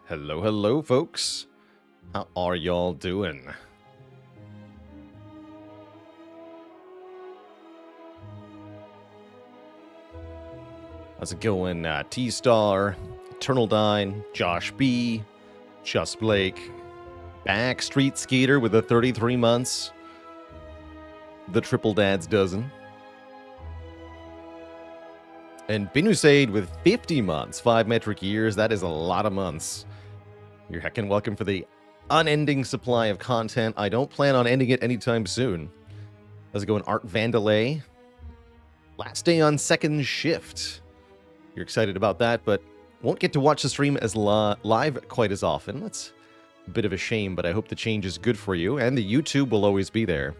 Hello, hello, folks. How are y'all doing? How's it going? T-Star, Eternal Dine, Josh B, Just Blake, Backstreet Skater with the 33 months, the Triple Dads Dozen, and Binusaid with 50 months, 5 metric years. That is a lot of months. You're heckin' welcome for the unending supply of content. I don't plan on ending it anytime soon. How's it going, Art Vandalay? Last day on second shift. You're excited about that, but won't get to watch the stream as live quite as often. That's a bit of a shame, but I hope the change is good for you, and the YouTube will always be there.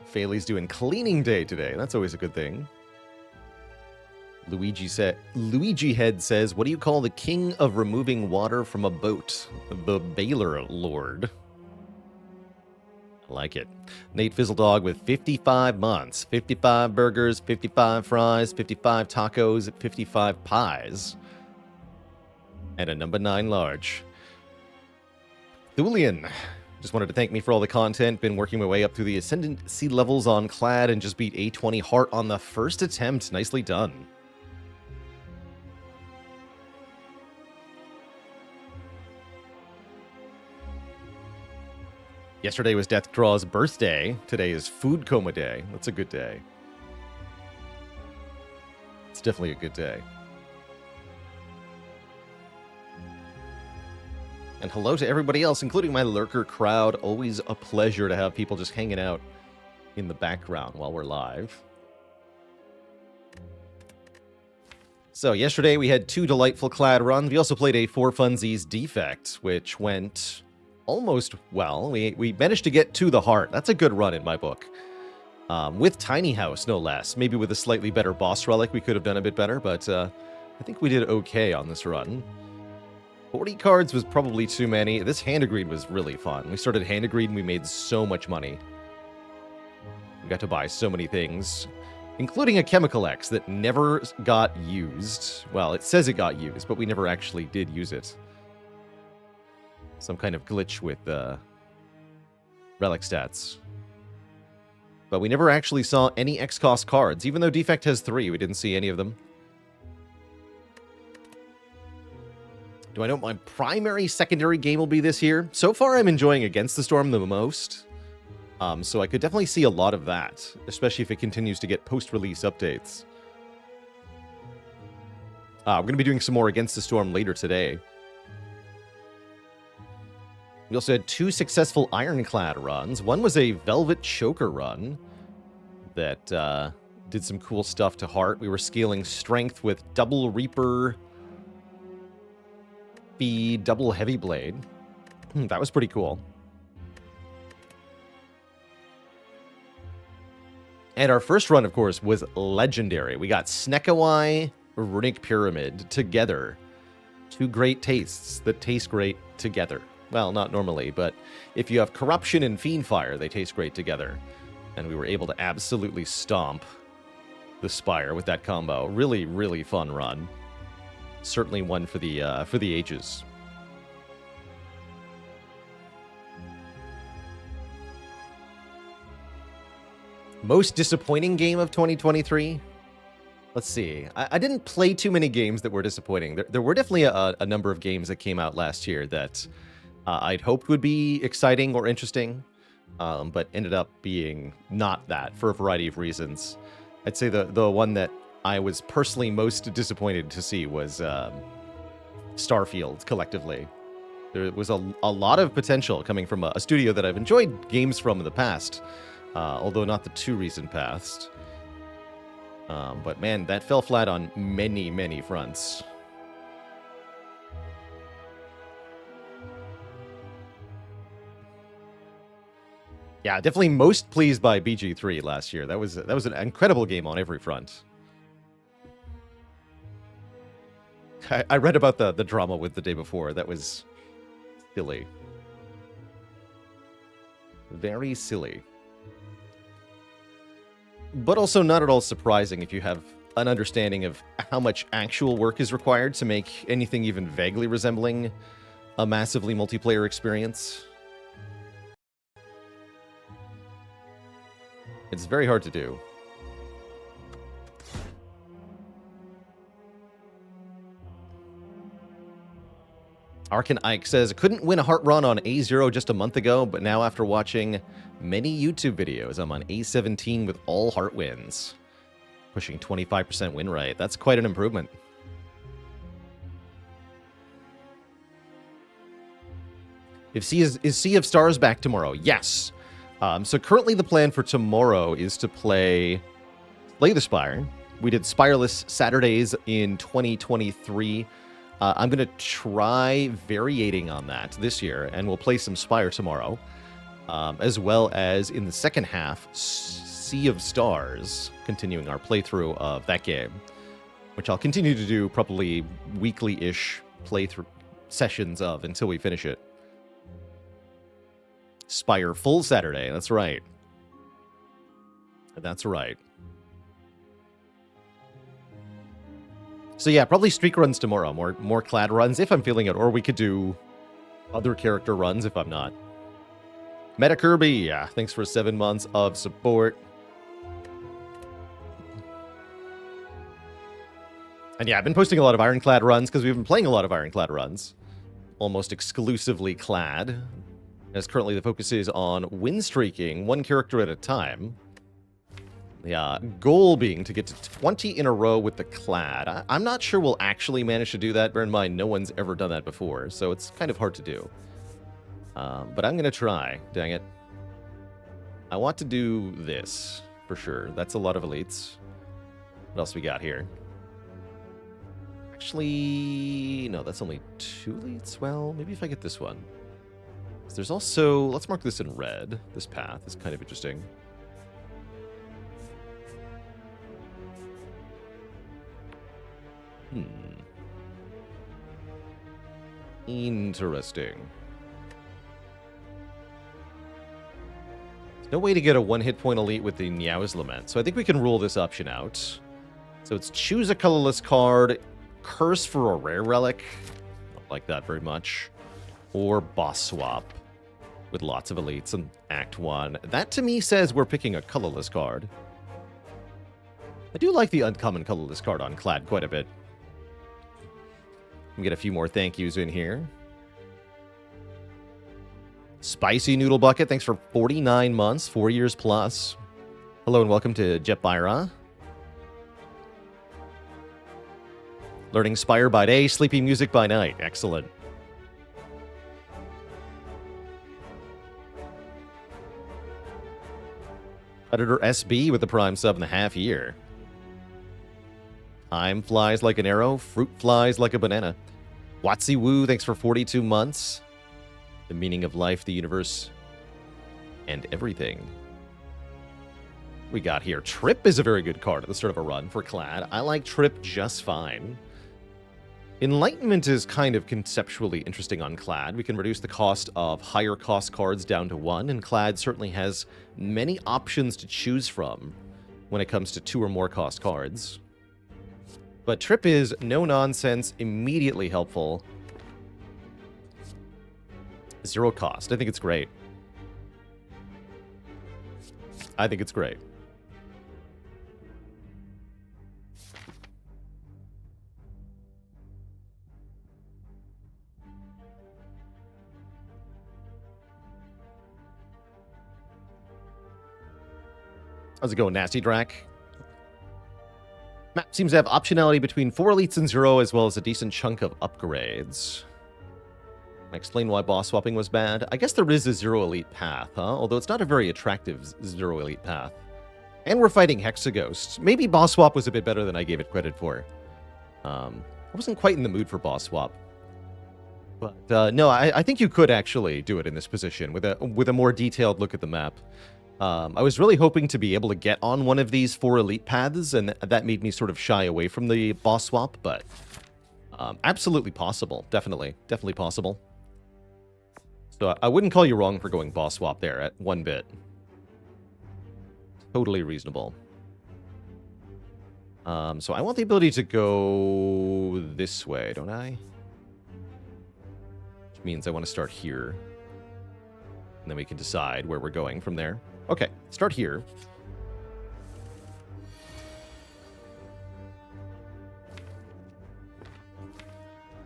Faley's doing cleaning day today. That's always a good thing. Luigi Head says, what do you call the king of removing water from a boat? The Baylor Lord. I like it. Nate Fizzledog with 55 months, 55 burgers, 55 fries, 55 tacos, 55 pies, and a number 9 large. Thulian just wanted to thank me for all the content. Been working my way up through the ascendancy levels on Clad and just beat A20 Heart on the first attempt. Nicely done. Yesterday was Deathcraw's birthday. Today is Food Coma Day. That's a good day. It's definitely a good day. And hello to everybody else, including my lurker crowd. Always a pleasure to have people just hanging out in the background while we're live. So yesterday we had 2 delightful Clad runs. We also played a 4Funsies Defect, which went almost well. We managed to get to the heart. That's a good run in my book. With Tiny House, no less. Maybe with a slightly better boss relic, we could have done a bit better, but I think we did okay on this run. 40 cards was probably too many. This Hand of Greed was really fun. We started Hand of Greed and we made so much money. We got to buy so many things, including a Chemical X that never got used. Well, it says it got used, but we never actually did use it. Some kind of glitch with relic stats. But we never actually saw any X-Cost cards. Even though Defect has 3, we didn't see any of them. Do I know what my primary secondary game will be this year? So far, I'm enjoying Against the Storm the most. So I could definitely see a lot of that, especially if it continues to get post-release updates. We're going to be doing some more Against the Storm later today. We also had 2 successful Ironclad runs. One was a Velvet Choker run that did some cool stuff to Heart. We were scaling strength with double Reaper, Speed, double Heavy Blade. That was pretty cool. And our first run, of course, was legendary. We got Snekawai, Runic Pyramid together. 2 great tastes that taste great together. Well, not normally, but if you have Corruption and Fiendfire, they taste great together. And we were able to absolutely stomp the Spire with that combo. Really, really fun run. Certainly one for the ages. Most disappointing game of 2023? Let's see. I didn't play too many games that were disappointing. There were definitely a number of games that came out last year that I'd hoped would be exciting or interesting, but ended up being not that for a variety of reasons. I'd say the one that I was personally most disappointed to see was Starfield, collectively. There was a lot of potential coming from a studio that I've enjoyed games from in the past, although not the too recent past. But man, that fell flat on many, many fronts. Yeah, definitely most pleased by BG3 last year. That was an incredible game on every front. I read about the drama with the day before. That was silly. Very silly. But also not at all surprising if you have an understanding of how much actual work is required to make anything even vaguely resembling a massively multiplayer experience. It's very hard to do. Arkin Ike says, couldn't win a heart run on A0 just a month ago, but now after watching many YouTube videos, I'm on A17 with all heart wins. Pushing 25% win rate. That's quite an improvement. Is Sea of Stars back tomorrow? Yes. So currently the plan for tomorrow is to play the Spire. We did Spireless Saturdays in 2023. I'm going to try variating on that this year, and we'll play some Spire tomorrow, as well as in the second half, Sea of Stars, continuing our playthrough of that game, which I'll continue to do probably weekly-ish playthrough sessions of until we finish it. Spire full Saturday, that's right. That's right. So yeah, probably streak runs tomorrow, more clad runs if I'm feeling it, or we could do other character runs if I'm not. Meta Kirby, yeah, thanks for 7 months of support. And yeah, I've been posting a lot of Ironclad runs because we've been playing a lot of Ironclad runs. Almost exclusively clad. As currently the focus is on win streaking, one character at a time. The goal being to get to 20 in a row with the clad. I'm not sure we'll actually manage to do that. Bear in mind, no one's ever done that before, so it's kind of hard to do. But I'm going to try. Dang it. I want to do this, for sure. That's a lot of elites. What else we got here? Actually, no, that's only 2 elites. Well, maybe if I get this one. There's also, let's mark this in red. This path is kind of interesting. Interesting. There's no way to get a 1 hit point elite with the Niao's Lament, so I think we can rule this option out. So it's choose a colorless card, curse for a rare relic. Don't like that very much. Or boss swap. With lots of elites in Act 1. That, to me, says we're picking a colorless card. I do like the uncommon colorless card on Clad quite a bit. Let me get a few more thank yous in here. Spicy Noodle Bucket, thanks for 49 months, 4 years plus. Hello and welcome to Jetbyra. Learning Spire by day, sleeping music by night. Excellent. Predator SB with the Prime sub in the half year. Time flies like an arrow, fruit flies like a banana. Watsy Woo, thanks for 42 months. The meaning of life, the universe, and everything. We got here. Trip is a very good card at the start of a run for Clad. I like Trip just fine. Enlightenment is kind of conceptually interesting on Clad. We can reduce the cost of higher cost cards down to 1, and Clad certainly has many options to choose from when it comes to 2 or more cost cards. But Trip is no nonsense, immediately helpful. 0 cost. I think it's great. I think it's great. How's it going, Nasty Drac? Map seems to have optionality between 4 elites and 0, as well as a decent chunk of upgrades. Can I explain why boss swapping was bad? I guess there is a 0 elite path, huh? Although it's not a very attractive 0 elite path. And we're fighting Hexaghost. Maybe boss swap was a bit better than I gave it credit for. I wasn't quite in the mood for boss swap. But no, I think you could actually do it in this position with a more detailed look at the map. I was really hoping to be able to get on one of these 4 elite paths, and that made me sort of shy away from the boss swap, but absolutely possible. Definitely possible. So I wouldn't call you wrong for going boss swap there at 1 bit. Totally reasonable. So I want the ability to go this way, don't I? Which means I want to start here. And then we can decide where we're going from there. Okay, start here.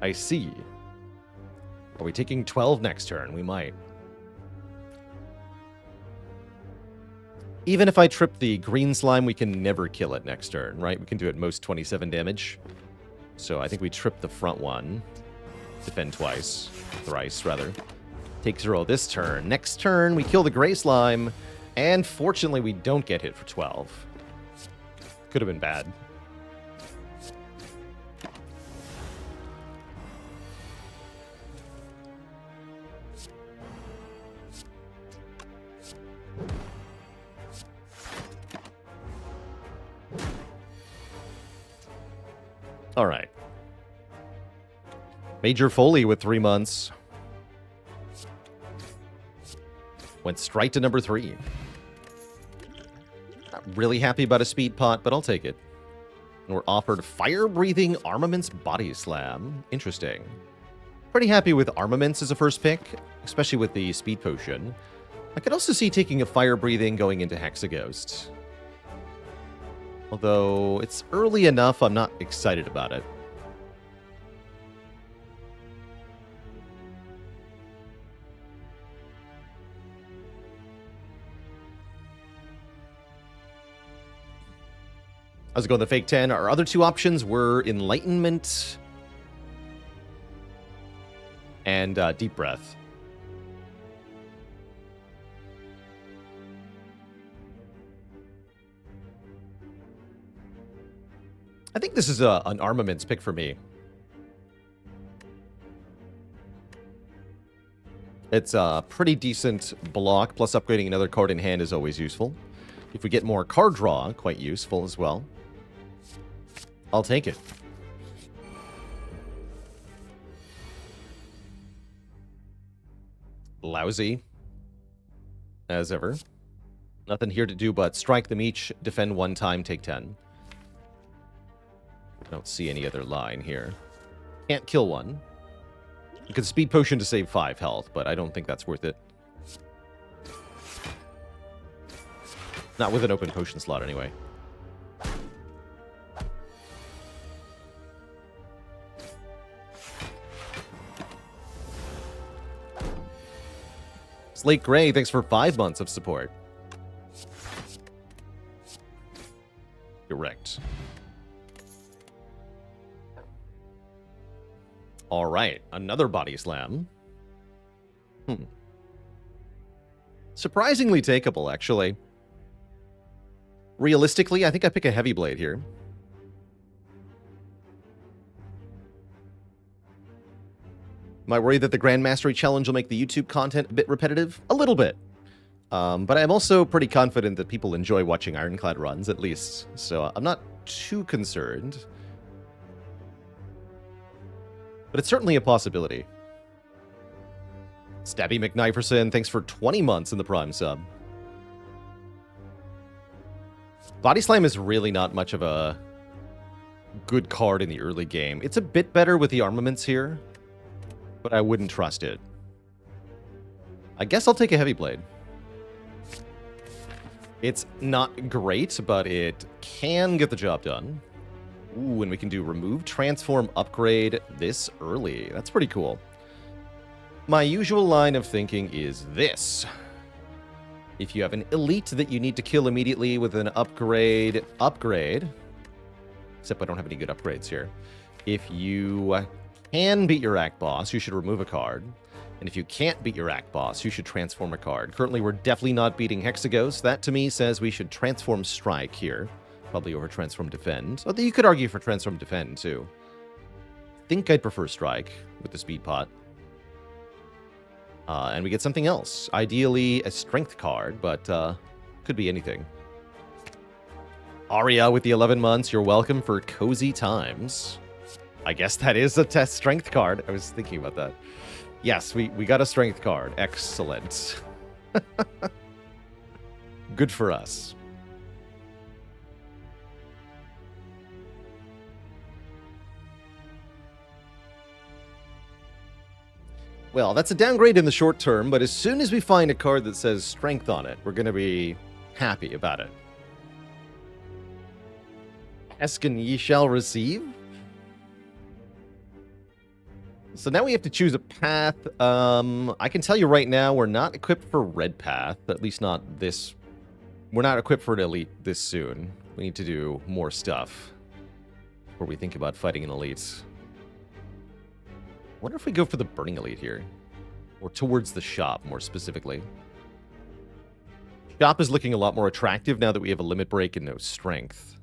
I see. Are we taking 12 next turn? We might. Even if I trip the green slime, we can never kill it next turn, right? We can do at most 27 damage. So I think we trip the front one. Defend twice. Thrice, rather. Take 0 this turn. Next turn, we kill the gray slime. And fortunately, we don't get hit for 12. Could have been bad. All right. Major Foley with 3 months. Went straight to number 3. Not really happy about a speed pot, but I'll take it. And we're offered Fire-Breathing Armaments Body Slam. Interesting. Pretty happy with Armaments as a first pick, especially with the Speed Potion. I could also see taking a Fire-Breathing going into Hexaghost. Although, it's early enough, I'm not excited about it. I was going the fake 10. Our other 2 options were Enlightenment and Deep Breath. I think this is an Armaments pick for me. It's a pretty decent block, plus upgrading another card in hand is always useful. If we get more card draw, quite useful as well. I'll take it. Lousy. As ever. Nothing here to do but strike them each, defend 1 time, take 10. I don't see any other line here. Can't kill one. You could Speed Potion to save 5 health, but I don't think that's worth it. Not with an open potion slot, anyway. Slate Gray, thanks for 5 months of support. Correct. All right, another body slam. Surprisingly takeable, actually. Realistically, I think I pick a heavy blade here. Might worry that the Grand Mastery Challenge will make the YouTube content a bit repetitive. A little bit. But I'm also pretty confident that people enjoy watching Ironclad runs, at least. So I'm not too concerned. But it's certainly a possibility. Stabby McKniferson, thanks for 20 months in the Prime sub. Body Slam is really not much of a good card in the early game. It's a bit better with the armaments here, but I wouldn't trust it. I guess I'll take a Heavy Blade. It's not great, but it can get the job done. Ooh, and we can do Remove, Transform, Upgrade this early. That's pretty cool. My usual line of thinking is this. If you have an elite that you need to kill immediately with an upgrade, except I don't have any good upgrades here. If you can beat your Act Boss, you should remove a card. And if you can't beat your Act Boss, you should transform a card. Currently, we're definitely not beating Hexaghost. That, to me, says we should Transform Strike here. Probably over Transform Defend. Although you could argue for Transform Defend, too. I think I'd prefer Strike with the Speed Pot. And we get something else. Ideally, a Strength card, but could be anything. Aria with the 11 months. You're welcome for Cozy Times. I guess that is a test Strength card. I was thinking about that. Yes, we got a Strength card. Excellent. Good for us. Well, that's a downgrade in the short term, but as soon as we find a card that says strength on it, we're going to be happy about it. Eskin ye shall receive. So now we have to choose a path. I can tell you right now, we're not equipped for red path, at least not this. We're not equipped for an elite this soon. We need to do more stuff before we think about fighting an elite. I wonder if we go for the burning elite here, or towards the shop more specifically. Shop is looking a lot more attractive now that we have a limit break and no strength.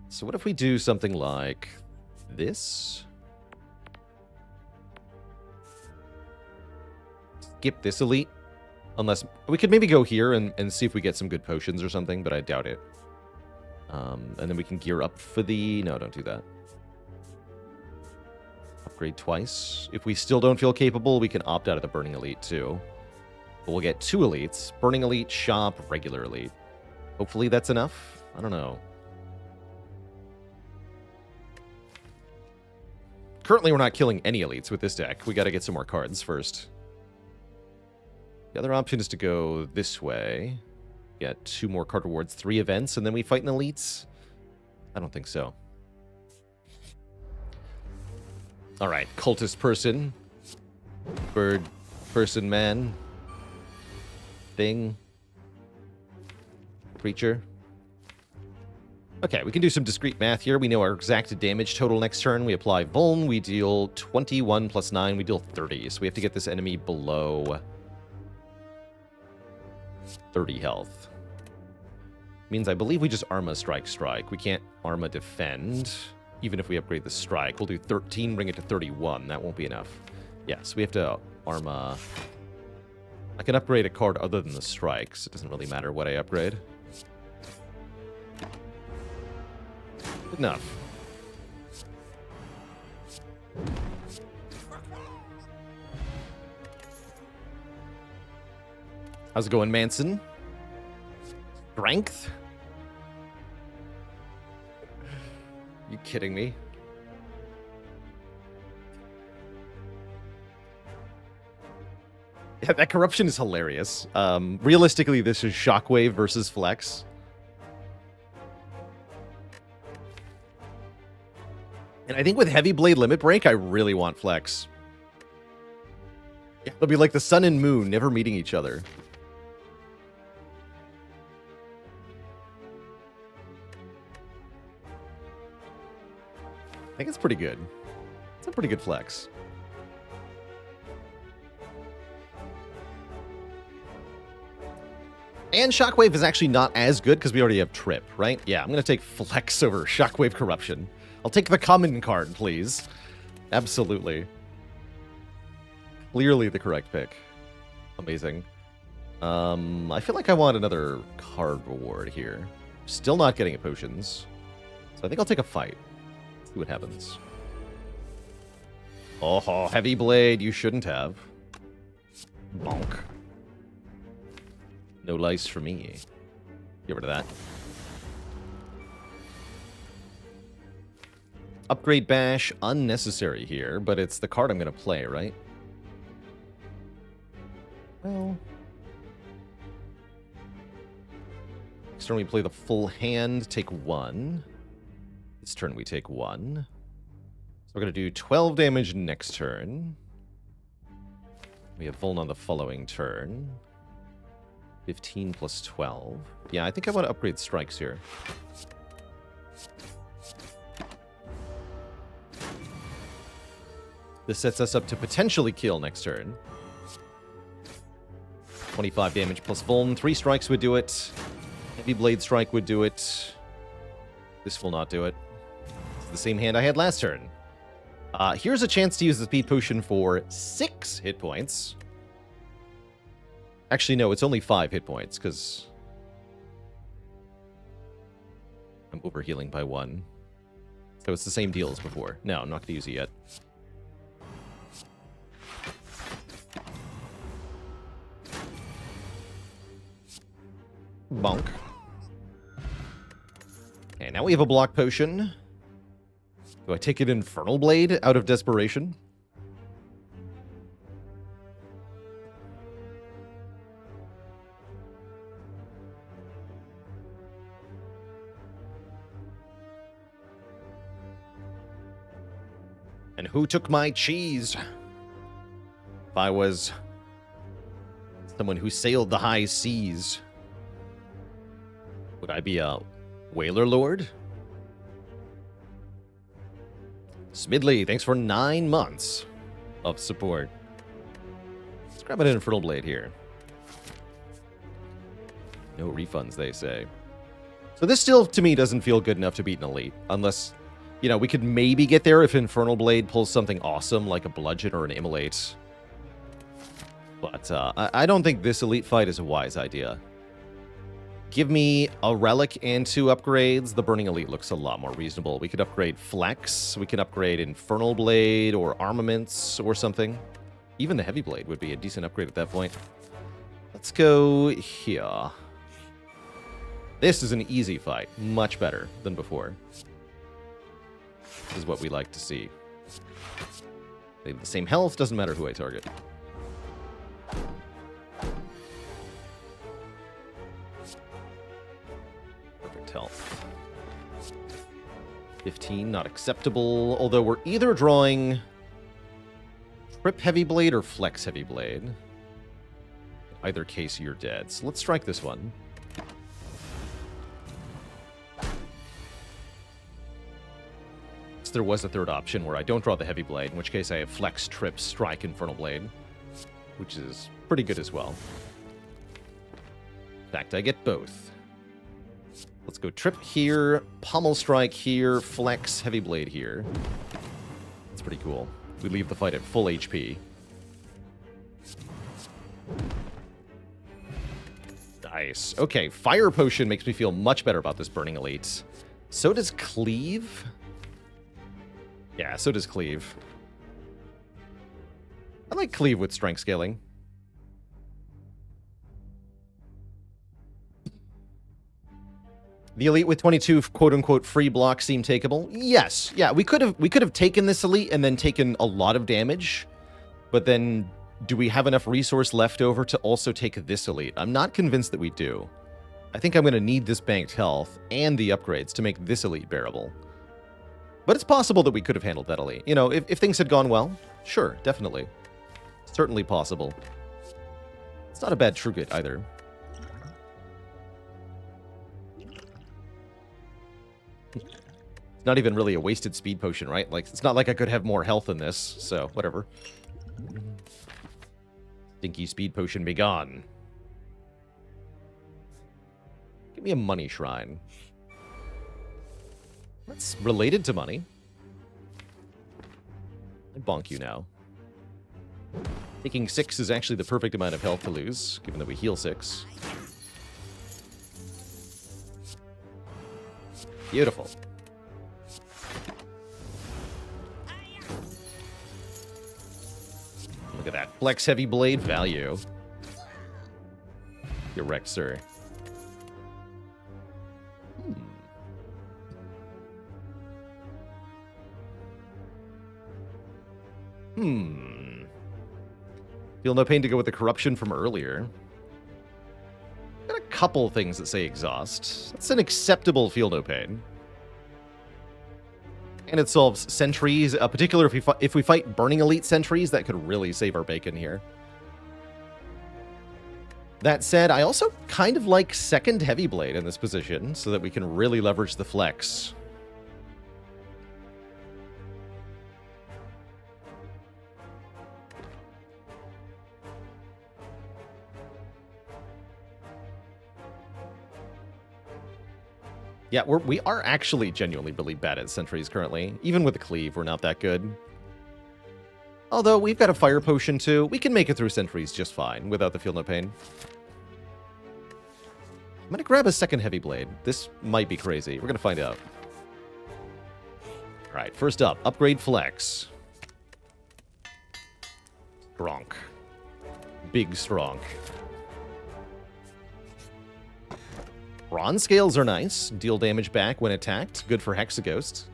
So what if we do something like this? Skip this elite. Unless we could maybe go here and see if we get some good potions or something, but I doubt it. And then we can gear up for the... No, don't do that. Upgrade twice. If we still don't feel capable, we can opt out of the Burning Elite too. But we'll get 2 elites. Burning Elite, Shop, Regular Elite. Hopefully that's enough. I don't know. Currently we're not killing any elites with this deck. We got to get some more cards first. The other option is to go this way. Get 2 more card rewards, 3 events, and then we fight an elites? I don't think so. Alright, cultist person. Bird person man. Thing. Creature. Okay, we can do some discrete math here. We know our exact damage total next turn. We apply Vuln. We deal 21 plus 9. We deal 30. So we have to get this enemy below 30 health. Means I believe we just Arma Strike. We can't Arma Defend. Even if we upgrade the Strike. We'll do 13, bring it to 31. That won't be enough. Yes, we have to Arma... I can upgrade a card other than the Strikes. It doesn't really matter what I upgrade. Good enough. How's it going, Manson? Strength? You kidding me? Yeah, that corruption is hilarious. Realistically, this is Shockwave versus Flex. And I think with Heavy Blade Limit Break, I really want Flex. Yeah, it'll be like the sun and moon never meeting each other. I think it's pretty good. It's a pretty good flex. And Shockwave is actually not as good because we already have Trip, right? Yeah, I'm going to take Flex over Shockwave Corruption. I'll take the common card, please. Absolutely. Clearly the correct pick. Amazing. I feel like I want another card reward here. Still not getting potions. So I think I'll take a fight. See what happens. Oh, Heavy Blade, you shouldn't have. Bonk. No lice for me. Get rid of that. Upgrade Bash, unnecessary here, but it's the card I'm going to play, right? Well... Next turn we play the full hand, take 1. This turn we take 1. So we're going to do 12 damage next turn. We have Vuln on the following turn. 15 plus 12. Yeah, I think I want to upgrade strikes here. This sets us up to potentially kill next turn. 25 damage plus Vuln. 3 strikes would do it. Heavy Blade Strike would do it. This will not do it. It's the same hand I had last turn. Here's a chance to use the speed potion for 6 hit points. Actually, no, it's only 5 hit points, because I'm overhealing by 1. So it's the same deal as before. No, I'm not going to use it yet. Bonk. Okay, now we have a block potion. Do I take an Infernal Blade out of desperation? And who took my cheese? If I was someone who sailed the high seas, would I be a whaler lord? Smidley, thanks for 9 months of support. Let's grab an Infernal Blade here. No refunds, they say. So this still, to me, doesn't feel good enough to beat an elite. Unless, you know, we could maybe get there if Infernal Blade pulls something awesome like a Bludgeon or an Immolate. But I don't think this elite fight is a wise idea. Give me a Relic and 2 upgrades. The Burning Elite looks a lot more reasonable. We could upgrade Flex. We can upgrade Infernal Blade or Armaments or something. Even the Heavy Blade would be a decent upgrade at that point. Let's go here. This is an easy fight. Much better than before. This is what we like to see. They have the same health. Doesn't matter who I target. Health. 15, not acceptable. Although we're either drawing Trip Heavy Blade or Flex Heavy Blade. In either case, you're dead. So let's strike this one. So there was a third option where I don't draw the Heavy Blade, in which case I have Flex, Trip, Strike, Infernal Blade, which is pretty good as well. In fact, I get both. Let's go Trip here, Pommel Strike here, Flex, Heavy Blade here. That's pretty cool. We leave the fight at full HP. Nice. Okay, Fire Potion makes me feel much better about this Burning Elite. So does Cleave. Yeah, so does Cleave. I like Cleave with Strength Scaling. The elite with 22 quote-unquote free blocks seem takeable. Yes, yeah, we could have taken this elite and then taken a lot of damage, but then do we have enough resource left over to also take this elite? I'm not convinced that we do. I think I'm going to need this banked health and the upgrades to make this elite bearable. But it's possible that we could have handled that elite. You know, if things had gone well, sure, definitely. Certainly possible. It's not a bad Trugit either. Not even really a wasted speed potion, right? Like, it's not like I could have more health in this, so whatever. Stinky speed potion be gone. Give me a money shrine. That's related to money. I bonk you now. Taking 6 is actually the perfect amount of health to lose, given that we heal 6. Beautiful. Look at that. Flex Heavy Blade value. You're wrecked, sir. Feel no pain to go with the corruption from earlier. Got a couple things that say exhaust. That's an acceptable feel no pain. And it solves sentries, particularly if we fight burning elite sentries, that could really save our bacon here. That said, I also kind of like second Heavy Blade in this position, so that we can really leverage the flex. Yeah, we are actually genuinely really bad at sentries currently. Even with the cleave, we're not that good. Although, we've got a fire potion too. We can make it through sentries just fine without the feel no pain. I'm gonna grab a second Heavy Blade. This might be crazy. We're gonna find out. Alright, first up, upgrade flex. Stronk. Big Stronk. Bronze scales are nice. Deal damage back when attacked. Good for Hexaghost.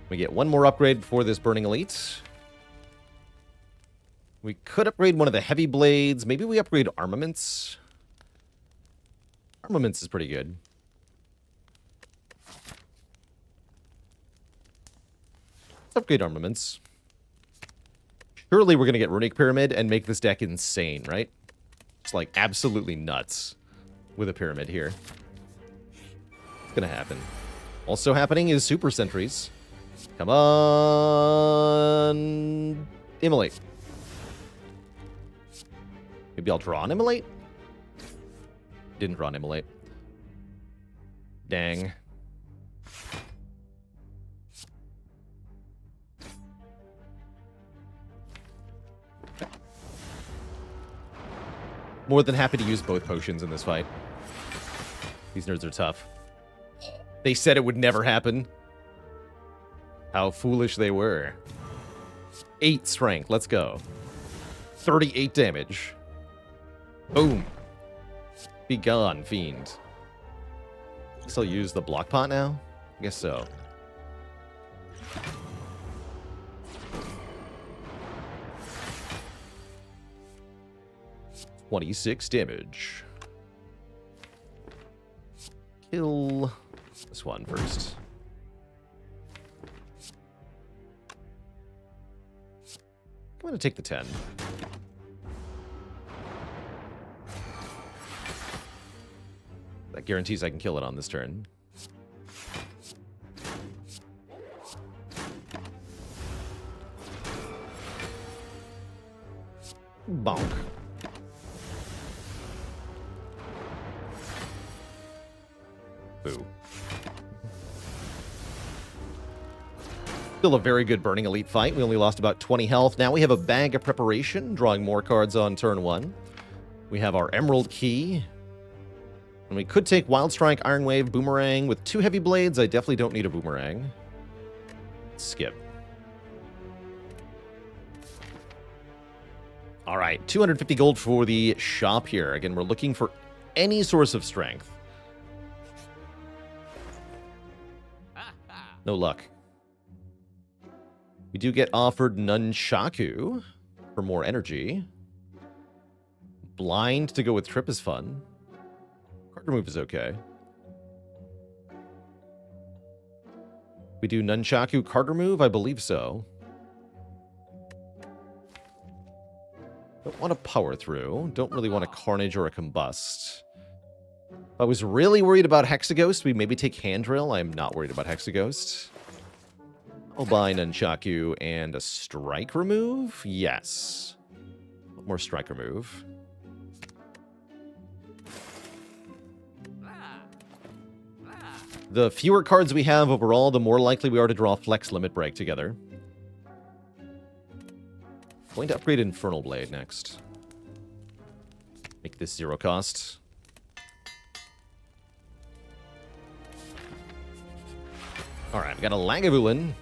We get one more upgrade before this Burning Elite. We could upgrade one of the heavy blades. Maybe we upgrade armaments. Armaments is pretty good. Let's upgrade armaments. Surely we're going to get Runic Pyramid and make this deck insane, right? It's like absolutely nuts with a pyramid here. It's going to happen. Also happening is Super Sentries. Come on. Immolate. Maybe I'll draw an Immolate? Didn't draw an Immolate. Dang. More than happy to use both potions in this fight. These nerds are tough. They said it would never happen. How foolish they were. 8 strength. Let's go. 38 damage. Boom. Be gone, fiend. Guess I'll use the block pot now? I guess so. $26 damage. Kill this one first. I'm going to take the 10. That guarantees I can kill it on this turn. Bonk. Boo. Still a very good Burning Elite fight. We only lost about 20 health. Now we have a bag of preparation, drawing more cards on turn 1. We have our Emerald Key. And we could take Wild Strike, Iron Wave, Boomerang. With 2 heavy blades, I definitely don't need a Boomerang. Skip. All right, 250 gold for the shop here. Again, we're looking for any source of strength. No luck. We do get offered Nunchaku for more energy. Blind to go with Trip is fun. Card remove is okay. We do Nunchaku card remove? I believe so. Don't want to power through. Don't really want a Carnage or a Combust. If I was really worried about Hexaghost, we maybe take Handrail. I am not worried about Hexaghost. I'll buy Nunchaku and a Strike remove? Yes. One more Strike remove. The fewer cards we have overall, the more likely we are to draw Flex Limit Break together. Going to upgrade Infernal Blade next. Make this 0 cost. Alright, we got a Lagavulin.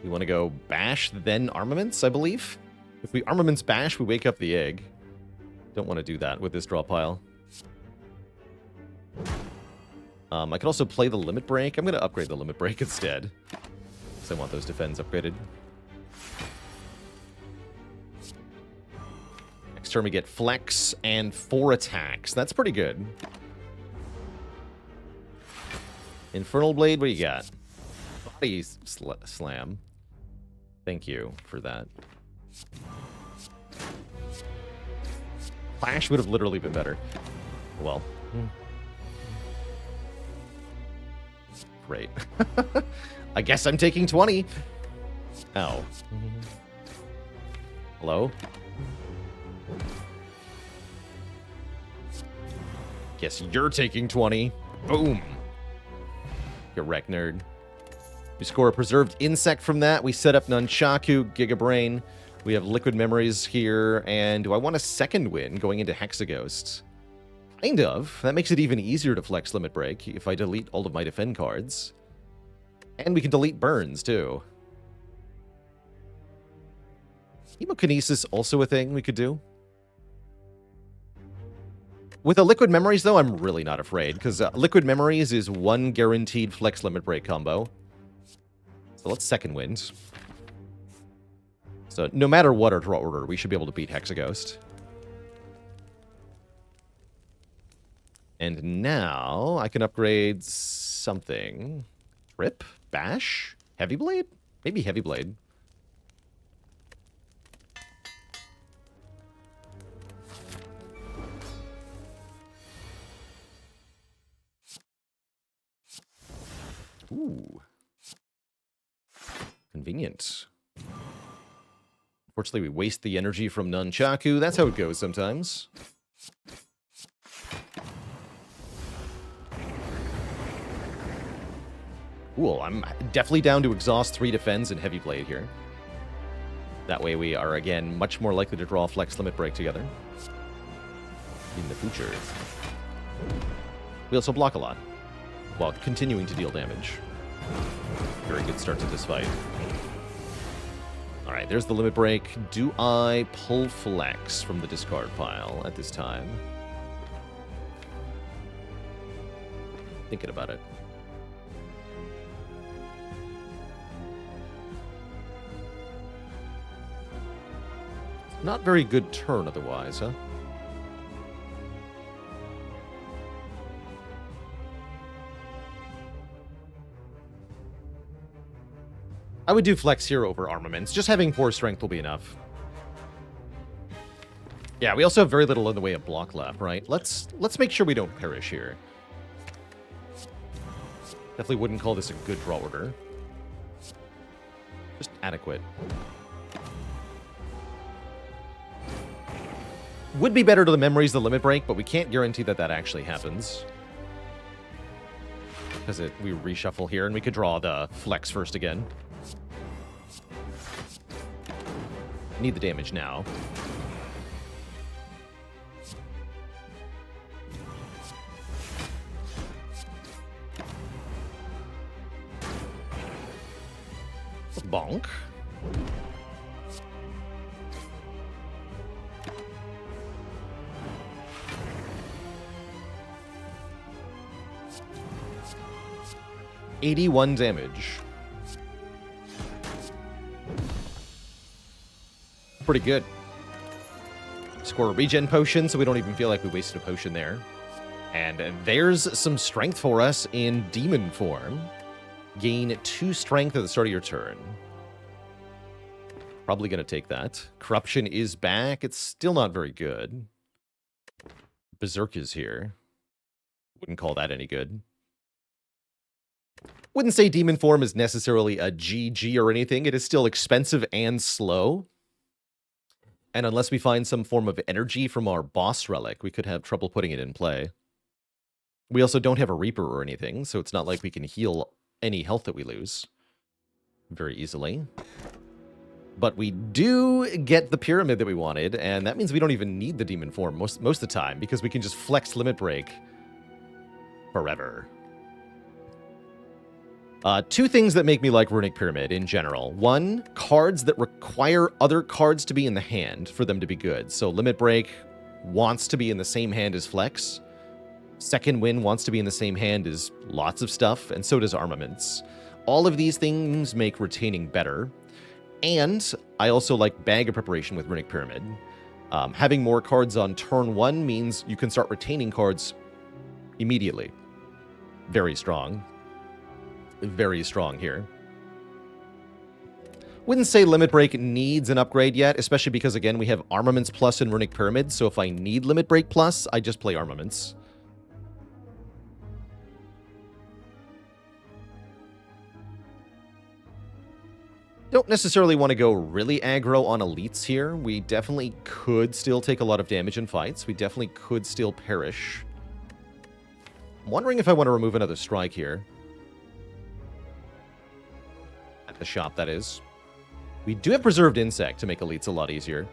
We want to go Bash, then Armaments, I believe. If we Armaments Bash, we wake up the egg. Don't want to do that with this draw pile. I could also play the Limit Break. I'm going to upgrade the Limit Break instead. Because I want those defense upgraded. Next turn we get Flex and 4 attacks. That's pretty good. Infernal Blade, what do you got? Body Slam. Thank you for that. Flash would have literally been better. Well. Great. I guess I'm taking 20. Ow. Hello? Guess you're taking 20. Boom. Get wrecked, nerd. We score a Preserved Insect from that. We set up Nunchaku, Gigabrain. We have Liquid Memories here. And do I want a second win going into Hexaghost? Kind of. That makes it even easier to flex Limit Break if I delete all of my defend cards. And we can delete burns, too. Hemokinesis also a thing we could do? With the Liquid Memories, though, I'm really not afraid, because Liquid Memories is one guaranteed flex limit break combo. So let's second wind. So no matter what our draw order, we should be able to beat Hexaghost. And now I can upgrade something. Trip? Bash? Heavy Blade? Maybe Heavy Blade. Ooh. Convenient. Unfortunately, we waste the energy from Nunchaku. That's how it goes sometimes. Cool, I'm definitely down to exhaust 3 defense and Heavy Blade here. That way we are, again, much more likely to draw Flex Limit Break together. In the future. We also block a lot, while continuing to deal damage. Very good start to this fight. Alright, there's the Limit Break. Do I pull Flex from the discard pile at this time? Thinking about it. Not very good turn otherwise, huh? I would do Flex here over Armaments. Just having 4 strength will be enough. Yeah, we also have very little in the way of block left, right? Let's make sure we don't perish here. Definitely wouldn't call this a good draw order. Just adequate. Would be better to the memories the limit break, but we can't guarantee that that actually happens. Because we reshuffle here, and we could draw the Flex first again. Need the damage now. Bonk. $81 damage. Pretty good. Score a regen potion, so we don't even feel like we wasted a potion there. And there's some strength for us in demon form. Gain 2 strength at the start of your turn. Probably going to take that. Corruption is back. It's still not very good. Berserk is here. Wouldn't call that any good. Wouldn't say demon form is necessarily a GG or anything. It is still expensive and slow. And unless we find some form of energy from our boss relic, we could have trouble putting it in play. We also don't have a Reaper or anything, so it's not like we can heal any health that we lose very easily. But we do get the pyramid that we wanted, and that means we don't even need the demon form most of the time, because we can just flex limit break forever. 2 things that make me like Runic Pyramid in general. 1, cards that require other cards to be in the hand for them to be good. So Limit Break wants to be in the same hand as Flex. Second Wind wants to be in the same hand as lots of stuff, and so does Armaments. All of these things make retaining better. And I also like Bag of Preparation with Runic Pyramid. Having more cards on turn 1 means you can start retaining cards immediately. Very strong. Very strong here. Wouldn't say Limit Break needs an upgrade yet, especially because, again, we have Armaments Plus and Runic Pyramid, so if I need Limit Break Plus, I just play Armaments. Don't necessarily want to go really aggro on elites here. We definitely could still take a lot of damage in fights. We definitely could still perish. I'm wondering if I want to remove another strike here. At the shop, that is. We do have Preserved Insect to make elites a lot easier.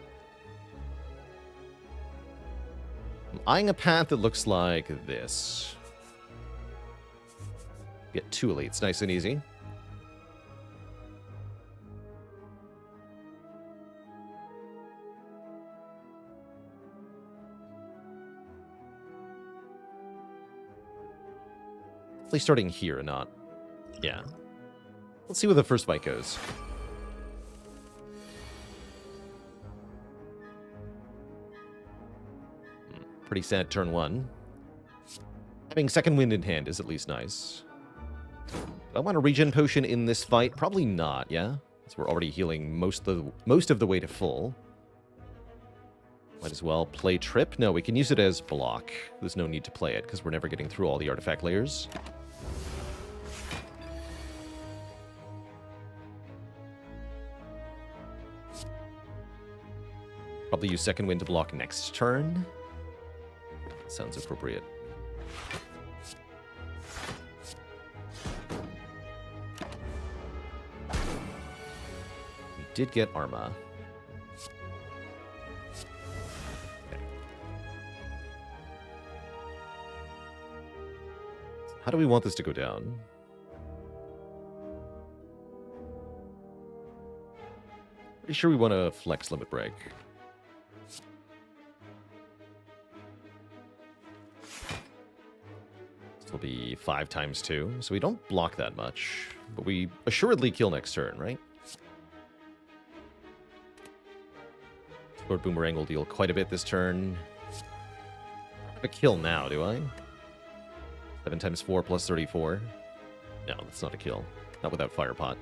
I'm eyeing a path that looks like this. Get 2 elites, nice and easy. Definitely starting here and not... Yeah. Let's see where the first fight goes. Pretty sad turn 1. Having second wind in hand is at least nice. Do I want a regen potion in this fight? Probably not, yeah? So we're already healing most of the way to full. Might as well play Trip. No, we can use it as block. There's no need to play it, because we're never getting through all the artifact layers. Probably use second wind to block next turn. Sounds appropriate. We did get Arma. Okay. How do we want this to go down? Pretty sure we want to flex Limit Break. Will be 5 times 2, so we don't block that much, but we assuredly kill next turn, right? Sword Boomerang will deal quite a bit this turn. I don't have a kill now, do I? 7 times 4 plus 34. No, that's not a kill. Not without Fire Pot.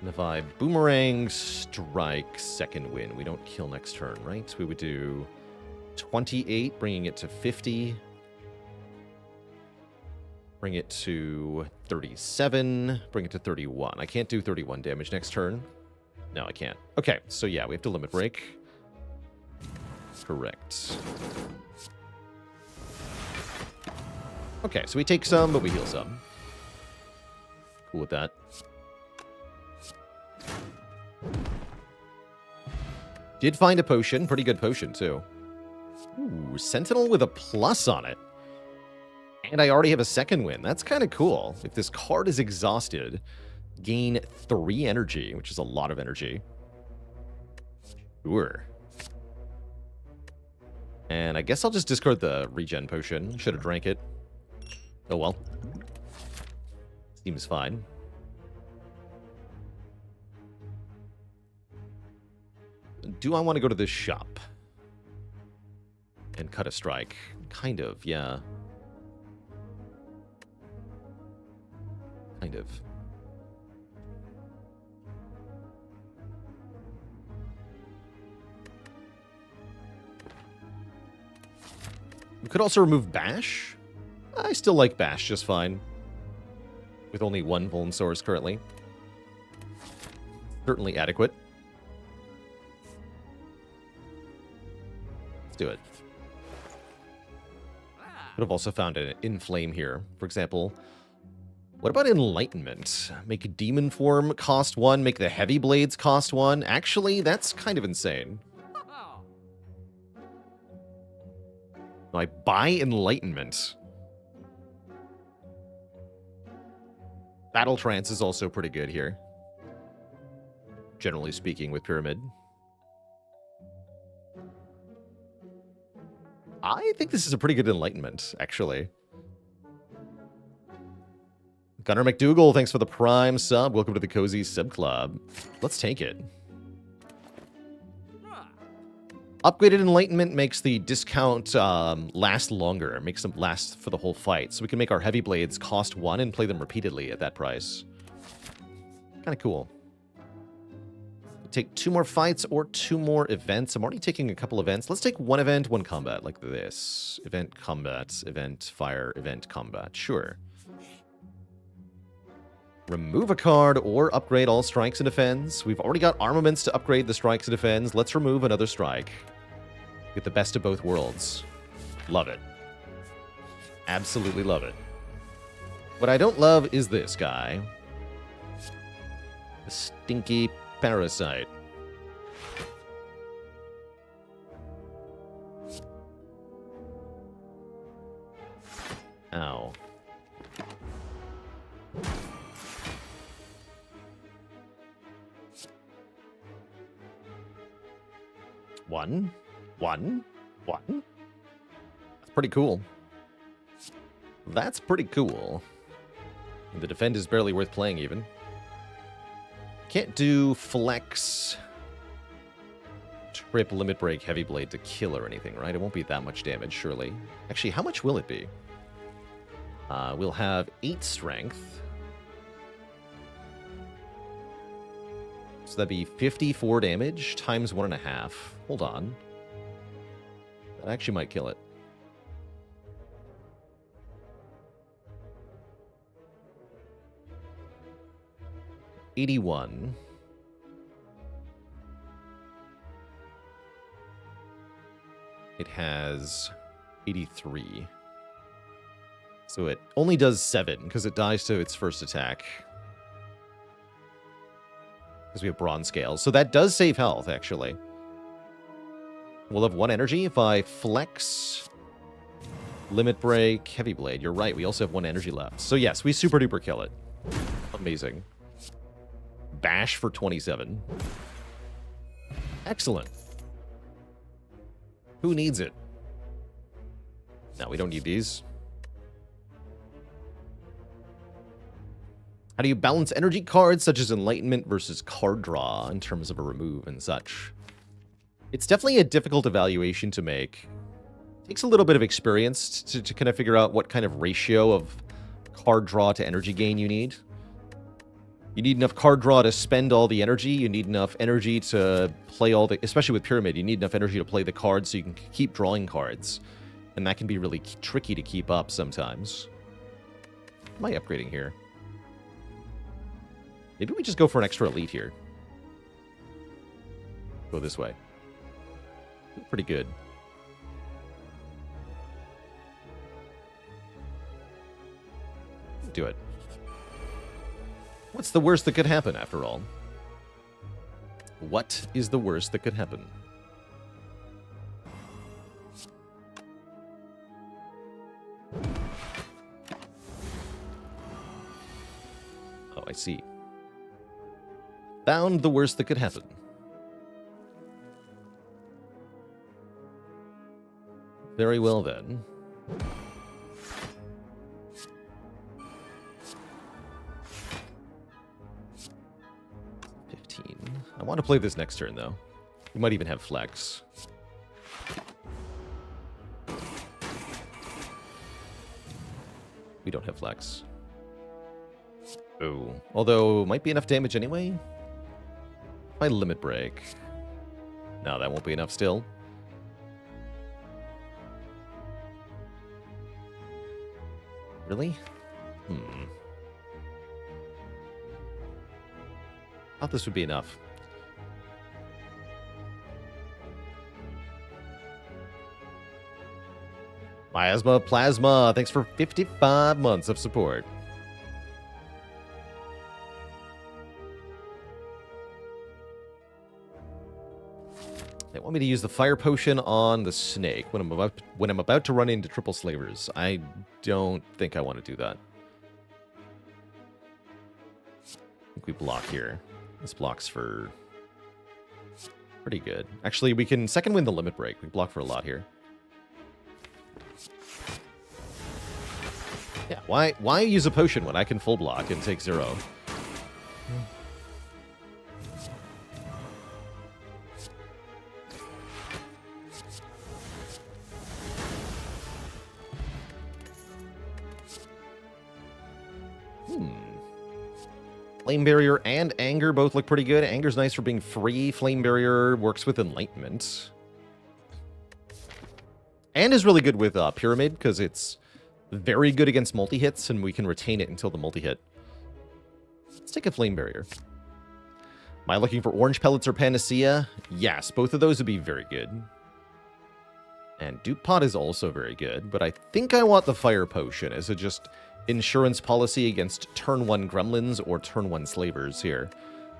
And if I Boomerang, Strike, second win, we don't kill next turn, right? We would do 28, bringing it to 50. Bring it to 37. Bring it to 31. I can't do 31 damage next turn. No, I can't. Okay, so yeah, we have to Limit Break. Correct. Okay, so we take some, but we heal some. Cool with that. Did find a potion. Pretty good potion, too. Ooh, Sentinel with a plus on it. And I already have a second win. That's kind of cool. If this card is exhausted, gain 3 energy, which is a lot of energy. Sure. And I guess I'll just discard the regen potion. Should have drank it. Oh well. Seems fine. Do I want to go to this shop and cut a strike? Kind of, yeah. Kind of. We could also remove Bash. I still like Bash just fine. With only 1 Vuln source currently. Certainly adequate. Do it. Could have also found an Inflame here. For example, what about Enlightenment? Make a Demon Form cost 1, make the Heavy Blades cost 1. Actually, that's kind of insane. I buy Enlightenment. Battle Trance is also pretty good here. Generally speaking with Pyramid. I think this is a pretty good Enlightenment, actually. Gunnar McDougall, thanks for the Prime sub. Welcome to the Cozy Sub Club. Let's take it. Upgraded Enlightenment makes the discount last longer. It makes them last for the whole fight. So we can make our Heavy Blades cost 1 and play them repeatedly at that price. Kind of cool. Take 2 more fights or 2 more events. I'm already taking a couple events. Let's take 1 event, 1 combat, like this. Event, combat, event, fire, event, combat. Sure. Remove a card or upgrade all strikes and defends. We've already got armaments to upgrade the strikes and defends. Let's remove another strike. Get the best of both worlds. Love it. Absolutely love it. What I don't love is this guy. The stinky Parasite. Ow. One. What? That's pretty cool. That's pretty cool. The defend is barely worth playing, even. Can't do flex, trip, limit break, heavy blade to kill or anything, right? It won't be that much damage, surely. Actually, how much will it be? We'll have 8 strength. So that'd be 54 damage times 1.5. Hold on. That actually might kill it. $81. It has 83. So it only does 7 because it dies to its first attack. Because we have bronze scales. So that does save health, actually. We'll have 1 energy if I flex, limit break, heavy blade. You're right, we also have 1 energy left. So yes, we super duper kill it. Amazing. Bash for 27. Excellent. Who needs it? No, we don't need these. How do you balance energy cards such as Enlightenment versus card draw in terms of a remove and such? It's definitely a difficult evaluation to make. It takes a little bit of experience to kind of figure out what kind of ratio of card draw to energy gain you need. You need enough card draw to spend all the energy. You need enough energy to play all the... Especially with Pyramid, you need enough energy to play the cards so you can keep drawing cards. And that can be really tricky to keep up sometimes. Am I upgrading here? Maybe we just go for an extra elite here. Go this way. Pretty good. Do it. What's the worst that could happen, after all? What is the worst that could happen? Oh, I see. Found the worst that could happen. Very well, then. I want to play this next turn, though. We might even have flex. We don't have flex. Oh. Although, might be enough damage anyway. My limit break. No, that won't be enough still. Really? Thought this would be enough. Miasma Plasma, thanks for 55 months of support. They want me to use the fire potion on the snake when I'm about to run into triple slavers. I don't think I want to do that. I think we block here. This blocks for pretty good. Actually, we can second win the limit break. We block for a lot here. Yeah, why use a potion when I can full block and take 0? Flame Barrier and Anger both look pretty good. Anger's nice for being free. Flame Barrier works with Enlightenment. And is really good with Pyramid, because it's very good against multi-hits, and we can retain it until the multi-hit. Let's take a Flame Barrier. Am I looking for Orange Pellets or Panacea? Yes, both of those would be very good. And Dupe Pot is also very good, but I think I want the Fire Potion as a just insurance policy against turn 1 Gremlins or turn 1 Slavers here.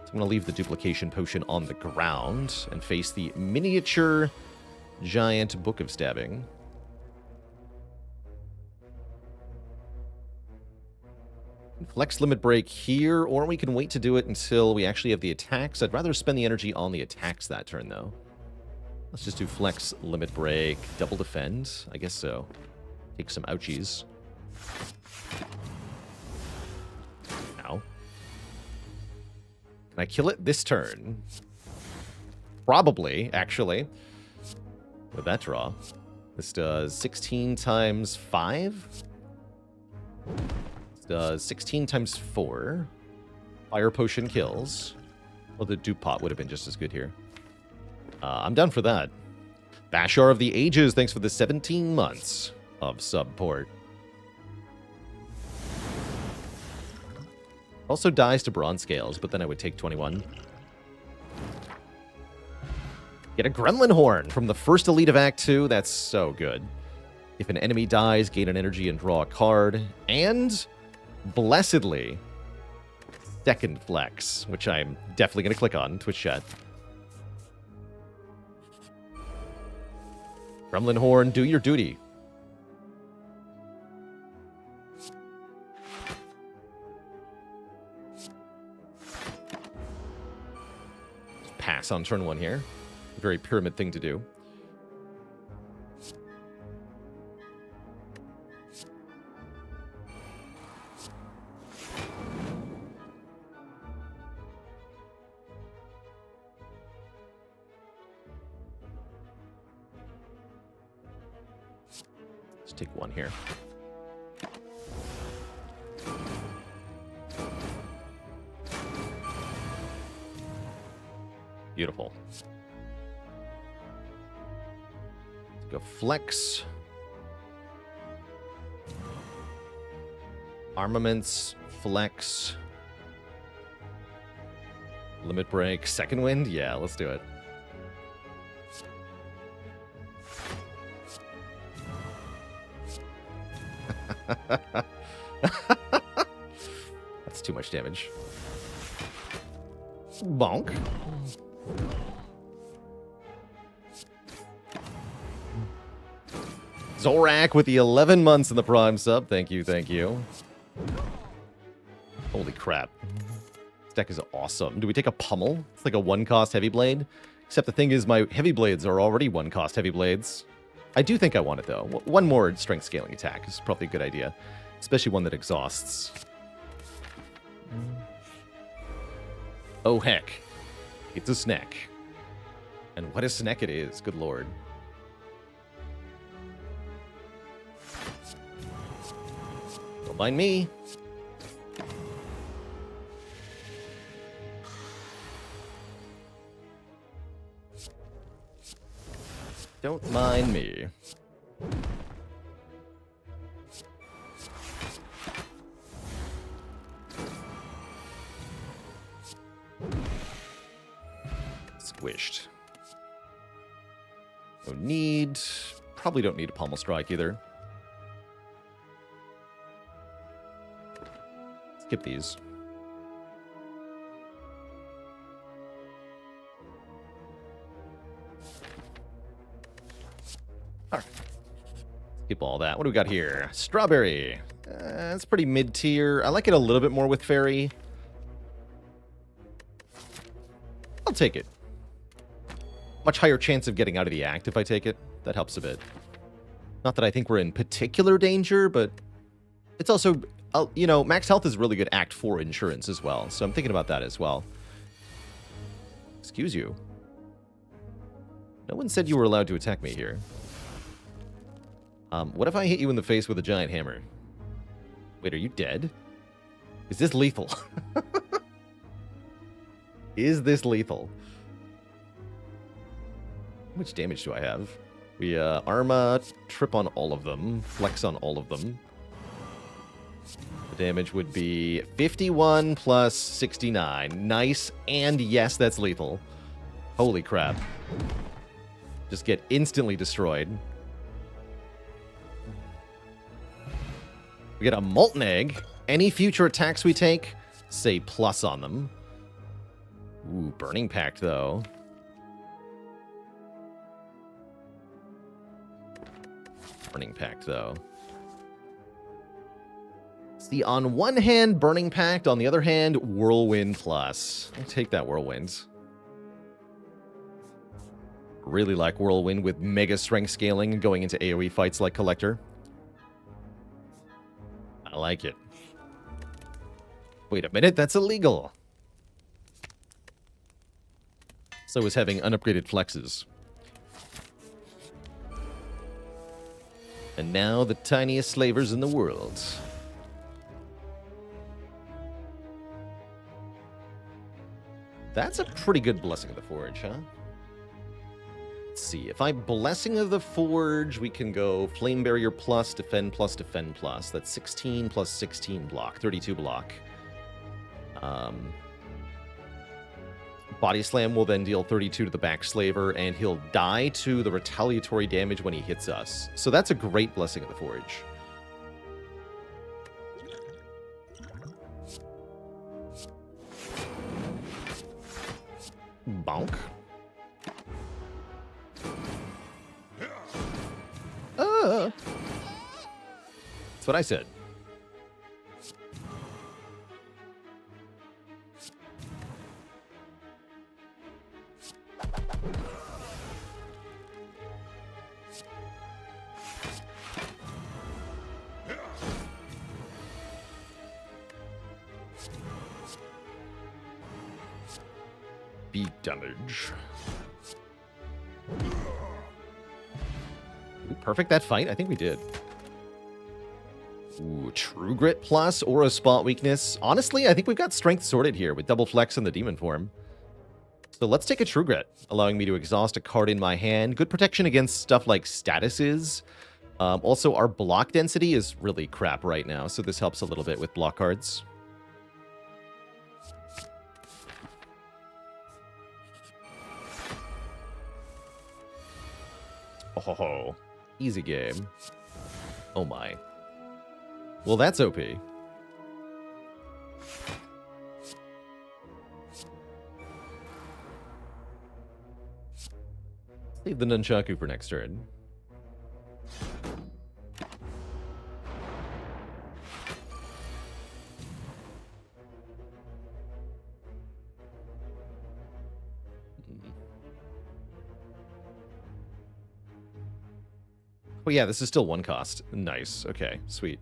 So I'm going to leave the Duplication Potion on the ground and face the Miniature Giant Book of Stabbing. Flex Limit Break here, or we can wait to do it until we actually have the attacks. I'd rather spend the energy on the attacks that turn, though. Let's just do flex, limit break, double defend. I guess so. Take some ouchies. Ow. Can I kill it this turn? Probably, actually. With that draw. This does 16 times 5. This does 16 times 4. Fire potion kills. Well, the dupe pot would have been just as good here. I'm done for that. Bashar of the Ages, thanks for the 17 months of support. Also dies to bronze scales, but then I would take 21. Get a Gremlin Horn from the first elite of Act 2. That's so good. If an enemy dies, gain an energy and draw a card. And, blessedly, second flex, which I'm definitely going to click on in Twitch chat. Gremlin Horn, do your duty. Pass on turn 1 here. Very pyramid thing to do. Let's take 1 here. Beautiful. Go flex. Armaments, flex. Limit break, second wind? Yeah, let's do it. That's too much damage. Bonk. Zorak with the 11 months in the Prime sub. Thank you, thank you. Holy crap. This deck is awesome. Do we take a pummel? It's like a 1-cost heavy blade. Except the thing is, my heavy blades are already 1-cost heavy blades. I do think I want it, though. One more strength scaling attack is probably a good idea. Especially one that exhausts. Oh, heck. It's a snack. And what a snack it is, good lord. Don't mind me. Don't mind me. Squished. No need. Probably don't need a pommel strike either. Skip these. Alright. Skip all that. What do we got here? Strawberry. It's pretty mid-tier. I like it a little bit more with Fairy. I'll take it. Much higher chance of getting out of the act if I take it. That helps a bit. Not that I think we're in particular danger, but it's also, you know, max health is really good Act 4 insurance as well. So I'm thinking about that as well. Excuse you. No one said you were allowed to attack me here. What if I hit you in the face with a giant hammer? Wait, are you dead? Is this lethal? Is this lethal? How much damage do I have? We, Arma, trip on all of them, flex on all of them. The damage would be 51 plus 69. Nice, and yes, that's lethal. Holy crap. Just get instantly destroyed. We get a Molten Egg. Any future attacks we take, say plus on them. Ooh, Burning Pact, though. Burning Pact, though. See, on one hand, Burning Pact. On the other hand, Whirlwind Plus. I'll take that Whirlwind. Really like Whirlwind with mega strength scaling and going into AoE fights like Collector. I like it. Wait a minute, that's illegal. So is having unupgraded flexes. And now the tiniest slavers in the world. That's a pretty good Blessing of the Forge, huh? Let's see. If I Blessing of the Forge, we can go Flame Barrier plus, Defend plus, Defend plus. That's 16 plus 16 block, 32 block. Body Slam will then deal 32 to the back slaver, and he'll die to the retaliatory damage when he hits us. So that's a great Blessing of the Forge. Bonk. That's what I said. Beat damage. Did we perfect that fight? I think we did. Ooh, True Grit plus or a spot weakness. Honestly, I think we've got strength sorted here with double flex in the demon form. So let's take a True Grit, allowing me to exhaust a card in my hand. Good protection against stuff like statuses. Also, our block density is really crap right now, so this helps a little bit with block cards. Oh, easy game. Oh my. Well, that's OP. Save the Nunchaku for next turn. Oh yeah, this is still one cost. Nice. Okay, sweet.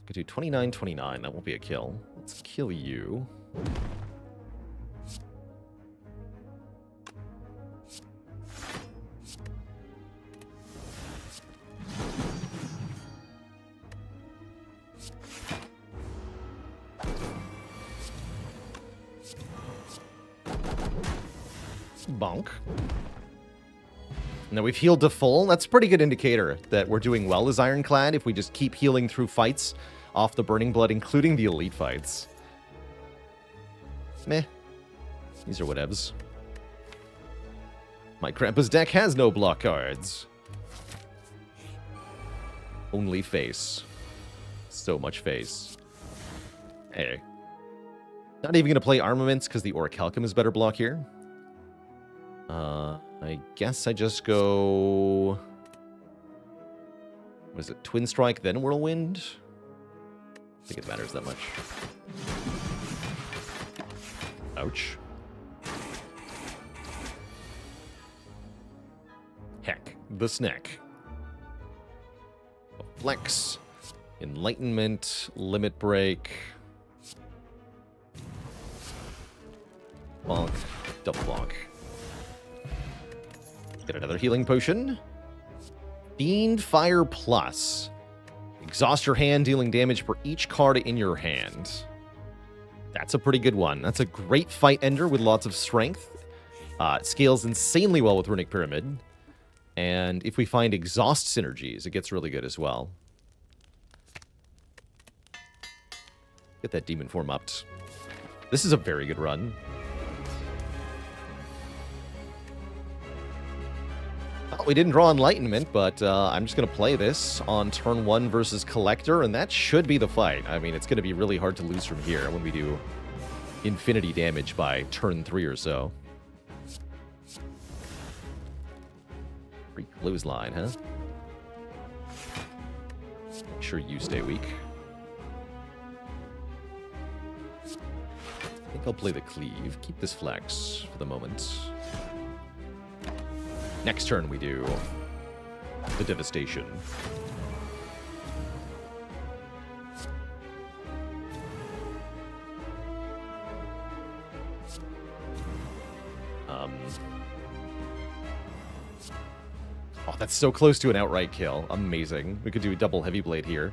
Could do 29-29. That won't be a kill. Let's kill you. Bonk. Now we've healed to full. That's a pretty good indicator that we're doing well as Ironclad if we just keep healing through fights off the Burning Blood, including the elite fights. Meh. These are whatevs. My Grandpa's deck has no block cards. Only face. So much face. Hey. Not even going to play Armaments because the Orichalcum is better block here. I guess I just go... What is it? Twin Strike, then Whirlwind? I don't think it matters that much. Ouch. Heck, the snack. Flex. Enlightenment. Limit Break. Bonk. Double bonk. Get another healing potion. Fiend Fire Plus. Exhaust your hand, dealing damage for each card in your hand. That's a pretty good one. That's a great fight ender with lots of strength. It scales insanely well with Runic Pyramid. And if we find exhaust synergies, it gets really good as well. Get that demon form upped. This is a very good run. Well, we didn't draw Enlightenment, but I'm just going to play this on turn 1 versus Collector, and that should be the fight. I mean, it's going to be really hard to lose from here when we do infinity damage by turn 3 or so. Free clothesline, huh? Make sure you stay weak. think I'll play the cleave. Keep this flex for the moment. Next turn we do the devastation. Oh, that's so close to an outright kill. Amazing. We could do a double heavy blade here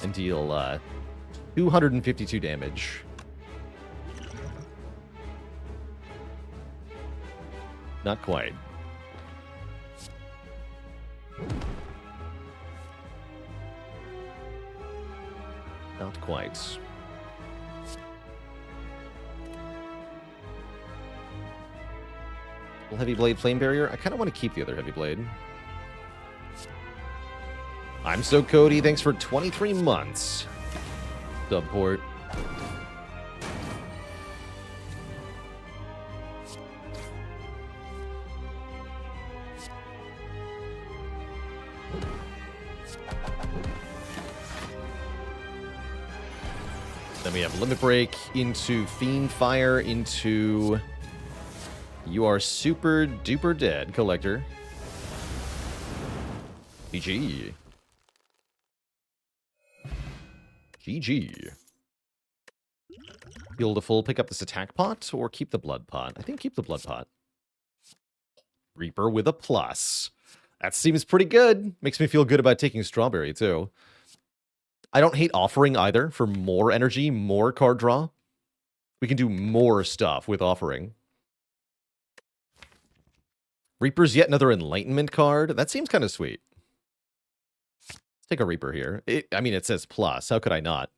and deal 252 damage. Not quite. Not quite. Heavy blade flame barrier. I kind of want to keep the other heavy blade. I'm so Cody. Thanks for 23 months. Subport. Then we have Limit Break into Fiend Fire into You Are Super Duper Dead, Collector. GG. GG. Beautiful. Pick up this attack pot or keep the blood pot? I think keep the blood pot. Reaper with a plus. That seems pretty good. Makes me feel good about taking Strawberry, too. I don't hate Offering either for more energy, more card draw. We can do more stuff with Offering. Reaper's yet another Enlightenment card. That seems kind of sweet. Let's take a Reaper here. I mean, it says plus. How could I not?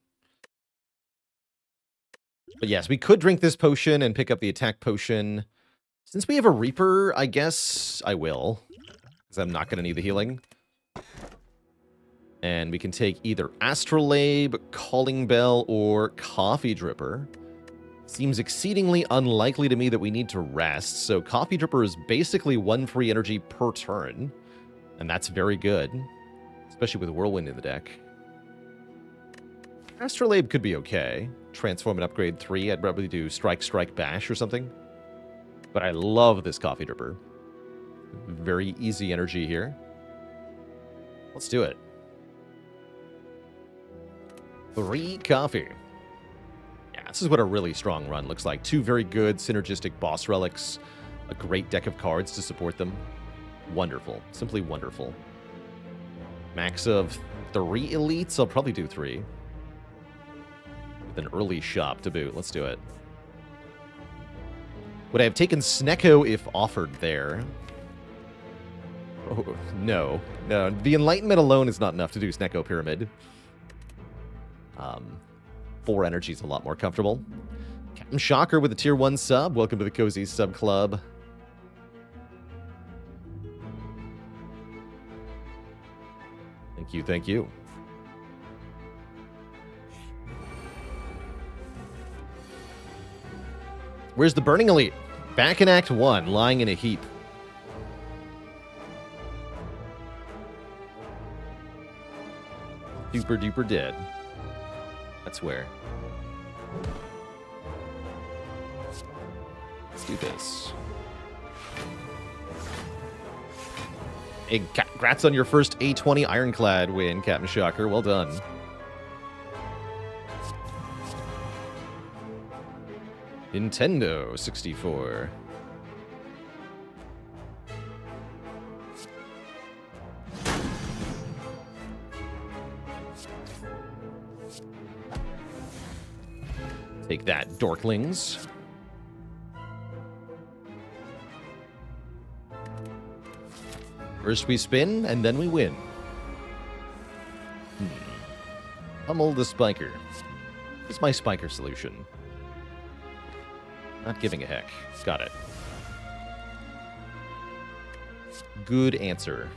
But yes, we could drink this potion and pick up the attack potion. Since we have a Reaper, I guess I will. Because I'm not going to need the healing. And we can take either Astrolabe, Calling Bell, or Coffee Dripper. Seems exceedingly unlikely to me that we need to rest, so Coffee Dripper is basically 1 free energy per turn. And that's very good. Especially with Whirlwind in the deck. Astrolabe could be okay. Transform and upgrade 3. I'd probably do Strike, Strike, Bash or something. But I love this Coffee Dripper. Very easy energy here. Let's do it. 3 coffee. Yeah, this is what a really strong run looks like. 2 very good synergistic boss relics. A great deck of cards to support them. Wonderful. Simply wonderful. Max of 3 elites. I'll probably do 3. With an early shop to boot. Let's do it. Would I have taken Snecko if offered there? Oh, no. No, the Enlightenment alone is not enough to do Snecko Pyramid. 4 energy is a lot more comfortable. Captain Shocker with a tier 1 sub. Welcome to the Cozy Sub Club. Thank you, thank you. Where's the Burning Elite? Back in Act 1, lying in a heap. Duper duper dead. That's where. Let's do this. Hey, congrats on your first A20 Ironclad win, Captain Shocker. Well done. Nintendo 64. Take that, Dorklings. First we spin, and then we win. Hummel the Spiker. This is my Spiker solution. Not giving a heck. Got it. Good answer.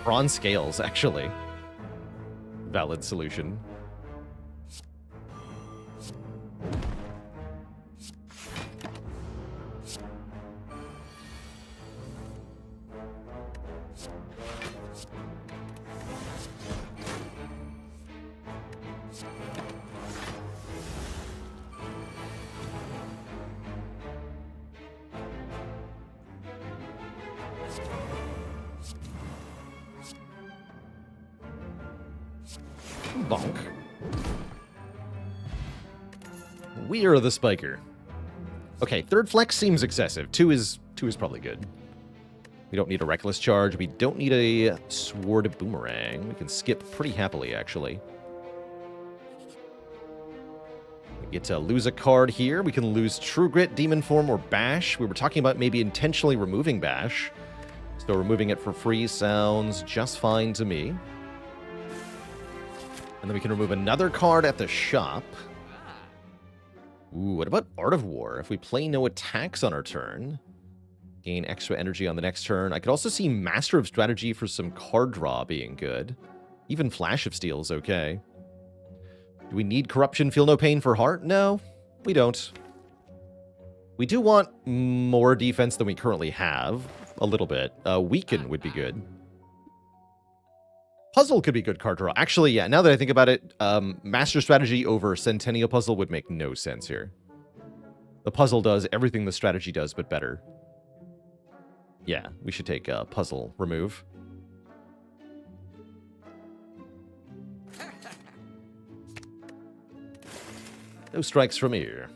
Bronze scales, actually. Valid solution. Bonk. We are the spiker. Okay, third flex seems excessive. Two is probably good. We don't need a reckless charge. We don't need a sword boomerang. We can skip pretty happily, actually. We get to lose a card here. We can lose True Grit, Demon Form, or Bash. We were talking about maybe intentionally removing Bash. So removing it for free sounds just fine to me. And then we can remove another card at the shop. Ooh, what about Art of War? If we play no attacks on our turn, gain extra energy on the next turn. I could also see Master of Strategy for some card draw being good. Even Flash of Steel is okay. Do we need Corruption, Feel No Pain for Heart? No, we don't. We do want more defense than we currently have. A little bit. Weaken would be good. Puzzle could be good card draw. Actually, yeah, now that I think about it, Master Strategy over Centennial Puzzle would make no sense here. The puzzle does everything the strategy does, but better. Yeah, we should take Puzzle remove. No strikes from here.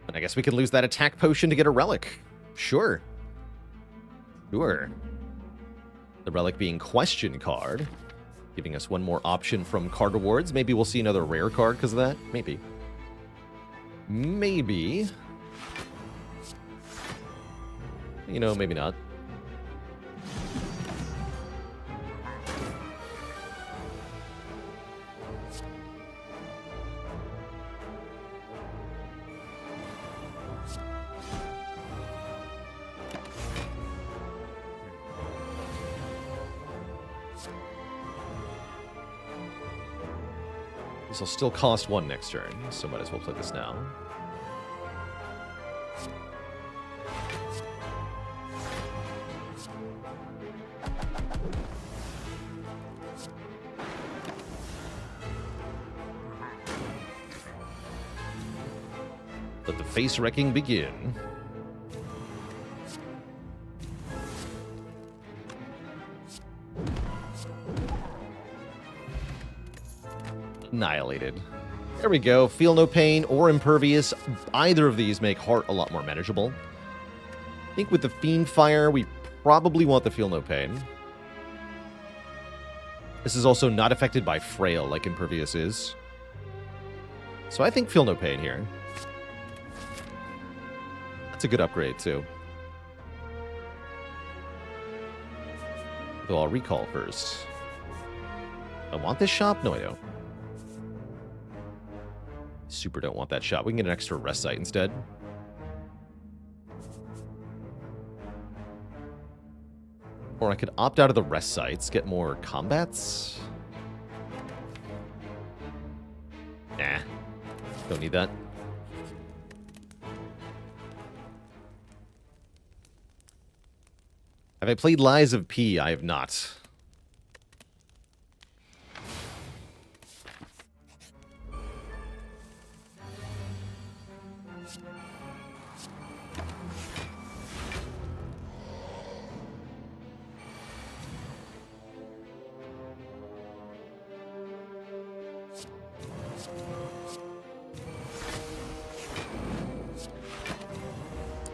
And I guess we can lose that attack potion to get a relic. Sure. Sure. The relic being Question card, giving us one more option from card rewards. Maybe we'll see another rare card because of that. Maybe. Maybe. You know, maybe not. This will still cost one next turn, so might as well play this now. Let the face wrecking begin. Annihilated. There we go. Feel No Pain or Impervious. Either of these make Heart a lot more manageable. I think with the Fiend Fire, we probably want the Feel No Pain. This is also not affected by Frail like Impervious is. So I think Feel No Pain here. That's a good upgrade, too. Though I'll recall first. I want this shop? No, I don't. Super don't want that shop. We can get an extra rest site instead. Or I could opt out of the rest sites, get more combats. Nah. Don't need that. Have I played Lies of P? I have not.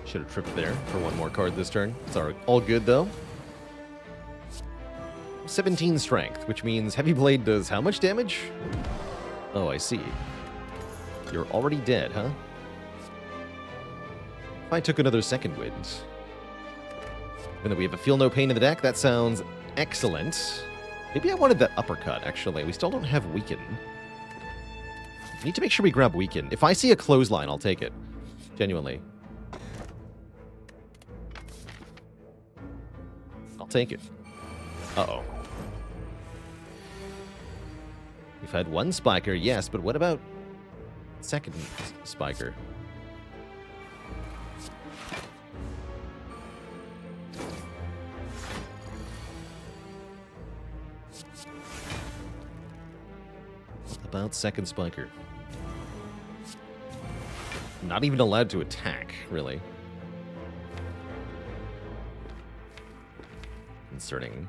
Should have tripped there for one more card this turn. It's all good, though. 17 strength, which means Heavy Blade does how much damage? Oh, I see. You're already dead, huh? If I took another second wind. Even though we have a Feel No Pain in the deck, that sounds excellent. Maybe I wanted that uppercut, actually. We still don't have Weaken. We need to make sure we grab Weaken. If I see a clothesline, I'll take it. Genuinely. I'll take it. Uh-oh. We've had one Spiker, yes, but what about second Spiker? about second Spiker? Not even allowed to attack, really. Concerning.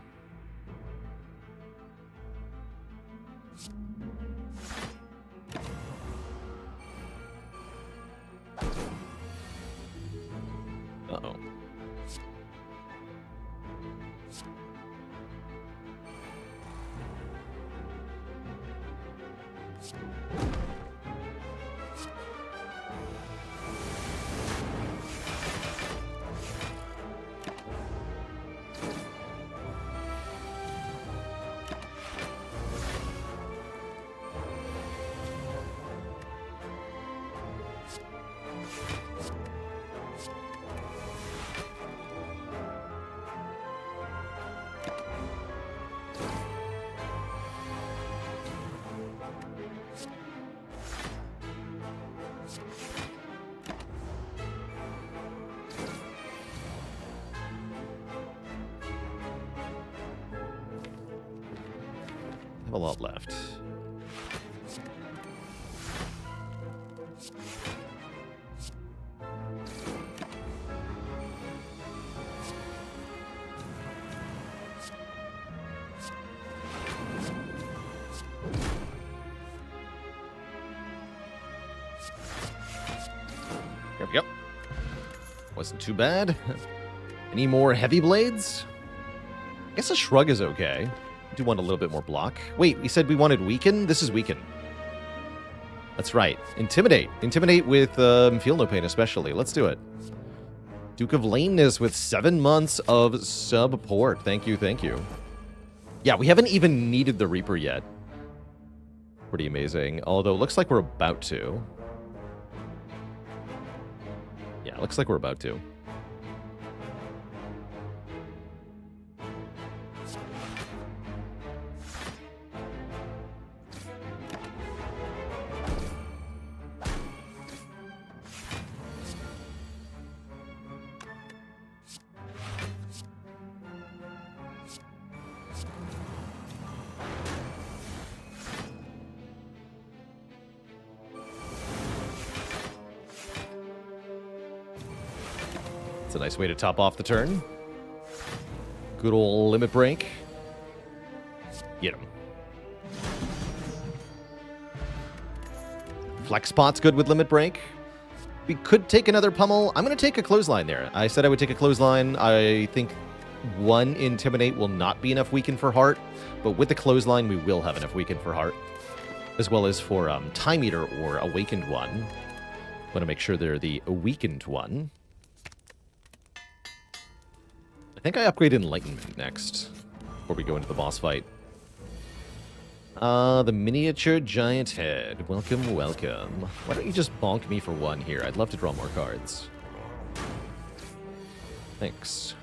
Uh-oh. Have a lot left. Yep, yep. Wasn't too bad. Any more heavy blades? I guess a shrug is okay. Do want a little bit more block. Wait, we said we wanted weaken? This is weaken. That's right. Intimidate. Intimidate with Feel No Pain especially. Let's do it. Duke of Lameness with 7 months of support. Thank you, thank you. Yeah, we haven't even needed the Reaper yet. Pretty amazing. Although, looks like we're about to. Yeah, looks like we're about to. It's a nice way to top off the turn. Good old limit break. Get him. Flex spot's good with limit break. We could take another pummel. I'm going to take a clothesline there. I said I would take a clothesline. I think 1 Intimidate will not be enough weaken for heart, but with the clothesline, we will have enough weaken for heart, as well as for Time Eater or Awakened one. Want to make sure they're the Awakened one. I think I upgrade Enlightenment next, before we go into the boss fight. The miniature giant head. Welcome, welcome. Why don't you just bonk me for 1 here? I'd love to draw more cards. Thanks.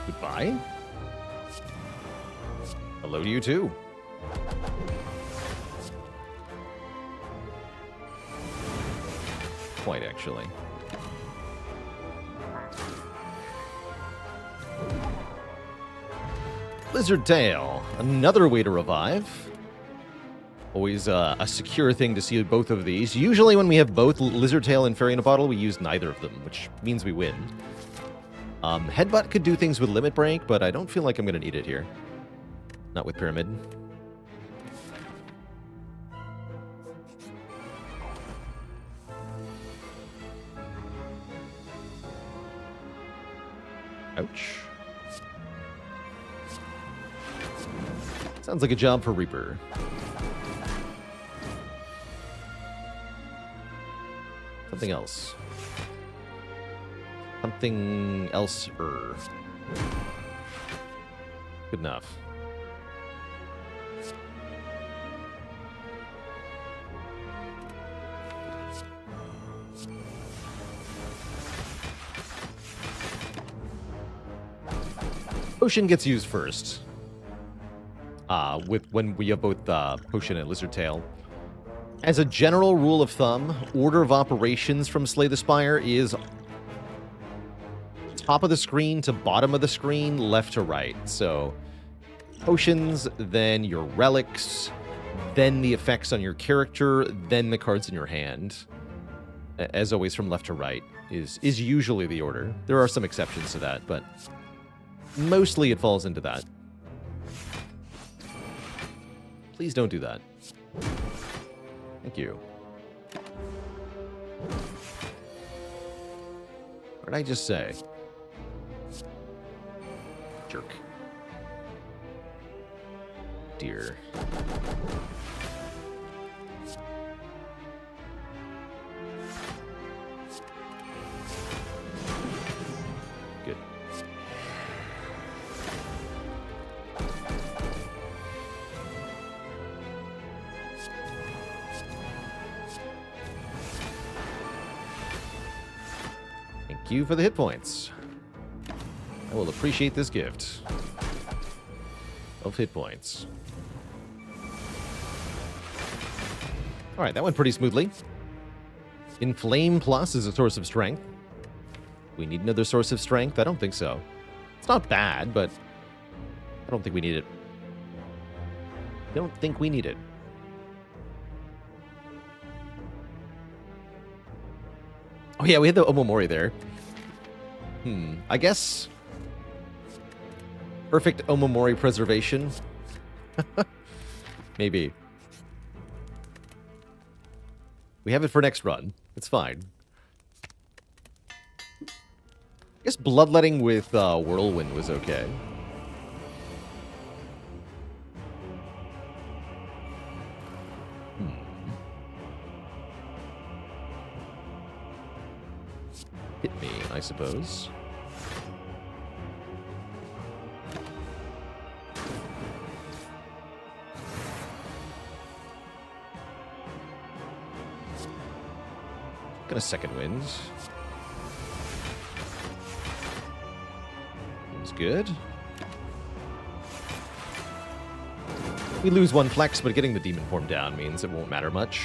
Goodbye. Hello to you too. Quite actually. Lizard Tail. Another way to revive. Always a secure thing to see both of these. Usually when we have both Lizard Tail and Fairy in a Bottle, we use neither of them, which means we win. Headbutt could do things with Limit Break, but I don't feel like I'm going to need it here. Not with Pyramid. Ouch. Sounds like a job for Reaper. Something else. Something else-er. Good enough. Potion gets used first. When we have both Potion and Lizard Tail. As a general rule of thumb, order of operations from Slay the Spire is top of the screen to bottom of the screen, left to right. So, potions, then your relics, then the effects on your character, then the cards in your hand. As always, from left to right is usually the order. There are some exceptions to that, but mostly it falls into that. Please don't do that. Thank you. What did I just say? Jerk. Dear. Good. Thank you for the hit points. I will appreciate this gift of hit points. Alright, that went pretty smoothly. Inflame Plus is a source of strength. We need another source of strength? I don't think so. It's not bad, but I don't think we need it. Don't think we need it. Oh yeah, we had the Omomori there. I guess perfect Omomori preservation. Maybe. We have it for next run. It's fine. I guess Bloodletting with Whirlwind was okay. Hit me, I suppose. Got a second wind. Seems good. We lose one flex, but getting the demon form down means it won't matter much.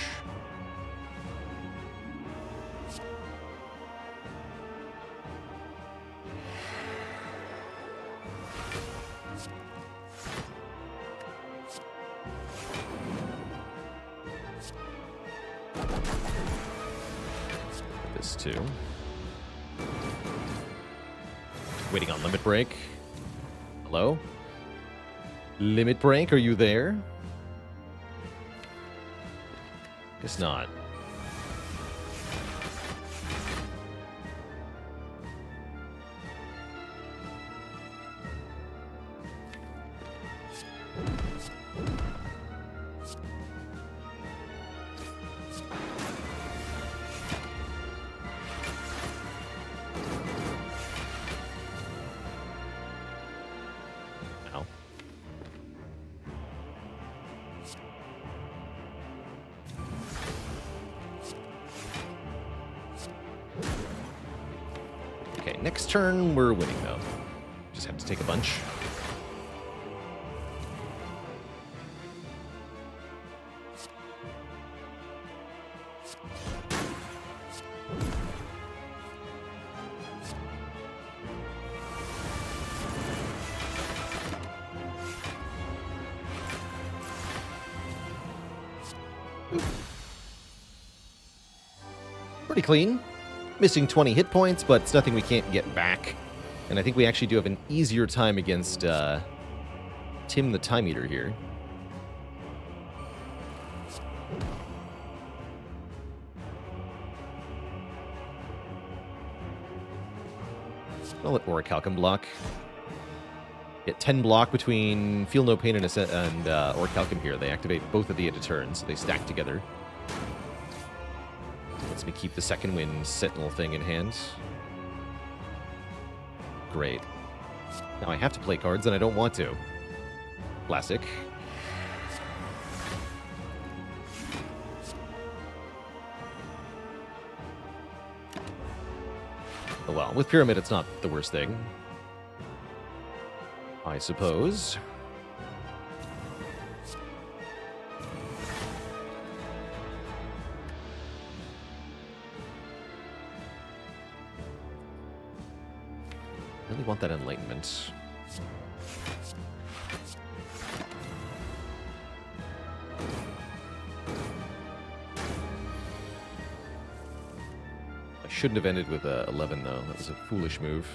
This too. Waiting on Limit Break. Hello? Limit Break, are you there? Guess not. Next turn, we're winning, though. Just have to take a bunch. Pretty clean. Missing 20 hit points, but it's nothing we can't get back. And I think we actually do have an easier time against Tim the Time Eater here. I'll let Orichalcum block. Get 10 block between Feel No Pain and Orichalcum here. They activate both of the end of turn, so they stack together. Lets me keep the second wind Sentinel thing in hand. Great. Now I have to play cards, and I don't want to. Classic. Oh well, with Pyramid, it's not the worst thing, I suppose. Really want that Enlightenment. I shouldn't have ended with 11, though. That was a foolish move.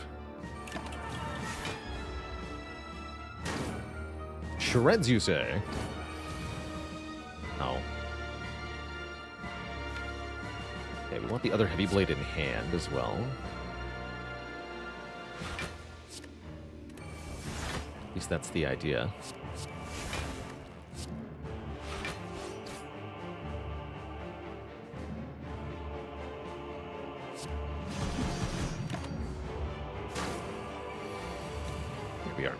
Shreds, you say? Oh. Okay, we want the other Heavy Blade in hand as well. At least that's the idea. Here we are.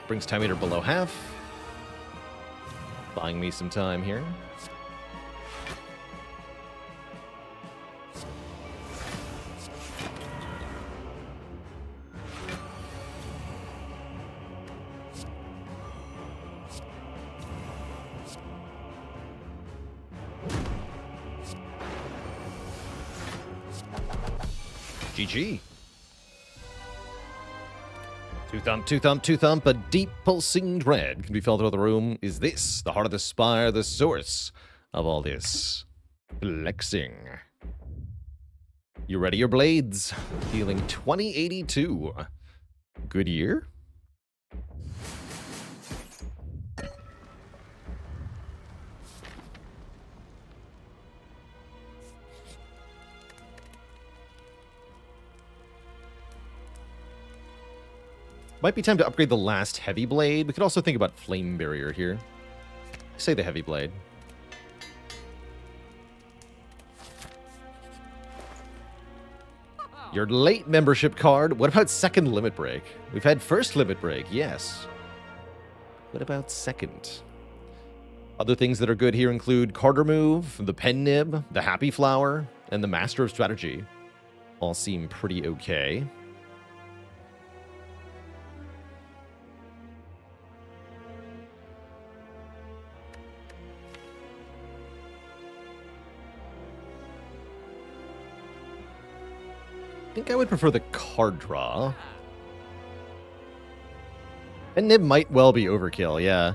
Brings time meter below half. Buying me some time here. GG. Two thump, a deep pulsing dread can be felt throughout the room. Is this the heart of the Spire, the source of all this flexing? You ready your blades? Healing 2082. Good year? Might be time to upgrade the last Heavy Blade. We could also think about Flame Barrier here. Say the Heavy Blade. Your late membership card. What about second Limit Break? We've had first Limit Break, yes. What about second? Other things that are good here include Carter Move, the Pen Nib, the Happy Flower, and the Master of Strategy. All seem pretty okay. I think I would prefer the card draw. And Nib might well be overkill, yeah.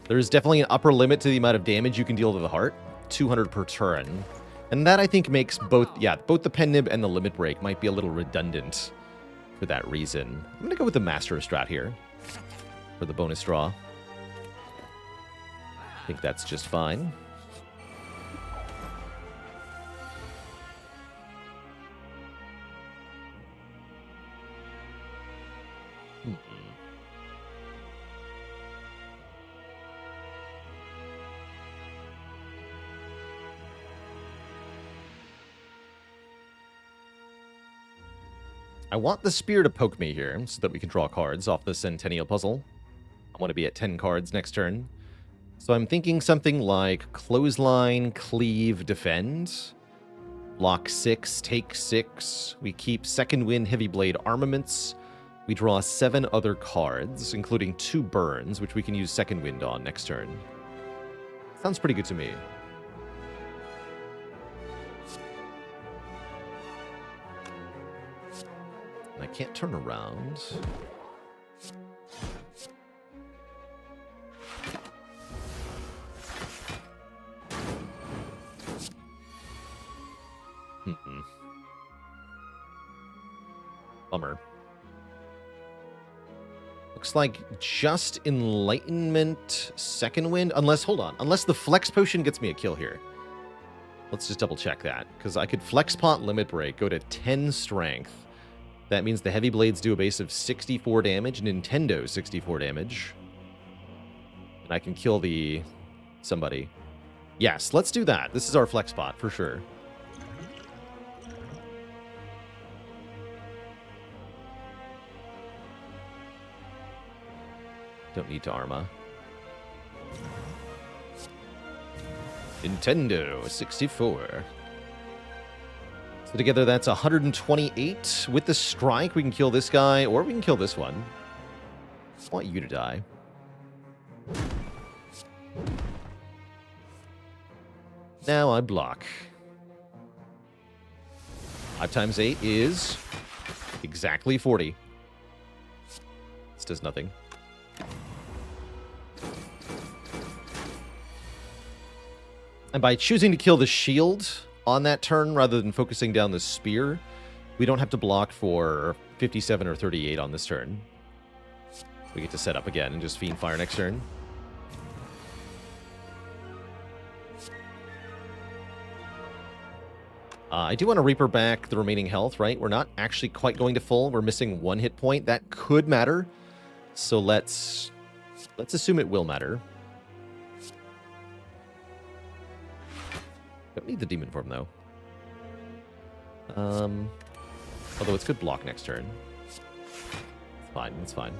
There's definitely an upper limit to the amount of damage you can deal to the heart. 200 per turn. And that, I think, makes both the Pen Nib and the Limit Break might be a little redundant for that reason. I'm going to go with the Master of Strat here for the bonus draw. I think that's just fine. I want the Spear to poke me here so that we can draw cards off the Centennial Puzzle. I want to be at 10 cards next turn. So I'm thinking something like Clothesline, Cleave, Defend. Block 6, take 6. We keep Second Wind, Heavy Blade Armaments. We draw 7 other cards, including 2 burns, which we can use Second Wind on next turn. Sounds pretty good to me. I can't turn around. Bummer. Looks like just Enlightenment Second Wind. Hold on. Unless the Flex Potion gets me a kill here. Let's just double check that. Because I could Flex Pot Limit Break, go to 10 Strength. That means the Heavy Blades do a base of 64 damage, Nintendo 64 damage. And I can kill the... somebody. Yes, let's do that. This is our Flex Pot, for sure. Don't need to Arma. Nintendo 64. So together that's 128. With the strike, we can kill this guy, or we can kill this one. I want you to die. Now I block. 5 times 8 is exactly 40. This does nothing. And by choosing to kill the shield on that turn rather than focusing down the spear, we don't have to block for 57 or 38 on this turn. We get to set up again and just Fiend Fire next turn. I do want to Reaper back the remaining health, right? We're not actually quite going to full. We're missing 1 hit point. That could matter. So let's assume it will matter. Don't need the Demon Form, though. Although it's good block next turn. It's fine, it's fine.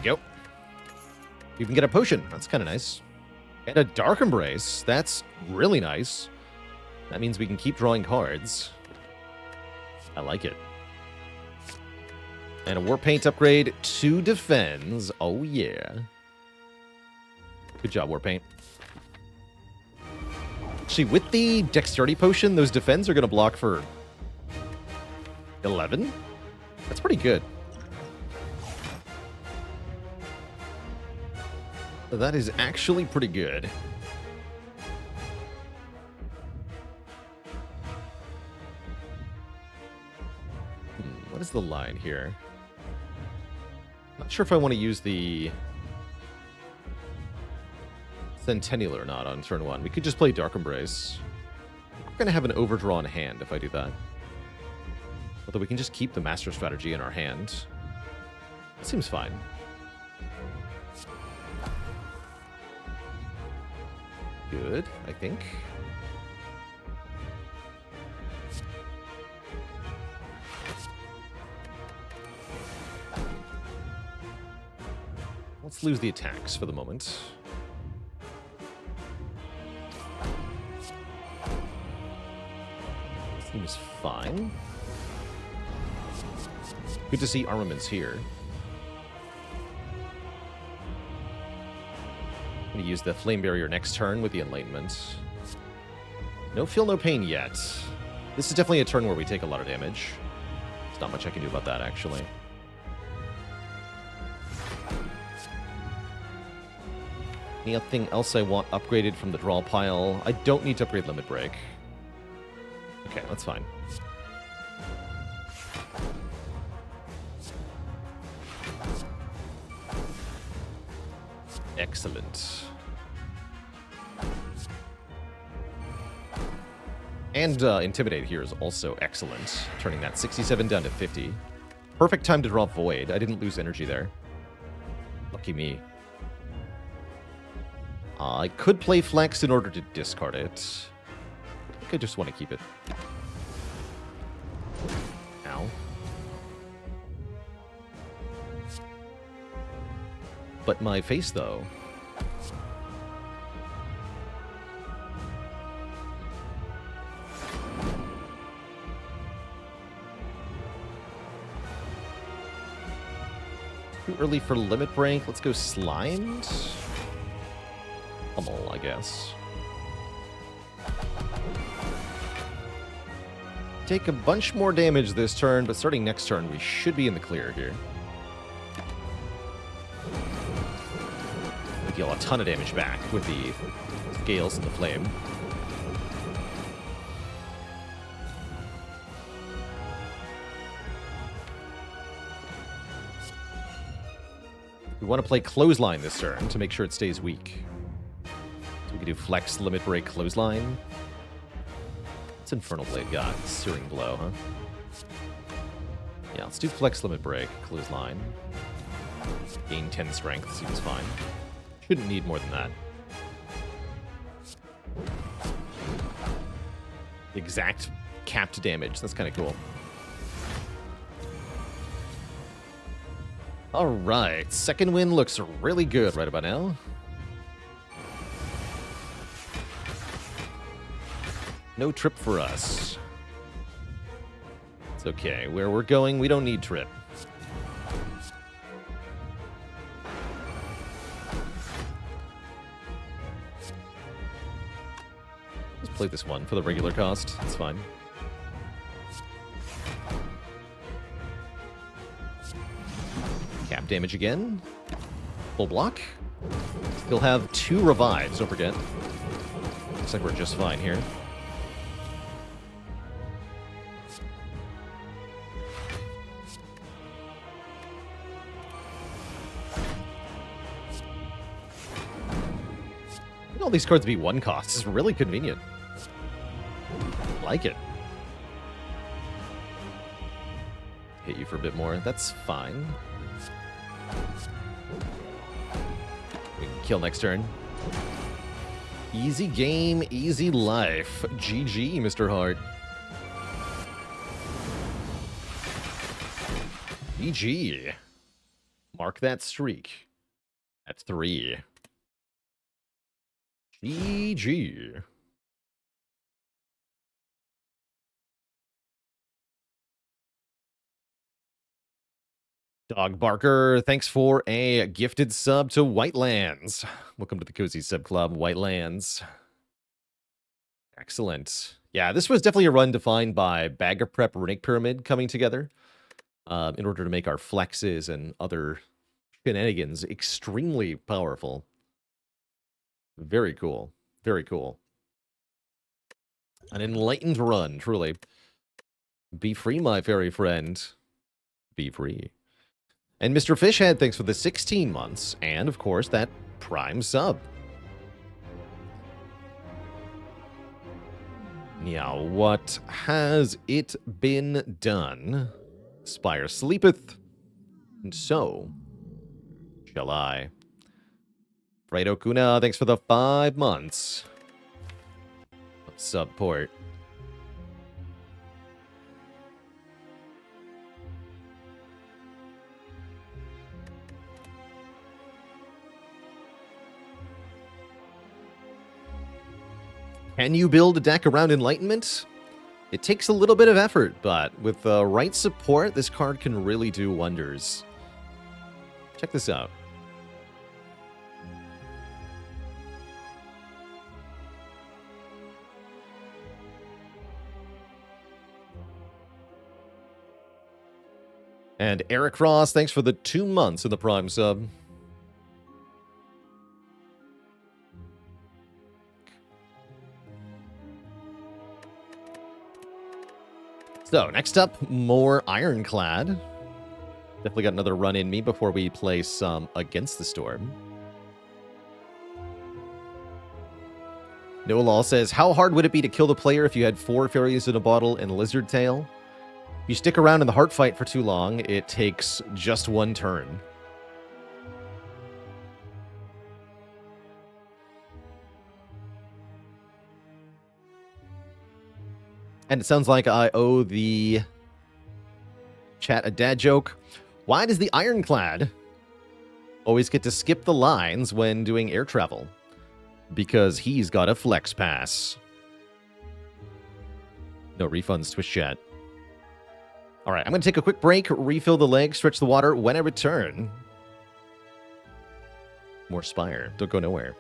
Go. You can get a potion. That's kind of nice. And a Dark Embrace. That's really nice. That means we can keep drawing cards. I like it. And a War Paint upgrade to Defends. Oh, yeah. Good job, War Paint. Actually, with the Dexterity Potion, those Defends are going to block for 11? That's pretty good. That is actually pretty good. What is the line here? Not sure if I want to use the Centennial or not on turn 1. We could just play Dark Embrace. We're going to have an overdrawn hand if I do that. Although we can just keep the Master Strategy in our hand. That seems fine. Good, I think. Let's lose the attacks for the moment. Seems fine. Good to see armaments here. I'm going to use the Flame Barrier next turn with the Enlightenment. No feel, no pain yet. This is definitely a turn where we take a lot of damage. There's not much I can do about that, actually. Anything else I want upgraded from the draw pile? I don't need to upgrade Limit Break. Okay, that's fine. Excellent. And Intimidate here is also excellent, turning that 67 down to 50. Perfect time to draw Void. I didn't lose energy there. Lucky me. I could play Flex in order to discard it. I think I just want to keep it. Ow. But my face, though. Too early for limit break. Let's go slimed. Pummel, I guess. Take a bunch more damage this turn, but starting next turn, we should be in the clear here. We deal a ton of damage back with the scales and the flame. We want to play Clothesline this turn to make sure it stays weak. So we can do Flex, Limit Break, Clothesline. What's Infernal Blade got? Searing Blow, huh? Yeah, let's do Flex, Limit Break, Clothesline. Gain 10 Strength, seems fine. Shouldn't need more than that. Exact capped damage, that's kind of cool. All right, second win looks really good right about now. No trip for us. It's okay. Where we're going, we don't need trip. Just play this one for the regular cost. It's fine. Cap damage again. Full block. Still have 2 revives, don't forget. Looks like we're just fine here. All these cards be 1 cost. It's really convenient. Like it. Hit you for a bit more. That's fine. We can kill next turn. Easy game, easy life. GG, Mr. Hart. GG. Mark that streak at 3. GG. Dog Barker, thanks for a gifted sub to Whitelands. Welcome to the Cozy Sub Club, Whitelands. Excellent. Yeah, this was definitely a run defined by Bag of Prep Runic Pyramid coming together in order to make our flexes and other shenanigans extremely powerful. Very cool. Very cool. An enlightened run, truly. Be free, my fairy friend. Be free. And Mr. Fishhead, thanks for the 16 months. And, of course, that Prime sub. Now, what has it been done? Spire sleepeth, and so shall I. Fredo Kuna, thanks for the 5 months of support. Can you build a deck around Enlightenment? It takes a little bit of effort, but with the right support, this card can really do wonders. Check this out. And Eric Ross, thanks for the 2 months in the Prime sub. So, next up, more Ironclad. Definitely got another run in me before we play some Against the Storm. Noah Law says, how hard would it be to kill the player if you had 4 fairies in a bottle and Lizard Tail? If you stick around in the heart fight for too long, it takes just 1 turn. And it sounds like I owe the chat a dad joke. Why does the Ironclad always get to skip the lines when doing air travel? Because he's got a flex pass. No refunds, Twitch chat. All right, I'm going to take a quick break, refill the leg, stretch the water. When I return, More Spire. Don't go nowhere.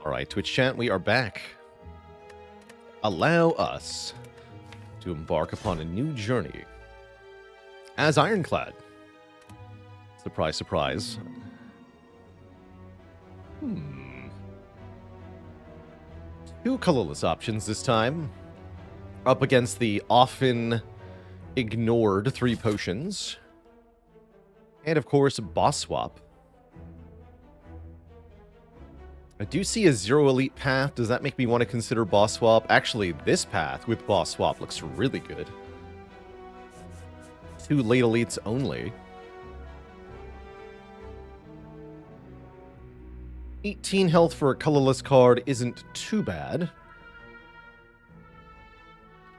Alright, Twitch chat, we are back. Allow us to embark upon a new journey as Ironclad. Surprise, surprise. Two colorless options this time. Up against the often ignored 3 potions. And of course, boss swap. I do see a 0 elite path. Does that make me want to consider boss swap? Actually, this path with boss swap looks really good. 2 late elites only. 18 health for a colorless card isn't too bad.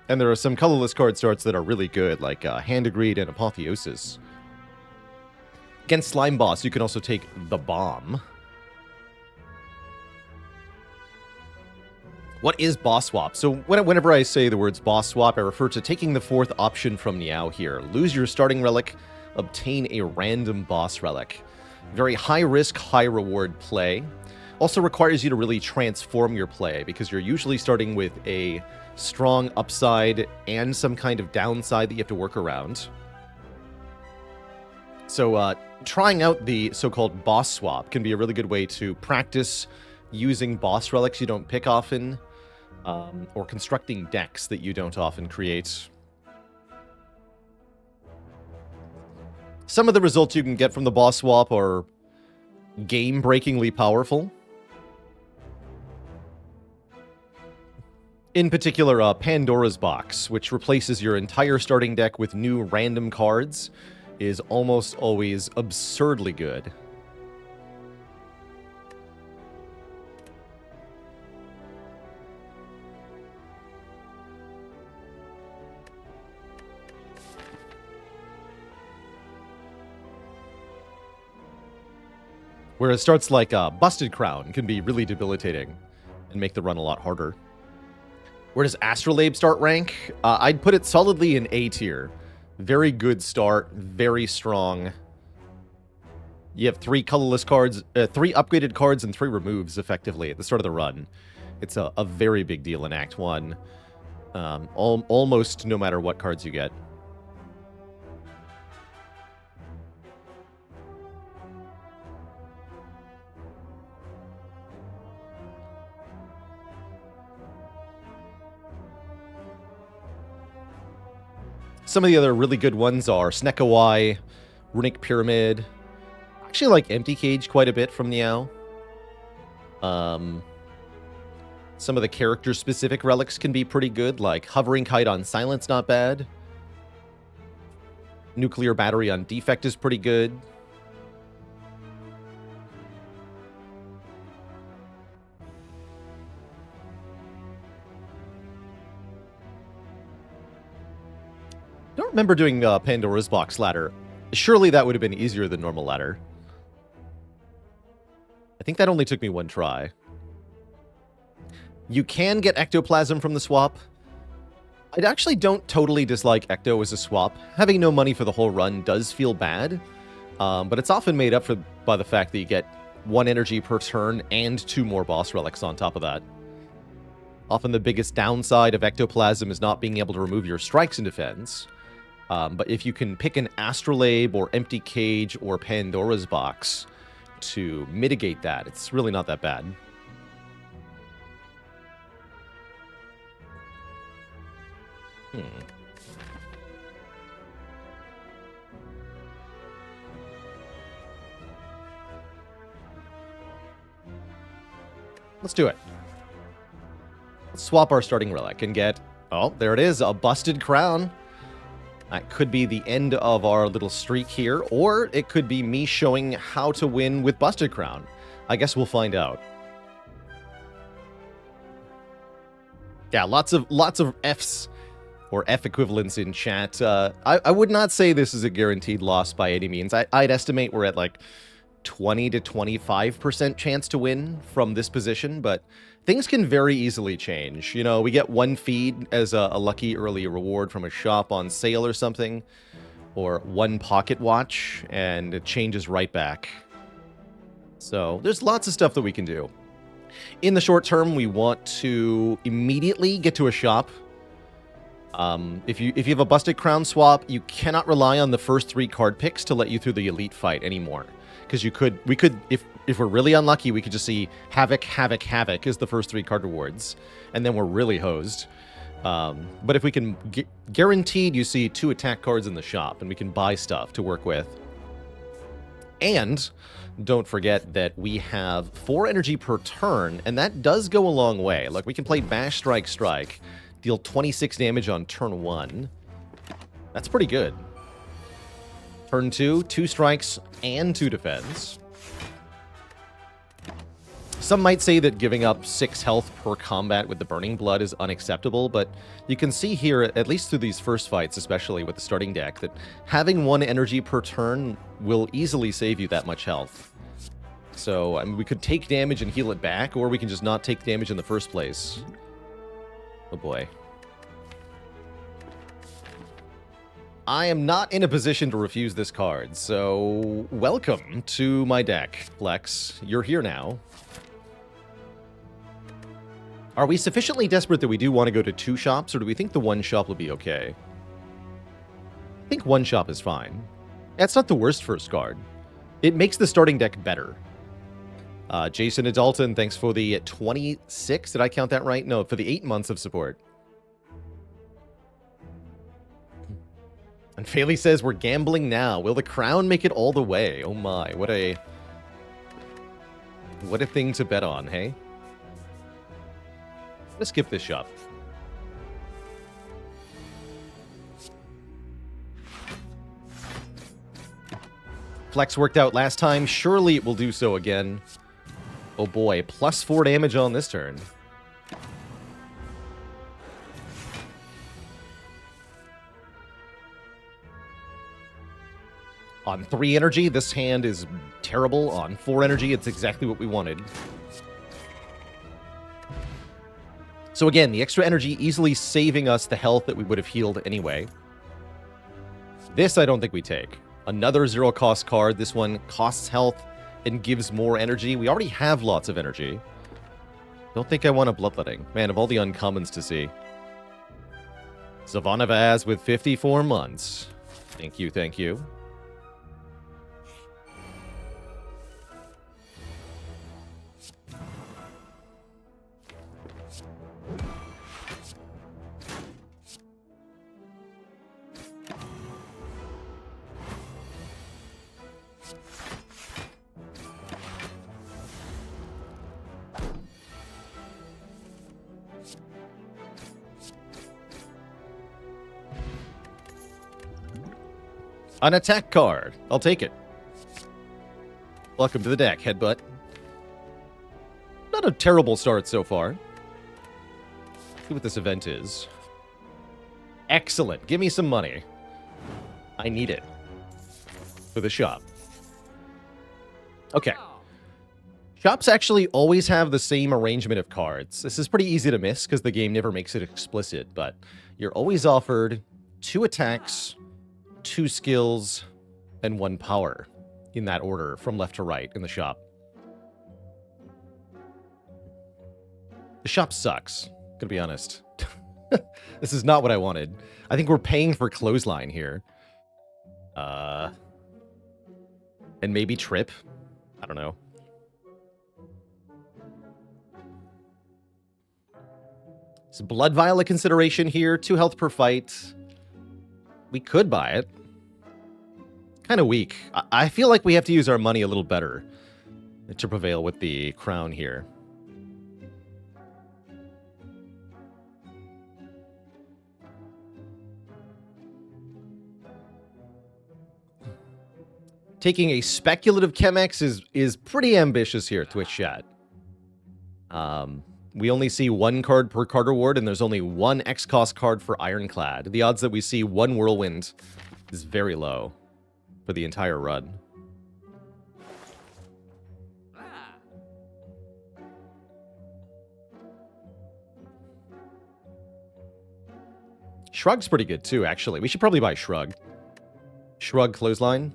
And there are some colorless card starts that are really good, like Hand of Greed and Apotheosis. Against Slime Boss, you can also take the Bomb. What is boss swap? So whenever I say the words boss swap, I refer to taking the 4th option from Niao here. Lose your starting relic, obtain a random boss relic. Very high risk, high reward play. Also requires you to really transform your play, because you're usually starting with a strong upside and some kind of downside that you have to work around. So trying out the so-called boss swap can be a really good way to practice using boss relics you don't pick often, or constructing decks that you don't often create. Some of the results you can get from the boss swap are game-breakingly powerful. In particular, Pandora's Box, which replaces your entire starting deck with new random cards, is almost always absurdly good. Whereas starts like Busted Crown can be really debilitating and make the run a lot harder. Where does Astrolabe start rank? I'd put it solidly in A tier. Very good start, very strong. You have 3 colorless cards, 3 upgraded cards and 3 removes effectively at the start of the run. It's a very big deal in Act 1. Almost no matter what cards you get. Some of the other really good ones are Snekawai, Runic Pyramid. I actually like Empty Cage quite a bit from Niao. Some of the character-specific relics can be pretty good, like Hovering Kite on Silence, not bad. Nuclear Battery on Defect is pretty good. I don't remember doing Pandora's Box ladder. Surely that would have been easier than normal ladder. I think that only took me 1 try. You can get Ectoplasm from the swap. I actually don't totally dislike Ecto as a swap. Having no money for the whole run does feel bad, but it's often made up for by the fact that you get 1 energy per turn and 2 more boss relics on top of that. Often the biggest downside of Ectoplasm is not being able to remove your strikes in defense. But if you can pick an Astrolabe or Empty Cage or Pandora's Box to mitigate that, it's really not that bad. Let's do it. Let's swap our starting relic and get... Oh, there it is, a Busted Crown. That could be the end of our little streak here, or it could be me showing how to win with Busted Crown. I guess we'll find out. Yeah, lots of Fs or F equivalents in chat. I would not say this is a guaranteed loss by any means. I'd estimate we're at like 20 to 25% chance to win from this position, but things can very easily change. You know, we get 1 feed as a lucky early reward from a shop on sale or something, or 1 pocket watch, and it changes right back. So there's lots of stuff that we can do. In the short term, we want to immediately get to a shop. If you have a busted crown swap, you cannot rely on the first 3 card picks to let you through the elite fight anymore. Because we could, if we're really unlucky, we could just see Havoc, Havoc, Havoc as the first 3 card rewards, and then we're really hosed. But if we can guaranteed you see 2 attack cards in the shop, and we can buy stuff to work with. And don't forget that we have 4 energy per turn, and that does go a long way. Like, we can play Bash, Strike, Strike, deal 26 damage on turn 1. That's pretty good. Turn 2, 2 strikes and 2 defense. Some might say that giving up 6 health per combat with the Burning Blood is unacceptable, but you can see here, at least through these first fights, especially with the starting deck, that having 1 energy per turn will easily save you that much health. So, I mean, we could take damage and heal it back, or we can just not take damage in the first place. Oh boy. I am not in a position to refuse this card, so welcome to my deck, Flex. You're here now. Are we sufficiently desperate that we do want to go to 2 shops, or do we think the 1 shop will be okay? I think 1 shop is fine. That's not the worst first card. It makes the starting deck better. Jason Adalton, thanks for the 26, did I count that right? No, for the 8 months of support. And Faley says, we're gambling now. Will the crown make it all the way? Oh my, what a thing to bet on, hey? Let's skip this shop. Flex worked out last time. Surely it will do so again. Oh boy, plus 4 damage on this turn. On 3 energy, this hand is terrible. On 4 energy, it's exactly what we wanted. So again, the extra energy easily saving us the health that we would have healed anyway. This I don't think we take. Another 0-cost card. This one costs health and gives more energy. We already have lots of energy. Don't think I want a Bloodletting. Man, of all the uncommons to see. Savannah Vaz with 54 months. Thank you, thank you. An attack card. I'll take it. Welcome to the deck, Headbutt. Not a terrible start so far. See what this event is. Excellent. Give me some money. I need it. For the shop. Okay. Shops actually always have the same arrangement of cards. This is pretty easy to miss because the game never makes it explicit, but you're always offered 2 attacks, 2 skills, and 1 power in that order from left to right in the shop. The shop sucks, gonna be honest. This is not what I wanted. I think we're paying for Clothesline here. And maybe Trip? I don't know. Is Blood Vial a consideration here? 2 health per fight. We could buy it. Kind of weak. I feel like we have to use our money a little better to prevail with the crown here. Taking a speculative Chemex is pretty ambitious here, Twitch chat. We only see 1 card per card reward, and there's only 1 X-cost card for Ironclad. The odds that we see 1 Whirlwind is very low for the entire run. Shrug's pretty good too, actually. We should probably buy Shrug. Shrug Clothesline.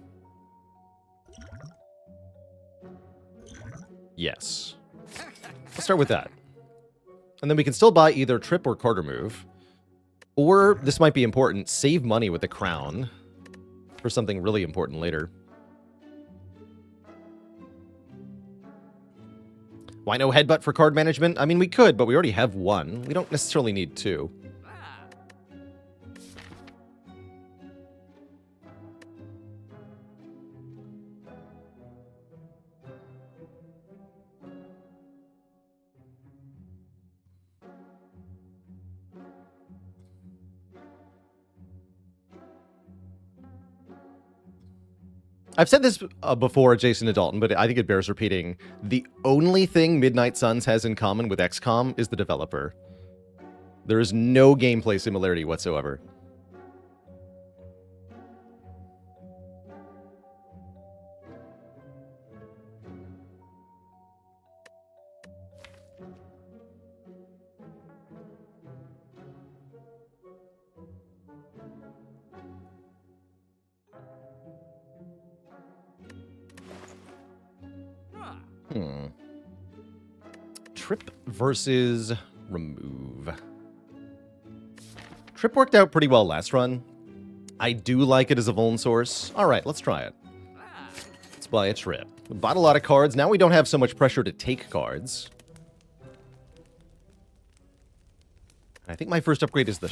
Yes. start with that. And then we can still buy either trip or quarter move. Or, this might be important, save money with the crown for something really important later. Why no headbutt for card management? I mean, we could, but we already have one. We don't necessarily need two. I've said this before, Jason and Dalton, but I think it bears repeating. The only thing Midnight Suns has in common with XCOM is the developer. There is no gameplay similarity whatsoever. Trip versus remove. Trip worked out pretty well last run. I do like it as a vuln source. All right, let's try it. Let's buy a trip. We bought a lot of cards. Now we don't have so much pressure to take cards. I think my first upgrade is the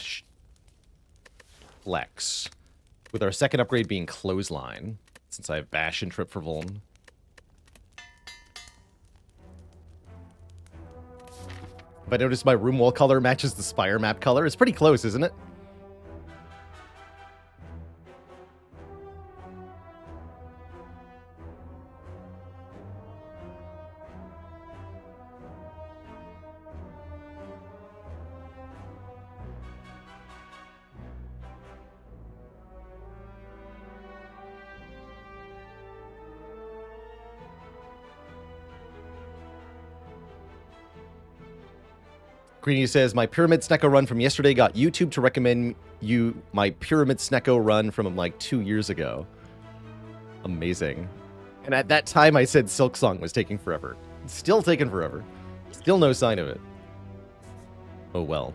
Flex, with our second upgrade being Clothesline, since I have Bash and Trip for vuln. If I notice my room wall color matches the Spire map color, it's pretty close, isn't it? Greeny says, my Pyramid Snecko run from yesterday got YouTube to recommend you my Pyramid Snecko run from like 2 years ago. Amazing. And at that time, I said Silk Song was taking forever. It's still taking forever. Still no sign of it. Oh well.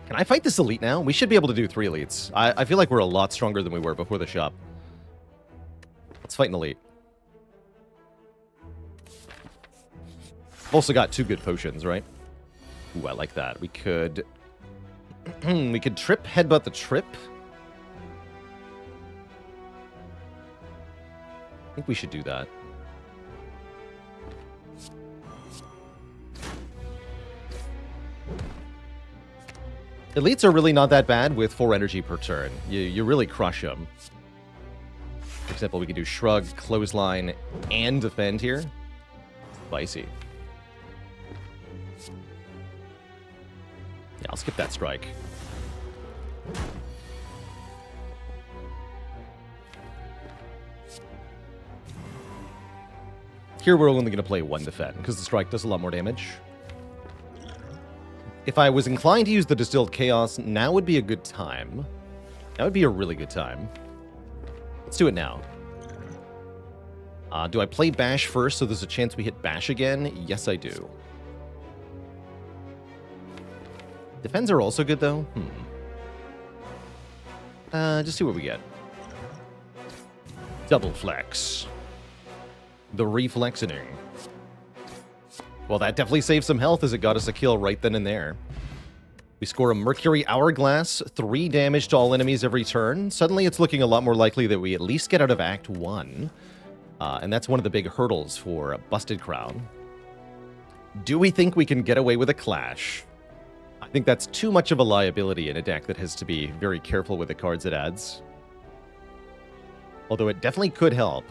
Can I fight this elite now? We should be able to do 3 elites. I feel like we're a lot stronger than we were before the shop. Let's fight an elite. Also got 2 good potions, right? Ooh, I like that. We could... we could trip, headbutt the trip. I think we should do that. Elites are really not that bad with 4 energy per turn. You really crush them. For example, we could do Shrug, Clothesline, and Defend here. Spicy. Yeah, I'll skip that strike. Here we're only going to play 1 defend, because the strike does a lot more damage. If I was inclined to use the Distilled Chaos, now would be a good time. That would be a really good time. Let's do it now. Do I play Bash first so there's a chance we hit Bash again? Yes, I do. Defends are also good, though. Just see what we get. Double Flex. The Reflexioning. Well, that definitely saved some health as it got us a kill right then and there. We score a Mercury Hourglass, 3 damage to all enemies every turn. Suddenly it's looking a lot more likely that we at least get out of Act 1. And that's one of the big hurdles for Busted Crown. Do we think we can get away with a Clash? I think that's too much of a liability in a deck that has to be very careful with the cards it adds. Although it definitely could help.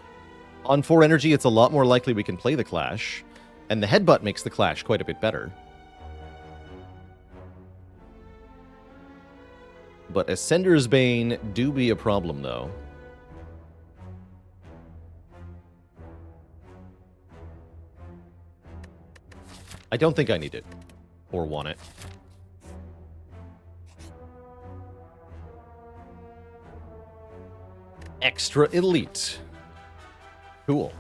On 4 energy, it's a lot more likely we can play the Clash. And the headbutt makes the Clash quite a bit better. But Ascender's Bane do be a problem, though. I don't think I need it. Or want it. Extra Elite. Cool.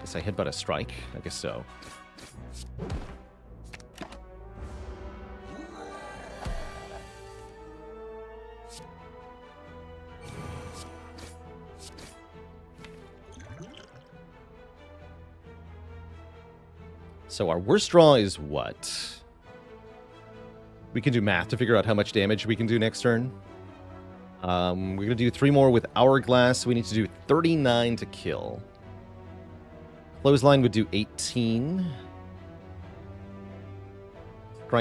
Guess I headbutt a strike. I guess so. So our worst draw is what? We can do math to figure out how much damage we can do next turn. We're going to do 3 more with Hourglass. We need to do 39 to kill. Clothesline would do 18.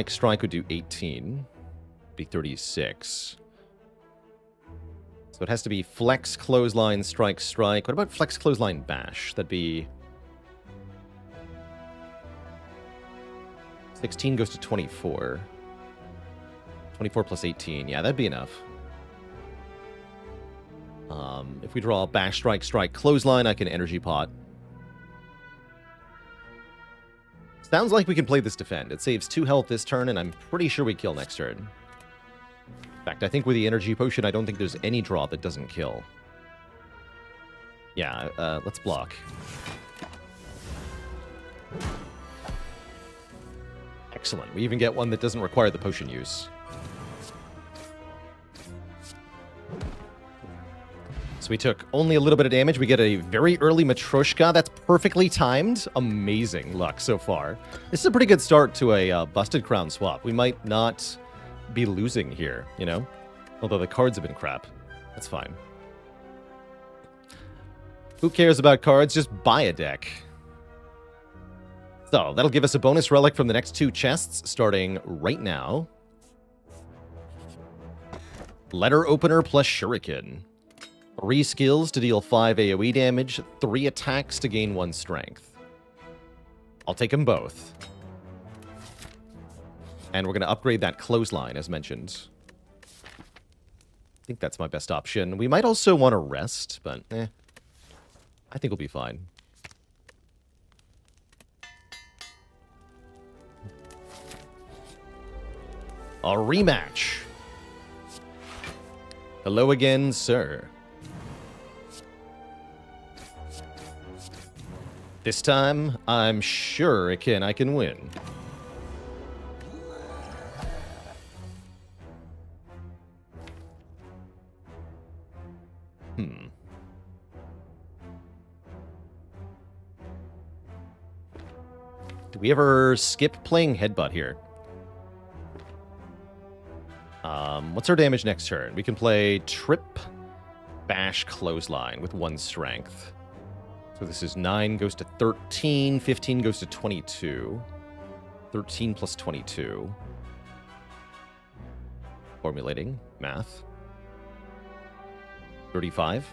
Strike would do 18. Be 36. So it has to be Flex, Clothesline, Strike. What about Flex, Clothesline, Bash? That'd be... 16 goes to 24. 24 plus 18. Yeah, that'd be enough. If we draw Bash, Strike, Clothesline, I can Energy Pot. Sounds like we can play this defend. It saves 2 health this turn, and I'm pretty sure we kill next turn. In fact, I think with the Energy Potion, I don't think there's any draw that doesn't kill. Yeah, let's block. Excellent. We even get one that doesn't require the potion use. So we took only a little bit of damage. We get a very early Matryoshka. That's perfectly timed. Amazing luck so far. This is a pretty good start to a Busted Crown swap. We might not be losing here, you know? Although the cards have been crap. That's fine. Who cares about cards? Just buy a deck. So, that'll give us a bonus relic from the next 2 chests, starting right now. Letter Opener plus Shuriken. 3 skills to deal 5 AoE damage, 3 attacks to gain 1 strength. I'll take them both. And we're going to upgrade that Clothesline, as mentioned. I think that's my best option. We might also want to rest, but I think we'll be fine. A rematch. Hello again, sir. This time, I'm sure I can win. Do we ever skip playing Headbutt here? What's our damage next turn? We can play Trip, Bash, Clothesline with 1 strength. So this is 9 goes to 13, 15 goes to 22. 13 plus 22. Formulating math. 35.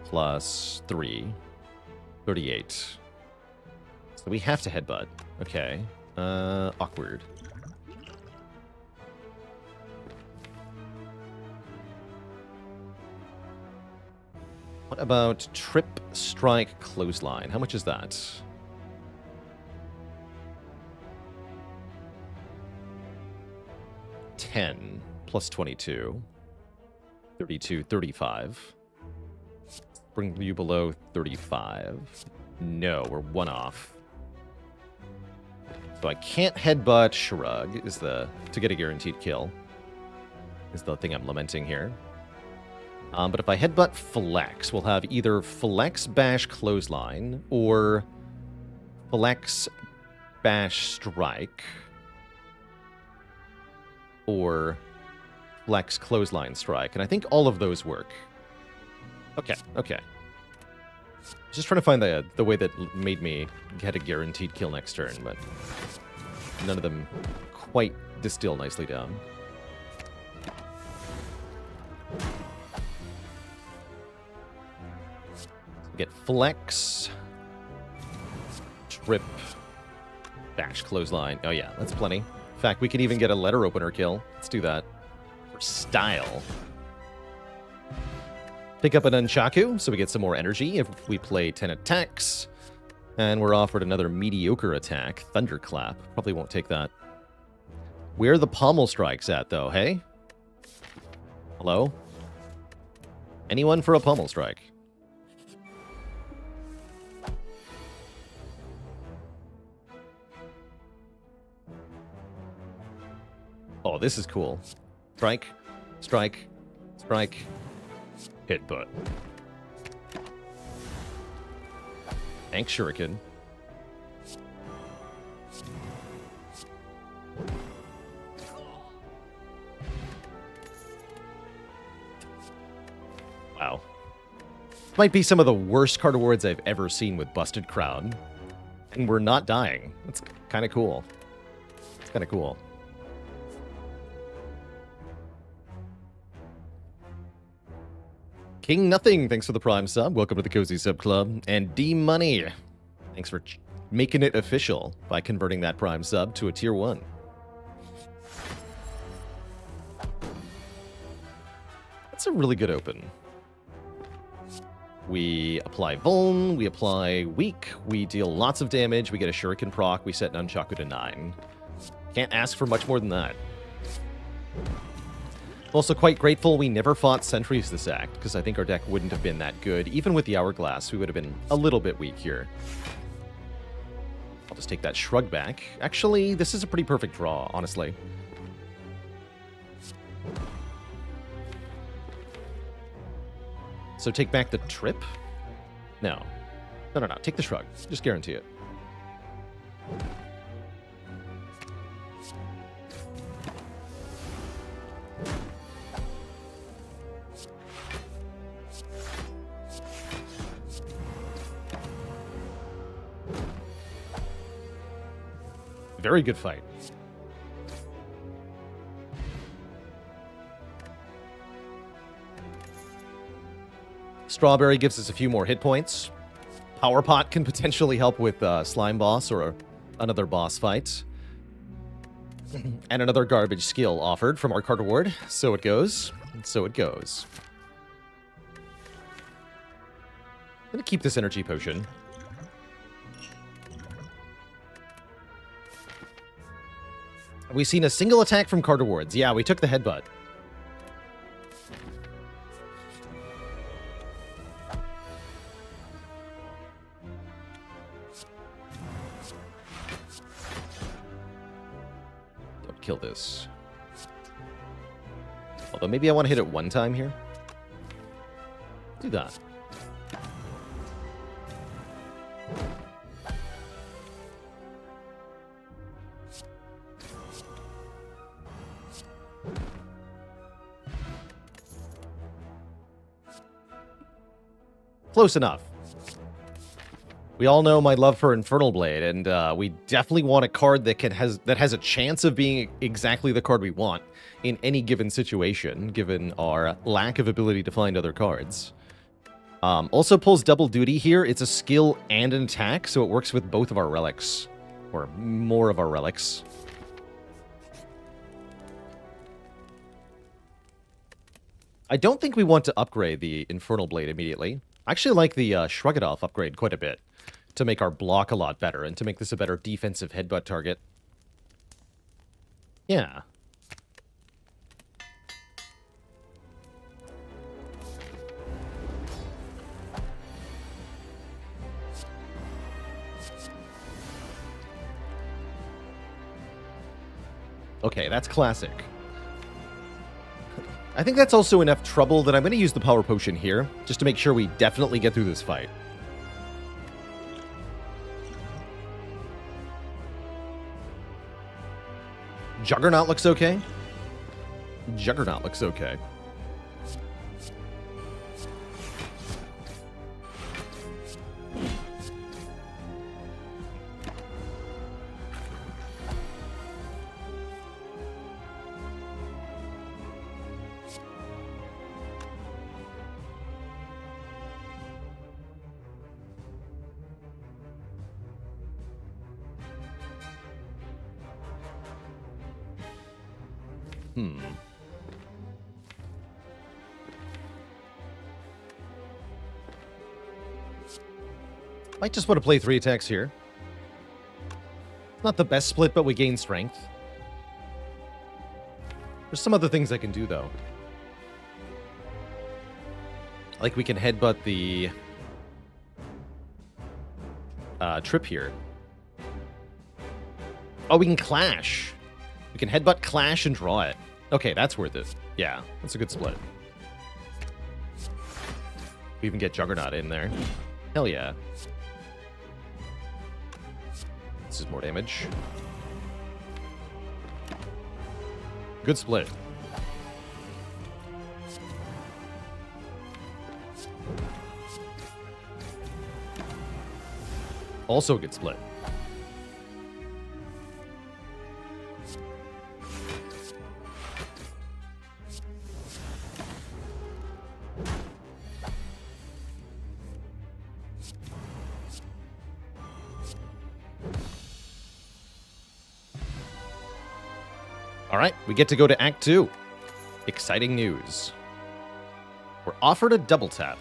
Plus 3. 38. So we have to headbutt. Okay. Awkward. What about Trip, Strike, Clothesline? How much is that? $10 plus 22. 32, 35. Bring you below 35. No, we're 1 off. So I can't headbutt Shrug to get a guaranteed kill. Is the thing I'm lamenting here. But if I headbutt Flex, we'll have either Flex, Bash, Clothesline, or Flex, Bash, Strike, or Flex, Clothesline, Strike. And I think all of those work. Okay. Just trying to find the way that made me get a guaranteed kill next turn, but none of them quite distill nicely down. Get Flex, Trip, Bash, Clothesline. Oh yeah, that's plenty. In fact, we can even get a Letter Opener kill. Let's do that. For style. Pick up an Nunchaku, so we get some more energy if we play 10 attacks. And we're offered another mediocre attack, Thunderclap. Probably won't take that. Where are the pommel strikes at, though, hey? Hello? Anyone for a pommel strike? Oh, this is cool. Strike, strike, strike, headbutt. Thanks, Shuriken. Wow. Might be some of the worst card awards I've ever seen with Busted Crown. And we're not dying. That's kind of cool. It's kind of cool. King Nothing, thanks for the Prime sub. Welcome to the Cozy Sub Club. And D Money, thanks for making it official by converting that Prime sub to a Tier 1. That's a really good open. We apply Vuln, we apply Weak, we deal lots of damage, we get a Shuriken proc, we set Nunchaku to 9. Can't ask for much more than that. Also quite grateful we never fought Sentries this act, because I think our deck wouldn't have been that good. Even with the Hourglass, we would have been a little bit weak here. I'll just take that Shrug back. Actually, this is a pretty perfect draw, honestly. So take back the Trip? No. No. Take the Shrug. Just guarantee it. Very good fight. Strawberry gives us a few more hit points. Power Pot can potentially help with Slime Boss or another boss fight. And another garbage skill offered from our card award. So it goes. So it goes. I'm going to keep this energy potion. Have we seen a single attack from card awards? Yeah, we took the headbutt. Don't kill this. Although maybe I want to hit it one time here. Do that. Close enough. We all know my love for Infernal Blade, and we definitely want a card that has a chance of being exactly the card we want in any given situation, given our lack of ability to find other cards. Also pulls double duty here. It's a skill and an attack, so it works with both of our relics, or more of our relics. I don't think we want to upgrade the Infernal Blade immediately. I actually like the Shrug It Off upgrade quite a bit to make our block a lot better and to make this a better defensive headbutt target. Yeah. Okay, that's classic. I think that's also enough trouble that I'm going to use the Power Potion here, just to make sure we definitely get through this fight. Juggernaut looks okay. Juggernaut looks okay. Might just want to play 3 attacks here. Not the best split, but we gain strength. There's some other things I can do, though. Like we can headbutt the Trip here. Oh, we can clash. We can headbutt, clash, and draw it. Okay, that's worth it. Yeah, that's a good split. We even get Juggernaut in there. Hell yeah. This is more damage. Good split. Also a good split. All right, we get to go to Act 2. Exciting news. We're offered a double tap.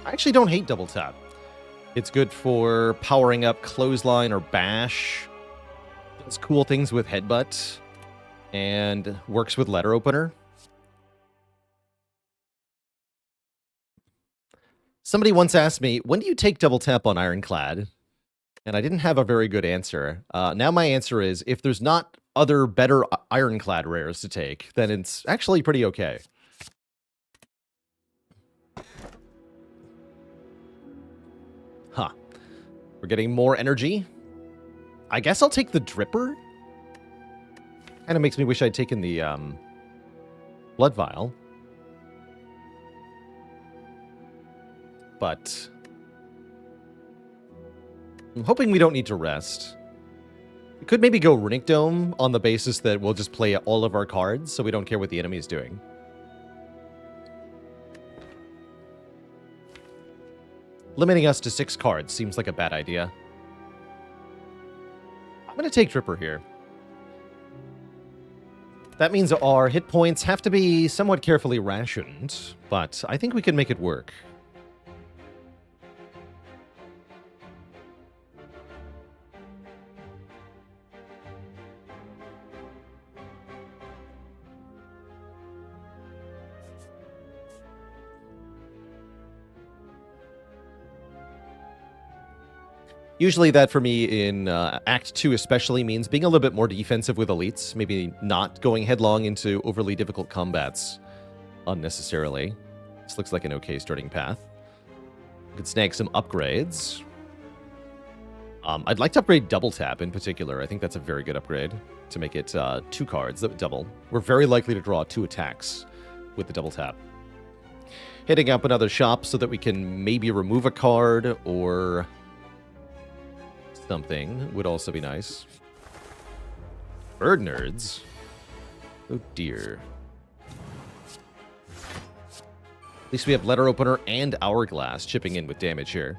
I actually don't hate double tap. It's good for powering up Clothesline or Bash. Does cool things with Headbutt. And works with Letter Opener. Somebody once asked me, when do you take double tap on Ironclad? And I didn't have a very good answer. Now my answer is, if there's not other better Ironclad rares to take, then it's actually pretty okay. Huh. We're getting more energy. I guess I'll take the Dripper. Kind of makes me wish I'd taken the Blood Vial. But I'm hoping we don't need to rest. We could maybe go Runic Dome on the basis that we'll just play all of our cards, so we don't care what the enemy is doing. Limiting us to 6 cards seems like a bad idea. I'm going to take Dripper here. That means our hit points have to be somewhat carefully rationed, but I think we can make it work. Usually that for me in Act 2 especially means being a little bit more defensive with elites, maybe not going headlong into overly difficult combats unnecessarily. This looks like an okay starting path. We could snag some upgrades. I'd like to upgrade Double Tap in particular. I think that's a very good upgrade to make it 2 cards that double. We're very likely to draw 2 attacks with the Double Tap. Hitting up another shop so that we can maybe remove a card or something would also be nice. Bird Nerds? Oh dear. At least we have Letter Opener and Hourglass chipping in with damage here.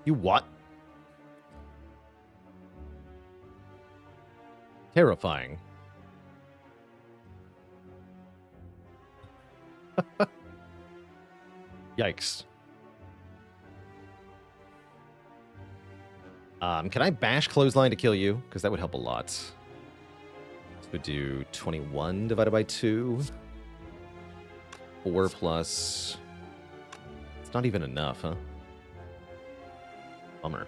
You what? Terrifying. Yikes. Can I bash Clothesline to kill you? Because that would help a lot. This would do 21 divided by 2. 4 plus... It's not even enough, huh? Bummer.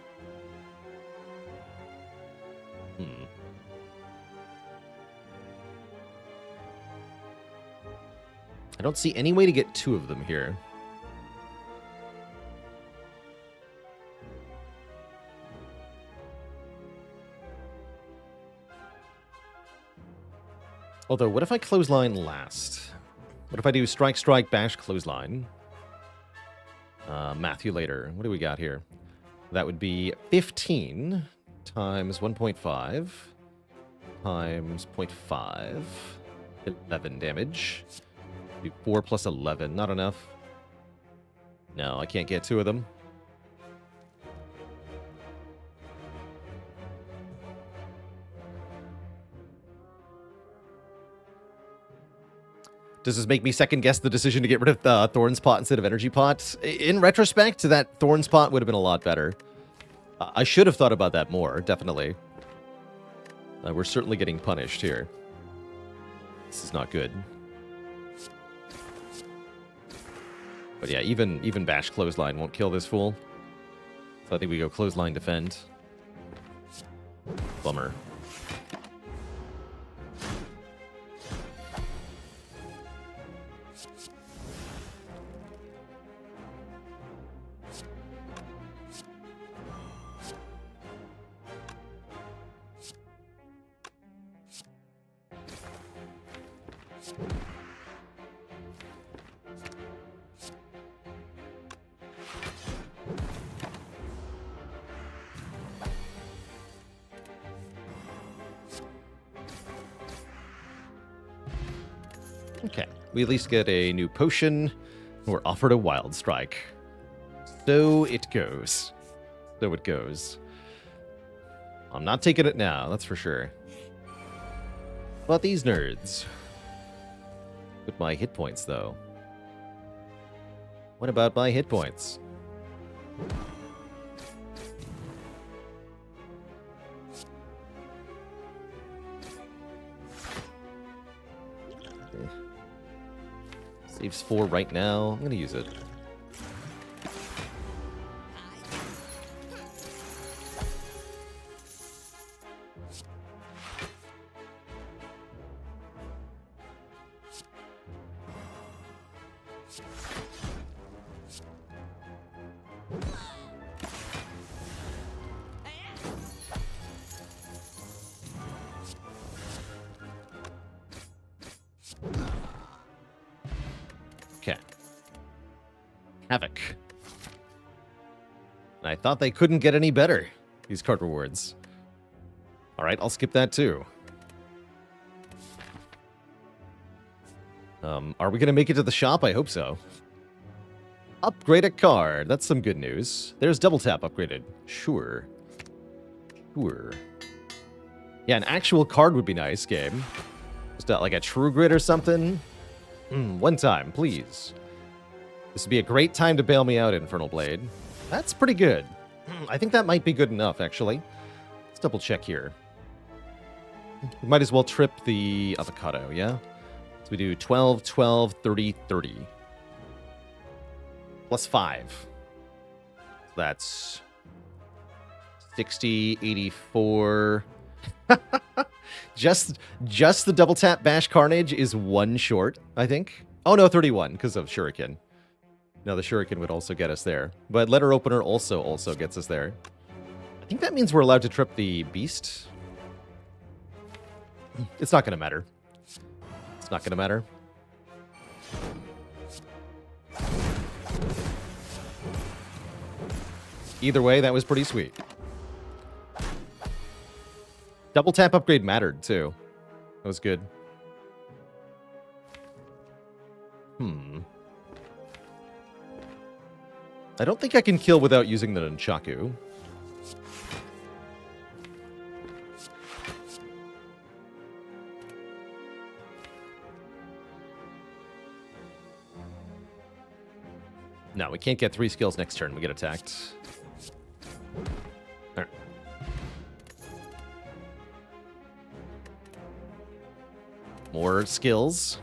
I don't see any way to get 2 of them here. Although, what if I Clothesline last? What if I do Strike, Strike, Bash, Clothesline? Math you later. What do we got here? That would be 15 times 1.5 times 0.5. 11 damage. 4 plus 11. Not enough. No, I can't get 2 of them. Does this make me second guess the decision to get rid of Thorn's Pot instead of Energy Pot? In retrospect, that Thorn's Pot would have been a lot better. I should have thought about that more, definitely. We're certainly getting punished here. This is not good. But yeah, even bash clothesline won't kill this fool. So I think we go clothesline defend. Bummer. Okay, we at least get a new potion. We're offered a wild strike. So it goes. So it goes. I'm not taking it now, that's for sure. But these nerds. With my hit points, though. What about my hit points? Saves 4 right now. I'm going to use it. Okay. Havoc. And I thought they couldn't get any better, these card rewards. Alright, I'll skip that too. Are we going to make it to the shop? I hope so. Upgrade a card. That's some good news. There's double tap upgraded. Sure. Sure. Yeah, an actual card would be nice, game. Just like a true grid or something. One time, please. This would be a great time to bail me out, Infernal Blade. That's pretty good. I think that might be good enough, actually. Let's double check here. We might as well trip the avocado, yeah? So we do 12, 12, 30, 30. Plus 5. That's 60, 84. Just the double tap bash carnage is 1 short, I think. Oh no, 31 because of shuriken. No, the shuriken would also get us there. But letter opener also gets us there. I think that means we're allowed to trip the beast. It's not going to matter. It's not going to matter. Either way, that was pretty sweet. Double tap upgrade mattered, too. That was good. I don't think I can kill without using the nunchaku. No, we can't get 3 skills next turn. We get attacked. All right. More skills.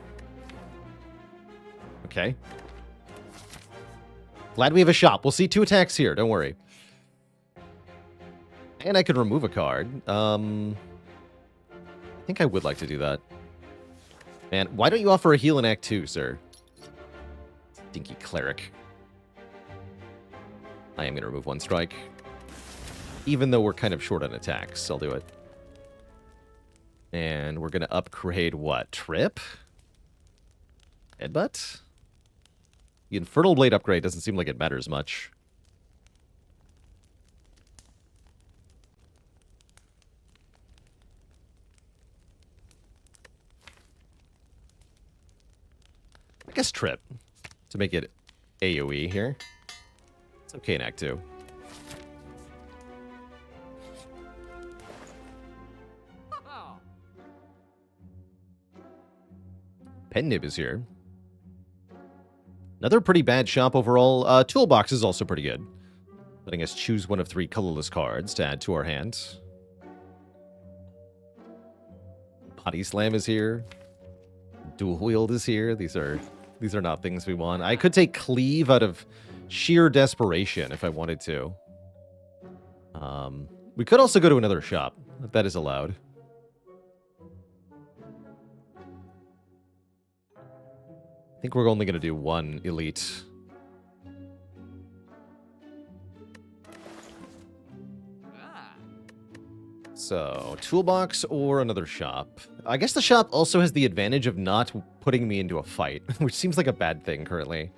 Okay. Glad we have a shop. We'll see 2 attacks here. Don't worry. And I could remove a card. I think I would like to do that. Man, why don't you offer a heal in Act 2, sir? Stinky cleric. I am going to remove 1 strike. Even though we're kind of short on attacks, I'll do it. And we're going to upgrade what? Trip? Headbutt? The Infernal Blade upgrade doesn't seem like it matters much. I guess Trip. To make it AoE here. It's okay in Act 2. Pen Nib is here. Another pretty bad shop overall. Toolbox is also pretty good. Letting us choose one of 3 colorless cards to add to our hand. Body Slam is here. Dual Wield is here. These are These are not things we want. I could take Cleave out of sheer desperation if I wanted to. We could also go to another shop. That is allowed. I think we're only going to do one elite. So, toolbox or another shop. I guess the shop also has the advantage of not putting me into a fight, which seems like a bad thing currently.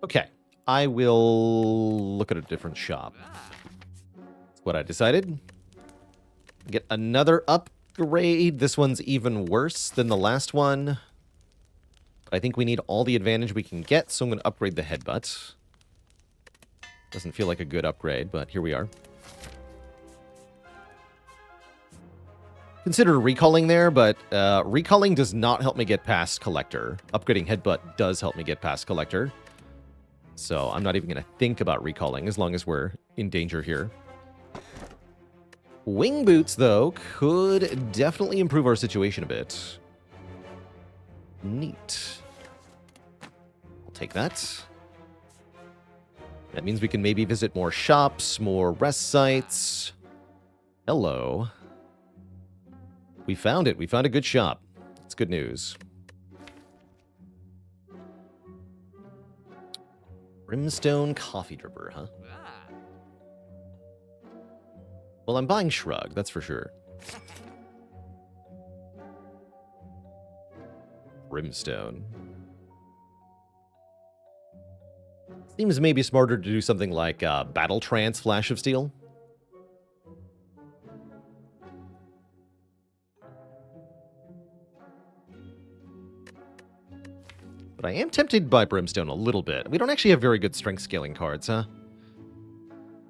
Okay, I will look at a different shop. That's what I decided. Get another upgrade. This one's even worse than the last one. But I think we need all the advantage we can get, so I'm going to upgrade the headbutt. Doesn't feel like a good upgrade, but here we are. Consider recalling there, but recalling does not help me get past Collector. Upgrading headbutt does help me get past Collector. So I'm not even going to think about recalling as long as we're in danger here. Wing boots, though, could definitely improve our situation a bit. Neat. I'll take that. That means we can maybe visit more shops, more rest sites. Hello. We found it. We found a good shop. It's good news. Brimstone coffee dripper, huh? Well, I'm buying Shrug, that's for sure. Brimstone. Seems maybe smarter to do something like Battle Trance Flash of Steel. But I am tempted by Brimstone a little bit. We don't actually have very good strength scaling cards, huh?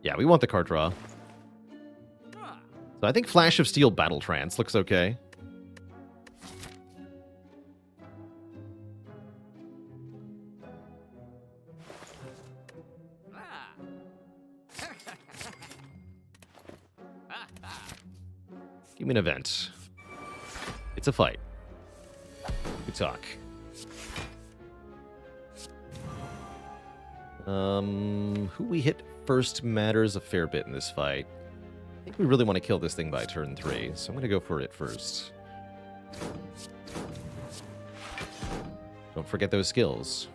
Yeah, we want the card draw. So I think Flash of Steel Battle Trance looks okay. Give me an event. It's a fight. Good talk. Who we hit first matters a fair bit in this fight. I think we really want to kill this thing by turn 3, so I'm going to go for it first. Don't forget those skills.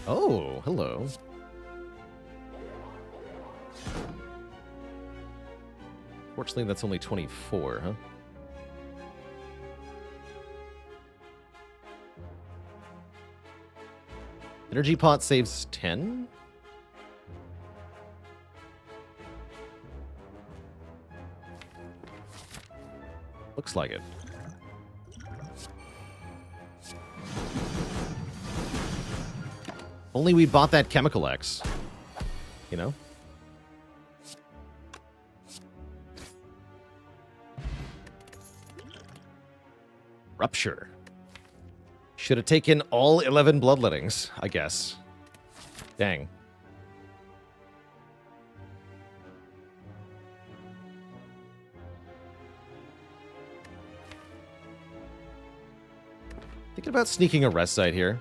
Oh, hello. Fortunately, that's only 24, huh? Energy pot saves 10? Looks like it. Only we bought that Chemical X. You know? Rupture. Should have taken all 11 bloodlettings, I guess. Dang. Thinking about sneaking a rest site here.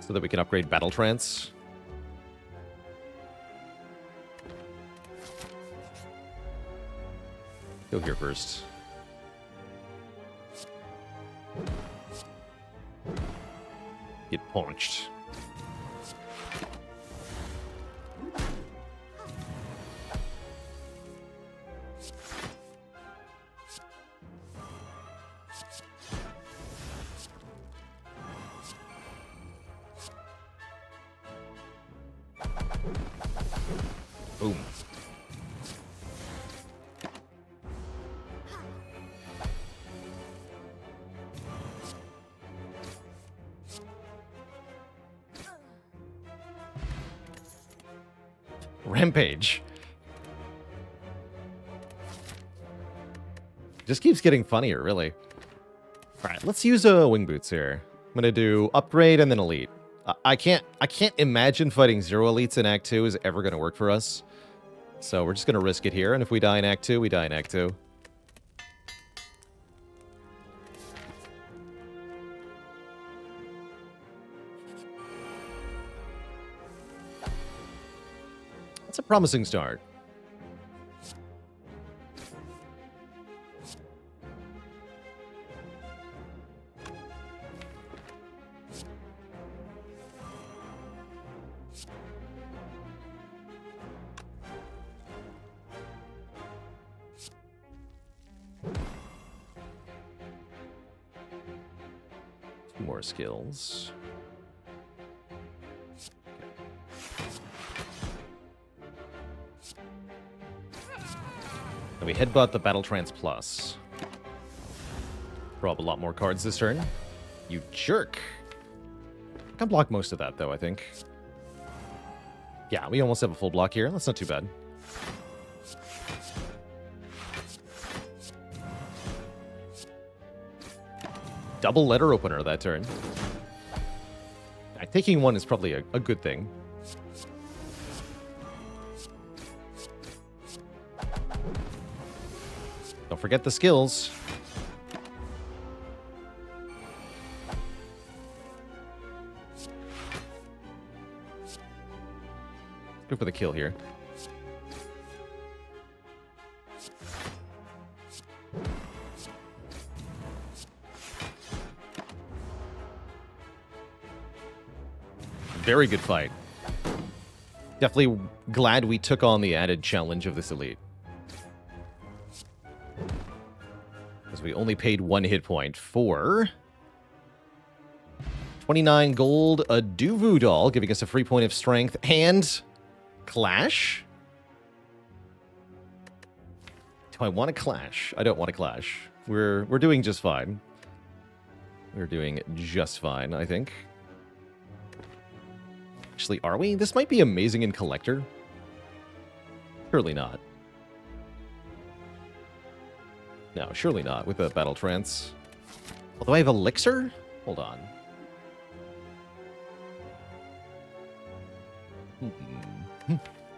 So that we can upgrade Battle Trance. Go here first. Get punched. Boom. Rampage. Just keeps getting funnier, really. Alright, let's use Wing Boots here. I'm going to do Upgrade and then Elite. I can't imagine fighting 0 elites in Act 2 is ever going to work for us. So we're just going to risk it here, and if we die in Act 2, we die in Act 2. That's a promising start. Two more skills. And we headbutt the Battle Trance Plus. Draw up a lot more cards this turn. You jerk. I can block most of that, though, I think. Yeah, we almost have a full block here. That's not too bad. Double letter opener that turn. Taking one is probably a good thing. Don't forget the skills. Go for the kill here. Very good fight. Definitely glad we took on the added challenge of this elite. Because we only paid 1 hit point for 29 gold, a Duvu doll, giving us a free point of strength, and Clash? Do I want to clash? I don't want to clash. We're doing just fine. We're doing just fine, I think. Actually, are we? This might be amazing in Collector. Surely not. No, surely not with the Battle Trance. Although I have Elixir? Hold on.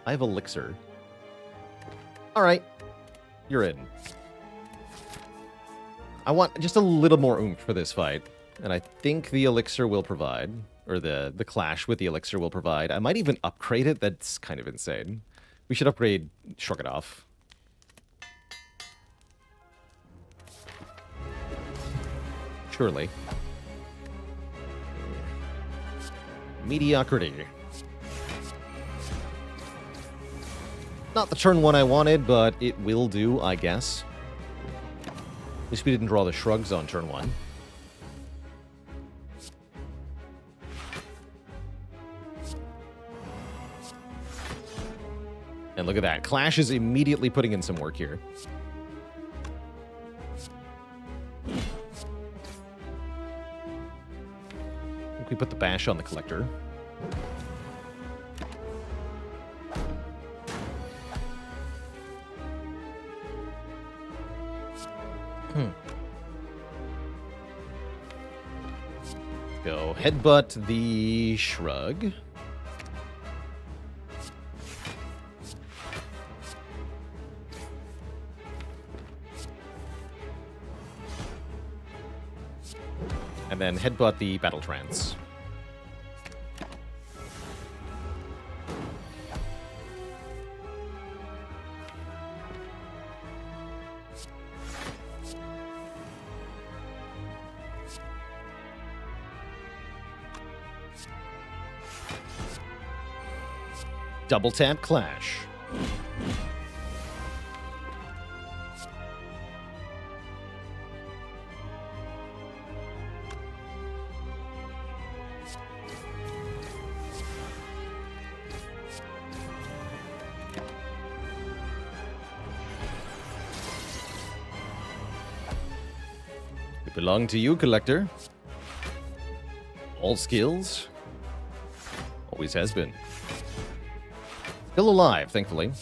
I have Elixir. Alright. You're in. I want just a little more oomph for this fight. And I think the Elixir will provide. Or the Clash with the Elixir will provide. I might even upgrade it. That's kind of insane. We should upgrade Shrug It Off. Surely. Mediocrity. Not the turn one I wanted, but it will do, I guess. At least we didn't draw the shrugs on turn one. And look at that. Clash is immediately putting in some work here. I think we put the bash on the Collector. Go headbutt the Shrug. And then headbutt the Battle Trance. Double tap Clash. It belonged to you, Collector. All skills. Always has been. Still alive, thankfully.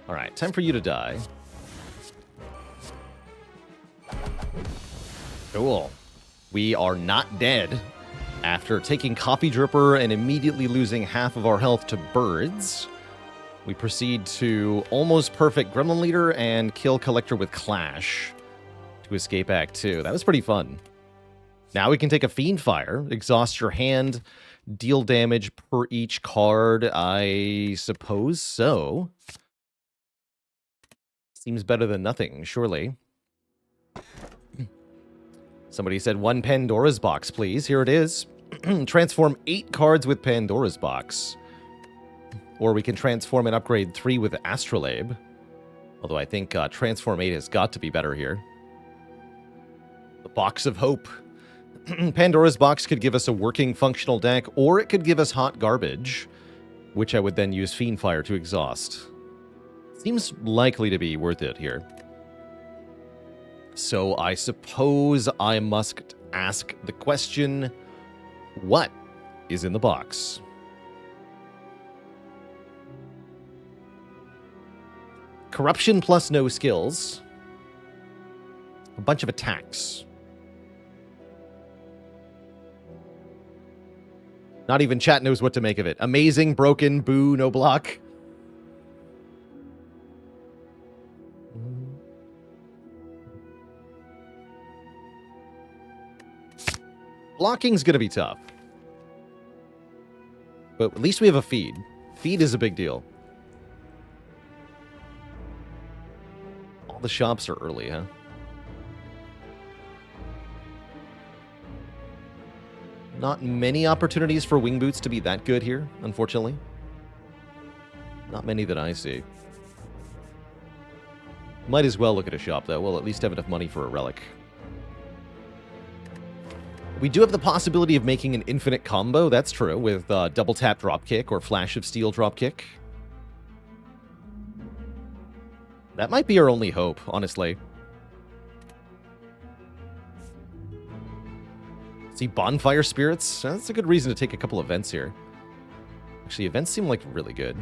Alright, time for you to die. Cool. We are not dead. After taking Coffee Dripper and immediately losing half of our health to birds, we proceed to almost perfect Gremlin Leader and kill Collector with Clash to escape Act 2. That was pretty fun. Now we can take a Fiend Fire, exhaust your hand, deal damage per each card. I suppose so. Seems better than nothing, surely. Somebody said 1 Pandora's Box, please. Here it is. Transform 8 cards with Pandora's Box. Or we can transform and upgrade 3 with Astrolabe. Although I think Transform 8 has got to be better here. The Box of Hope. Pandora's Box could give us a working functional deck, or it could give us hot garbage, which I would then use Fiend Fire to exhaust. Seems likely to be worth it here. So I suppose I must ask the question, what is in the box? Corruption plus no skills. A bunch of attacks. Not even chat knows what to make of it. Amazing, broken, boo, no block. Blocking's going to be tough. But at least we have a feed. Feed is a big deal. All the shops are early, huh? Not many opportunities for wing boots to be that good here, unfortunately. Not many that I see. Might as well look at a shop, though. We'll at least have enough money for a relic. We do have the possibility of making an infinite combo, that's true, with double tap dropkick or flash of steel dropkick. That might be our only hope, honestly. See, Bonfire Spirits? That's a good reason to take a couple events here. Actually, events seem like really good.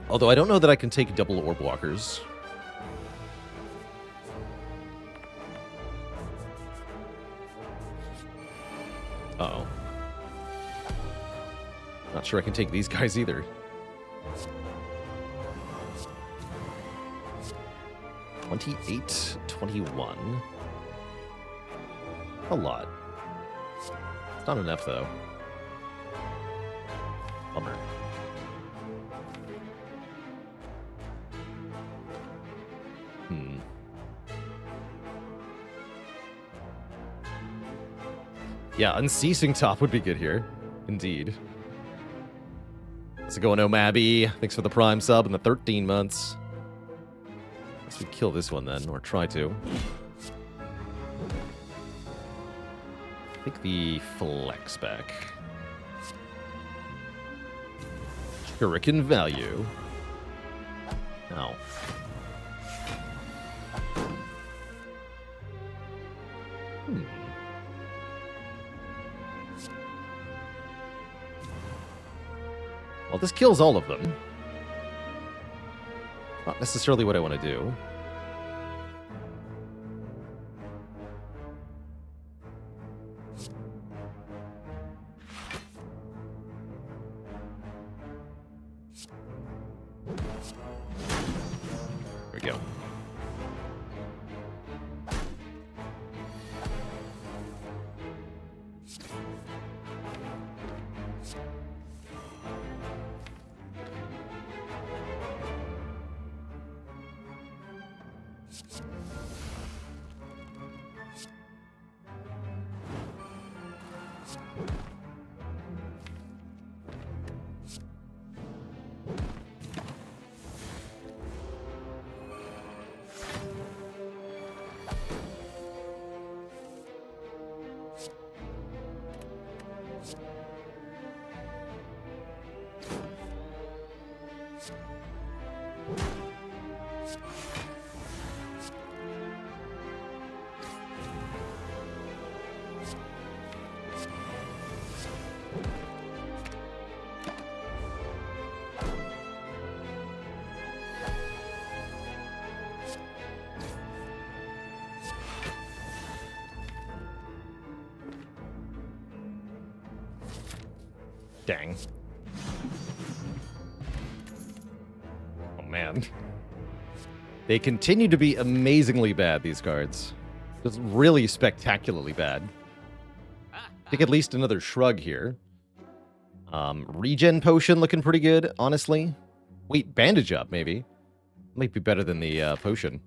Although I don't know that I can take double Orb Walkers. Uh-oh. Not sure I can take these guys either. 28, 21. A lot. It's not enough, though. Bummer. Yeah, Unceasing Top would be good here. Indeed. How's it going, Omabby? Thanks for the Prime sub and the 13 months. Let's kill this one then, or try to. Take the flex back. Shuriken value. Ow. Well, this kills all of them. Not necessarily what I want to do. There we go. Dang. Oh, man. They continue to be amazingly bad, these cards. Just really spectacularly bad. I think at least another shrug here. Regen potion looking pretty good, honestly. Wait, bandage up, maybe. Might be better than the potion.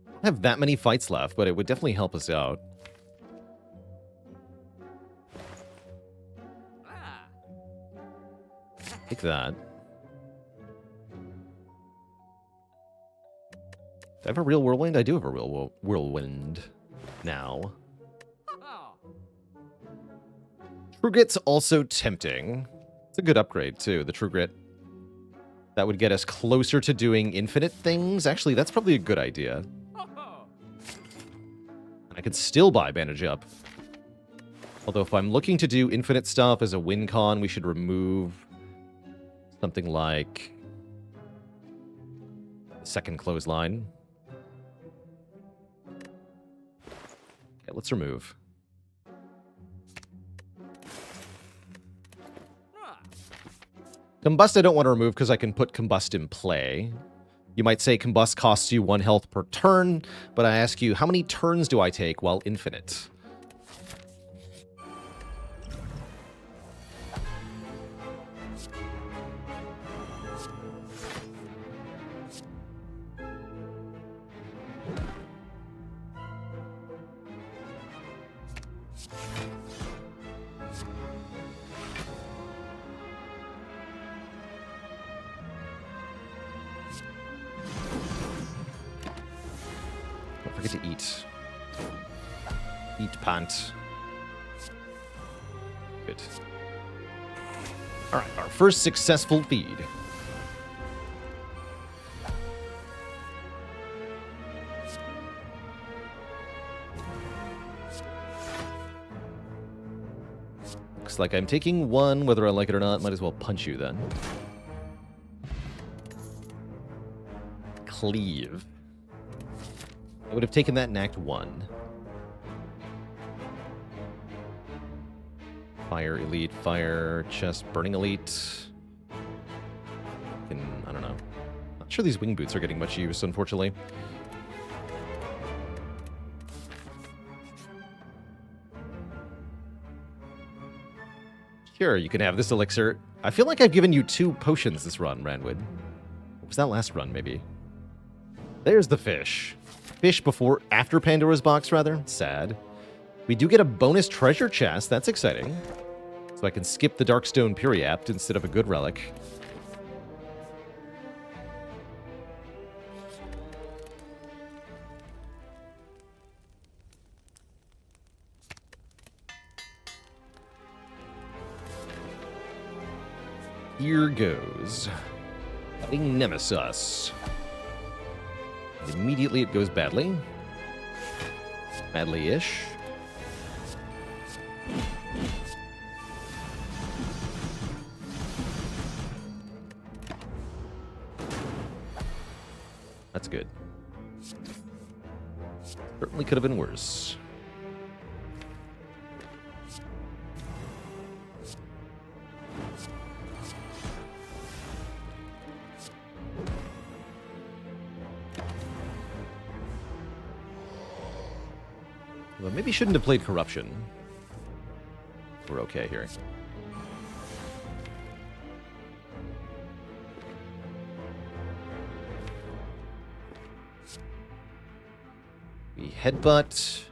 I don't have that many fights left, but it would definitely help us out. Take that. Do I have a real whirlwind? I do have a real whirlwind now. True Grit's also tempting. It's a good upgrade, too, the True Grit. That would get us closer to doing infinite things. Actually, that's probably a good idea. I could still buy Bandage Up. Although if I'm looking to do infinite stuff as a win con, we should remove something like the second clothesline. Okay, let's remove. Combust I don't want to remove because I can put Combust in play. You might say Combust costs you 1 health per turn, but I ask you, how many turns do I take while infinite? To eat. Eat pant. Good. Alright, our first successful feed. Looks like I'm taking 1, whether I like it or not. Might as well punch you then. Cleave. I would have taken that in Act 1. Fire Elite, Fire Chest, Burning Elite. I don't know. Not sure these wing boots are getting much use, unfortunately. Sure, you can have this elixir. I feel like I've given you 2 potions this run, Ranwood. What was that last run, maybe? There's the fish. Fish after Pandora's box, rather. Sad. We do get a bonus treasure chest. That's exciting. So I can skip the Darkstone Periapt instead of a good relic. Here goes. Fighting Nemesis. Immediately it goes badly. Badly-ish. That's good. Certainly could have been worse. Well, maybe shouldn't have played Corruption. We're okay here. We headbutt,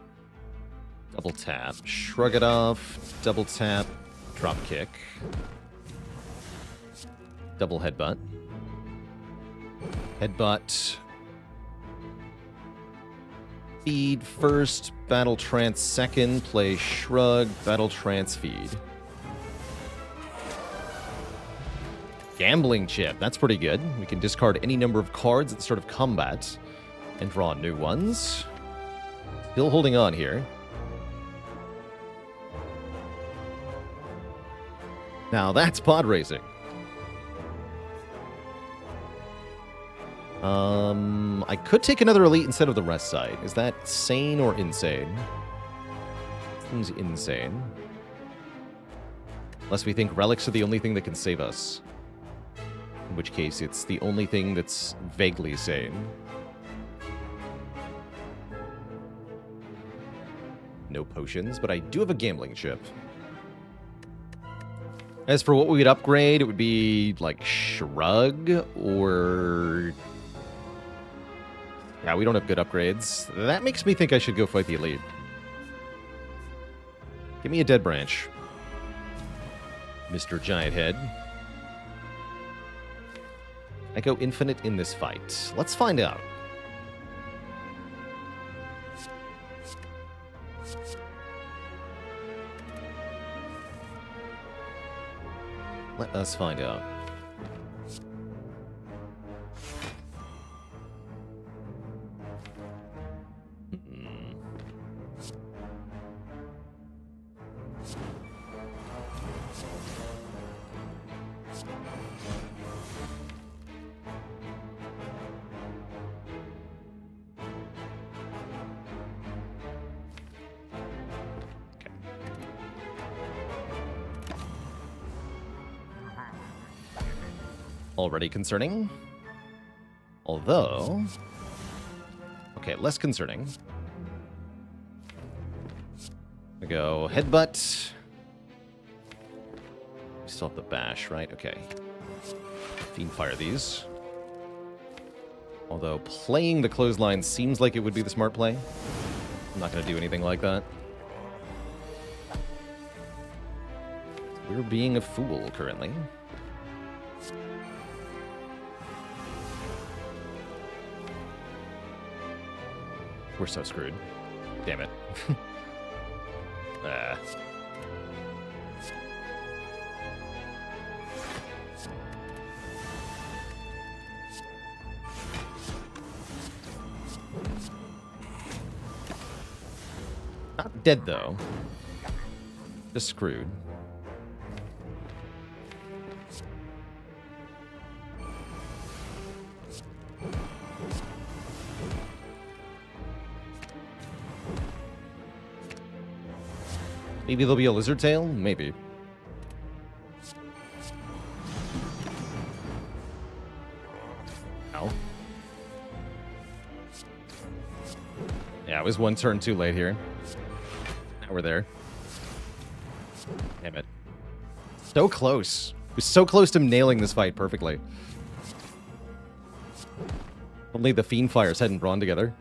double tap, shrug it off, double tap, drop kick, double headbutt, headbutt, feed first, battle trance second, play shrug, battle trance feed. Gambling chip, that's pretty good. We can discard any number of cards at the start of combat and draw new ones. Still holding on here. Now that's pod racing. I could take another elite instead of the rest side. Is that sane or insane? Seems insane. Unless we think relics are the only thing that can save us. In which case, it's the only thing that's vaguely sane. No potions, but I do have a gambling chip. As for what we would upgrade, it would be like Shrug or... Yeah, we don't have good upgrades. That makes me think I should go fight the Elite. Give me a Dead Branch, Mr. Giant Head. I go infinite in this fight. Let's find out. Let us find out. Already concerning. Although... Okay, less concerning. We go Headbutt. We still have the Bash, right? Okay. Fiendfire these. Although playing the Clothesline seems like it would be the smart play. I'm not going to do anything like that. We're being a fool currently. We're so screwed. Damn it. Not dead, though. Just screwed. Maybe there'll be a lizard tail? Maybe. Ow. Yeah, it was one turn too late here. Now we're there. Damn it. So close. It was so close to nailing this fight perfectly. Only the Fiendfires hadn't drawn together.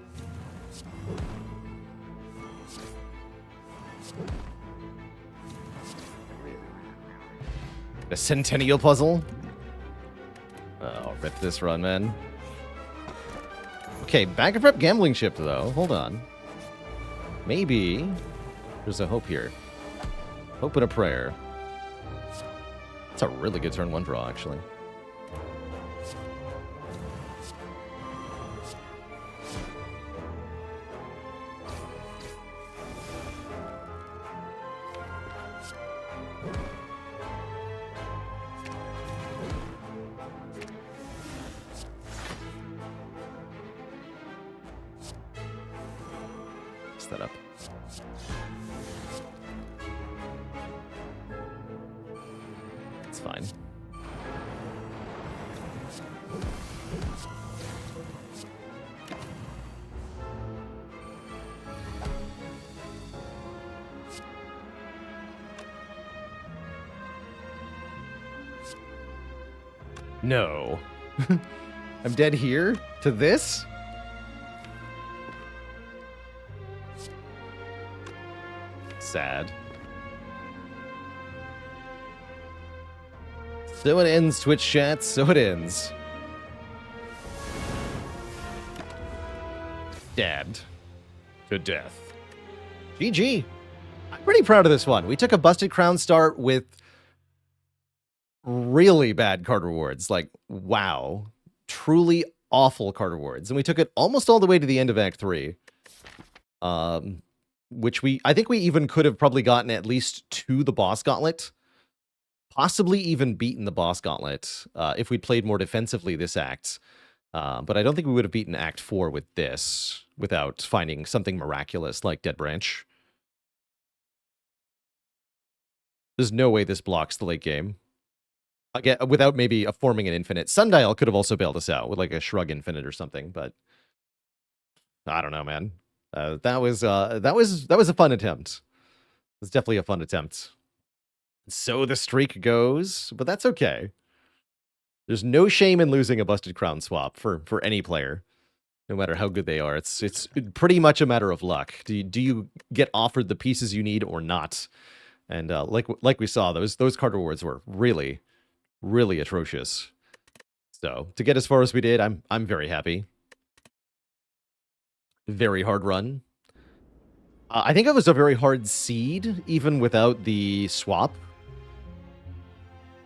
The Centennial Puzzle? Oh, rip this run, man. Okay, back and prep gambling chip, though. Hold on. Maybe there's a hope here. Hope and a prayer. It's a really good turn one draw, actually. That up. It's fine. No. I'm dead here? To this? Sad. So it ends, Twitch chat. So it ends. Dabbed to death. GG. I'm pretty proud of this one. We took a busted crown start with really bad card rewards. Like, wow. Truly awful card rewards. And we took it almost all the way to the end of Act 3. Which I think we even could have probably gotten at least to the boss gauntlet. Possibly even beaten the boss gauntlet if we'd played more defensively this act. But I don't think we would have beaten Act 4 with this without finding something miraculous like Dead Branch. There's no way this blocks the late game. Again, without maybe forming an infinite. Sundial could have also bailed us out with like a Shrug Infinite or something, but I don't know, man. That was a fun attempt. It was definitely a fun attempt. So the streak goes, but that's okay. There's no shame in losing a busted crown swap for any player, no matter how good they are. It's pretty much a matter of luck. Do you get offered the pieces you need or not? And like we saw, those card rewards were really, really atrocious. So to get as far as we did, I'm very happy. Very hard run. I think it was a very hard seed, even without the swap.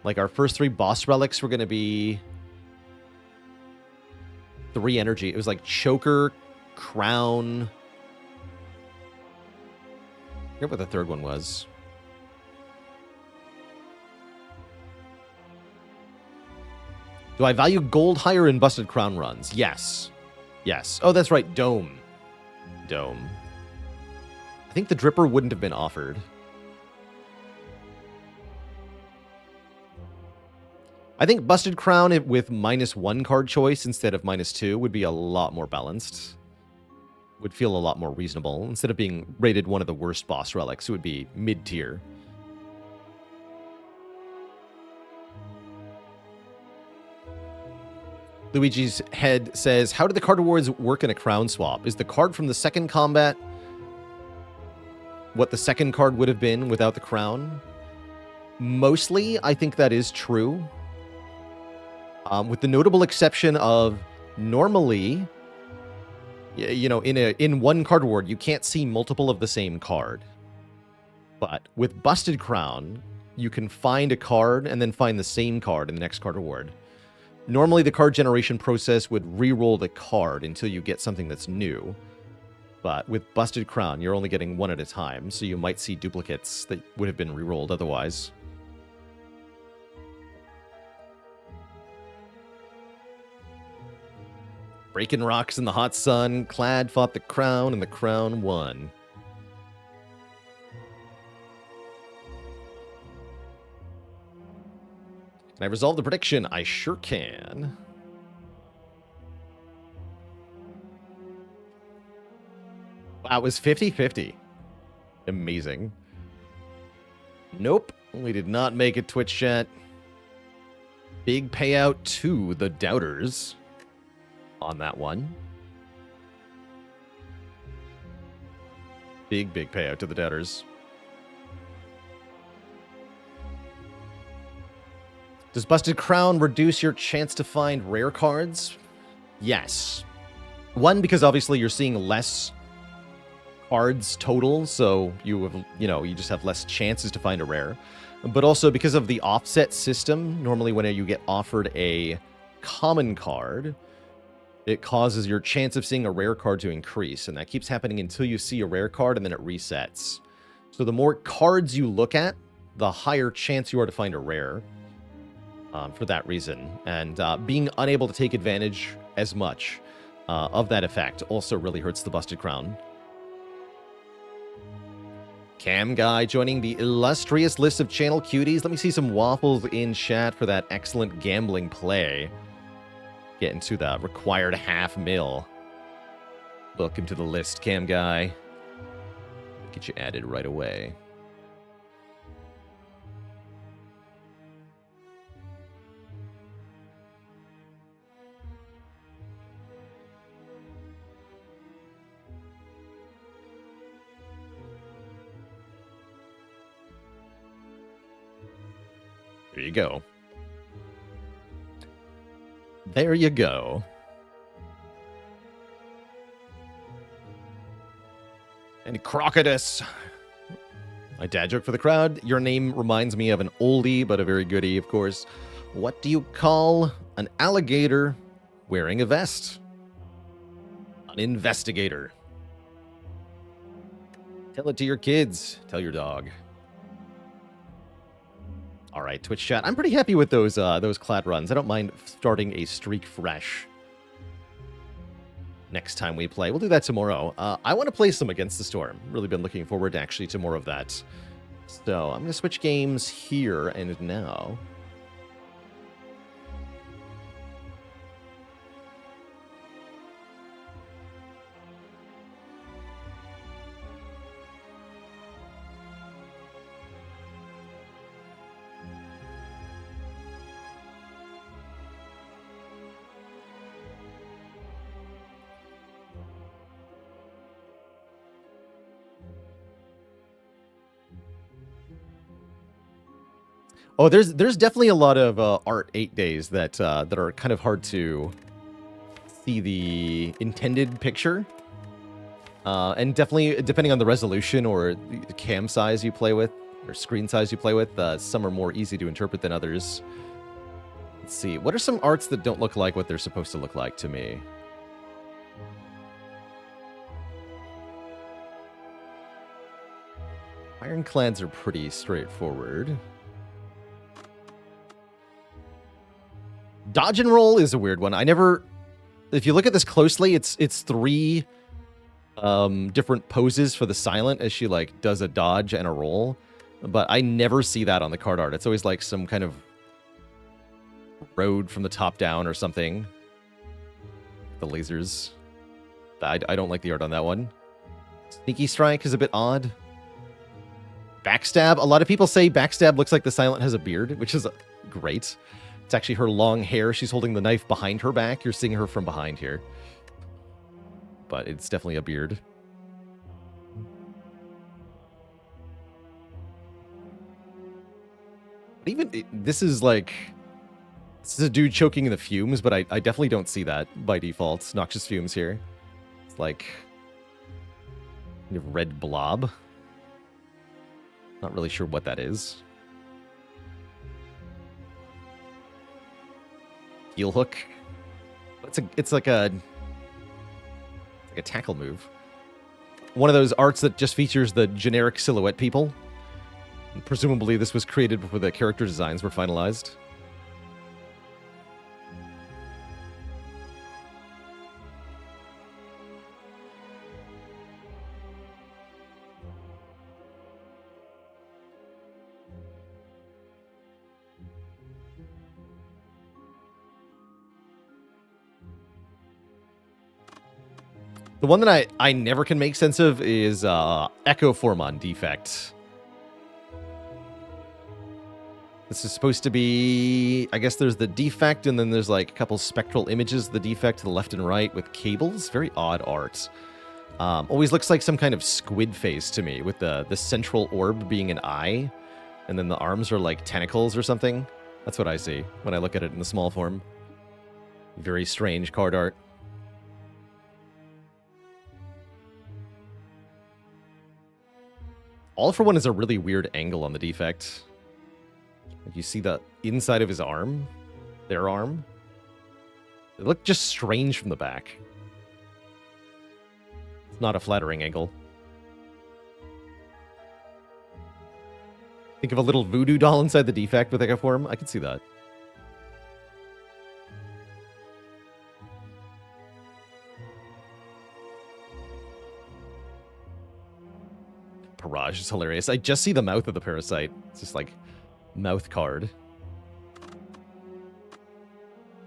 Like, our first 3 boss relics were going to be 3 energy. It was like Choker, Crown. I forget what the third one was. Do I value gold higher in Busted Crown runs? Yes. Yes. Oh, that's right. Dome. I think the Dripper wouldn't have been offered. I think Busted Crown with -1 card choice instead of -2 would be a lot more balanced. Would feel a lot more reasonable. Instead of being rated one of the worst boss relics, it would be mid-tier. Luigi's Head says, how do the card rewards work in a crown swap? Is the card from the second combat what the second card would have been without the crown? Mostly, I think that is true. With the notable exception of normally, you know, in one card reward, you can't see multiple of the same card. But with Busted Crown, you can find a card and then find the same card in the next card reward. Normally, the card generation process would re-roll the card until you get something that's new. But with Busted Crown, you're only getting one at a time, so you might see duplicates that would have been re-rolled otherwise. Breaking rocks in the hot sun, Clad fought the crown, and the crown won. Can I resolve the prediction? I sure can. Wow, it was 50-50. Amazing. Nope, we did not make it, Twitch chat. Big payout to the doubters on that one. Big payout to the doubters. Does Busted Crown reduce your chance to find rare cards? Yes. One, because obviously you're seeing less cards total, so you just have less chances to find a rare. But also because of the offset system, normally when you get offered a common card, it causes your chance of seeing a rare card to increase, and that keeps happening until you see a rare card, and then it resets. So the more cards you look at, the higher chance you are to find a rare. For that reason, and being unable to take advantage as much of that effect also really hurts the Busted Crown. Cam Guy joining the illustrious list of channel cuties. Let me see some waffles in chat for that excellent gambling play. Getting to the required $500,000. Welcome to the list, Cam Guy. Get you added right away. There you go. There you go. And Crocodus. My dad joke for the crowd. Your name reminds me of an oldie, but a very goodie, of course. What do you call an alligator wearing a vest? An investigator. Tell it to your kids. Tell your dog. All right, Twitch chat. I'm pretty happy with those Clad runs. I don't mind starting a streak fresh. Next time we play, we'll do that tomorrow. I want to play some Against the Storm. Really been looking forward to more of that. So I'm going to switch games here and now. Oh, there's definitely a lot of art 8 days that are kind of hard to see the intended picture. And definitely, depending on the resolution or the cam size you play with, or screen size you play with, some are more easy to interpret than others. Let's see. What are some arts that don't look like what they're supposed to look like to me? Ironclads are pretty straightforward. Dodge and roll is a weird one. I never... If you look at this closely, it's 3 different poses for the silent as she, like, does a dodge and a roll. But I never see that on the card art. It's always, like, some kind of road from the top down or something. The lasers. I don't like the art on that one. Sneaky strike is a bit odd. Backstab. A lot of people say backstab looks like the silent has a beard, which is great. It's actually her long hair. She's holding the knife behind her back. You're seeing her from behind here. But it's definitely a beard. This is like... This is a dude choking in the fumes, but I definitely don't see that by default. It's noxious fumes here. It's like... kind of red blob. Not really sure what that is. Heel hook. It's like a tackle move. One of those arts that just features the generic silhouette people. And presumably this was created before the character designs were finalized. The one that I never can make sense of is Echo Form on Defect. This is supposed to be... I guess there's the Defect, and then there's like a couple spectral images of the Defect to the left and right with cables. Very odd art. Always looks like some kind of squid face to me, with the central orb being an eye, and then the arms are like tentacles or something. That's what I see when I look at it in the small form. Very strange card art. All for One is a really weird angle on the Defect. You see the inside of his arm, their arm. They look just strange from the back. It's not a flattering angle. Think of a little voodoo doll inside the Defect with Echo Form. I could see that. Parage is hilarious. I just see the mouth of the parasite. It's just like mouth card.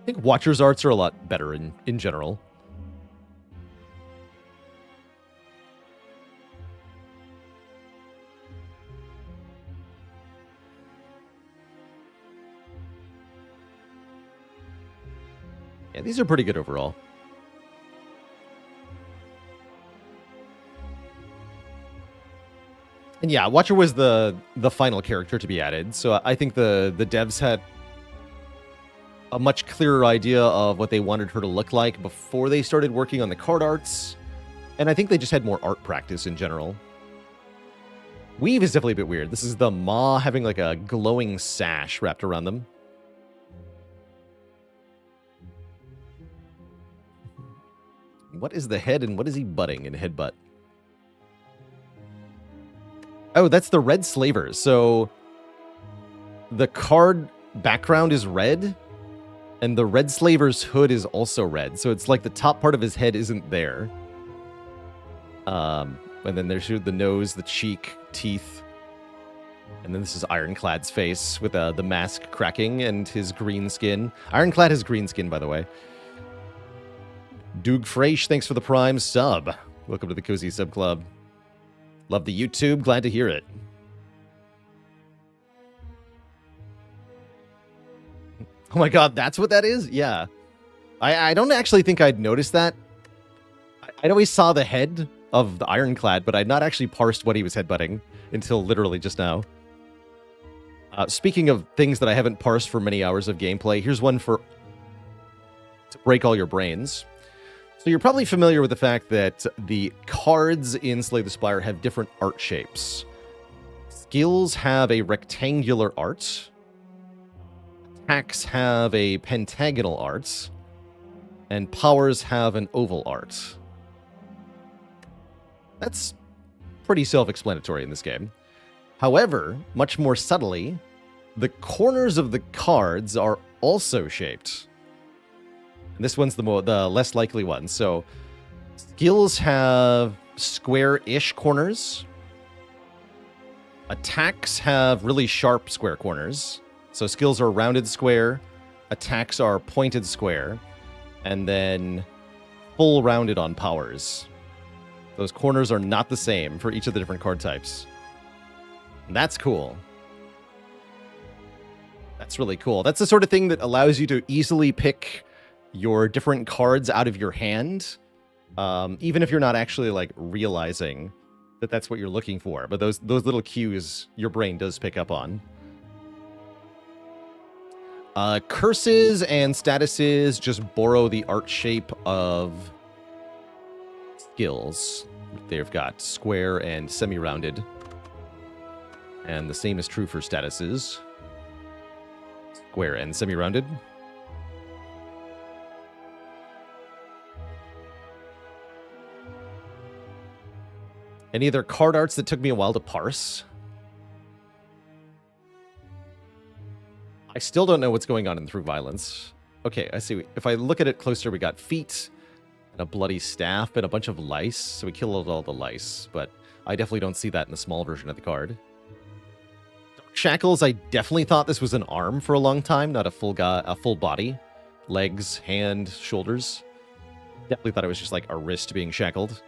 I think Watcher's arts are a lot better in general. Yeah, these are pretty good overall. And yeah, Watcher was the final character to be added, so I think the devs had a much clearer idea of what they wanted her to look like before they started working on the card arts, and I think they just had more art practice in general. Weave is definitely a bit weird. This is the Maw having like a glowing sash wrapped around them. What is the head and what is he butting in headbutt? Oh, that's the red slavers. So the card background is red, and the red slaver's hood is also red. So it's like the top part of his head isn't there. And then there's the nose, the cheek, teeth. And then this is Ironclad's face with the mask cracking and his green skin. Ironclad has green skin, by the way. Doug Fraish, thanks for the Prime sub. Welcome to the Cozy Sub Club. Love the YouTube. Glad to hear it. Oh my god, that's what that is? Yeah. I don't actually think I'd noticed that. I'd always saw the head of the Ironclad, but I'd not actually parsed what he was headbutting until literally just now. Speaking of things that I haven't parsed for many hours of gameplay, here's one to break all your brains. So you're probably familiar with the fact that the cards in Slay the Spire have different art shapes. Skills have a rectangular art. Attacks have a pentagonal art. And powers have an oval art. That's pretty self-explanatory in this game. However, much more subtly, the corners of the cards are also shaped. And this one's the less likely one. So, skills have square-ish corners. Attacks have really sharp square corners. So skills are rounded square, attacks are pointed square, and then full rounded on powers. Those corners are not the same for each of the different card types. And that's cool. That's really cool. That's the sort of thing that allows you to easily pick your different cards out of your hand, even if you're not actually like realizing that that's what you're looking for. But those little cues your brain does pick up on. Curses and statuses just borrow the art shape of skills. They've got square and semi-rounded. And the same is true for statuses. Square and semi-rounded. Any other card arts that took me a while to parse? I still don't know what's going on in Through Violence. Okay, I see. If I look at it closer, we got feet and a bloody staff and a bunch of lice. So we killed all the lice, but I definitely don't see that in the small version of the card. Dark Shackles, I definitely thought this was an arm for a long time, not a full body. Legs, hand, shoulders. Definitely thought it was just like a wrist being shackled.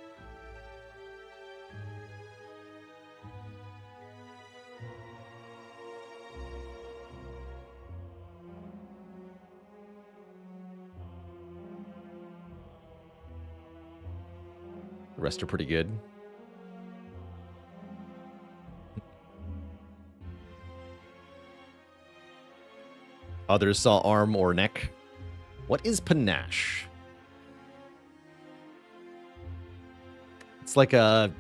The rest are pretty good. Others saw arm or neck. What is panache? It's like a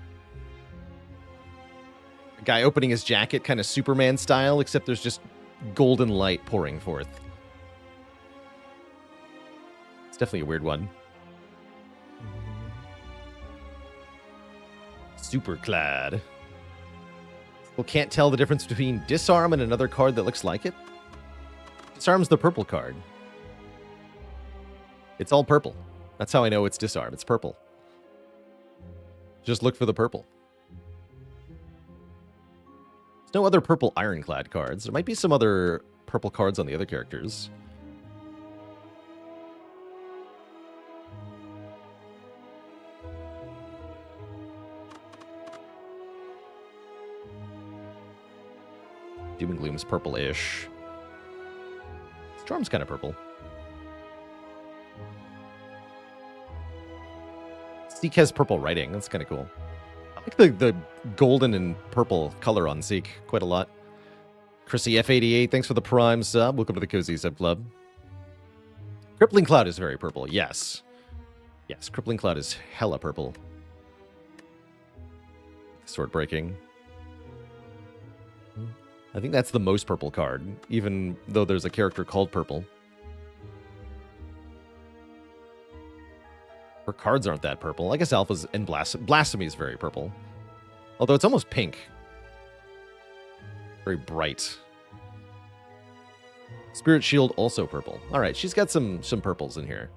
guy opening his jacket, kind of Superman style, except there's just golden light pouring forth. It's definitely a weird one. Superclad. Well, can't tell the difference between Disarm and another card that looks like it. Disarm's the purple card. It's all purple. That's how I know it's Disarm. It's purple. Just look for the purple. There's no other purple Ironclad cards. There might be some other purple cards on the other characters. Doom and Gloom's purple-ish. Storm's kind of purple. Seek has purple writing. That's kind of cool. I like the golden and purple color on Seek quite a lot. Chrissy F88, thanks for the Prime sub. Welcome to the Cozy Sub Club. Crippling Cloud is very purple. Yes. Yes, Crippling Cloud is hella purple. Sword breaking. I think that's the most purple card, even though there's a character called Purple. Her cards aren't that purple. I guess Alpha's and Blasphemy is very purple. Although it's almost pink. Very bright. Spirit Shield also purple. Alright, she's got some purples in here.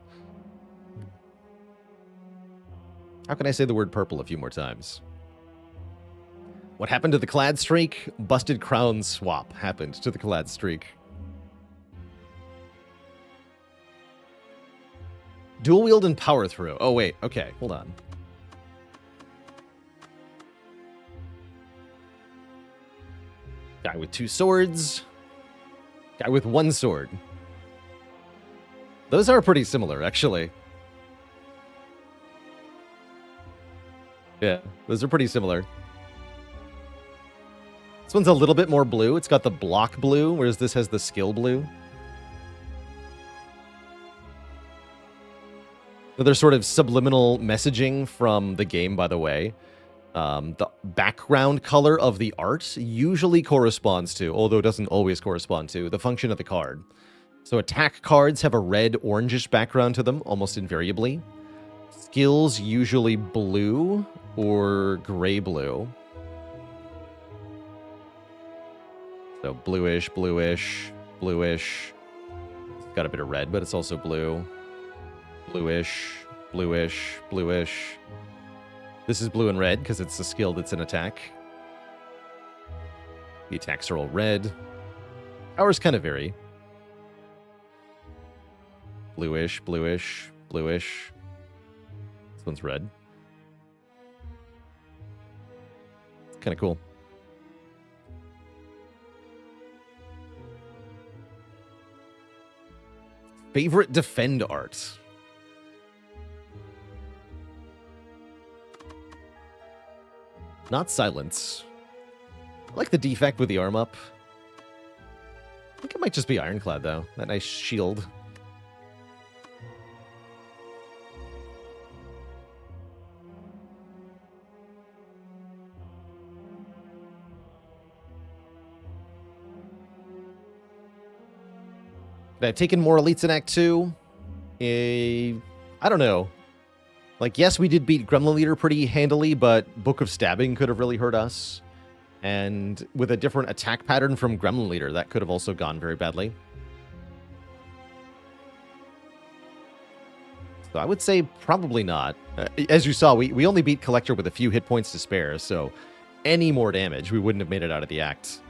How can I say the word purple a few more times? What happened to the Clad streak? Busted crown swap happened to the Clad streak. Dual wield and power through. Oh, wait. Okay, hold on. Guy with 2 swords. Guy with 1 sword. Those are pretty similar, actually. Yeah, those are pretty similar. This one's a little bit more blue. It's got the block blue, whereas this has the skill blue. So there's sort of subliminal messaging from the game, by the way. The background color of the art usually corresponds to, although it doesn't always correspond to, the function of the card. So attack cards have a red-orangish background to them, almost invariably. Skills usually blue or gray-blue. So bluish, bluish, bluish. It's got a bit of red, but it's also blue. Bluish, bluish, bluish. This is blue and red because it's a skill that's an attack. The attacks are all red. Powers kind of vary. Bluish, bluish, bluish. This one's red. It's kind of cool. Favorite defend art? Not silence. I like the defect with the arm up. I think it might just be Ironclad, though. That nice shield. Could I have taken more elites in Act 2? I don't know. Like, yes, we did beat Gremlin Leader pretty handily, but Book of Stabbing could have really hurt us. And with a different attack pattern from Gremlin Leader, that could have also gone very badly. So I would say probably not. As you saw, we only beat Collector with a few hit points to spare, so any more damage, we wouldn't have made it out of the act.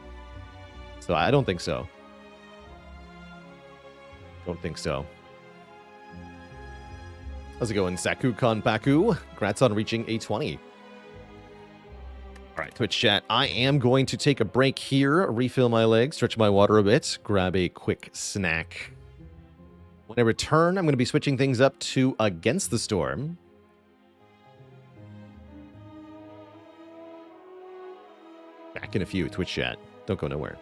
So I don't think so. Don't think so. How's it going, Saku Konpaku? Congrats on reaching a 20. All right, Twitch chat. I am going to take a break here, refill my legs, stretch my water a bit, grab a quick snack. When I return, I'm going to be switching things up to Against the Storm. Back in a few, Twitch chat. Don't go nowhere.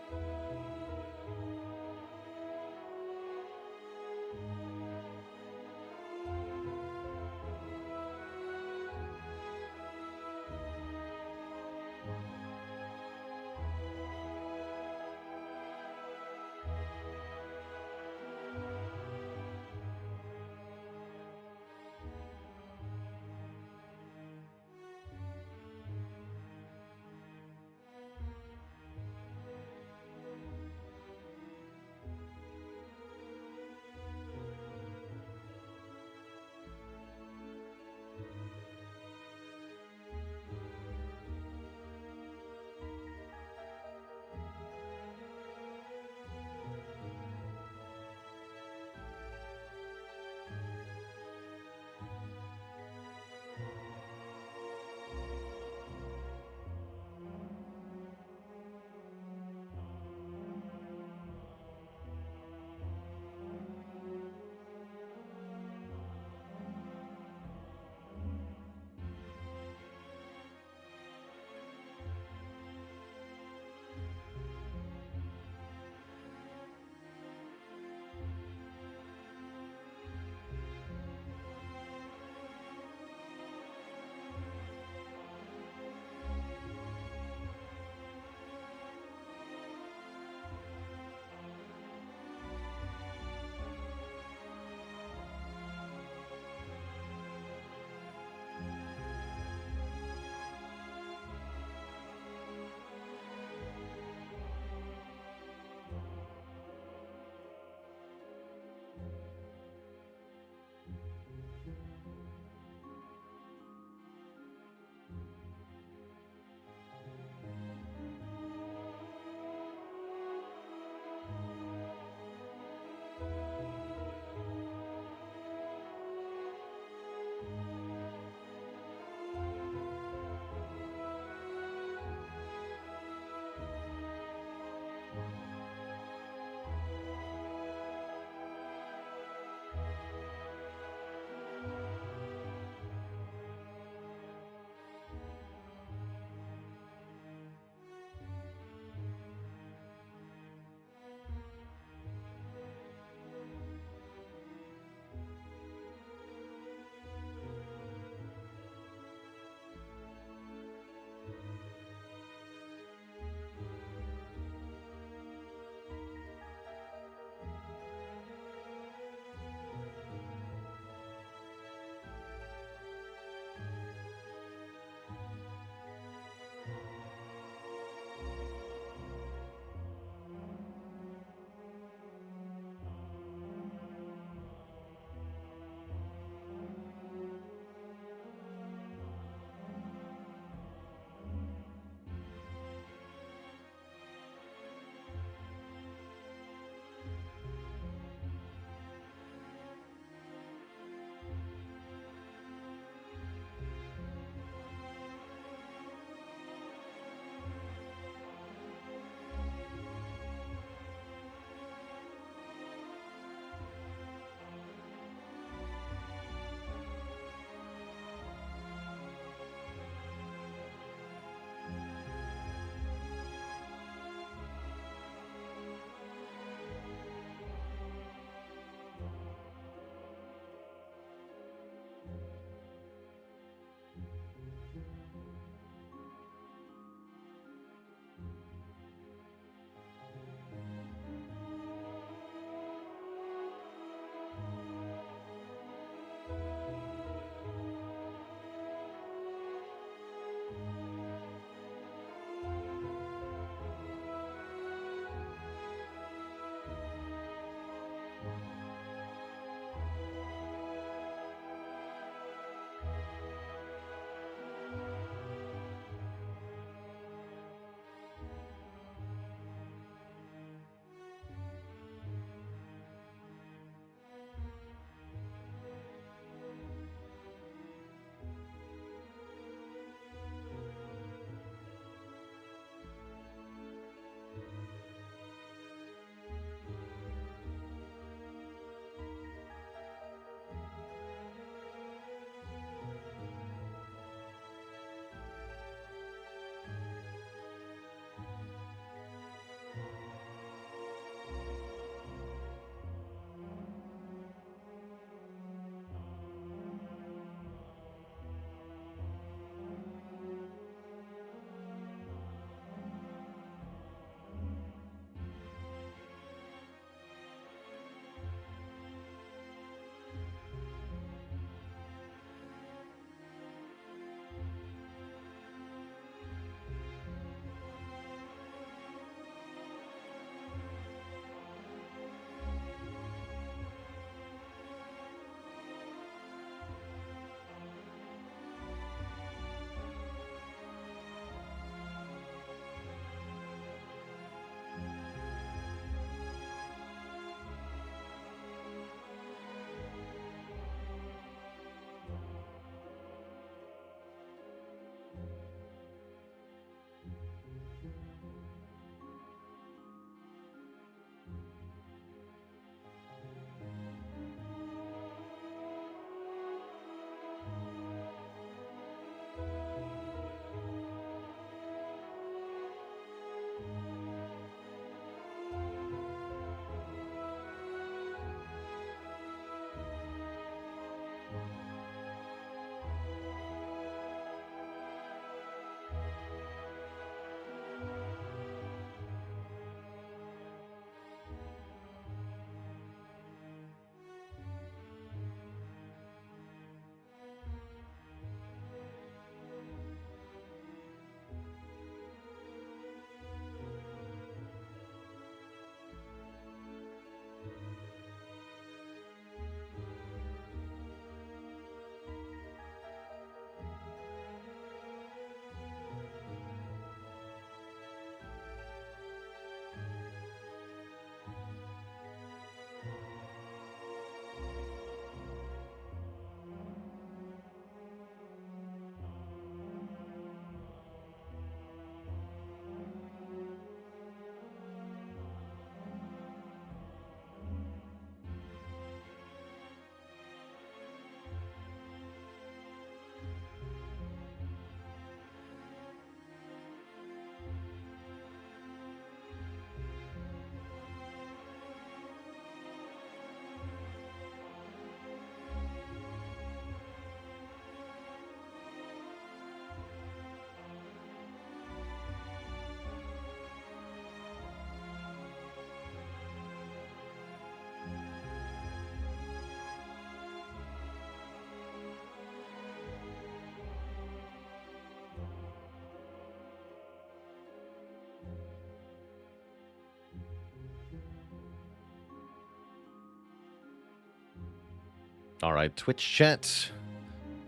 All right, Twitch chat.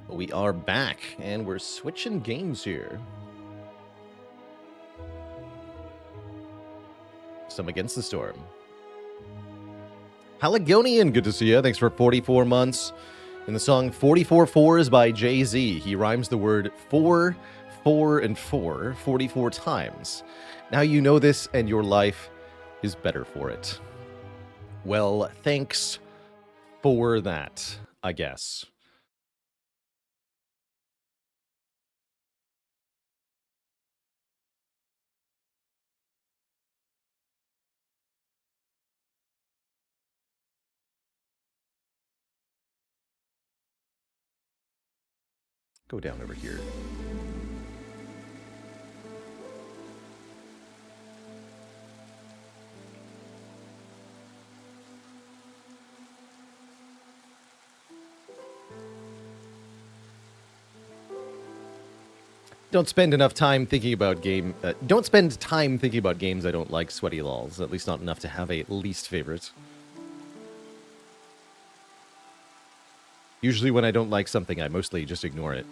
We are back, and we're switching games here. Some Against the Storm. Haligonian, good to see you. Thanks for 44 months. In the song 44 Fours by Jay-Z, he rhymes the word 4, 4, and 4 44 times. Now you know this, and your life is better for it. Well, thanks for that, I guess. Go down over here. Don't spend enough time thinking about don't spend time thinking about games I don't like, sweaty lols. At least not enough to have a least favorite. Usually when I don't like something, I mostly just ignore it.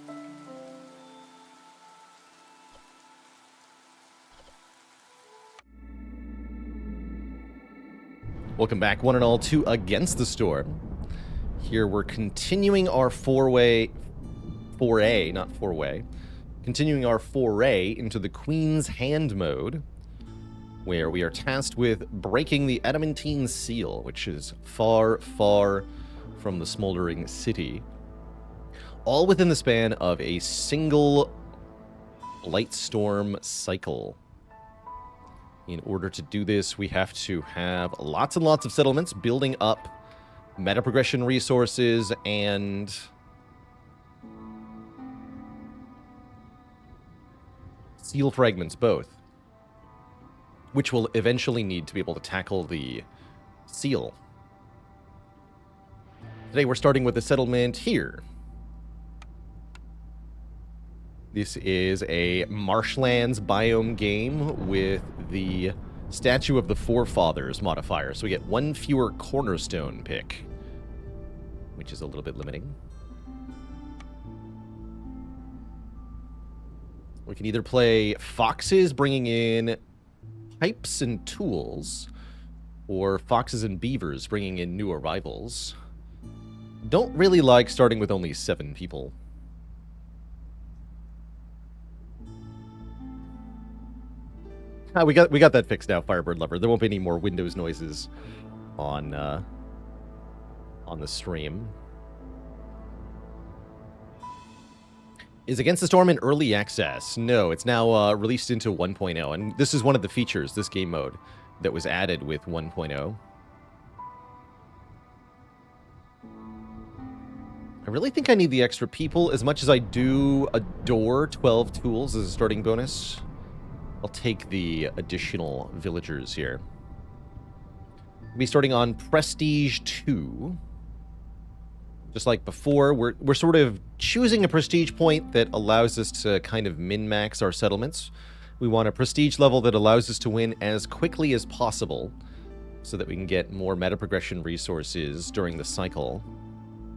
Welcome back, one and all, to Against the Storm. Here we're continuing our foray, not four-way. Continuing our foray into the Queen's Hand mode, where we are tasked with breaking the Adamantine Seal, which is far, far from the smoldering city. All within the span of a single Lightstorm cycle. In order to do this, we have to have lots and lots of settlements building up meta progression resources and seal fragments both, which will eventually need to be able to tackle the seal. Today we're starting with a settlement here. This is a marshlands biome game with the Statue of the Forefathers modifier, so we get one fewer cornerstone pick, which is a little bit limiting. We can either play foxes bringing in pipes and tools, or foxes and beavers bringing in new arrivals. Don't really like starting with only 7 people. We got that fixed now, Firebird Lover. There won't be any more Windows noises on the stream. Is Against the Storm in early access? No, it's now released into 1.0, and this is one of the features, this game mode, that was added with 1.0. I really think I need the extra people as much as I do adore 12 tools as a starting bonus. I'll take the additional villagers here. We'll be starting on Prestige 2. Just like before, we're sort of choosing a prestige point that allows us to kind of min-max our settlements. We want a prestige level that allows us to win as quickly as possible so that we can get more meta progression resources during the cycle.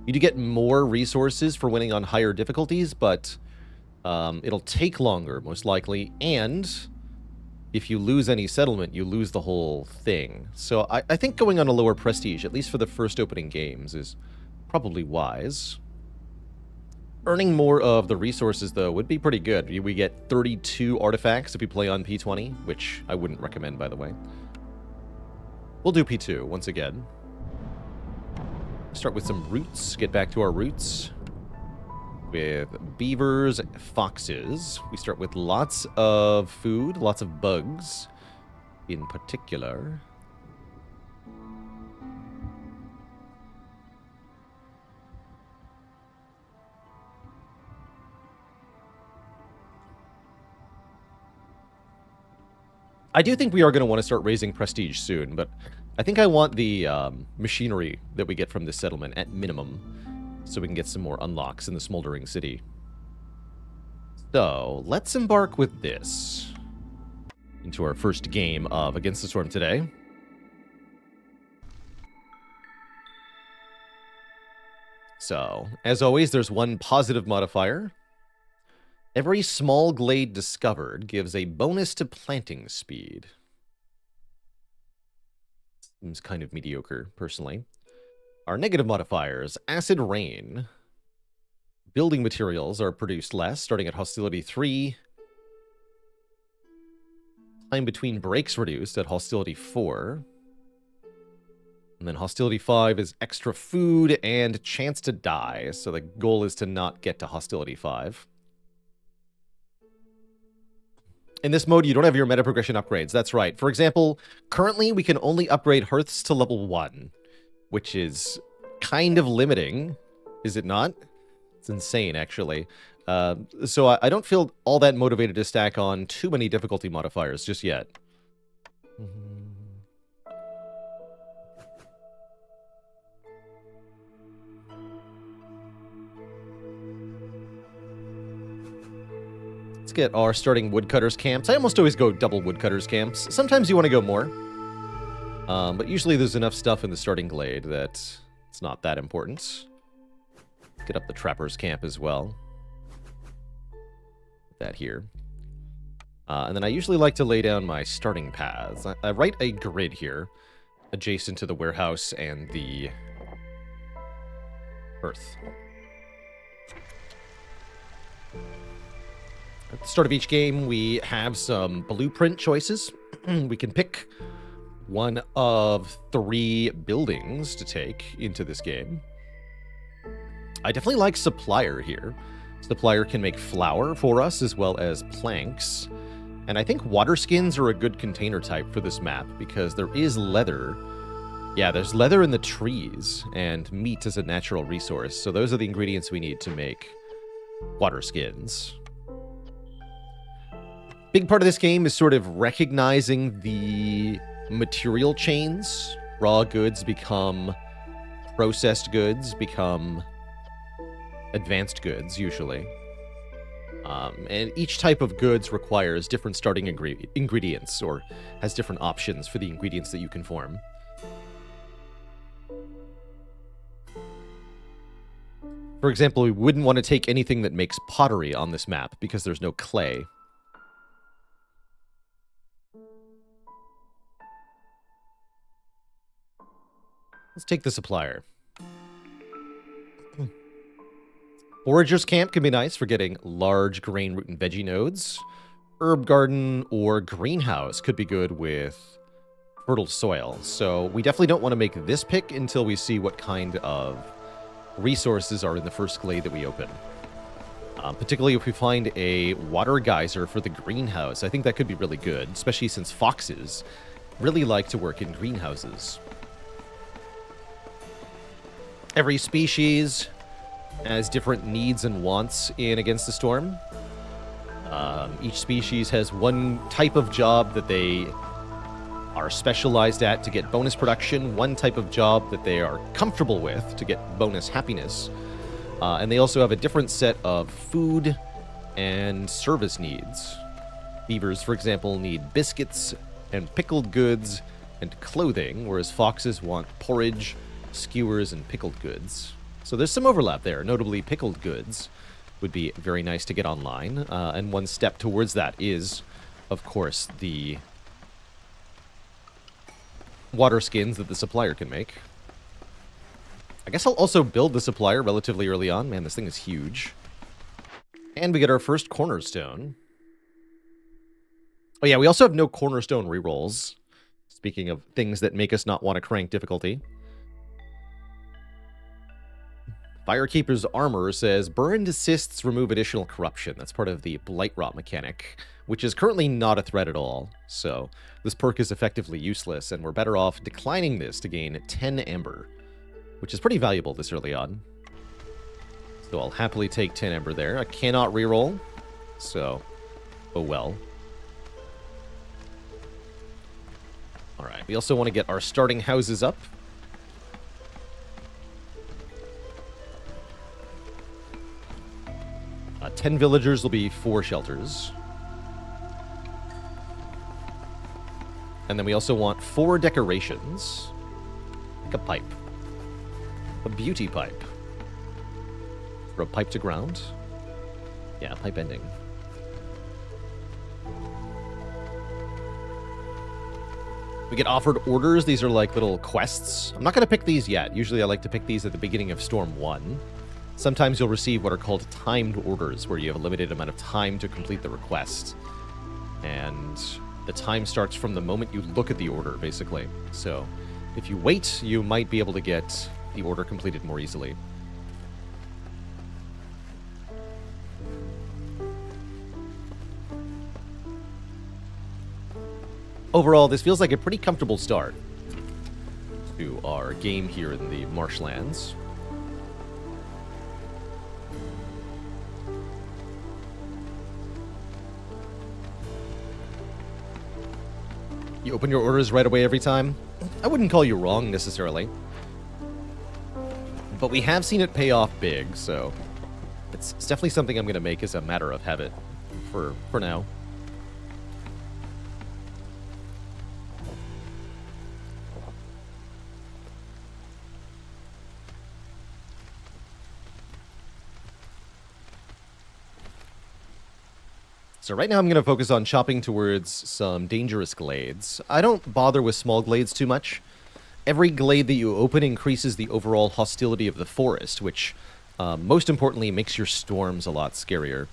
You do get more resources for winning on higher difficulties, but it'll take longer, most likely, and if you lose any settlement, you lose the whole thing. So I think going on a lower prestige, at least for the first opening games, is probably wise. Earning more of the resources, though, would be pretty good. We get 32 artifacts if we play on P20, which I wouldn't recommend, by the way. We'll do P2 once again. Start with some roots, get back to our roots. With beavers, foxes. We start with lots of food, lots of bugs in particular. I do think we are going to want to start raising prestige soon, but I think I want the machinery that we get from this settlement at minimum, so we can get some more unlocks in the smoldering city. So, let's embark with this into our first game of Against the Storm today. So, as always, there's one positive modifier. Every small glade discovered gives a bonus to planting speed. Seems kind of mediocre, personally. Our negative modifiers, acid rain. Building materials are produced less, starting at hostility 3. Time between breaks reduced at hostility 4. And then hostility 5 is extra food and chance to die. So the goal is to not get to hostility 5. In this mode, you don't have your meta progression upgrades. That's right. For example, currently we can only upgrade hearths to level 1, which is kind of limiting, is it not? It's insane, actually. So I don't feel all that motivated to stack on too many difficulty modifiers just yet. Let's get our starting woodcutters camps. I almost always go double woodcutters camps. Sometimes you want to go more. But usually there's enough stuff in the starting glade that it's not that important. Get up the trapper's camp as well. That here. And then I usually like to lay down my starting paths. I write a grid here, adjacent to the warehouse and the hearth. At the start of each game, we have some blueprint choices. We can pick one of 3 buildings to take into this game. I definitely like Supplier here. Supplier can make flour for us as well as planks. And I think water skins are a good container type for this map because there is leather. Yeah, there's leather in the trees and meat is a natural resource. So those are the ingredients we need to make water skins. Big part of this game is sort of recognizing the material chains. Raw goods become processed goods, become advanced goods, usually. And each type of goods requires different starting ingredients, or has different options for the ingredients that you can form. For example, we wouldn't want to take anything that makes pottery on this map, because there's no clay. Let's take the supplier. Forager's camp can be nice for getting large grain, root, and veggie nodes. Herb garden or greenhouse could be good with fertile soil. So we definitely don't want to make this pick until we see what kind of resources are in the first glade that we open. Particularly if we find a water geyser for the greenhouse. I think that could be really good, especially since foxes really like to work in greenhouses. Every species has different needs and wants in Against the Storm. Each species has one type of job that they are specialized at to get bonus production, one type of job that they are comfortable with to get bonus happiness. And they also have a different set of food and service needs. Beavers, for example, need biscuits and pickled goods and clothing, whereas foxes want porridge, skewers, and pickled goods. So there's some overlap there. Notably, pickled goods would be very nice to get online. And one step towards that is, of course, the water skins that the supplier can make. I guess I'll also build the supplier relatively early on. Man, this thing is huge. And we get our first cornerstone. Oh yeah, we also have no cornerstone rerolls. Speaking of things that make us not want to crank difficulty. Firekeeper's Armor says, Burned assists remove additional corruption. That's part of the Blight Rot mechanic, which is currently not a threat at all. So this perk is effectively useless, and we're better off declining this to gain 10 Ember, which is pretty valuable this early on. So I'll happily take 10 Ember there. I cannot reroll, so oh well. Alright, we also want to get our starting houses up. 10 villagers will be 4 shelters. And then we also want 4 decorations. Like a pipe. A beauty pipe. Throw pipe to ground. Yeah, pipe ending. We get offered orders. These are like little quests. I'm not going to pick these yet. Usually I like to pick these at the beginning of Storm 1. Sometimes you'll receive what are called timed orders, where you have a limited amount of time to complete the request. And the time starts from the moment you look at the order, basically. So if you wait, you might be able to get the order completed more easily. Overall, this feels like a pretty comfortable start to our game here in the marshlands. You open your orders right away every time? I wouldn't call you wrong, necessarily. But we have seen it pay off big, so it's definitely something I'm going to make as a matter of habit for now. So right now I'm going to focus on chopping towards some dangerous glades. I don't bother with small glades too much. Every glade that you open increases the overall hostility of the forest, which, most importantly, makes your storms a lot scarier.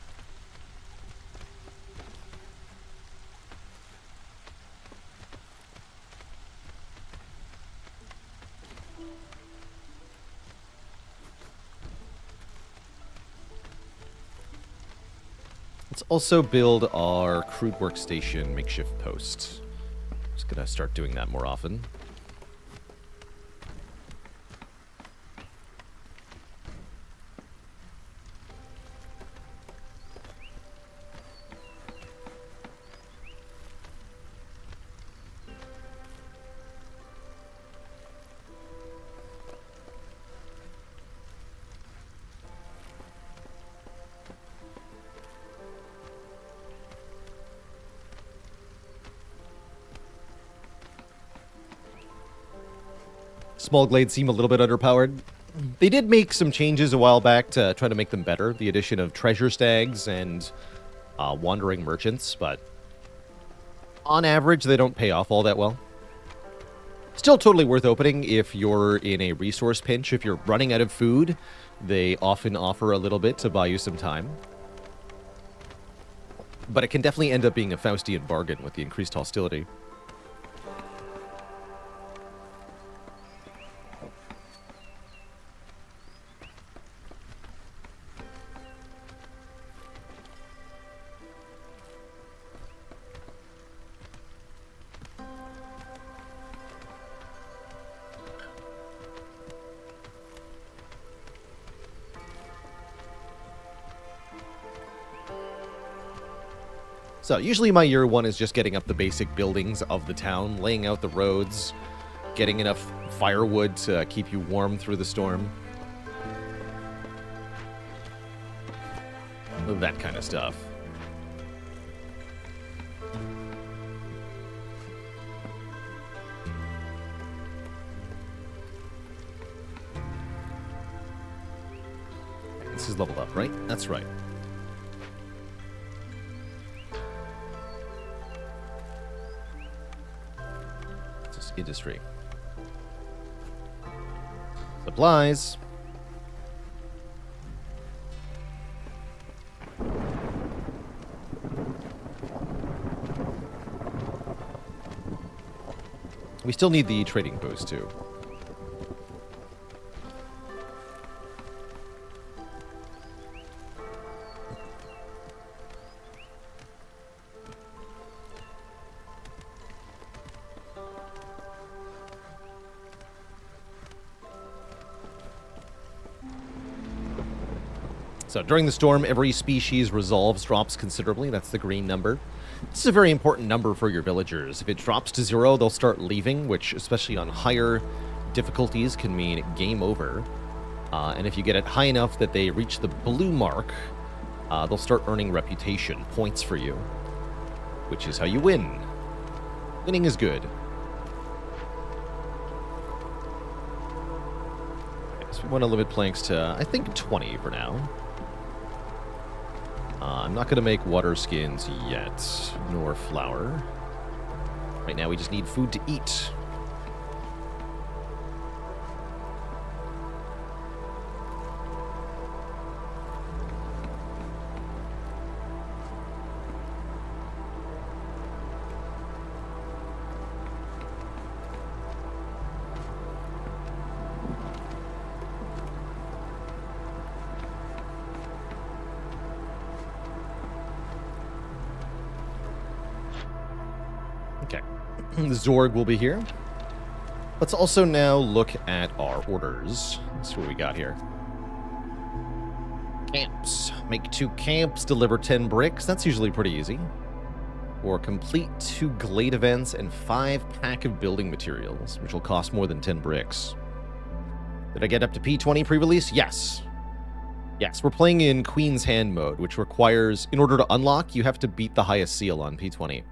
Let's also build our crude workstation makeshift post. Just gonna start doing that more often. Small glades seem a little bit underpowered. They did make some changes a while back to try to make them better. The addition of treasure stags and wandering merchants, but on average, they don't pay off all that well. Still totally worth opening if you're in a resource pinch. If you're running out of food, they often offer a little bit to buy you some time. But it can definitely end up being a Faustian bargain with the increased hostility. So usually my year one is just getting up the basic buildings of the town, laying out the roads, getting enough firewood to keep you warm through the storm. That kind of stuff. This is leveled up, right? That's right. Industry. Supplies. We still need the trading post too. So during the storm, every species resolves drops considerably. That's the green number. This is a very important number for your villagers. If it drops to 0, they'll start leaving, which, especially on higher difficulties, can mean game over. And if you get it high enough that they reach the blue mark, they'll start earning reputation, points for you, which is how you win. Winning is good. We want to limit planks to, I think, 20 for now. I'm not going to make water skins yet, nor flour. Right now, we just need food to eat. Okay. The Zorg will be here. Let's also now look at our orders. Let's see what we got here. Camps. Make 2 camps, deliver 10 bricks. That's usually pretty easy. Or complete 2 glade events and 5 pack of building materials, which will cost more than 10 bricks. Did I get up to P20 pre-release? Yes. Yes, we're playing in Queen's Hand mode, which requires, in order to unlock, you have to beat the highest seal on P20.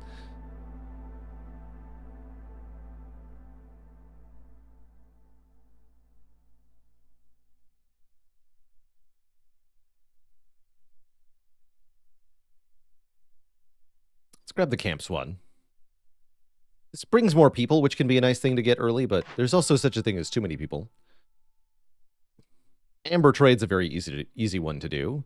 Let's grab the camps one. This brings more people, which can be a nice thing to get early, but there's also such a thing as too many people. Amber trade's a very easy one to do.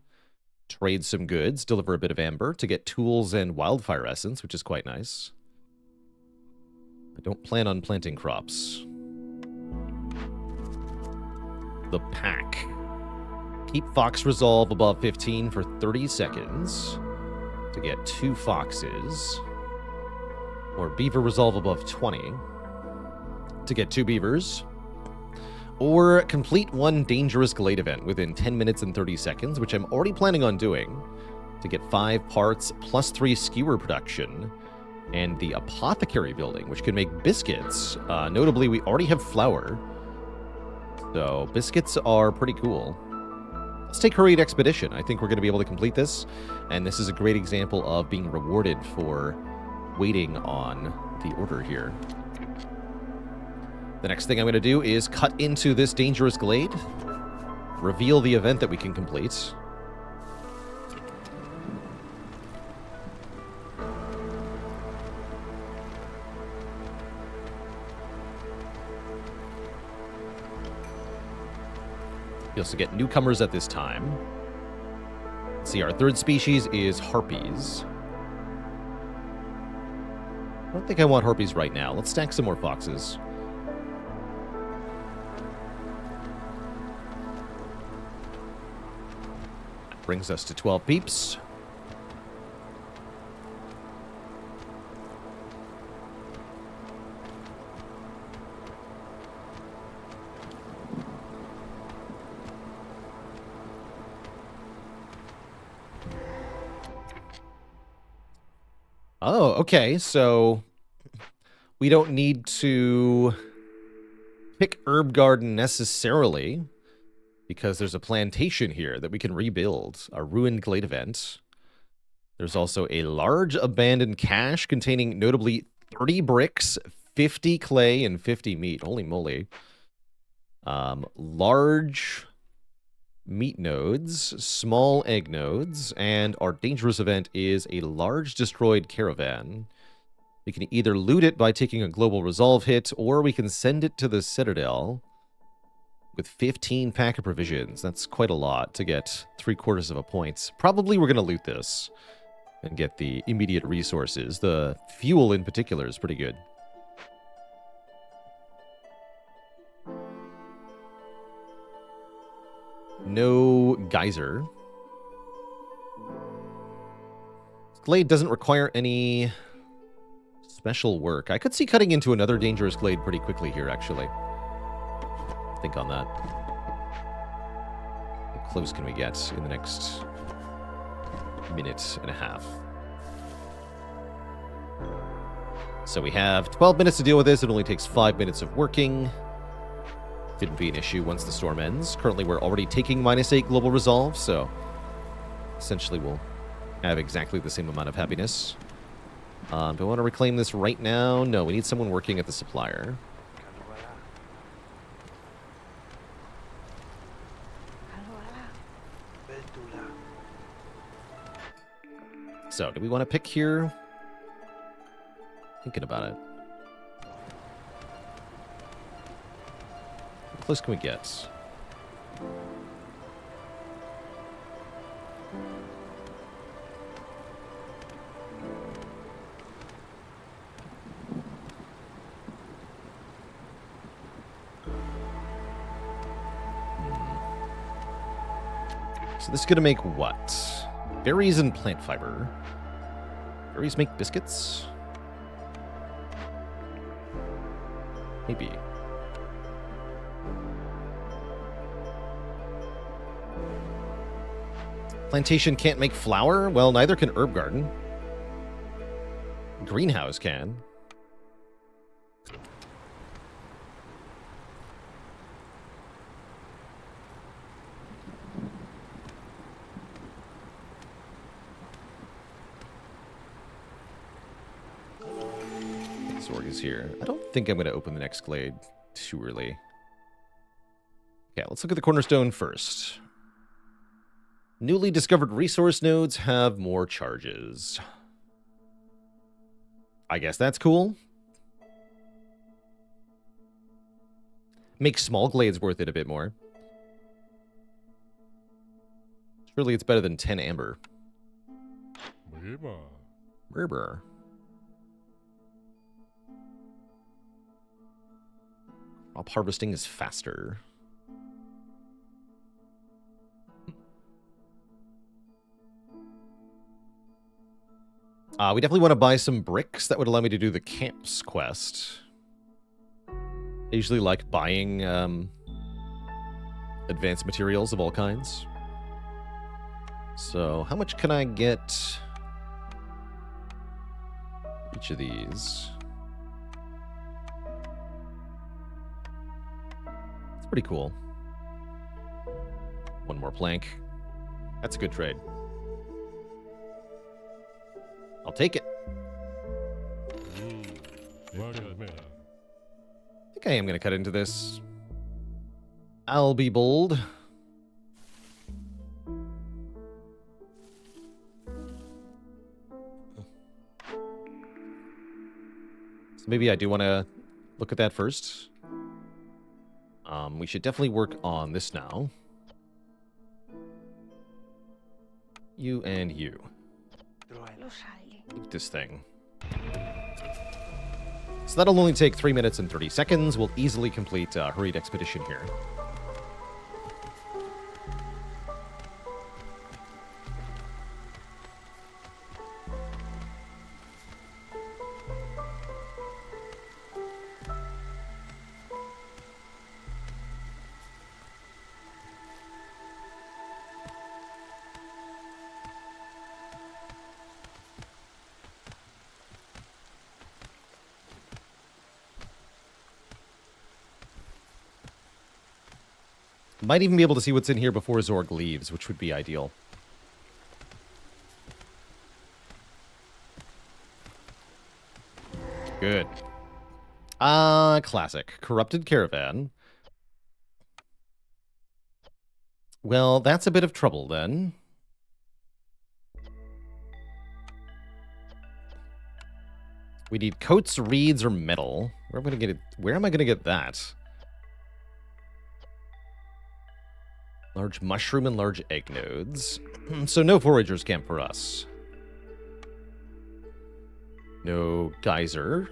Trade some goods, deliver a bit of amber to get tools and wildfire essence, which is quite nice. I don't plan on planting crops. The pack. Keep Fox Resolve above 15 for 30 seconds to get 2 foxes. Or Beaver Resolve above 20 to get 2 beavers. Or complete 1 Dangerous Glade event within 10 minutes and 30 seconds, which I'm already planning on doing, to get 5 parts plus 3 skewer production. And the Apothecary building, which can make biscuits. Notably, we already have flour. So, biscuits are pretty cool. Let's take Hurried Expedition. I think we're going to be able to complete this. And this is a great example of being rewarded for waiting on the order here. The next thing I'm going to do is cut into this Dangerous Glade. Reveal the event that we can complete. You also get newcomers at this time. Let's see, our 3rd species is harpies. I don't think I want harpies right now. Let's stack some more foxes. That brings us to 12 peeps. Oh, okay, so we don't need to pick Herb Garden necessarily, because there's a plantation here that we can rebuild, a ruined glade event. There's also a large abandoned cache containing notably 30 bricks, 50 clay, and 50 meat. Holy moly. Large meat nodes, small egg nodes, and our dangerous event is a large destroyed caravan. We can either loot it by taking a global resolve hit, or we can send it to the Citadel with 15 pack of provisions. That's quite a lot to get 3/4 of a point. Probably we're going to loot this and get the immediate resources. The fuel in particular is pretty good. No geyser. Glade doesn't require any special work. I could see cutting into another dangerous glade pretty quickly here, actually. Think on that. How close can we get in the next minute and a half? So we have 12 minutes to deal with this. It only takes 5 minutes of working. Shouldn't be an issue once the storm ends. Currently, we're already taking -8 global resolve, so essentially we'll have exactly the same amount of happiness. Do I want to reclaim this right now? No, we need someone working at the supplier. So, do we want to pick here? Thinking about it. How close can we get? So this is going to make what? Berries and plant fiber. Berries make biscuits? Maybe. Plantation can't make flour? Well, neither can herb garden. Greenhouse can. Zorg is here. I don't think I'm going to open the next glade too early. Okay, let's look at the cornerstone first. Newly discovered resource nodes have more charges. I guess that's cool. Makes small glades worth it a bit more. Surely it's better than 10 amber. Berber. Crop harvesting is faster. We definitely want to buy some bricks. That would allow me to do the camps quest. I usually like buying advanced materials of all kinds. So, how much can I get each of these? It's pretty cool. One more plank. That's a good trade. I'll take it. I think I am going to cut into this. I'll be bold. So maybe I do want to look at that first. We should definitely work on this now. You and you. Loot this thing. So that'll only take 3 minutes and 30 seconds. We'll easily complete a hurried expedition here. Might even be able to see what's in here before Zorg leaves, which would be ideal. Good. Classic. Corrupted caravan. Well, that's a bit of trouble then. We need coats, reeds, or metal. Where am I gonna get it? Where am I gonna get that? Large mushroom and large egg nodes. So no foragers camp for us. No geyser.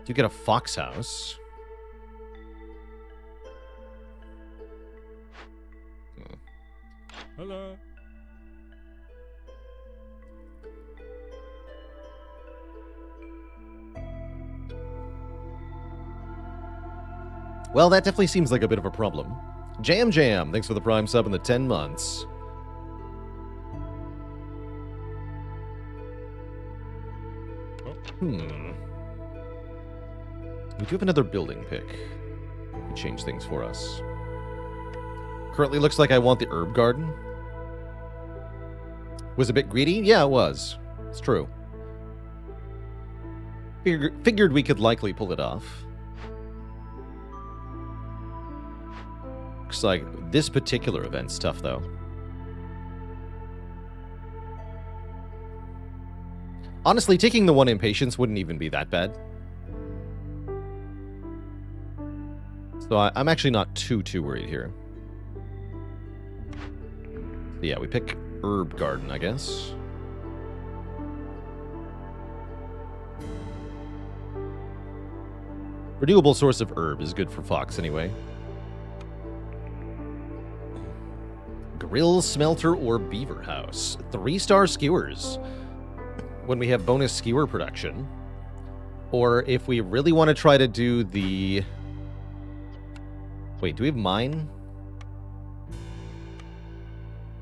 You get a fox house. Hello. Well, that definitely seems like a bit of a problem. Jam, thanks for the Prime sub in the 10 months. We do have another building pick. Could change things for us. Currently looks like I want the herb garden. Was a bit greedy? Yeah, it was. It's true. Figured we could likely pull it off. Looks like this particular event's tough, though. Honestly, taking the 1 impatience wouldn't even be that bad. So I'm actually not too worried here. So yeah, we pick Herb Garden, I guess. Renewable source of herb is good for Fox anyway. Grill, smelter, or beaver house. 3-star skewers when we have bonus skewer production. Or if we really want to try to do the... Wait, do we have mine?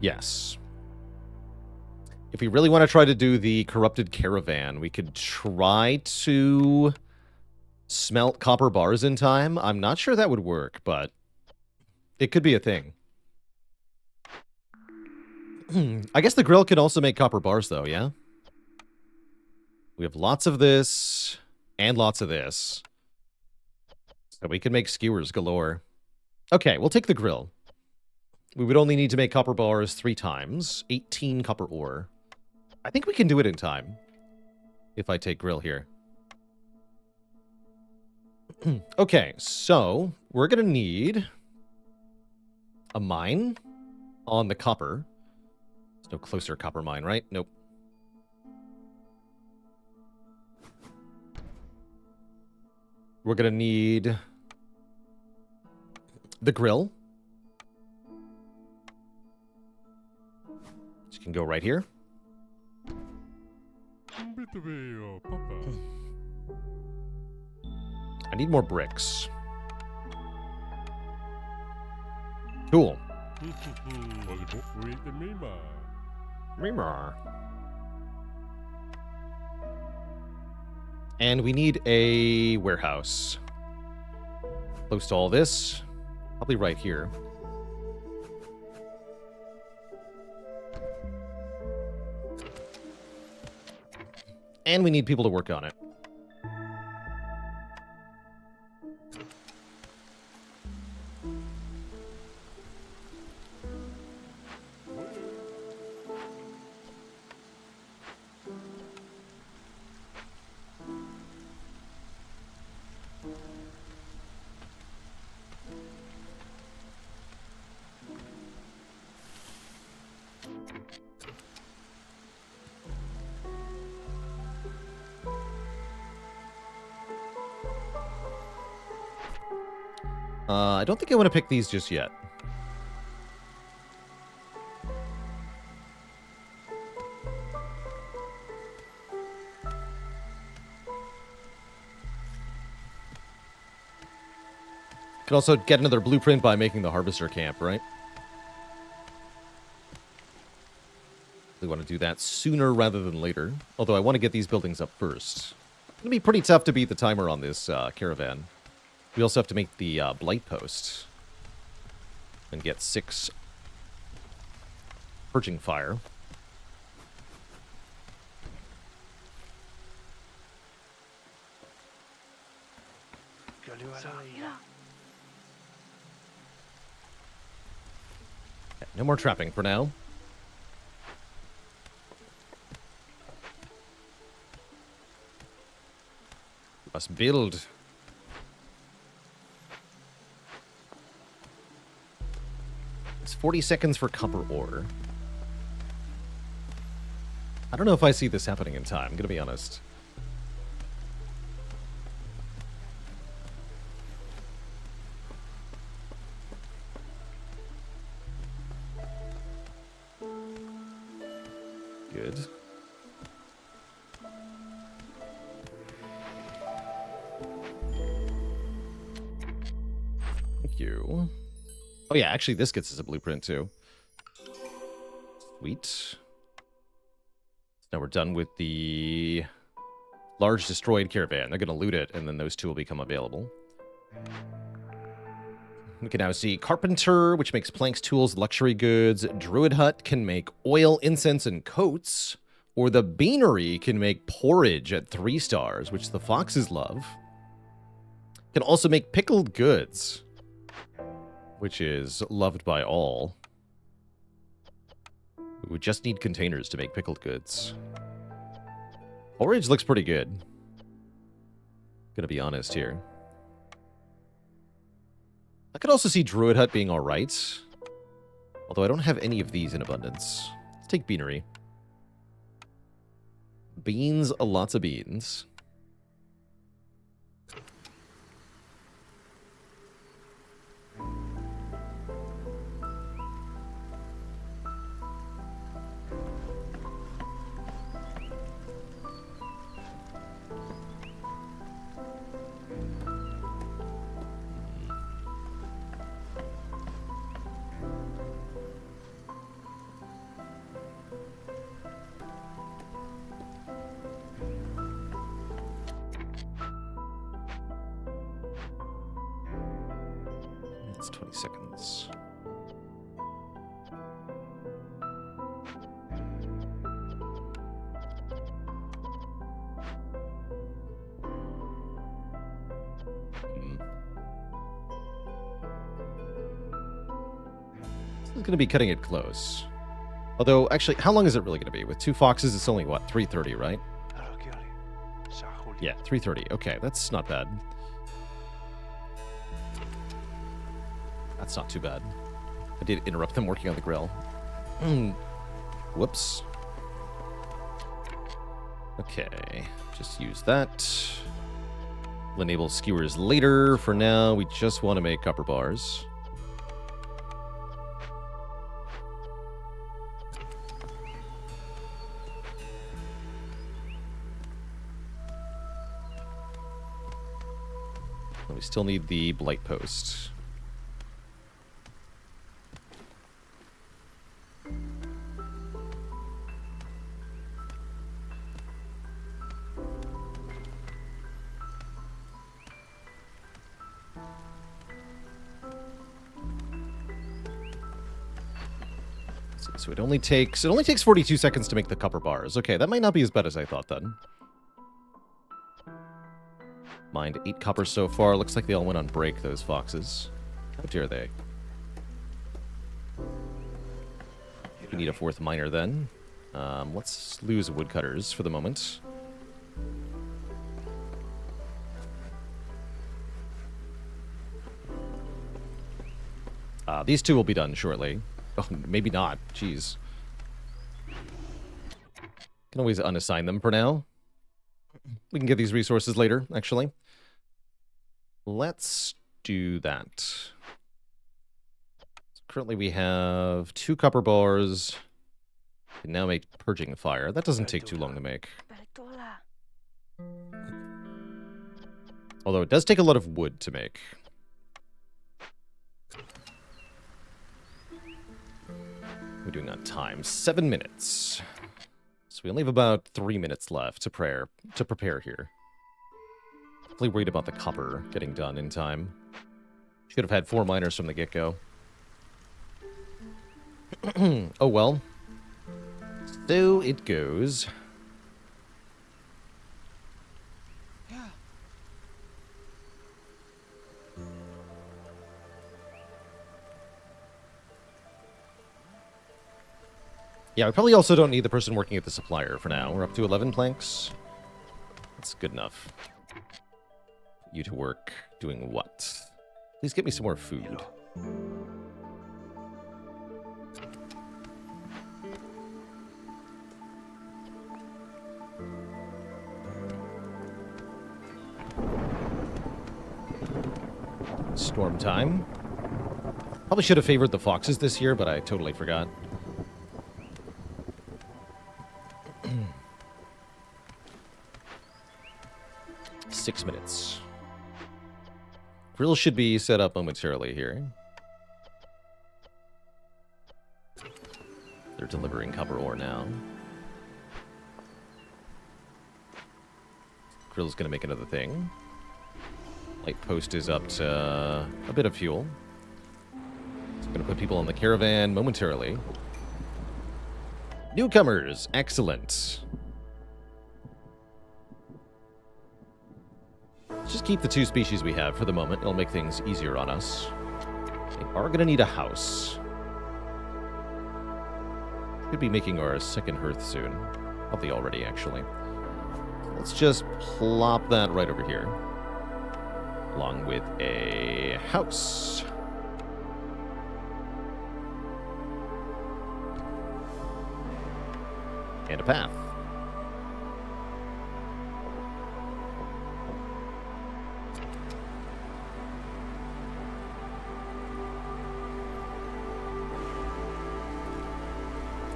Yes. If we really want to try to do the corrupted caravan, we could try to smelt copper bars in time. I'm not sure that would work, but it could be a thing. I guess the grill could also make copper bars, though, yeah? We have lots of this and lots of this. So we can make skewers galore. Okay, we'll take the grill. We would only need to make copper bars 3 times. 18 copper ore. I think we can do it in time. If I take grill here. Okay, so we're going to need a mine on the copper. There's no closer copper mine, right? Nope. We're going to need the grill. Which can go right here. I need more bricks. Cool. And we need a warehouse. Close to all this. Probably right here. And we need people to work on it. I don't think I want to pick these just yet. Could also get another blueprint by making the harvester camp, right? We want to do that sooner rather than later. Although I want to get these buildings up first. It's going to be pretty tough to beat the timer on this caravan. We also have to make the blight post. And get 6 purging fire. Okay, no more trapping for now. We must build. It's 40 seconds for copper ore. I don't know if I see this happening in time, I'm gonna be honest. Good. Thank you. Oh yeah, actually this gets us a blueprint too. Sweet. Now we're done with the large destroyed caravan. They're going to loot it, and then those 2 will become available. We can now see carpenter, which makes planks, tools, luxury goods. Druid hut can make oil, incense, and coats. Or the beanery can make porridge at 3 stars, which the foxes love. Can also make pickled goods, which is loved by all. We would just need containers to make pickled goods. Orange looks pretty good. Gonna be honest here. I could also see Druid Hut being alright. Although I don't have any of these in abundance. Let's take Beanery. Beans, lots of beans. That's 20 seconds. This is going to be cutting it close. Although, actually, how long is it really going to be? With 2 foxes, it's only, what, 3:30, right? Yeah, 3:30. Okay, that's not bad. That's not too bad. I did interrupt them working on the grill. Whoops. Okay, just use that. We'll enable skewers later. For now, we just want to make copper bars. We still need the blight post. So it only takes 42 seconds to make the copper bars. Okay, that might not be as bad as I thought then. Mined 8 copper so far. Looks like they all went on break, those foxes. How dare they? We need a 4th miner then. Let's lose woodcutters for the moment. These 2 will be done shortly. Oh, maybe not. Jeez. Can always unassign them for now. We can get these resources later, actually. Let's do that. So currently we have 2 copper bars. We can now make purging fire. That doesn't take too long to make. Although it does take a lot of wood to make. We're doing on time. 7 minutes. So we only have about 3 minutes left to prepare here. Definitely worried about the copper getting done in time. Should have had 4 miners from the get-go. Oh well. So it goes. Yeah, we probably also don't need the person working at the supplier for now. We're up to 11 planks. That's good enough. You to work doing what? Please get me some more food. Storm time. Probably should have favored the foxes this year, but I totally forgot. 6 minutes. Grill should be set up momentarily here. They're delivering copper ore now. Grill's gonna make another thing. Light post is up to a bit of fuel. So I'm gonna put people on the caravan momentarily. Newcomers, excellent. Just keep the 2 species we have for the moment. It'll make things easier on us. We are going to need a house. Should be making our 2nd hearth soon. Probably already, actually. let's just plop that right over here. Along with a house. And a path.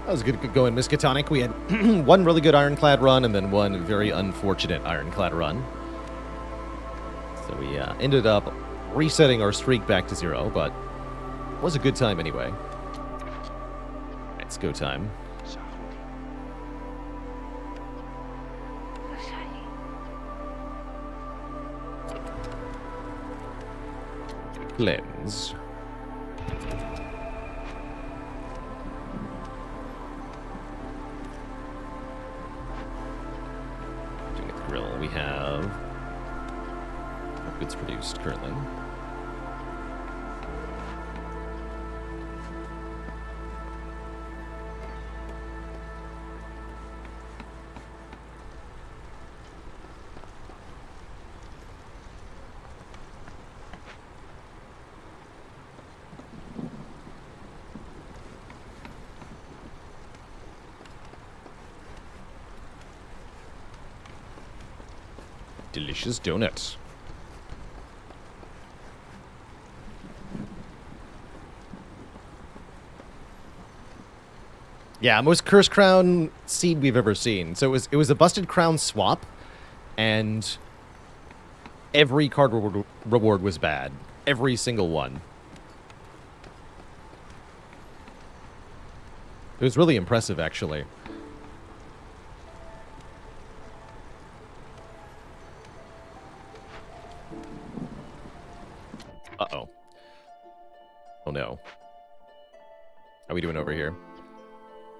That was good going, Miskatonic. We had one really good Ironclad run and then one very unfortunate Ironclad run. So we ended up resetting our streak back to 0, but it was a good time anyway. It's go time. Cleanse. Doing the grill, we have goods produced currently. Delicious donut. Yeah, most Cursed Crown seed we've ever seen. So it was a Busted Crown swap, and every card reward was bad. Every single one. It was really impressive, actually. Uh-oh. Oh, no. How are we doing over here?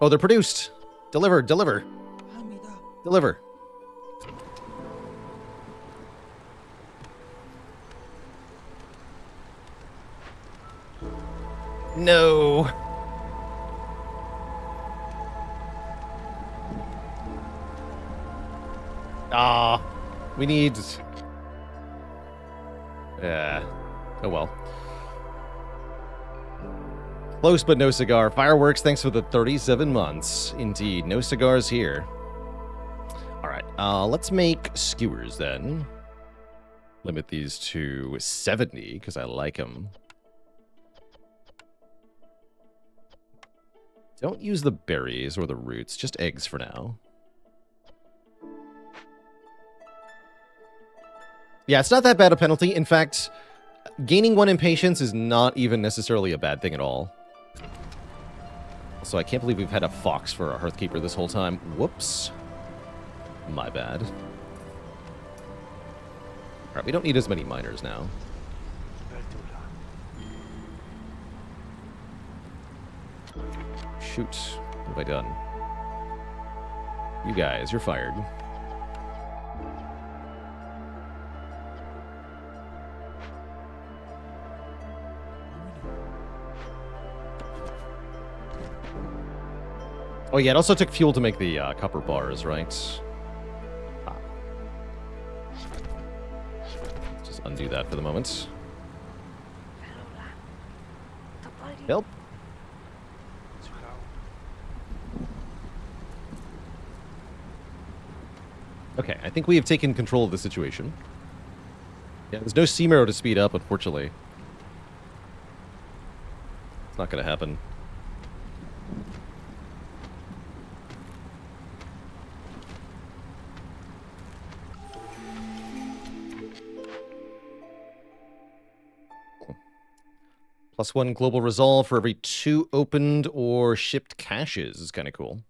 Oh, they're produced. Deliver, deliver. Deliver. No. Ah, we need... Yeah. Oh well. Close but no cigar. Fireworks, thanks for the 37 months. Indeed, no cigars here. Alright, let's make skewers then. Limit these to 70, because I like them. Don't use the berries or the roots, just eggs for now. Yeah, it's not that bad a penalty. In fact, gaining 1 impatience is not even necessarily a bad thing at all. So I can't believe we've had a fox for a Hearthkeeper this whole time. Whoops. My bad. Alright, we don't need as many miners now. Shoot. What have I done? You guys, you're fired. Oh yeah, it also took fuel to make the copper bars, right? Ah. Let's just undo that for the moment. Help. Okay, I think we have taken control of the situation. Yeah, there's no Sea Marrow to speed up, unfortunately. It's not going to happen. +1 global resolve for every 2 opened or shipped caches is kind of cool.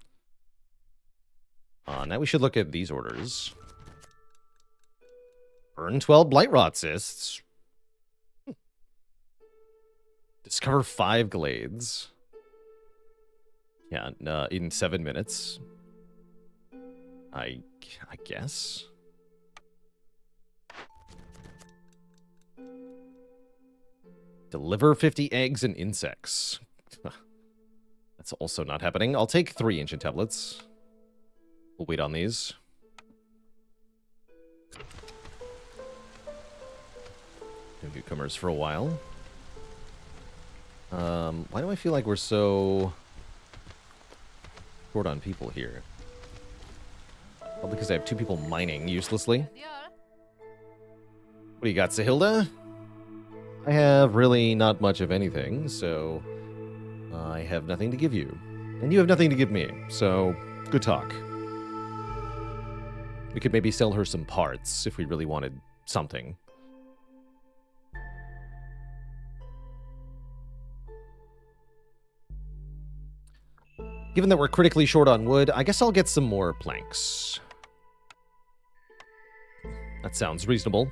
Now we should look at these orders. Earn 12 Blightrot Cysts. Discover 5 Glades. Yeah, in 7 minutes. I guess. Deliver 50 eggs and insects. That's also not happening. I'll take 3 ancient tablets. We'll wait on these. No newcomers for a while. Why do I feel like we're so short on people here? Probably because I have 2 people mining uselessly. What do you got, Sahilda? I have really not much of anything, so I have nothing to give you. And you have nothing to give me, so good talk. We could maybe sell her some parts if we really wanted something. Given that we're critically short on wood, I guess I'll get some more planks. That sounds reasonable.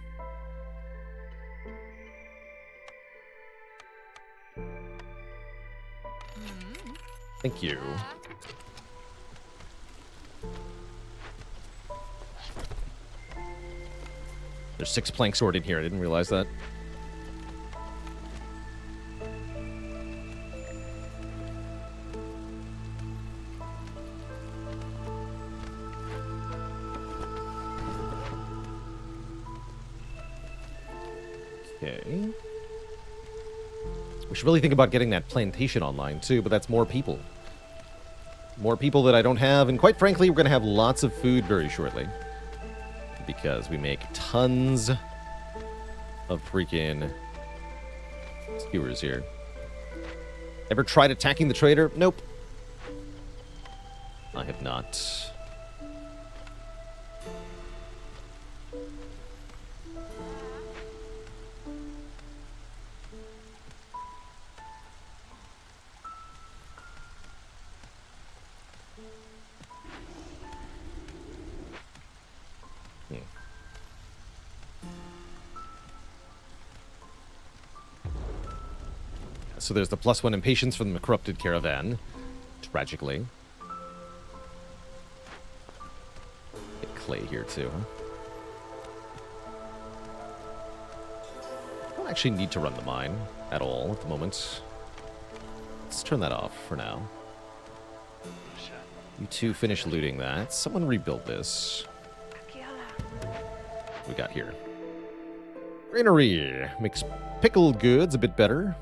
Thank you. There's 6 planks stored in here. I didn't realize that. Okay. We should really think about getting that plantation online, too, but that's more people. More people that I don't have, and quite frankly, we're going to have lots of food very shortly. Because we make tons of freaking skewers here. Ever tried attacking the trader? Nope. I have not. So there's the +1 impatience from the corrupted caravan. Tragically. Get clay here too, huh? I don't actually need to run the mine at all at the moment. Let's turn that off for now. You two finish looting that. Someone rebuild this. What we got here? Granary. Makes pickled goods a bit better.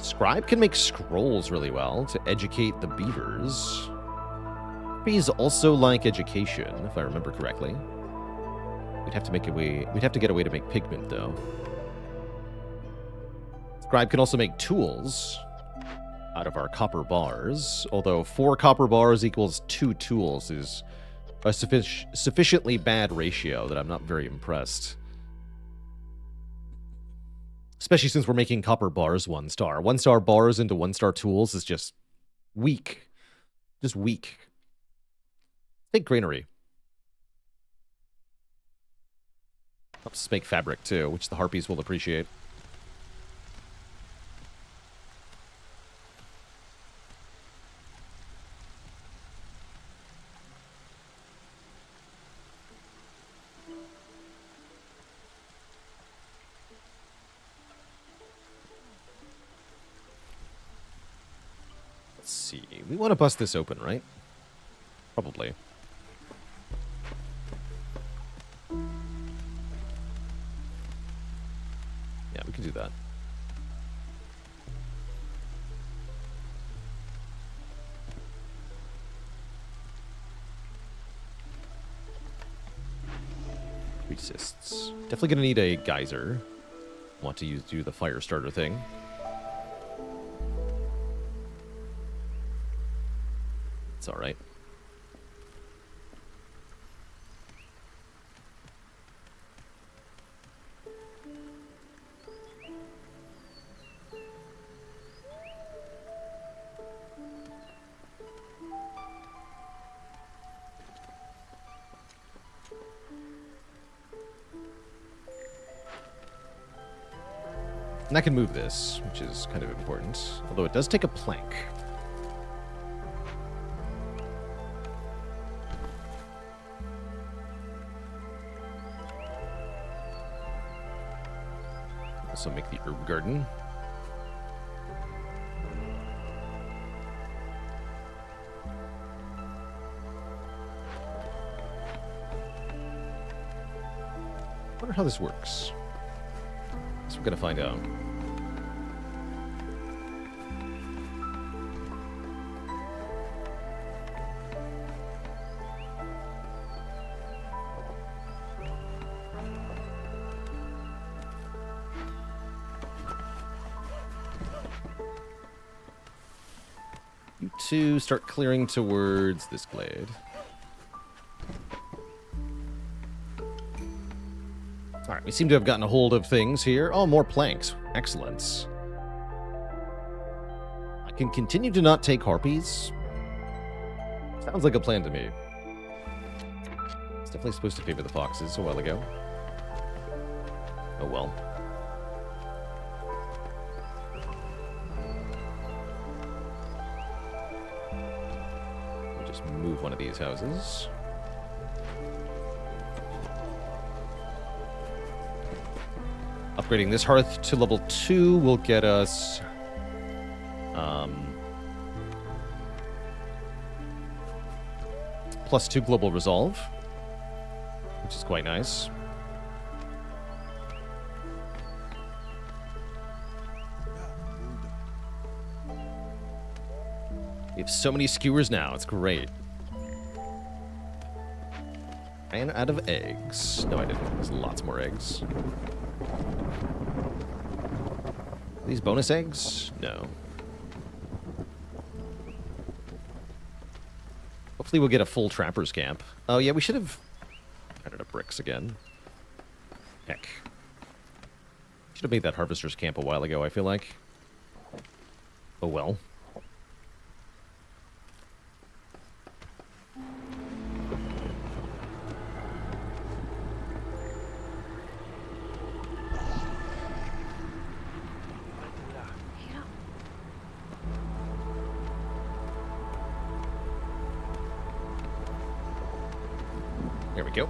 Scribe can make scrolls really well to educate the beavers. Bees also like education, if I remember correctly. We'd have to make a way. We'd have to get a way to make pigment, though. Scribe can also make tools out of our copper bars. Although 4 copper bars equals 2 tools is a sufficiently bad ratio that I'm not very impressed. Especially since we're making copper bars 1-star. 1-star bars into 1-star tools is just weak. Just weak. Take granary. Helps make fabric too, which the harpies will appreciate. Let's see. We want to bust this open, right? Probably. Yeah, we can do that. Resists. Definitely gonna need a geyser. Want to do the fire starter thing. It's all right. And I can move this, which is kind of important. Although it does take a plank. Also make the herb garden. Wonder how this works. So we're going to find out. You two start clearing towards this glade. Alright, we seem to have gotten a hold of things here. Oh, more planks. Excellent. I can continue to not take harpies. Sounds like a plan to me. It's definitely supposed to favor the foxes a while ago. Oh well. We'll just move one of these houses. Upgrading this hearth to level 2 will get us +2 global resolve, which is quite nice. We have so many skewers now, it's great. Ran out of eggs. No, I didn't. There's lots more eggs. Are these bonus eggs? No. Hopefully we'll get a full trapper's camp. Oh yeah, we should have added up bricks again. Heck. Should have made that harvester's camp a while ago, I feel like. Oh well. There we go.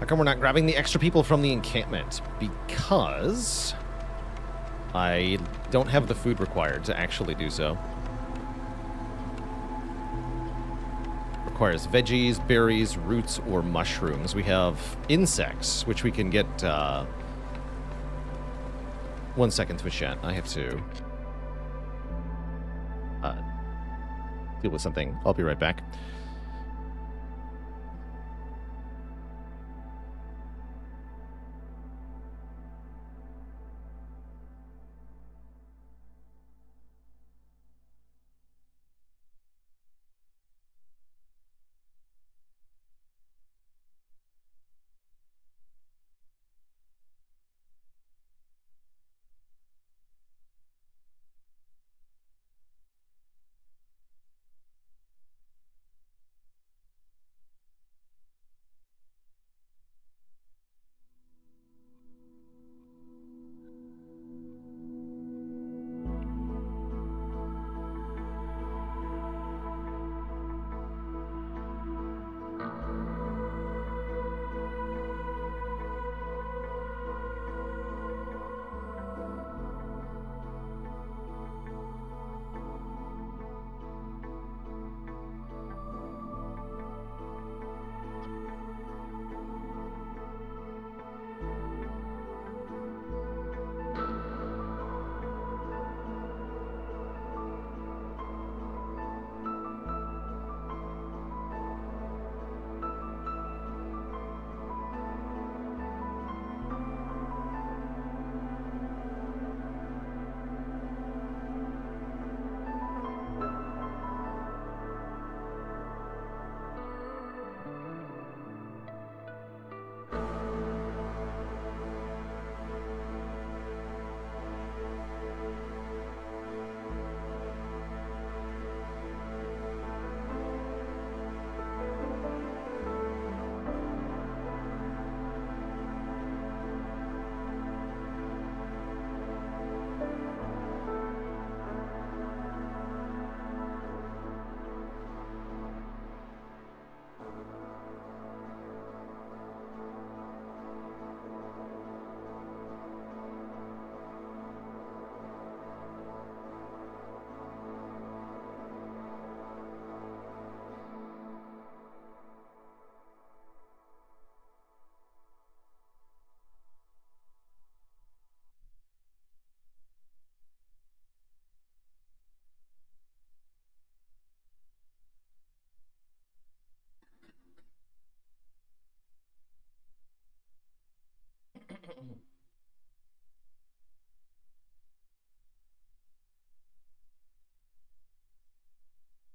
How come we're not grabbing the extra people from the encampment? Because I don't have the food required to actually do so. Requires veggies, berries, roots, or mushrooms. We have insects, which we can get... 1 second, Twitch chat. I have to deal with something. I'll be right back.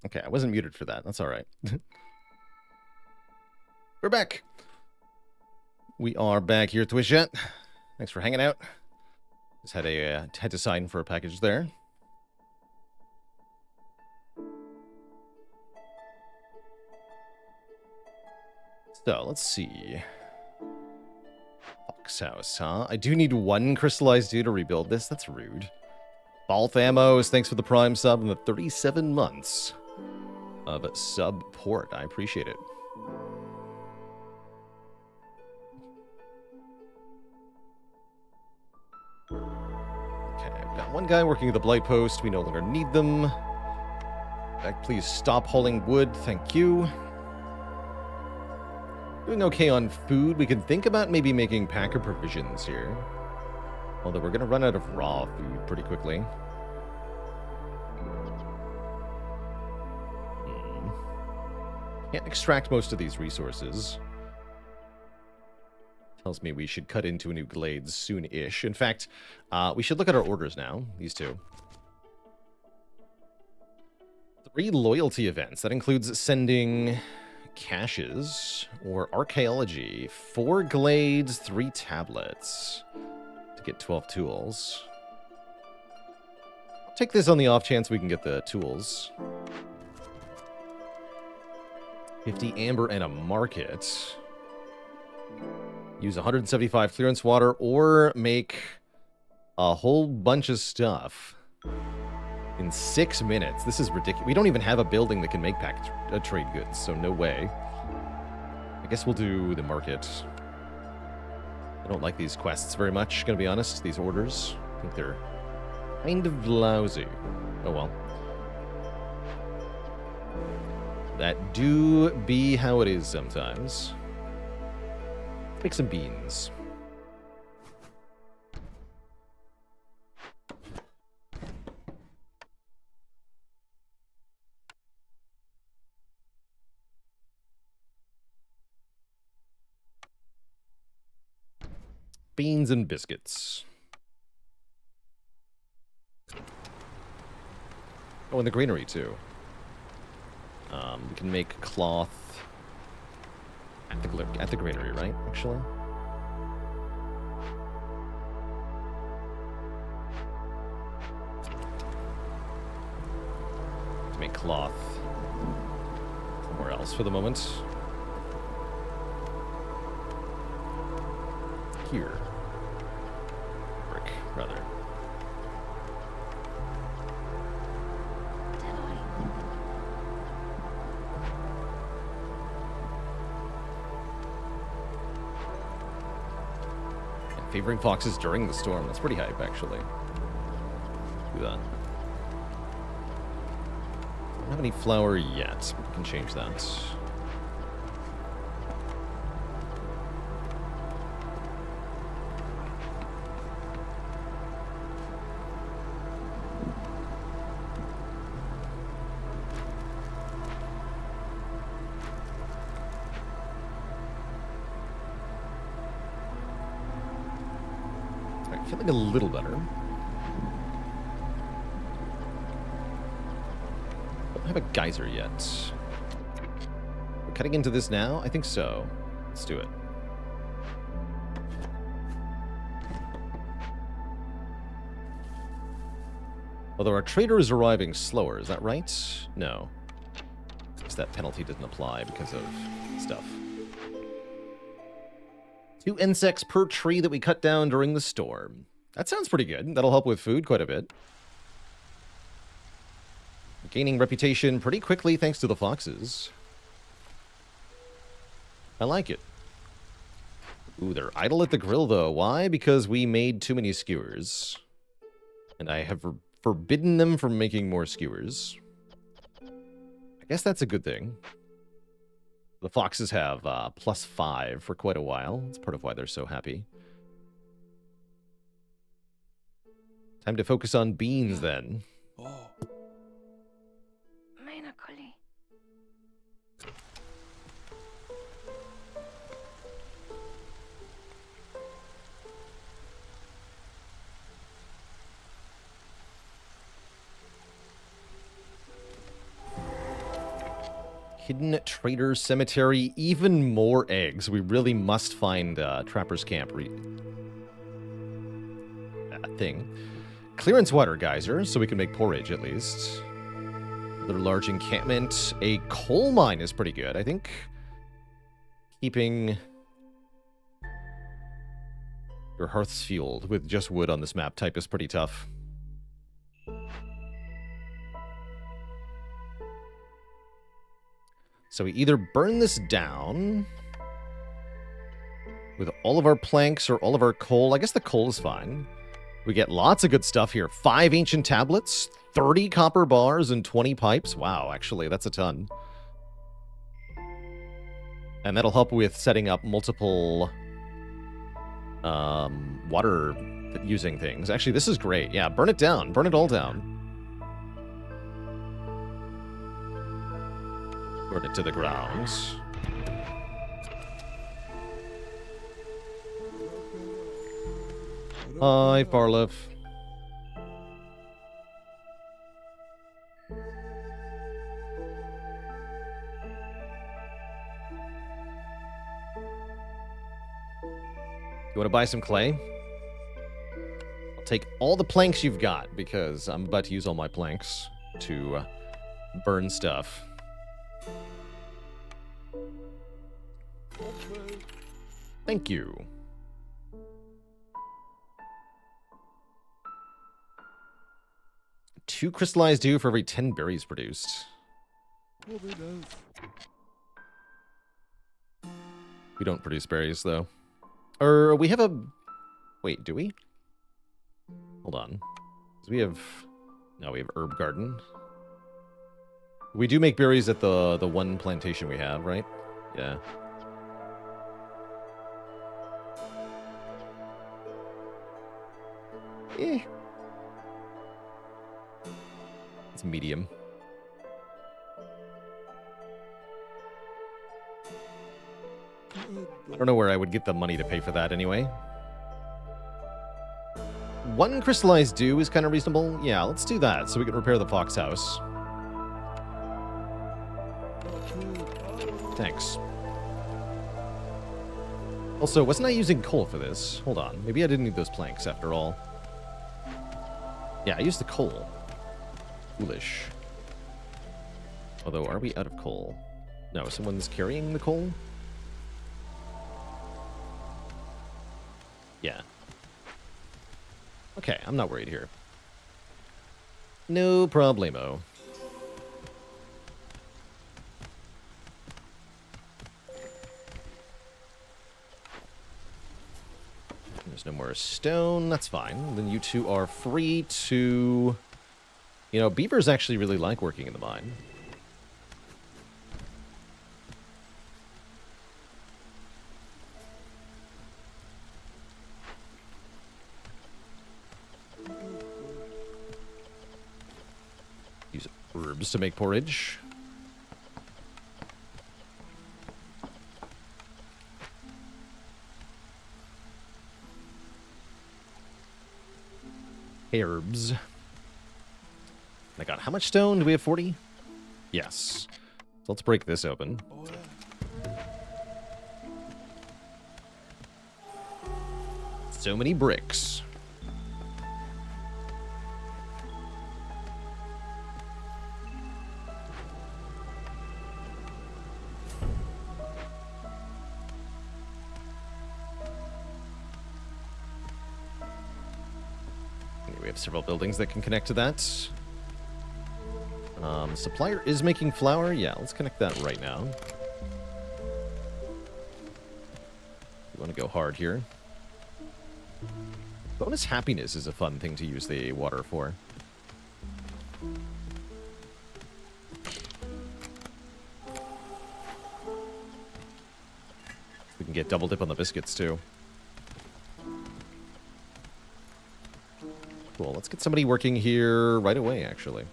Okay, I wasn't muted for that. That's all right. We're back. We are back here at Twitch Chat. Thanks for hanging out. Just had to sign for a package there. So, let's see. Fox House, huh? I do need one crystallized dew to rebuild this. That's rude. Balthamos, thanks for the Prime sub and the 37 months of support. I appreciate it. Okay, we've got one guy working at the Blight Post. We no longer need them. Back, please stop hauling wood. Thank you. Doing okay on food. We can think about maybe making packer provisions here. Although we're going to run out of raw food pretty quickly. Can't extract most of these resources. Tells me we should cut into a new glades soon-ish. In fact, we should look at our orders now. These two. 3 loyalty events. That includes sending caches or archaeology. 4 glades, 3 tablets. To get 12 tools. I'll take this on the off chance we can get the tools. 50 amber and a market. Use 175 clearance water or make a whole bunch of stuff in 6 minutes. This is ridiculous. We don't even have a building that can make trade goods, so no way. I guess we'll do the market. I don't like these quests very much, gonna be honest. These orders. I think they're kind of lousy. Oh well. That do be how it is sometimes. Let's make some beans. Beans and biscuits. Oh, and the granary too. We can make cloth at the granary, right? Actually, to make cloth somewhere else for the moment. Here, brick, rather. Favoring foxes during the storm. That's pretty hype, actually. Do that. Don't have any flour yet. We can change that. A little better. Don't have a geyser yet. We're cutting into this now? I think so. Let's do it. Although our trader is arriving slower, is that right? No. Because that penalty doesn't apply because of stuff. 2 insects per tree that we cut down during the storm. That sounds pretty good. That'll help with food quite a bit. Gaining reputation pretty quickly thanks to the foxes. I like it. Ooh, they're idle at the grill, though. Why? Because we made too many skewers. And I have forbidden them from making more skewers. I guess that's a good thing. The foxes have +5 for quite a while. That's part of why they're so happy. Time to focus on beans, then. Oh. Hidden Trader Cemetery. Even more eggs. We really must find Trapper's Camp thing. Clearance water geyser, so we can make porridge at least. Another large encampment. A coal mine is pretty good. I think keeping your hearths fueled with just wood on this map type is pretty tough. So we either burn this down with all of our planks or all of our coal. I guess the coal is fine. We get lots of good stuff here. 5 ancient tablets, 30 copper bars, and 20 pipes. Wow, actually, that's a ton. And that'll help with setting up multiple water using things. Actually, this is great. Yeah, burn it down. Burn it all down. Burn it to the ground. Hi, Farlev. You want to buy some clay? I'll take all the planks you've got, because I'm about to use all my planks to burn stuff. Thank you. Two crystallized dew for every 10 berries produced. We don't produce berries, though. Or we have a... Wait, do we? Hold on. We have... No, we have herb garden. We do make berries at the one plantation we have, right? Yeah. Eh. It's medium. I don't know where I would get the money to pay for that anyway. 1 crystallized dew is kind of reasonable. Yeah, let's do that so we can repair the fox house. Thanks. Also, wasn't I using coal for this? Hold on. Maybe I didn't need those planks after all. Yeah, I used the coal. Foolish. Although, are we out of coal? No, someone's carrying the coal? Yeah. Okay, I'm not worried here. No problemo. There's no more stone. That's fine. Then you two are free to... You know, beavers actually really like working in the mine. Use herbs to make porridge. Herbs. I got how much stone? Do we have 40? Yes. So let's break this open. So many bricks. We have several buildings that can connect to that. Supplier is making flour. Yeah, let's connect that right now. We want to go hard here. Bonus happiness is a fun thing to use the water for. We can get double dip on the biscuits too. Cool, let's get somebody working here right away, actually.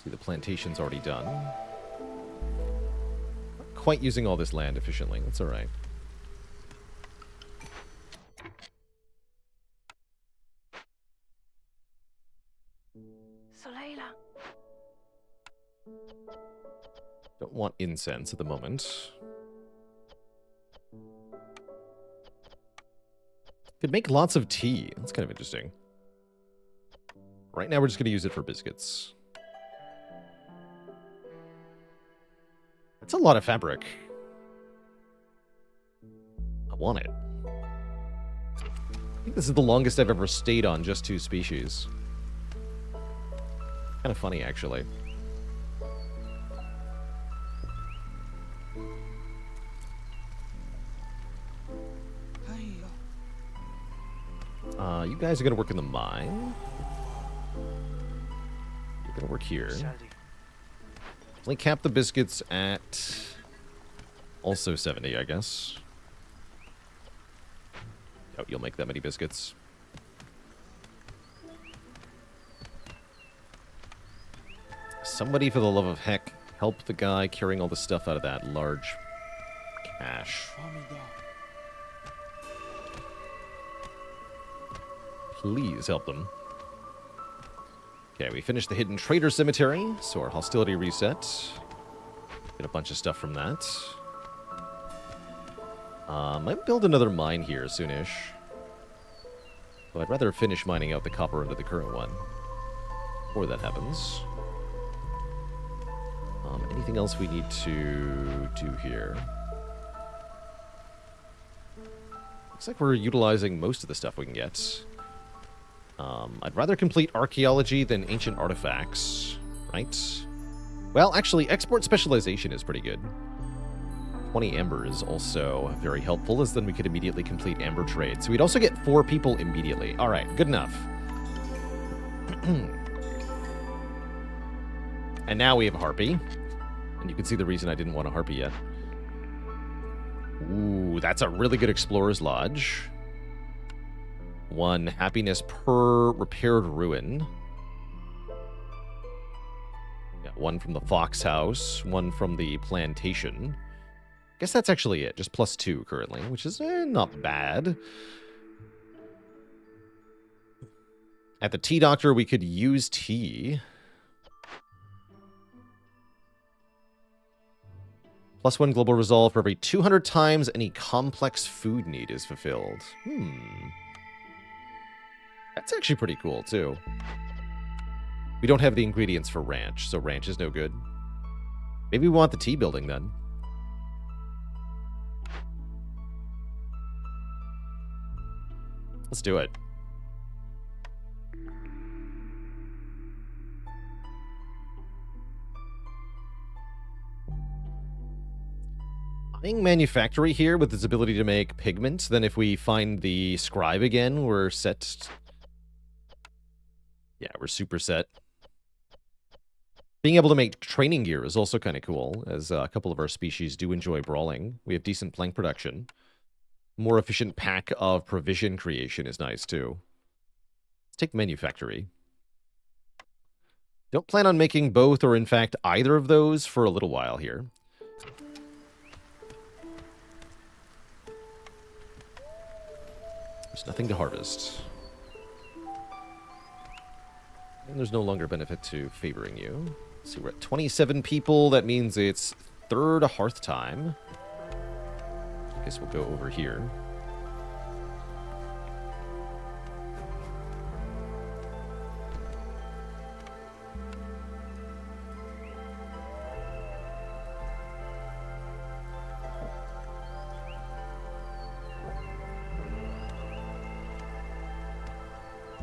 See, the plantation's already done. Not quite using all this land efficiently. That's all right. want incense at the moment. Could make lots of tea. That's kind of interesting. Right now, we're just going to use it for biscuits. That's a lot of fabric. I want it. I think this is the longest I've ever stayed on just 2 species. Kind of funny, actually. You guys are going to work in the mine. You're going to work here. Only cap the biscuits at also 70, I guess. Oh, you'll make that many biscuits. Somebody, for the love of heck, help the guy carrying all the stuff out of that large cache. Please help them. Okay, we finished the Hidden Trader Cemetery, so our hostility reset. Get a bunch of stuff from that. Might build another mine here soonish. But I'd rather finish mining out the copper into the current one. Before that happens. Anything else we need to do here? Looks like we're utilizing most of the stuff we can get. I'd rather complete archaeology than ancient artifacts, right? Well, actually, export specialization is pretty good. 20 amber is also very helpful, as then we could immediately complete amber trade. So we'd also get 4 people immediately. All right, good enough. And now we have a harpy. And you can see the reason I didn't want a harpy yet. Ooh, that's a really good explorer's lodge. 1 happiness per repaired ruin. Yeah, 1 from the Fox House, 1 from the plantation. Guess that's actually it, just +2 currently, which is not bad. At the tea doctor, we could use tea. +1 global resolve for every 200 times any complex food need is fulfilled. That's actually pretty cool, too. We don't have the ingredients for ranch, so ranch is no good. Maybe we want the tea building, then. Let's do it. Buying manufactory here with its ability to make pigment, then if we find the scribe again, we're set. Yeah, we're super set. Being able to make training gear is also kind of cool, as a couple of our species do enjoy brawling. We have decent plank production. More efficient pack of provision creation is nice, too. Let's take manufactory. Don't plan on making both, or in fact, either of those for a little while here. There's nothing to harvest. And there's no longer benefit to favoring you. Let's see, we're at 27 people. That means it's 3rd hearth time. I guess we'll go over here.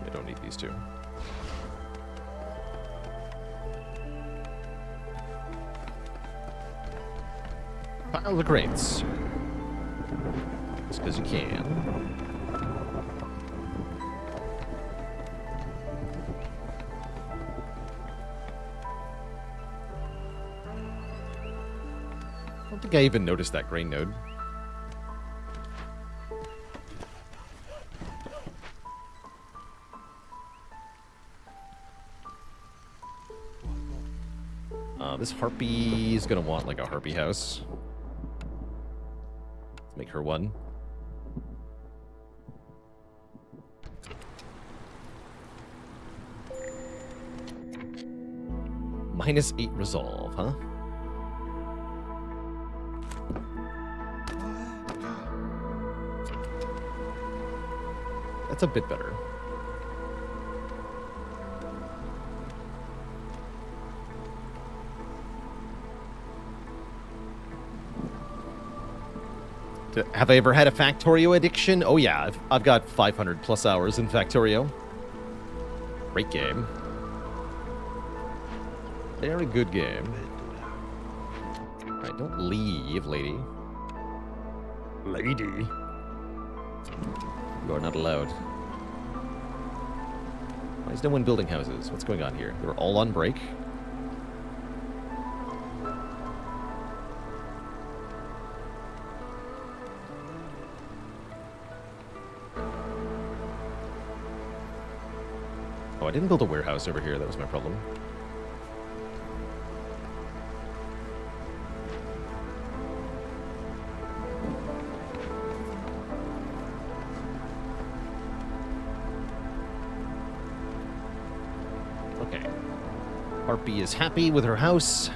I don't need these two. Pile the crates. Just because you can. I don't think I even noticed that grain node. This harpy is going to want, like, a harpy house. Let's make her one. -8 resolve, huh? That's a bit better. Have I ever had a Factorio addiction? Oh yeah, I've got 500 plus hours in Factorio. Great game. Very good game. Alright, don't leave, lady. Lady. You are not allowed. Why is no one building houses? What's going on here? They're all on break. Oh, I didn't build a warehouse over here. That was my problem. Okay. Harpy is happy with her house.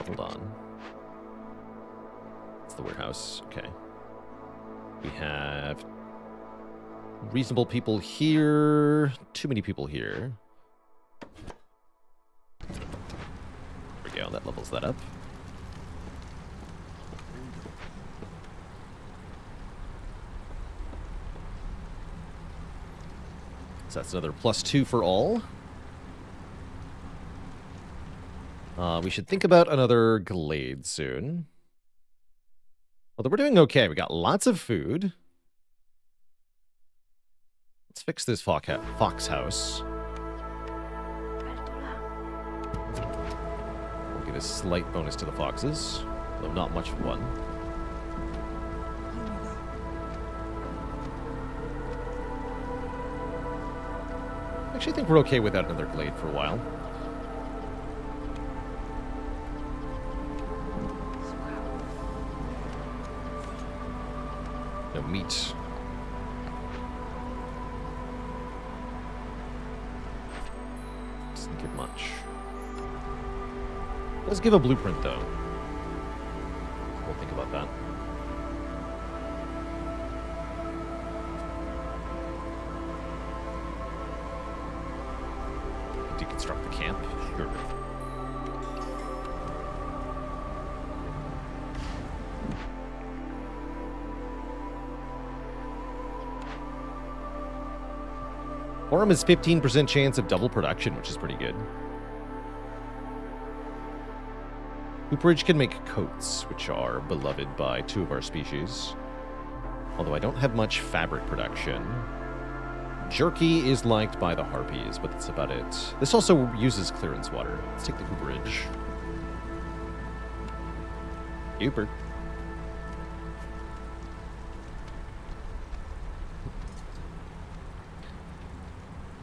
Hold on. It's the warehouse. Okay. We have reasonable people here. Too many people here. There we go. That levels that up. So that's another +2 for all. We should think about another glade soon. Although we're doing okay. We got lots of food. Let's fix this fox house. We'll give a slight bonus to the foxes, though not much of one. Actually, I think we're okay without another glade for a while. No meat. Doesn't give much. Does give a blueprint, though. We'll think about that. Deconstruct the camp? Sure. Forum is 15% chance of double production, which is pretty good. Cooperage can make coats, which are beloved by 2 of our species. Although I don't have much fabric production. Jerky is liked by the harpies, but that's about it. This also uses clearance water. Let's take the cooperage. Cooper.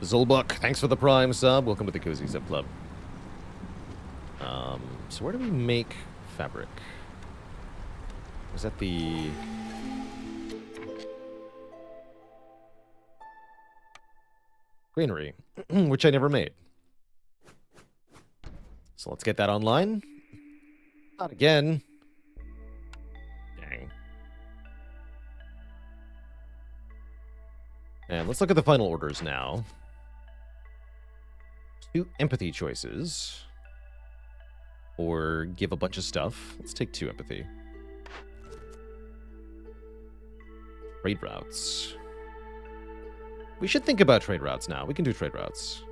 Zolbuck, thanks for the Prime sub. Welcome to the Cozy Sub Club. So where do we make fabric? Was that the... granary, which I never made. So let's get that online. Not again. Dang. And let's look at the final orders now. 2 empathy choices. Or give a bunch of stuff. Let's take 2 empathy. Trade routes. We should think about trade routes now. We can do trade routes.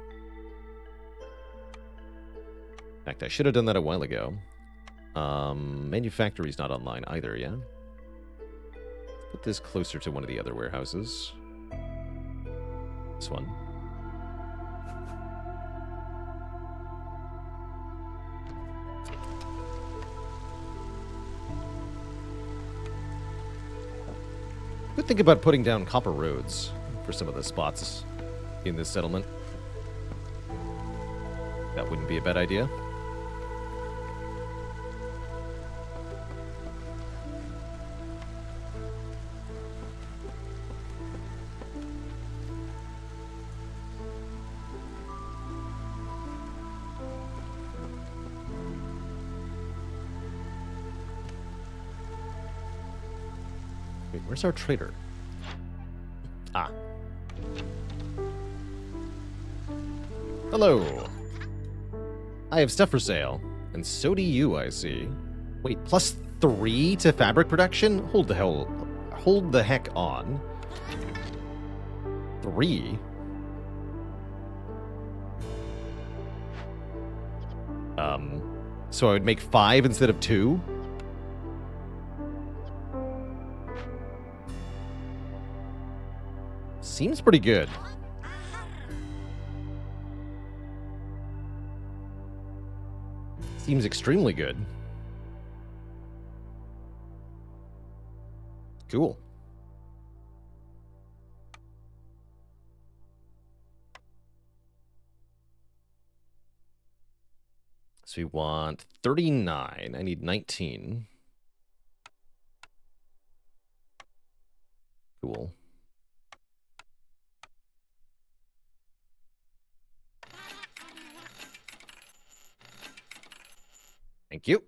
In fact, I should have done that a while ago. Manufactory's not online either, yeah? Put this closer to one of the other warehouses. This one. Could think about putting down copper roads for some of the spots in this settlement. That wouldn't be a bad idea. Wait, where's our trader? Ah. Hello. I have stuff for sale. And so do you, I see. Wait, +3 to fabric production? Hold the heck on. 3? So I would make 5 instead of 2? Seems pretty good. Seems extremely good. Cool. So we want 39. I need 19. Cool. Thank you.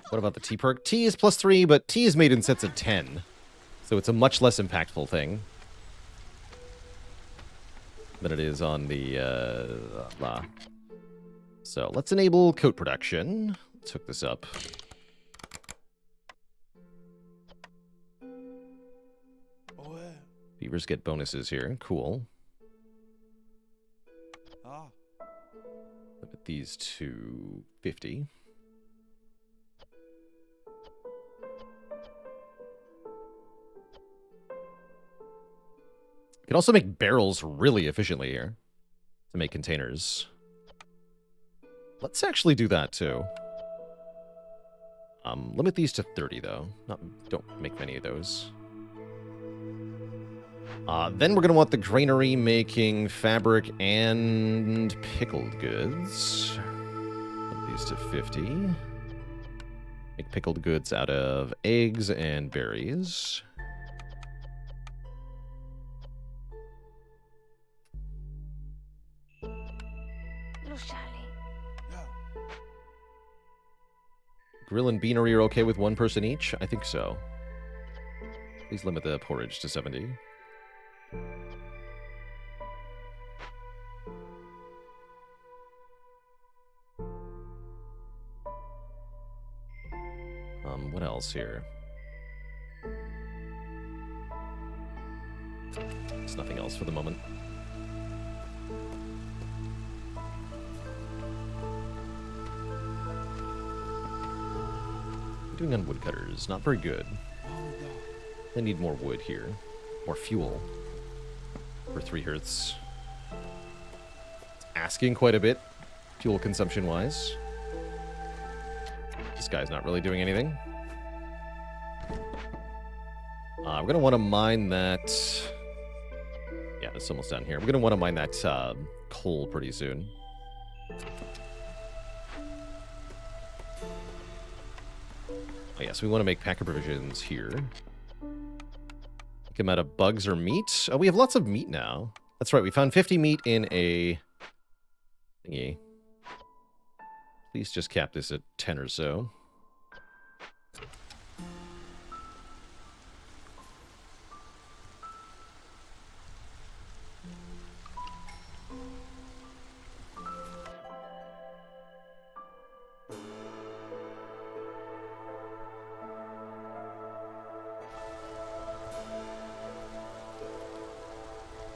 What about the T perk? T is +3, but T is made in sets of 10. So it's a much less impactful thing than it is on the So let's enable coat production. Let's hook this up. Beavers get bonuses here. Cool. Limit these to 50. You can also make barrels really efficiently here to make containers. Let's actually do that too. Limit these to 30 though. Don't make many of those. Then we're going to want the granary making fabric and pickled goods. Put these to 50. Make pickled goods out of eggs and berries. Grill and beanery are okay with 1 person each? I think so. Please limit the porridge to 70. What else here? There's nothing else for the moment. Doing on woodcutters, not very good. I need more wood here. More fuel. For 3 hearths. It's asking quite a bit, fuel consumption-wise. This guy's not really doing anything. We're going to want to mine that... Yeah, it's almost done here. We're going to want to mine that coal pretty soon. Oh, yes, we want to make packer provisions here. Make them out of bugs or meat. Oh, we have lots of meat now. That's right, we found 50 meat in a thingy. Please just cap this at 10 or so.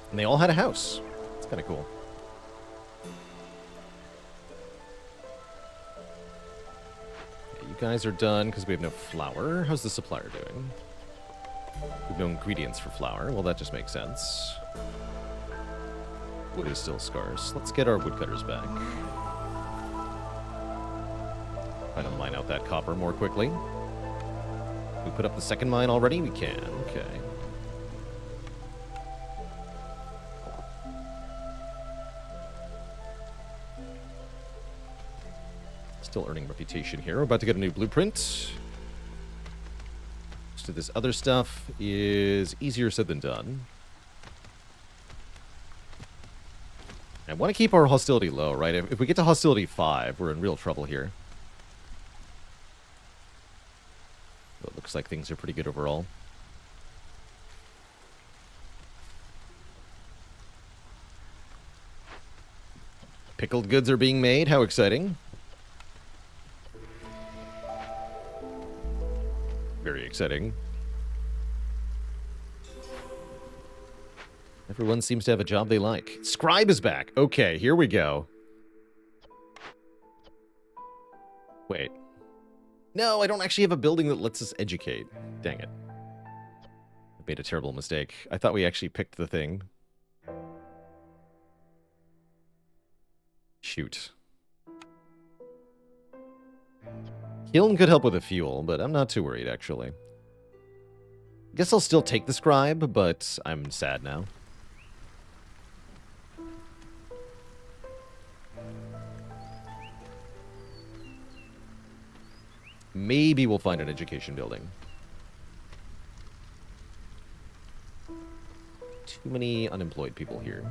And they all had a house. It's kind of cool. Okay, you guys are done because we have no flour. How's the supplier doing? We have no ingredients for flour. Well, that just makes sense. Wood is still scarce. Let's get our woodcutters back. Try to mine out that copper more quickly. We put up the second mine already? We can. Okay. Still earning reputation here. We're about to get a new blueprint. Most of this other stuff is easier said than done. I want to keep our hostility low, right? If we get to hostility 5, we're in real trouble here. But the looks like things are pretty good overall. Pickled goods are being made. How exciting. Very exciting. Everyone seems to have a job they like. Scribe is back. Okay, here we go. Wait. No, I don't actually have a building that lets us educate. Dang it. I made a terrible mistake. I thought we actually picked the thing. Shoot. Kiln could help with the fuel, but I'm not too worried, actually. Guess I'll still take the scribe, but I'm sad now. Maybe we'll find an education building. Too many unemployed people here.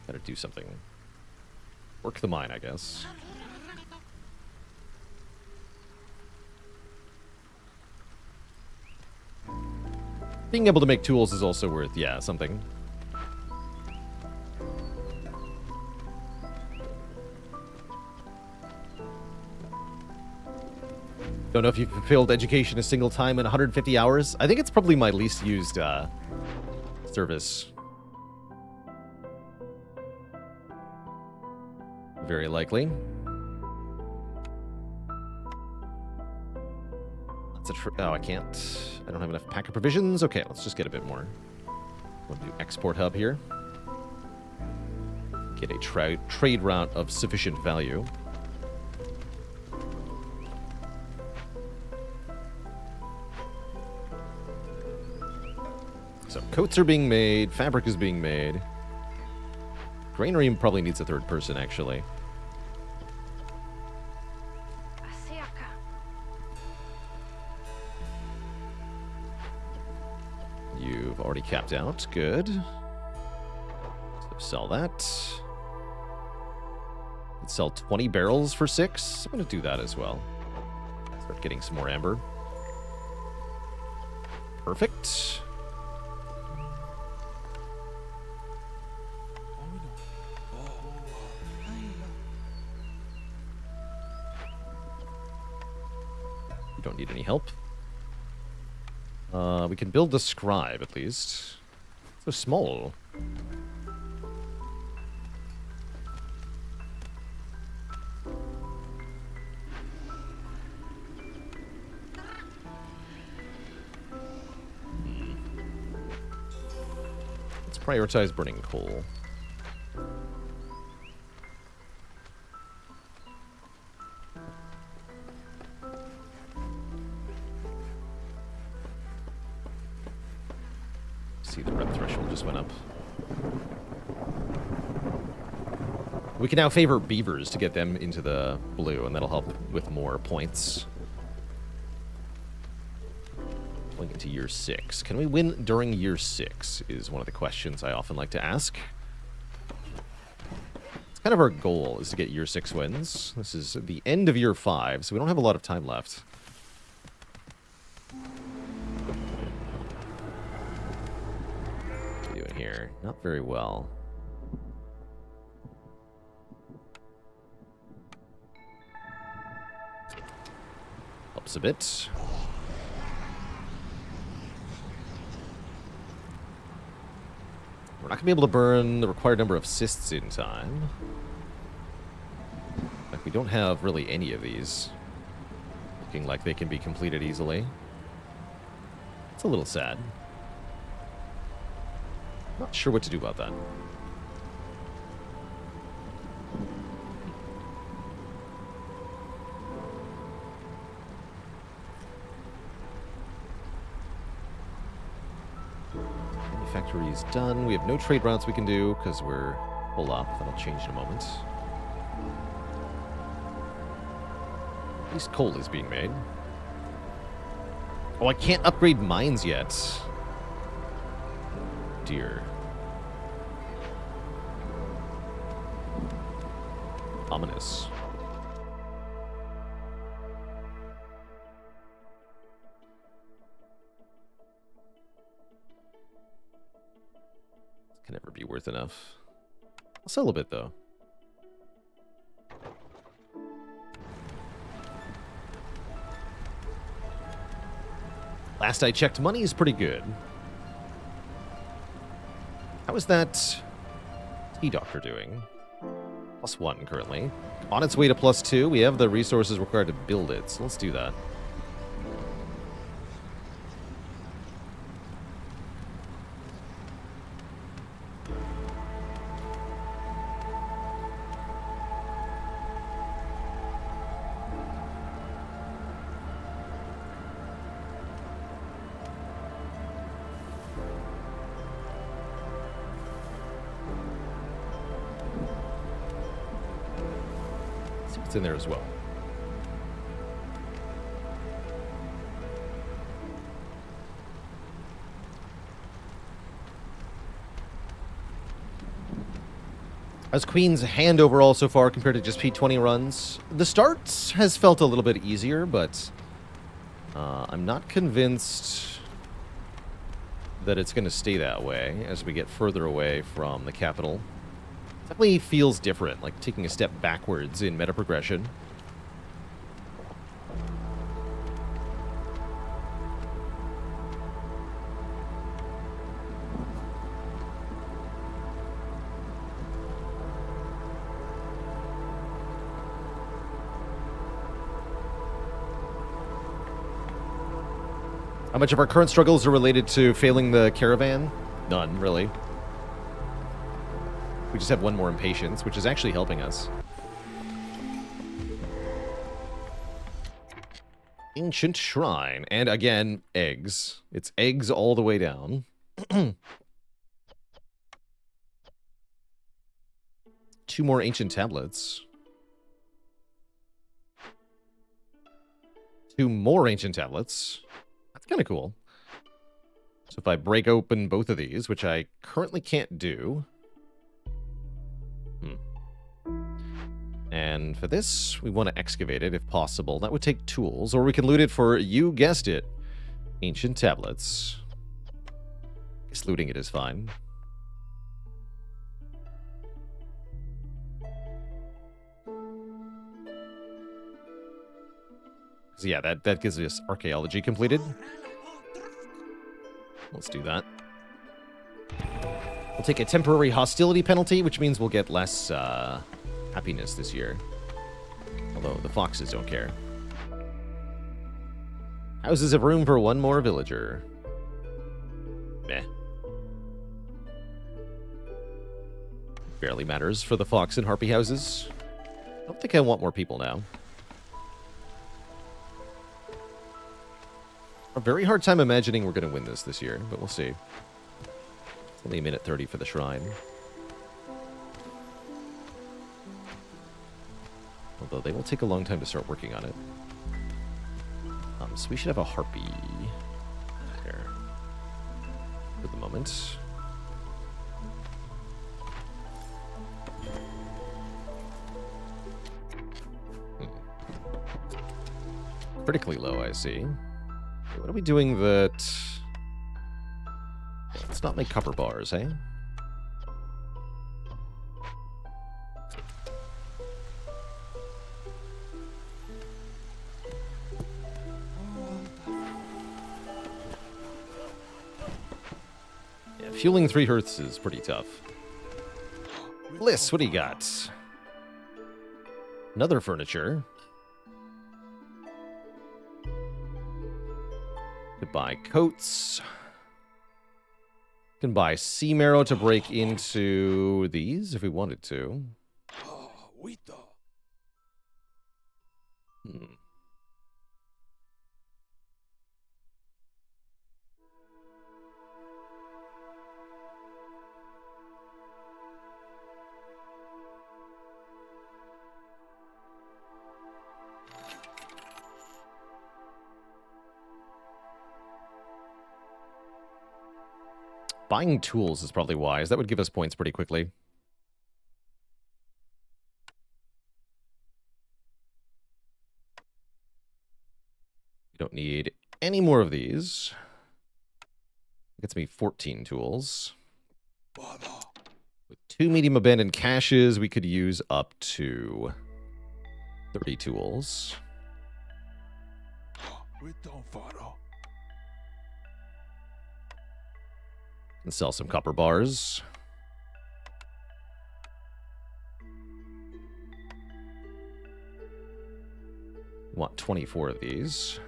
Better do something. Work the mine, I guess. Being able to make tools is also worth, yeah, something. Don't know if you've fulfilled education a single time in 150 hours. I think it's probably my least used service. Very likely. That's a oh, I can't. I don't have enough pack of provisions. Okay, let's just get a bit more. We'll do export hub here. Get a trade route of sufficient value. So coats are being made, fabric is being made. Granary probably needs a third person, actually. You've already capped out. Good. So sell that. Could sell 20 barrels for 6. I'm going to do that as well. Start getting some more amber. Perfect. You don't need any help. We can build the scribe, at least. So small. Let's prioritize burning coal. See, the red threshold just went up. We can now favor beavers to get them into the blue, and that'll help with more points. Going into year 6. Can we win during year 6 is one of the questions I often like to ask. It's kind of our goal, is to get year 6 wins. This is the end of year 5, so we don't have a lot of time left. What are we doing here? Not very well. Helps a bit. We're not going to be able to burn the required number of cysts in time. Like, we don't have really any of these. Looking like they can be completed easily. It's a little sad. Not sure what to do about that. Factory is done. We have no trade routes we can do because we're full up. That'll change in a moment. At least coal is being made. Oh, I can't upgrade mines yet. Dear. Ominous. Can never be worth enough. I'll sell a bit, though. Last I checked, money is pretty good. How is that T-Doctor doing? +1 currently. On its way to +2. We have the resources required to build it, so let's do that. It's in there as well. How's Queen's hand overall so far compared to just P20 runs? The start has felt a little bit easier, but I'm not convinced that it's going to stay that way as we get further away from the capital. Definitely feels different, like taking a step backwards in meta progression. How much of our current struggles are related to failing the caravan? None, really. We just have one more impatience, which is actually helping us. Ancient Shrine. And again, eggs. It's eggs all the way down. 2 more ancient tablets. 2 more ancient tablets. That's kind of cool. So if I break open both of these, which I currently can't do... And for this, we want to excavate it if possible. That would take tools, or we can loot it for, you guessed it, ancient tablets. I guess looting it is fine. So yeah, that gives us archaeology completed. Let's do that. We'll take a temporary hostility penalty, which means we'll get less happiness this year. Although the foxes don't care. Houses have room for 1 more villager. Meh. Barely matters for the fox and harpy houses. I don't think I want more people now. A very hard time imagining we're going to win this year, but we'll see. It's only 1:30 for the shrine. Although they will take a long time to start working on it. So we should have a harpy there for the moment. Critically low, I see. What are we doing that... Let's not make copper bars, eh? Yeah, fueling 3 hearths is pretty tough. Bliss, what do you got? Another furniture. Could buy coats. Can buy sea marrow to break into these if we wanted to. Buying tools is probably wise. That would give us points pretty quickly. You don't need any more of these. Gets me 14 tools. With 2 medium abandoned caches, we could use up to 30 tools. And sell some copper bars. Want 24 of these.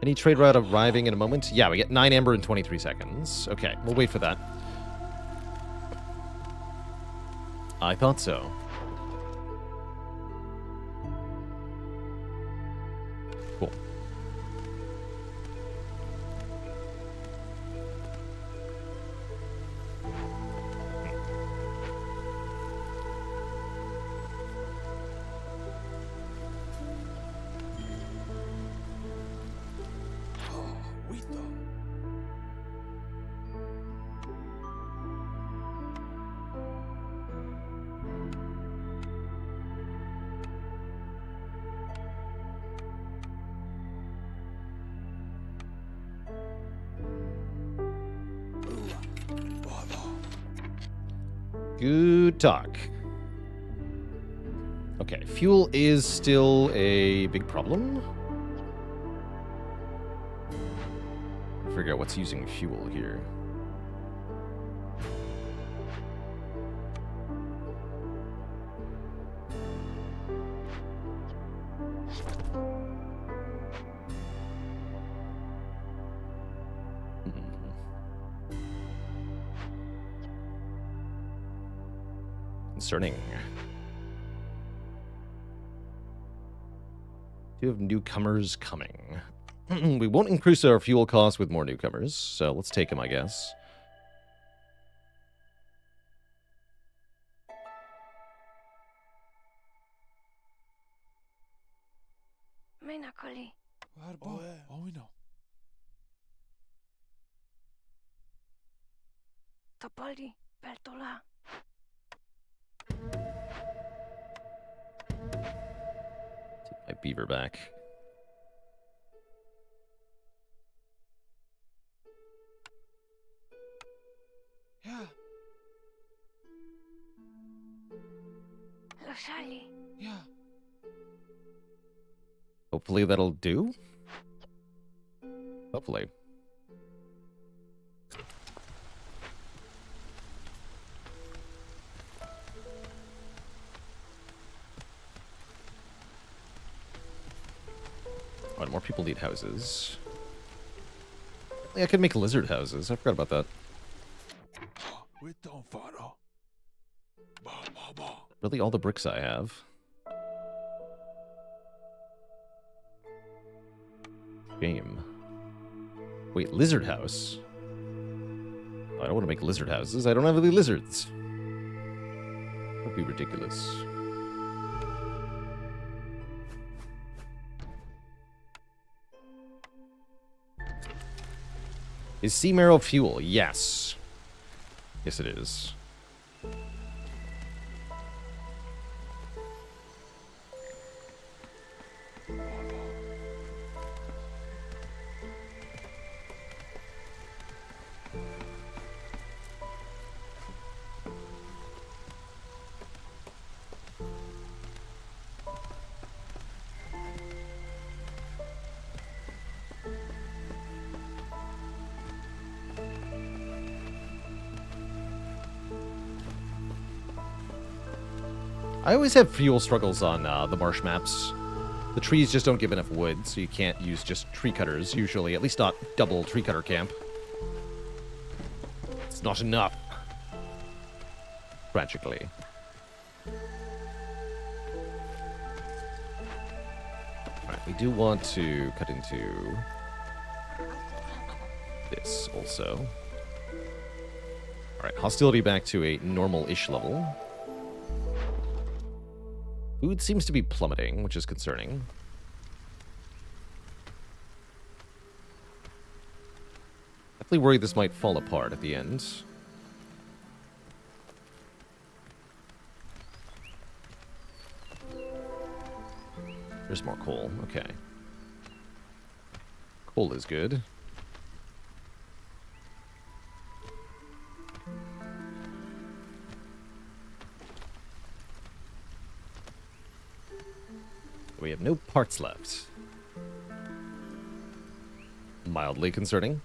Any trade route arriving in a moment? Yeah, we get 9 amber in 23 seconds. Okay, we'll wait for that. I thought so. Cool. Good talk. Okay, fuel is still a big problem. Figure out what's using fuel here. Concerning. Do have newcomers coming. We won't increase our fuel costs with more newcomers, so let's take them, I guess. Topoldi, Peltola. Take my beaver back. Yeah. Losali. Yeah. Hopefully that'll do. Hopefully. Oh, and more people need houses. I could make lizard houses. I forgot about that. Really, all the bricks I have. Game. Wait, lizard house? I don't want to make lizard houses. I don't have any lizards. That would be ridiculous. Is sea marrow fuel? Yes. Yes, it is. I always have fuel struggles on the marsh maps. The trees just don't give enough wood, so you can't use just tree cutters, usually. At least not double tree cutter camp. It's not enough. Tragically. Alright, we do want to cut into this also. Alright, hostility back to a normal-ish level. Food seems to be plummeting, which is concerning. Definitely worried this might fall apart at the end. There's more coal. Okay. Coal is good. We have no parts left. Mildly concerning.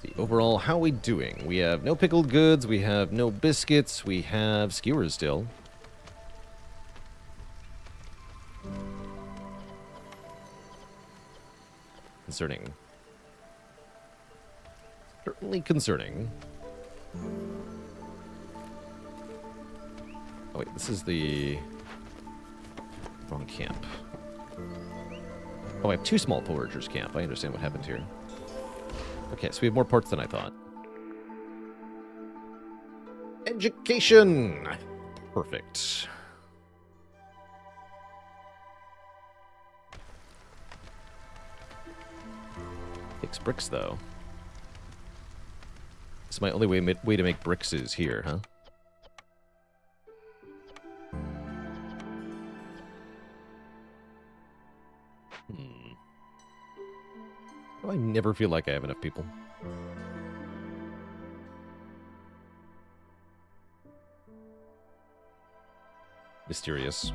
See, overall, how are we doing? We have no pickled goods, we have no biscuits, we have skewers still. Concerning. Certainly concerning. Oh wait, this is the wrong camp. Oh, I have 2 small foragers camp. I understand what happened here. Okay, so we have more parts than I thought. Education! Perfect. Takes bricks, though. This my only way to make bricks is here, huh? I never feel like I have enough people. Mysterious.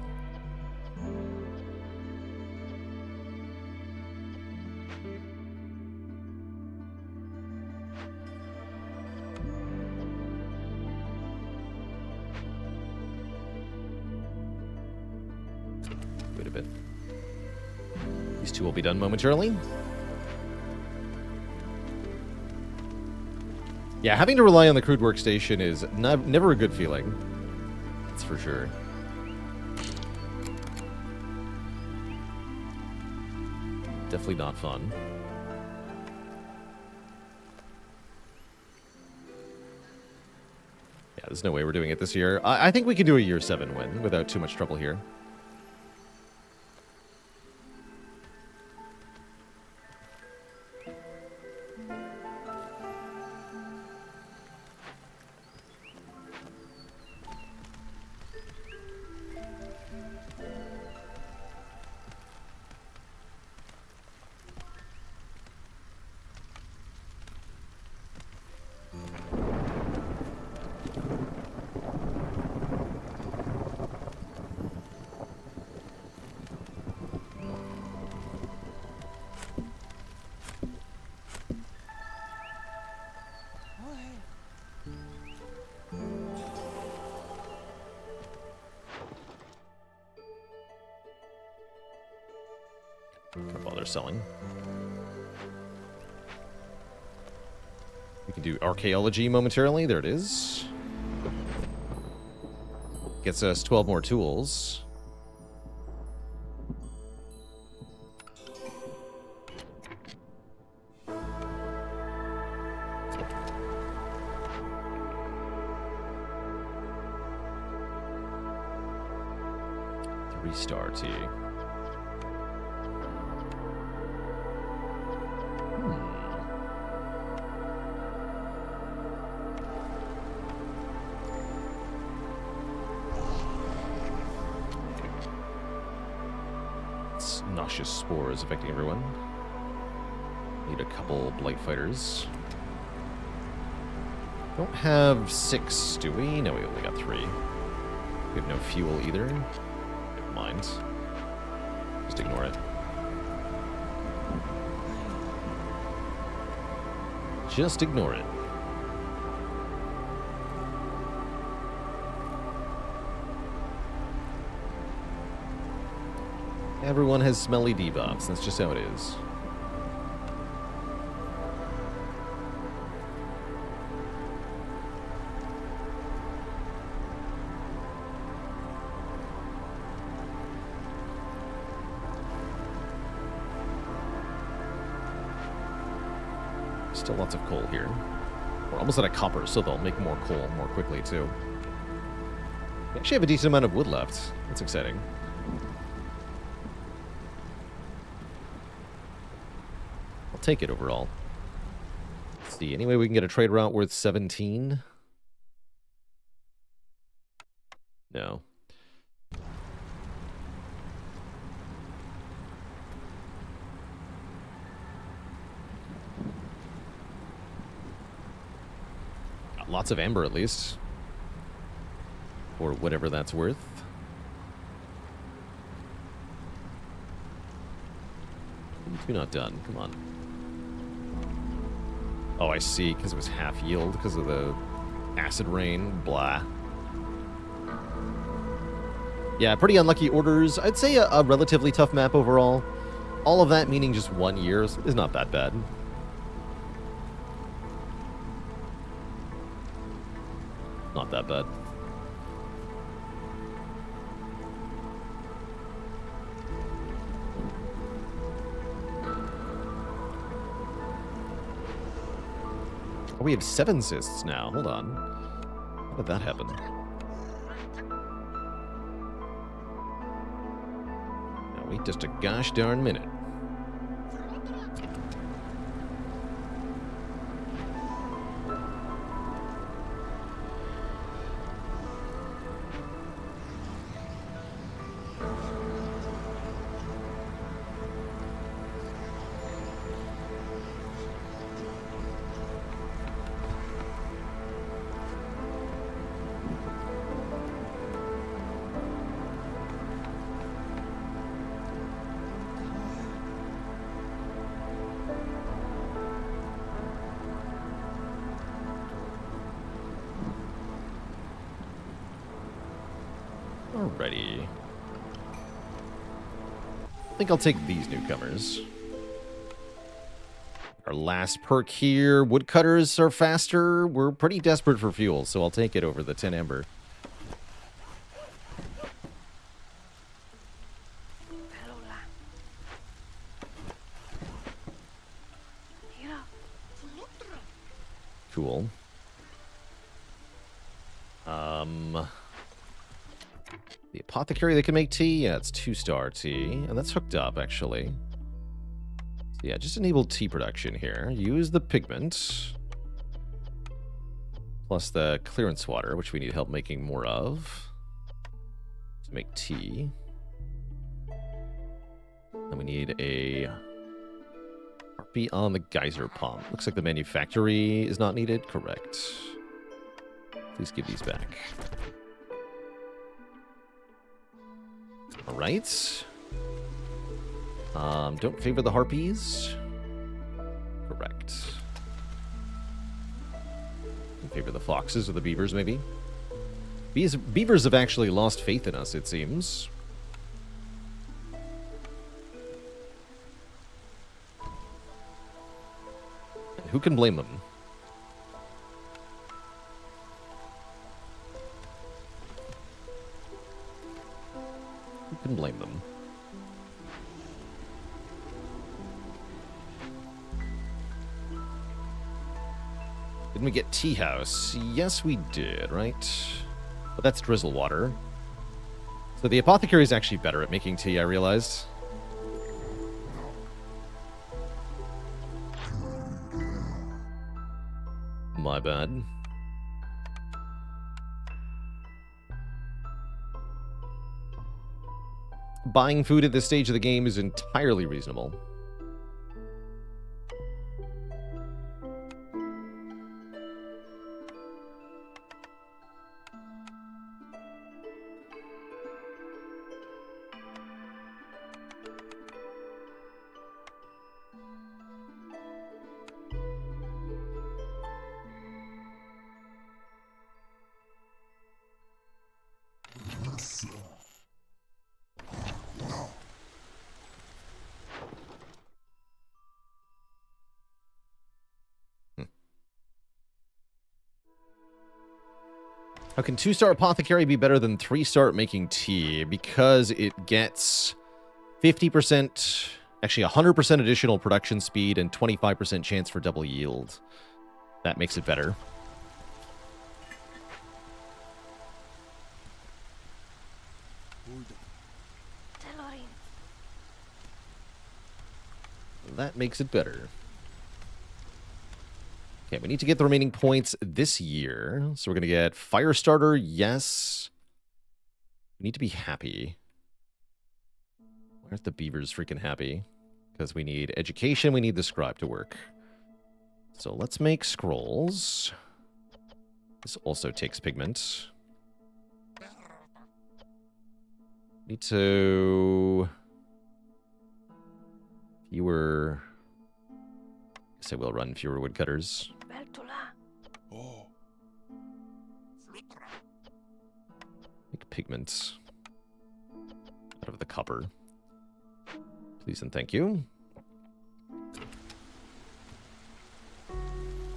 Wait a bit. These 2 will be done momentarily. Yeah, having to rely on the crude workstation is never a good feeling. That's for sure. Definitely not fun. Yeah, there's no way we're doing it this year. I think we can do a year 7 win without too much trouble here. Can't bother selling. We can do archaeology momentarily. There it is. Gets us 12 more tools. Three-star tea. Nauseous spores affecting everyone. Need a couple blight fighters. Don't have 6, do we? No, we only got 3. We have no fuel either. Never mind. Just ignore it. Just ignore it. Everyone has smelly debuffs. That's just how it is. Still lots of coal here. We're almost out of copper, so they'll make more coal more quickly, too. We actually have a decent amount of wood left. That's exciting. I'll take it overall. Let's see. Anyway, we can get a trade route worth 17. No. Got lots of amber, at least. Or whatever that's worth. You're not done. Come on. Oh, I see. Because it was half yield. Because of the acid rain. Blah. Yeah, pretty unlucky orders. I'd say a relatively tough map overall. All of that meaning just 1 year is not that bad. Not that bad. Oh, we have 7 cysts now. Hold on. How did that happen? Now wait just a gosh darn minute. Alrighty. I think I'll take these newcomers. Our last perk here. Woodcutters are faster. We're pretty desperate for fuel, so I'll take it over the 10 amber. Pelola. Mira. Cool. The apothecary, they can make tea. Yeah, it's 2-star tea. And that's hooked up, actually. So yeah, just enable tea production here. Use the pigment. Plus the clearance water, which we need help making more of. To make tea. And we need a harpy on the geyser pump. Looks like the manufactory is not needed. Correct. Please give these back. All right. Don't favor the harpies. Correct. Don't favor the foxes or the beavers, maybe. Beavers have actually lost faith in us, it seems. And who can blame them? Who can blame them? Didn't we get tea house? Yes, we did, right? But that's drizzle water. So the apothecary is actually better at making tea, I realized. My bad. Buying food at this stage of the game is entirely reasonable. How can 2-star apothecary be better than 3-star at making tea? Because it gets 50%, actually 100% additional production speed and 25% chance for double yield. That makes it better. Telorin. That makes it better. Okay, we need to get the remaining points this year. So we're going to get Firestarter, yes. We need to be happy. Why aren't the beavers freaking happy? Because we need education, we need the scribe to work. So let's make scrolls. This also takes pigment. Need to... Fewer... Guess I will run fewer woodcutters. Make pigment out of the copper. Please and thank you.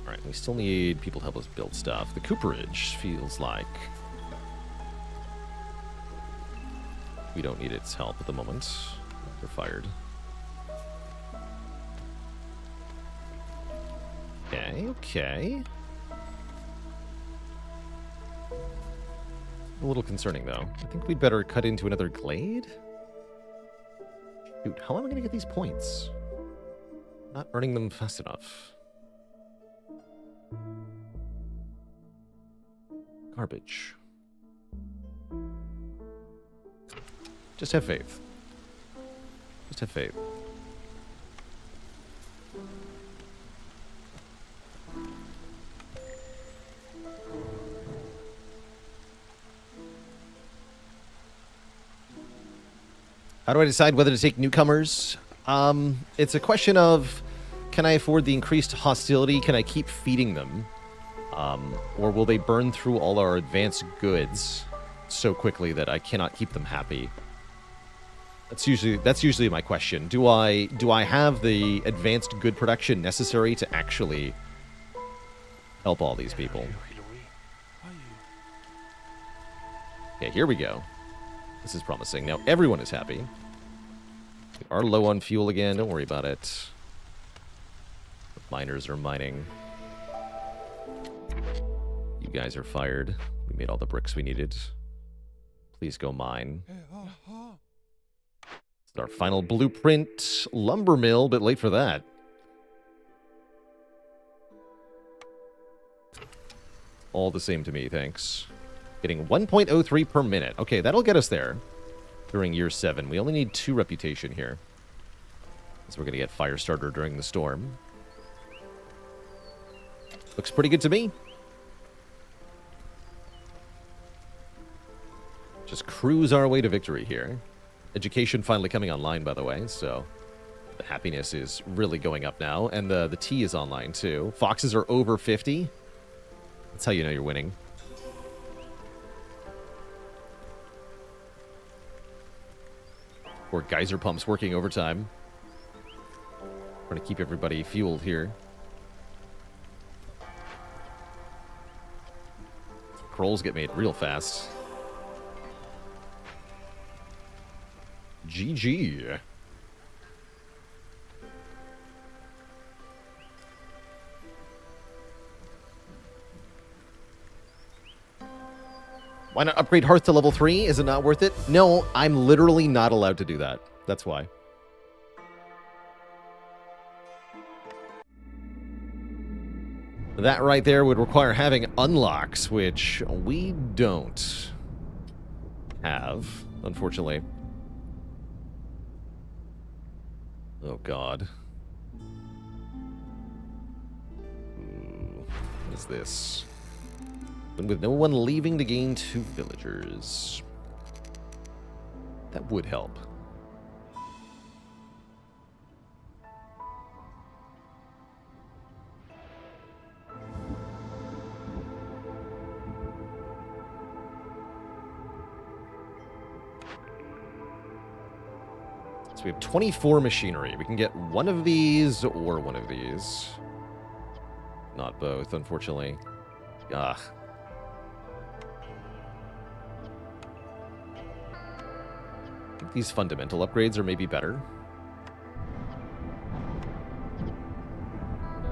Alright, we still need people to help us build stuff. The cooperage feels like we don't need its help at the moment. They're fired. Okay, okay. A little concerning, though. I think we'd better cut into another glade. Dude, how am I going to get these points? Not earning them fast enough. Garbage. Just have faith. Just have faith. How do I decide whether to take newcomers? It's a question of, can I afford the increased hostility? Can I keep feeding them? Or will they burn through all our advanced goods so quickly that I cannot keep them happy? That's usually my question. Do I have the advanced good production necessary to actually help all these people? Okay, here we go. This is promising. Now everyone is happy. We are low on fuel again. Don't worry about it. The miners are mining. You guys are fired. We made all the bricks we needed. Please go mine. It's our final blueprint lumber mill. Bit late for that. All the same to me, thanks. Getting 1.03 per minute. Okay, that'll get us there during year 7. We only need 2 reputation here. So we're going to get Firestarter during the storm. Looks pretty good to me. Just cruise our way to victory here. Education finally coming online, by the way, so the happiness is really going up now. And the tea is online, too. Foxes are over 50. That's how you know you're winning. Or geyser pumps working overtime. Trying to keep everybody fueled here. Scrolls get made real fast. GG. Why not upgrade Hearth to level 3? Is it not worth it? No, I'm literally not allowed to do that. That's why. That right there would require having unlocks, which we don't have, unfortunately. Oh, God. What is this? And with no one leaving to gain 2 villagers. That would help. So we have 24 machinery. We can get one of these or one of these. Not both, unfortunately. Ugh. I think these fundamental upgrades are maybe better.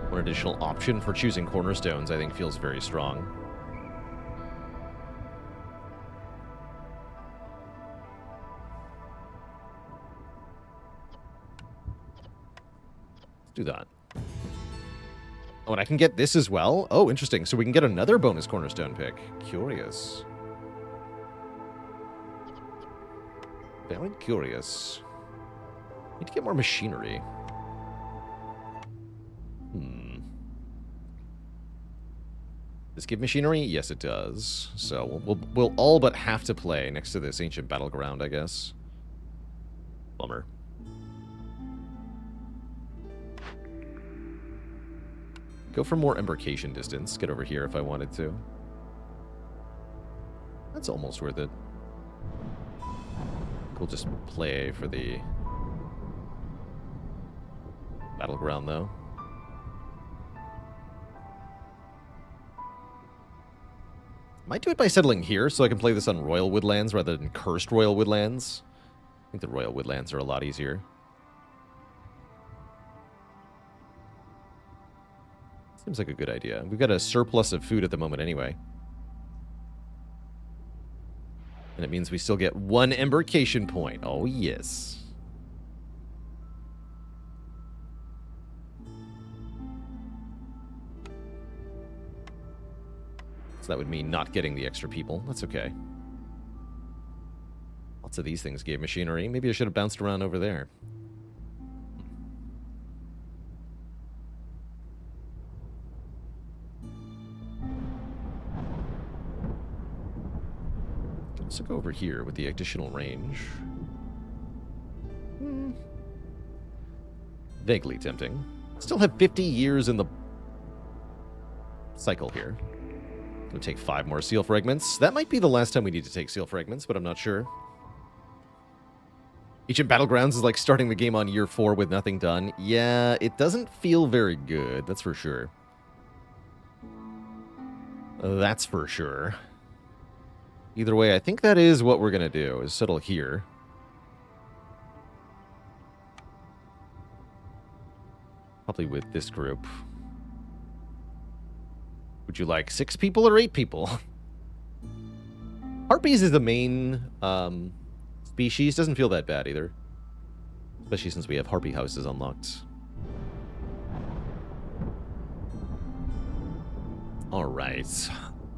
One additional option for choosing cornerstones, I think, feels very strong. Let's do that. Oh, and I can get this as well? Oh, interesting. So we can get another bonus cornerstone pick. Curious. Very curious. Need to get more machinery. Does this give machinery? Yes, it does. So we'll all but have to play next to this ancient battleground, I guess. Bummer. Go for more embarkation distance. Get over here if I wanted to. That's almost worth it. We'll just play for the battleground, though. Might do it by settling here so I can play this on Royal Woodlands rather than Cursed Royal Woodlands. I think the Royal Woodlands are a lot easier. Seems like a good idea. We've got a surplus of food at the moment anyway. And it means we still get 1 embarkation point. Oh, yes. So that would mean not getting the extra people. That's okay. Lots of these things gave machinery. Maybe I should have bounced around over there. Can also go over here with the additional range. Vaguely tempting. Still have 50 years in the cycle here. Gonna take 5 more seal fragments. That might be the last time we need to take seal fragments, but I'm not sure. Ancient Battlegrounds is like starting the game on year 4 with nothing done. Yeah, it doesn't feel very good, that's for sure. That's for sure. Either way, I think that is what we're gonna do, is settle here. Probably with this group. Would you like 6 people or 8 people? Harpies is the main species. Doesn't feel that bad either. Especially since we have harpy houses unlocked. Alright.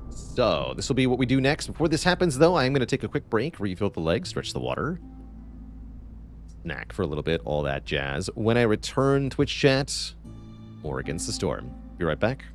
So, this will be what we do next. Before this happens, though, I'm going to take a quick break, refill the legs, stretch the water. Snack for a little bit, all that jazz. When I return, Twitch chat, more Against the Storm. Be right back.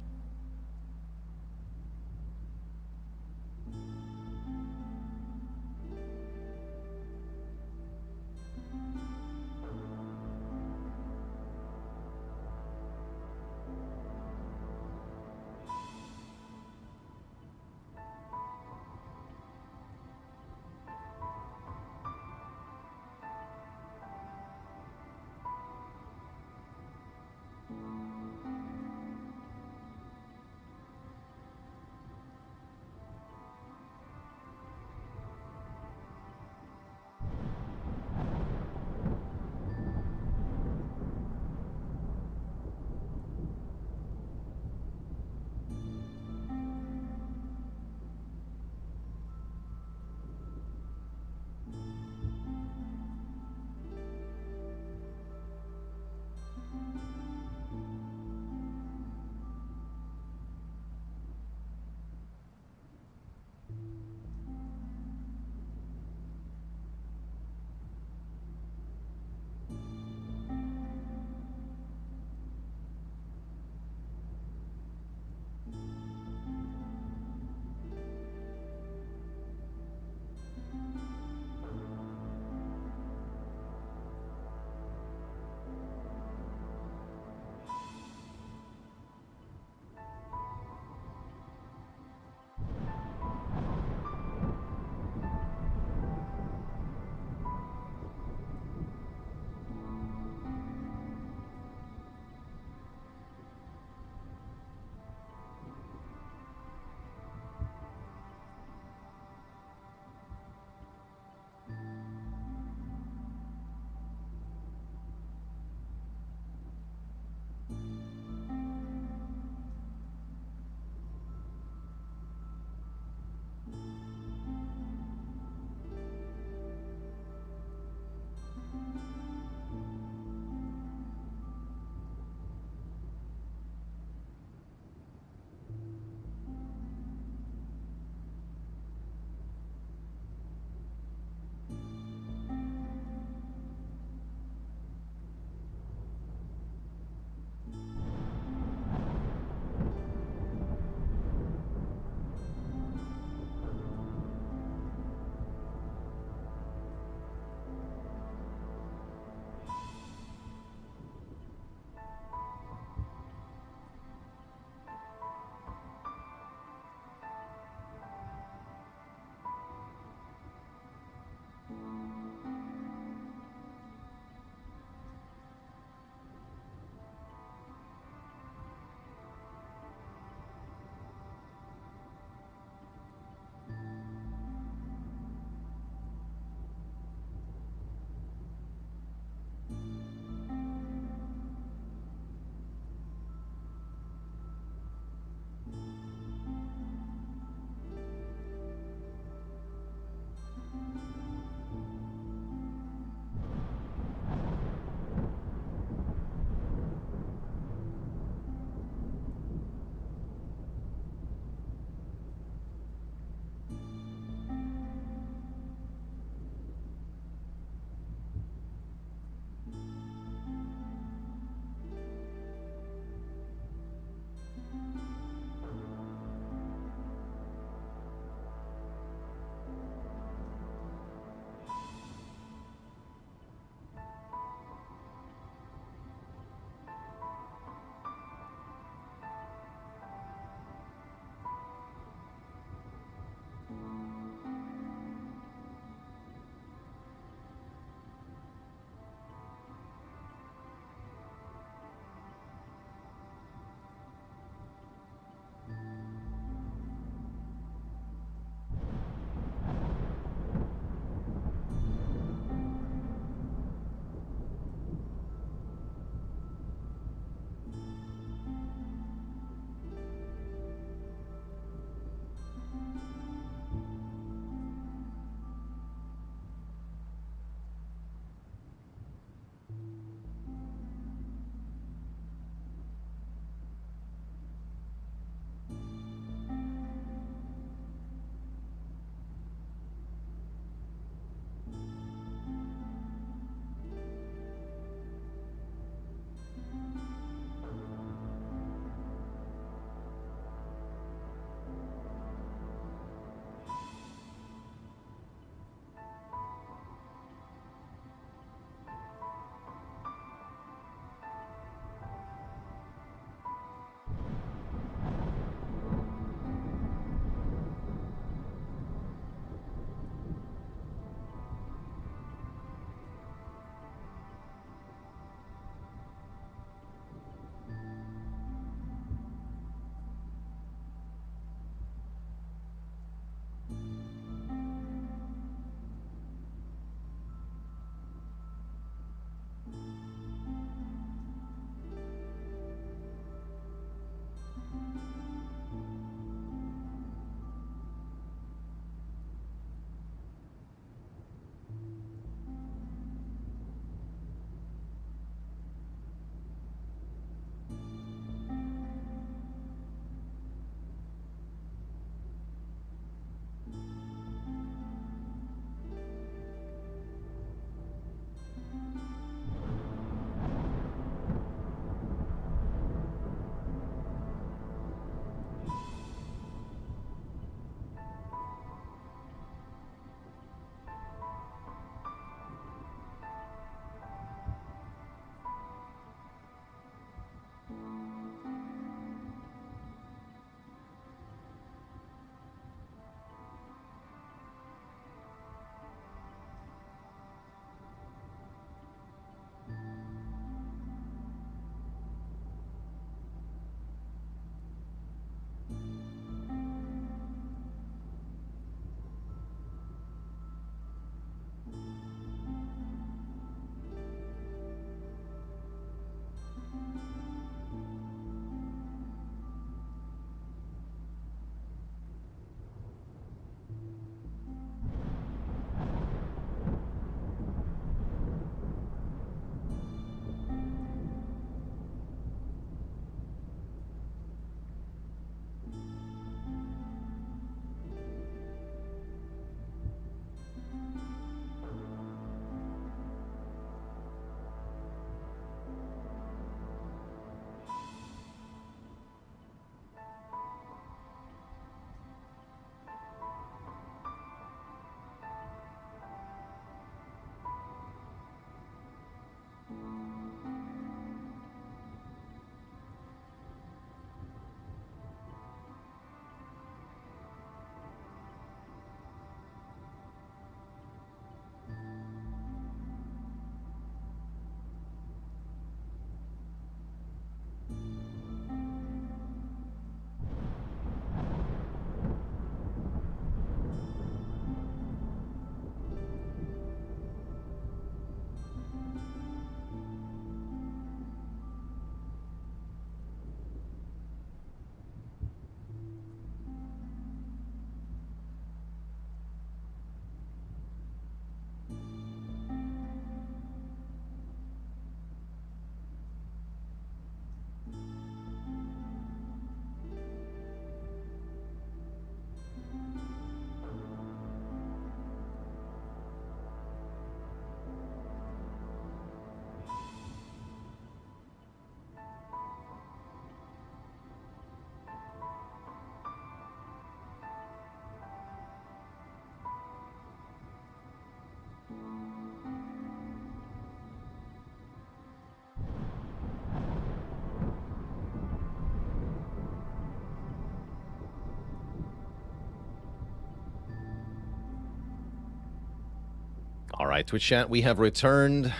Alright, Twitch chat, we have returned.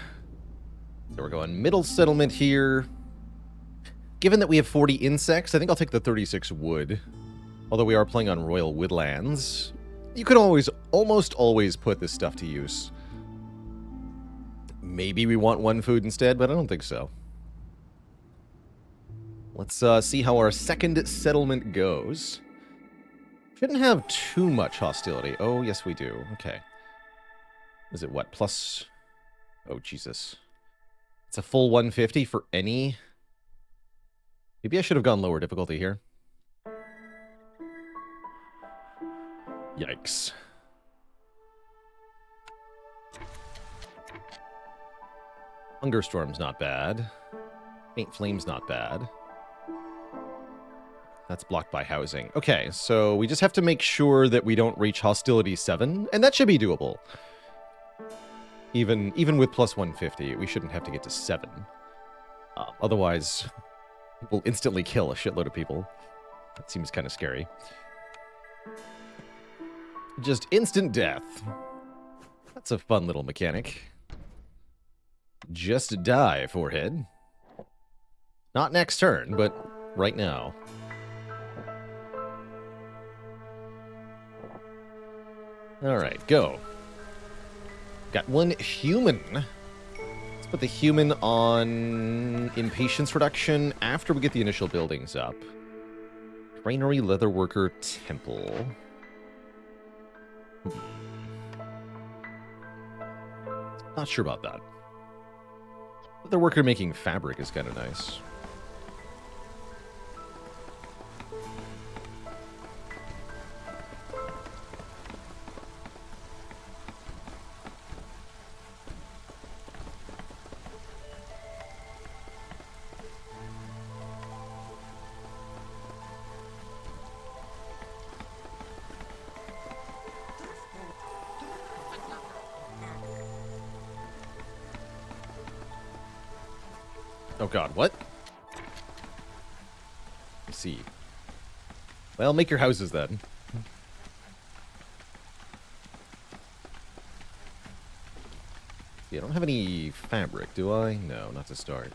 So we're going middle settlement here. Given that we have 40 insects, I think I'll take the 36 wood. Although we are playing on Royal Woodlands. You could almost always put this stuff to use. Maybe we want one food instead, but I don't think so. Let's see how our second settlement goes. Shouldn't have too much hostility. Oh, yes we do. Okay. Is it what? Plus... Oh, Jesus. It's a full 150 for any... Maybe I should have gone lower difficulty here. Yikes. Hungerstorm's not bad. Faint Flame's not bad. That's blocked by housing. Okay, so we just have to make sure that we don't reach hostility 7, and that should be doable. Even with plus 150, we shouldn't have to get to 7. Otherwise, we'll instantly kill a shitload of people. That seems kind of scary. Just instant death. That's a fun little mechanic. Just die, forehead. Not next turn, but right now. Alright, go. Got one human. Let's put the human on impatience reduction after we get the initial buildings up. Granary, Leatherworker, Temple. Not sure about that. Leatherworker making fabric is kind of nice. Oh god, what? I see. Well, make your houses then. See, I don't have any fabric, do I? No, not to start.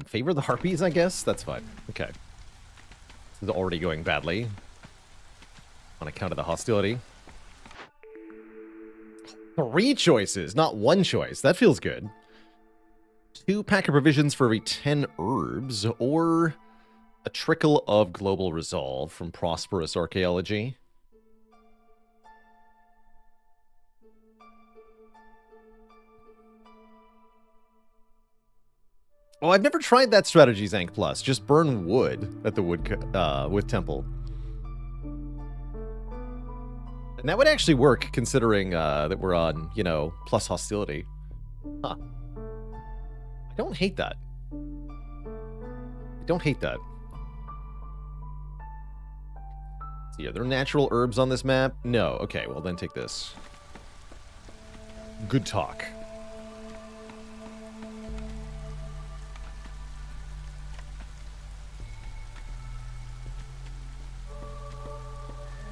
Favor the harpies, I guess? That's fine. Okay. This is already going badly. On account of the hostility. 3 choices, not 1 choice. That feels good. 2 pack of provisions for every 10 herbs, or a trickle of global resolve from prosperous archaeology. Oh, I've never tried that strategy, Zank Plus. Just burn wood at the wood temple. And that would actually work, considering that we're on, you know, plus hostility. Huh. I don't hate that. I don't hate that. See, are there natural herbs on this map? No. Okay, well then take this. Good talk.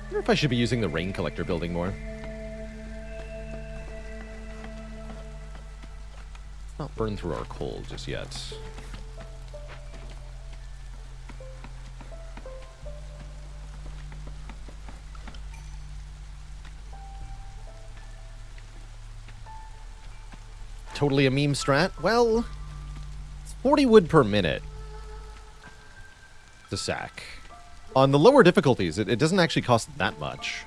I wonder if I should be using the rain collector building more. Let's not burn through our coal just yet. Totally a meme strat? Well, it's 40 wood per minute to sack. On the lower difficulties, it doesn't actually cost that much.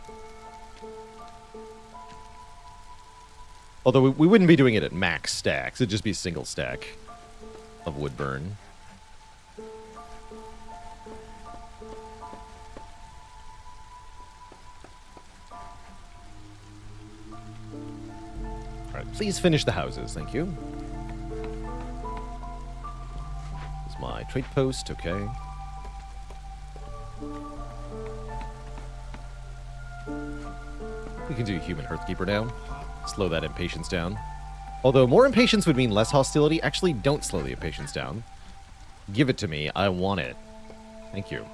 Although we wouldn't be doing it at max stacks. It'd just be single stack of wood burn. Alright, please finish the houses. Thank you. This is my trade post. Okay. We can do Human Hearthkeeper now. Slow that impatience down. Although more impatience would mean less hostility. Actually, don't slow the impatience down. Give it to me. I want it. Thank you.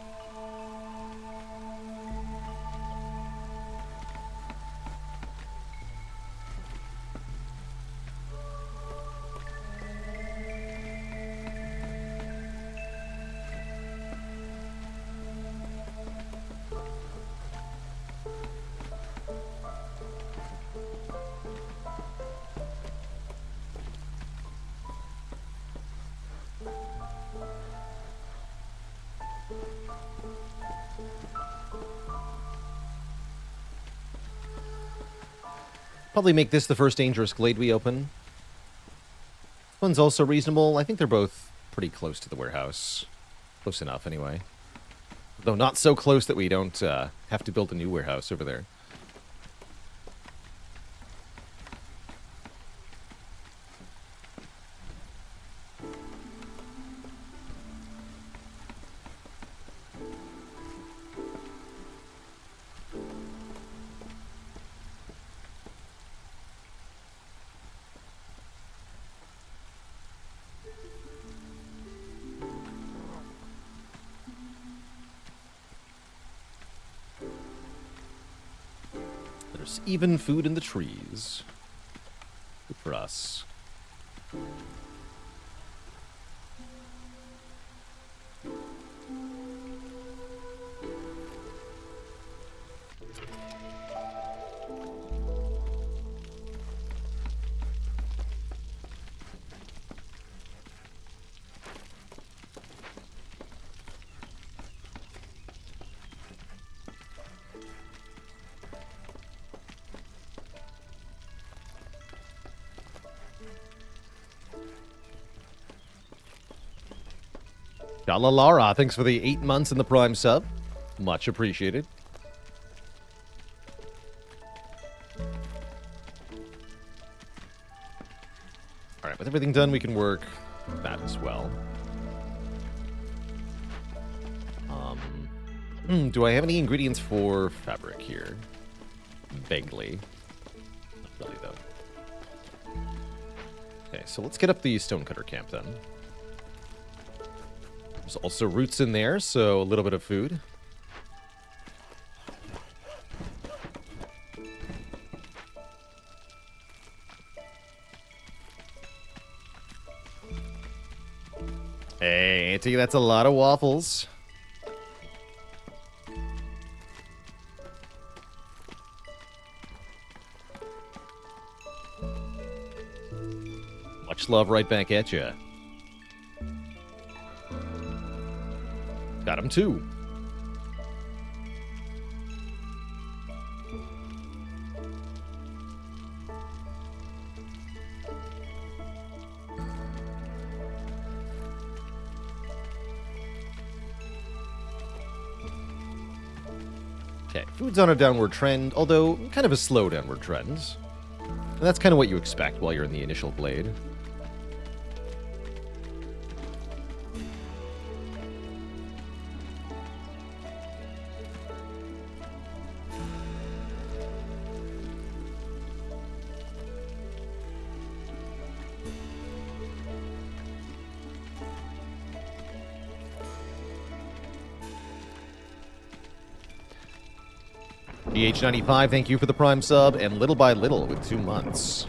Probably make this the first dangerous glade we open. This one's also reasonable. I think they're both pretty close to the warehouse. Close enough, anyway. Though not so close that we don't have to build a new warehouse over there. There's even food in the trees. Good for us. Lara, thanks for the 8 months in the Prime sub. Much appreciated. Alright, with everything done, we can work that as well. Do I have any ingredients for fabric here? Vaguely. Not really, though. Okay, so let's get up the stonecutter camp, then. There's also roots in there, so a little bit of food. Hey, Auntie, that's a lot of waffles. Much love right back at you. Got him too. Okay, food's on a downward trend, although kind of a slow downward trend. And that's kind of what you expect while you're in the initial glade. GH95, thank you for the Prime sub, and Little by Little with 2 months.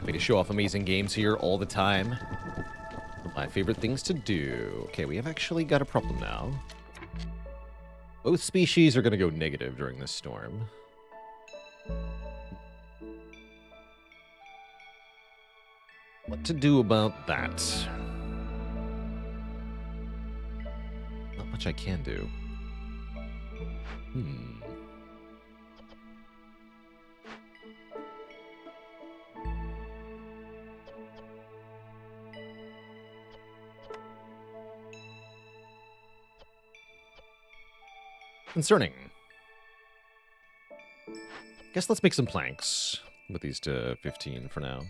Way to show off amazing games here all the time. One of my favorite things to do. Okay, we have actually got a problem now. Both species are going to go negative during this storm. What to do about that? Not much I can do. Concerning. Guess let's make some planks with these to 15 for now.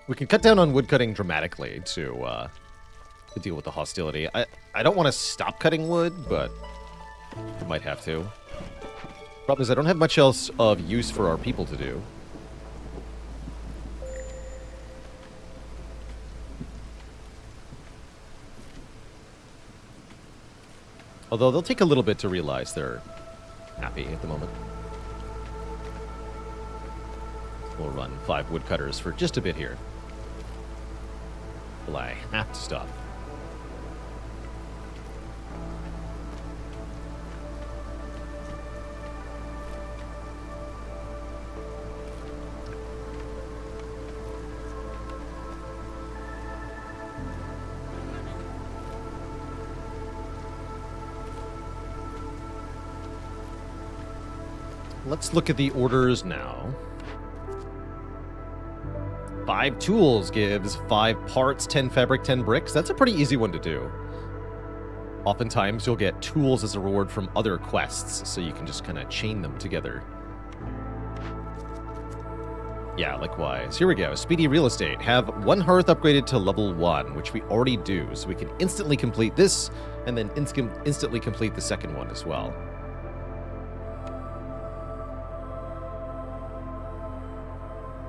We can cut down on wood cutting dramatically to deal with the hostility. I don't want to stop cutting wood, but we might have to. Problem is I don't have much else of use for our people to do. Although they'll take a little bit to realize they're happy at the moment. We'll run 5 woodcutters for just a bit here. Will I have to stop? Let's look at the orders now. 5 tools gives 5 parts, 10 fabric, 10 bricks. That's a pretty easy one to do. Oftentimes, you'll get tools as a reward from other quests, so you can just kind of chain them together. Yeah, likewise. Here we go. Speedy real estate. Have 1 hearth upgraded to level 1, which we already do, so we can instantly complete this, and then instantly complete the second one as well.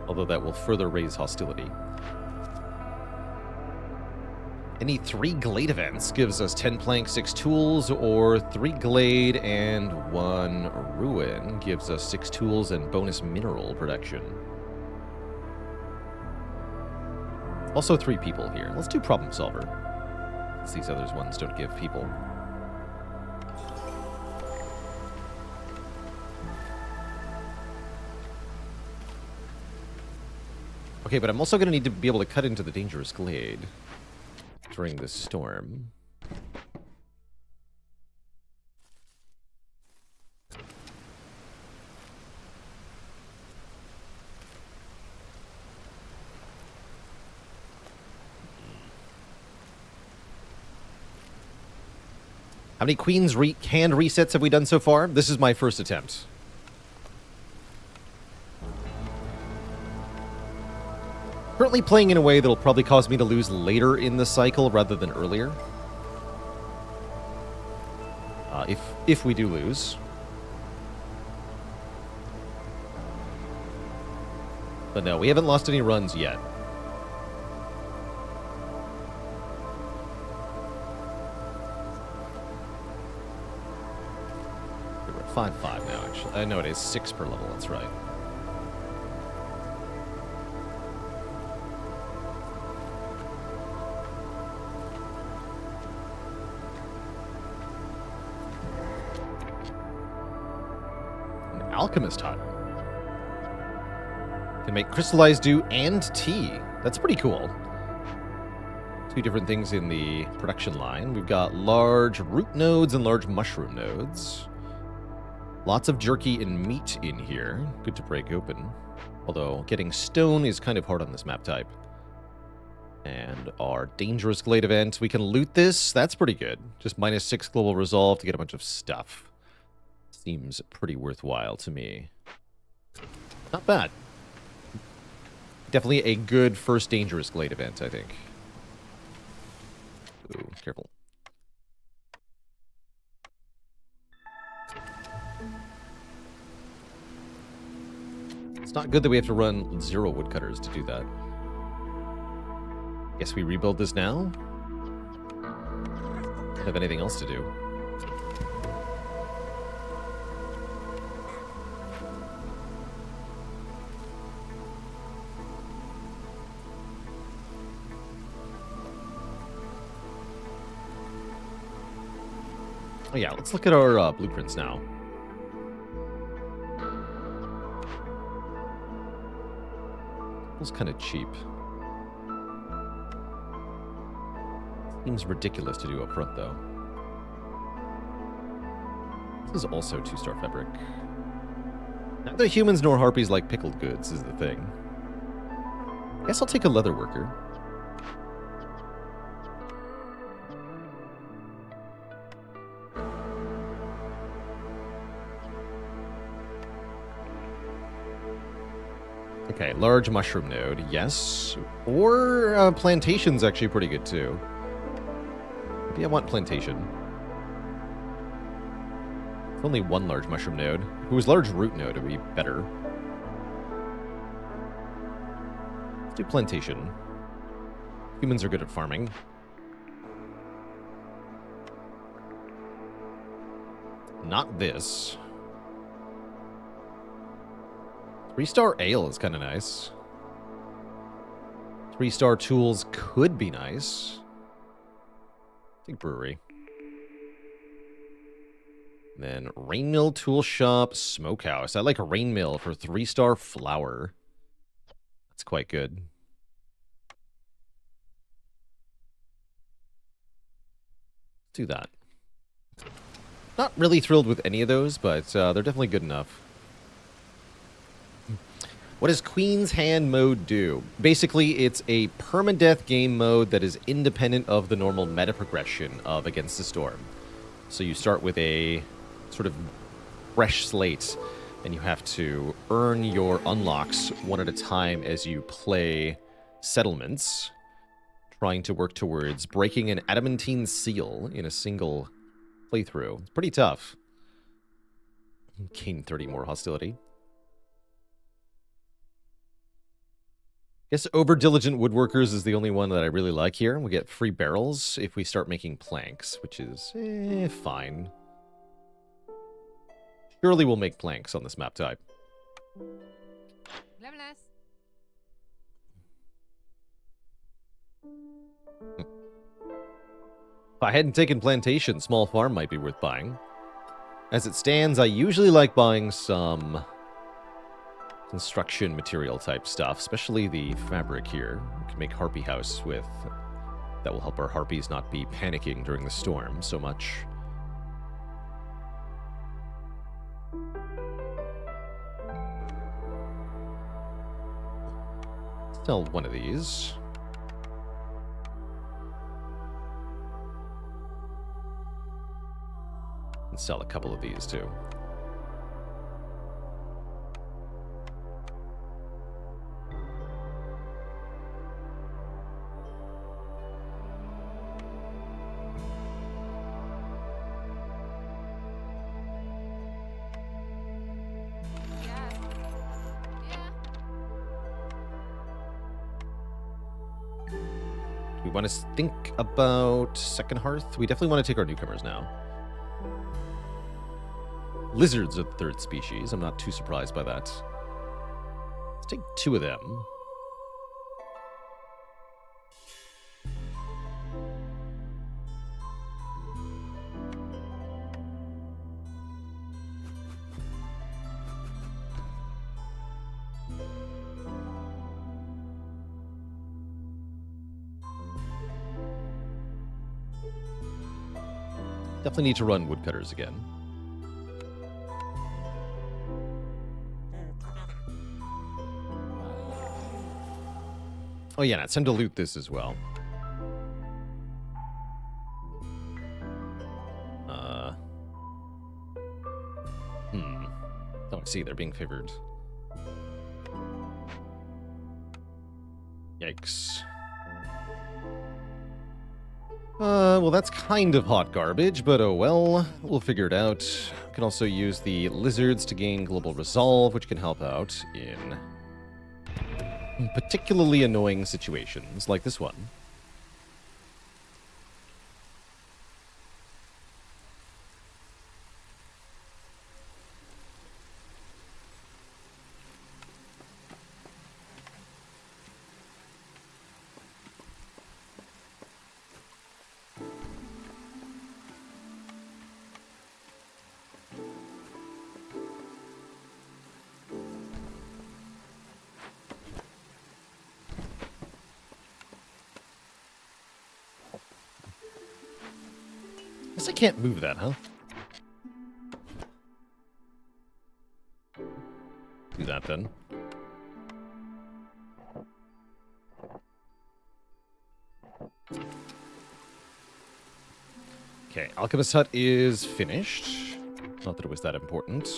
Although that will further raise hostility. Any 3 glade events gives us 10 plank, 6 tools, or 3 glade and 1 ruin gives us 6 tools and bonus mineral production. Also 3 people here. Let's do problem solver, since these other ones don't give people. Okay, but I'm also going to need to be able to cut into the dangerous glade during this storm. How many Queen's canned resets have we done so far? This is my first attempt. Currently playing in a way that'll probably cause me to lose later in the cycle rather than earlier. If we do lose. But no, we haven't lost any runs yet. We're at 5-5 now, actually. I know it is 6 per level, that's right. Alchemist hut. Can make crystallized dew and tea. That's pretty cool. 2 different things in the production line. We've got large root nodes and large mushroom nodes. Lots of jerky and meat in here. Good to break open. Although getting stone is kind of hard on this map type. And our dangerous glade event. We can loot this. That's pretty good. Just -6 global resolve to get a bunch of stuff. Seems pretty worthwhile to me. Not bad. Definitely a good first dangerous glade event, I think. Ooh, careful. It's not good that we have to run 0 woodcutters to do that. Guess we rebuild this now? Don't have anything else to do. Oh yeah, let's look at our blueprints now. Feels kind of cheap. Seems ridiculous to do up front, though. This is also 2-star fabric. Neither humans nor harpies like pickled goods, is the thing. Guess I'll take a leather worker. Okay, large mushroom node, yes. Or plantation's actually pretty good too. Maybe I want plantation. It's only 1 large mushroom node. If it was large root node, it would be better. Let's do plantation. Humans are good at farming. Not this. 3-star ale is kind of nice. 3-star tools could be nice. I think brewery. Then rain mill, tool shop, smokehouse. I like a rain mill for 3-star flour. That's quite good. Do that. Not really thrilled with any of those, but they're definitely good enough. What does Queen's Hand mode do? Basically, it's a permadeath game mode that is independent of the normal meta progression of Against the Storm. So you start with a sort of fresh slate, and you have to earn your unlocks one at a time as you play settlements, trying to work towards breaking an adamantine seal in a single playthrough. It's pretty tough. Gain 30 more hostility. Guess over-diligent woodworkers is the only one that I really like here. We get free barrels if we start making planks, which is fine. Surely we'll make planks on this map type. If I hadn't taken plantation, small farm might be worth buying. As it stands, I usually like buying some construction material type stuff, especially the fabric here. We can make harpy house with. That will help our harpies not be panicking during the storm so much. Sell one of these. And sell a couple of these too. We want to think about Second Hearth. We definitely want to take our newcomers now. Lizards are the third species. I'm not too surprised by that. Let's take 2 of them. Definitely need to run woodcutters again. Oh yeah, it's time to loot this as well. Oh, I see, they're being favored. Yikes. Well, that's kind of hot garbage, but oh well. We'll figure it out. We can also use the lizards to gain global resolve, which can help out in particularly annoying situations like this one. Guess I can't move that, huh? Do that then. Okay, Alchemist Hut is finished. Not that it was that important.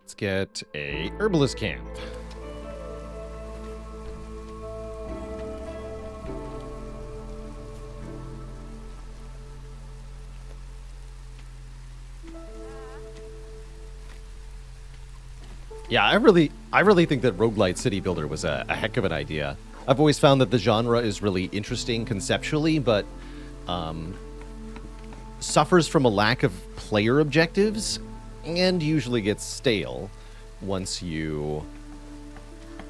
Let's get a herbalist camp. Yeah, I really think that Roguelite City Builder was a heck of an idea. I've always found that the genre is really interesting conceptually, but suffers from a lack of player objectives and usually gets stale once you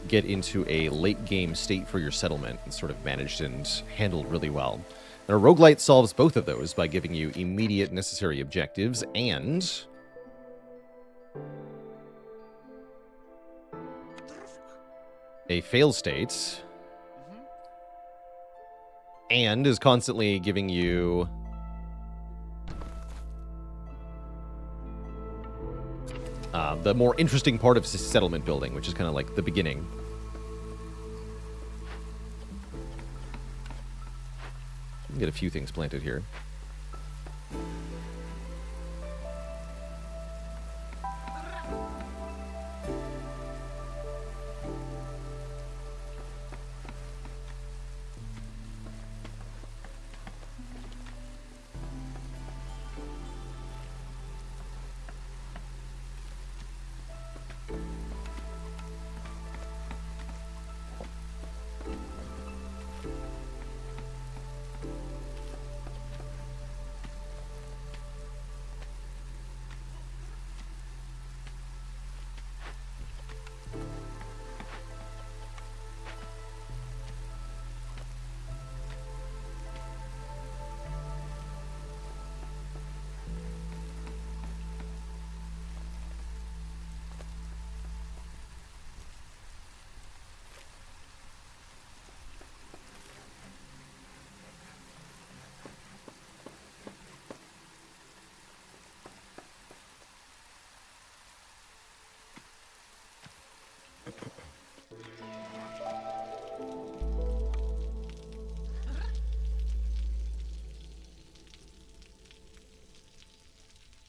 get into a late game state for your settlement and sort of managed and handled really well. And a roguelite solves both of those by giving you immediate necessary objectives and a fail state, and is constantly giving you the more interesting part of settlement building, which is kind of like the beginning. Get a few things planted here.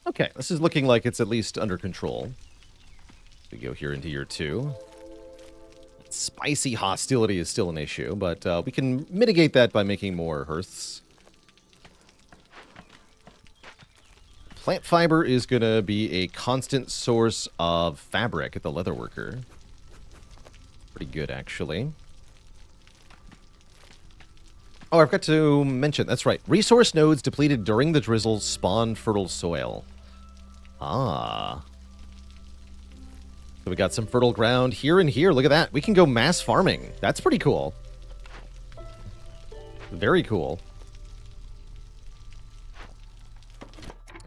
Okay, this is looking like it's at least under control. We go here into year 2. Spicy hostility is still an issue, but we can mitigate that by making more hearths. Plant fiber is going to be a constant source of fabric at the leatherworker. Pretty good, actually. Oh, I forgot to mention, that's right. Resource nodes depleted during the drizzle spawn fertile soil. Ah. So we got some fertile ground here and here. Look at that. We can go mass farming. That's pretty cool. Very cool.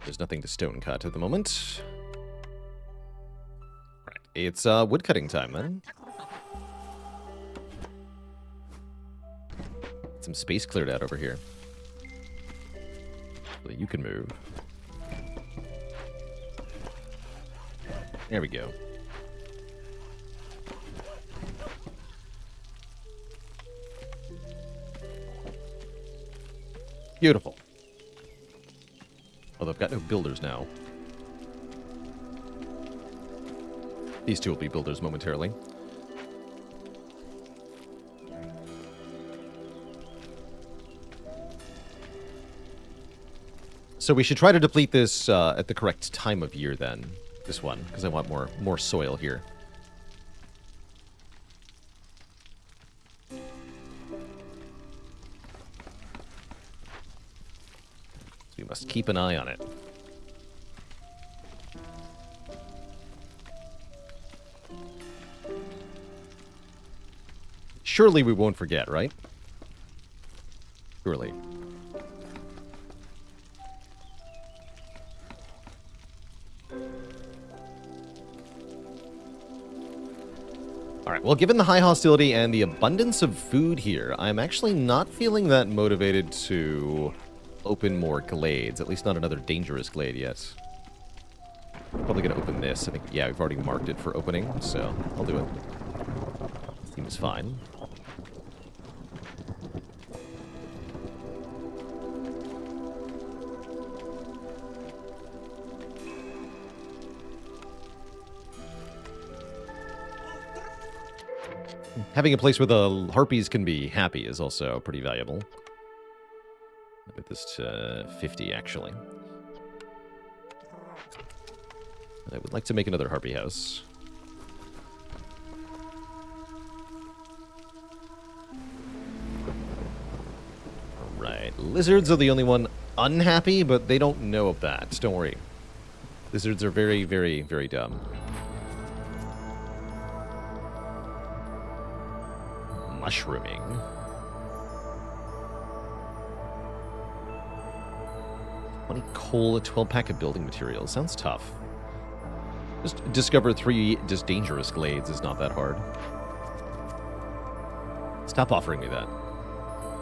There's nothing to stone cut at the moment. Right. It's wood cutting time then. Some space cleared out over here. So that you can move. There we go. Beautiful. Although I've got no builders now. These two will be builders momentarily. So we should try to deplete this at the correct time of year then. This one, because I want more soil here. So we must keep an eye on it. Surely we won't forget, right? Surely. Alright, well, given the high hostility and the abundance of food here, I'm actually not feeling that motivated to open more glades. At least not another dangerous glade yet. Probably going to open this. I think, yeah, we've already marked it for opening, so I'll do it. Seems fine. Having a place where the harpies can be happy is also pretty valuable. I'll put this to 50, actually. I would like to make another harpy house. Alright, lizards are the only one unhappy, but they don't know of that. Don't worry. Lizards are very, very, very dumb. Mushrooming. 20 coal, a 12-pack of building materials. Sounds tough. Just discover 3 just dangerous glades is not that hard. Stop offering me that.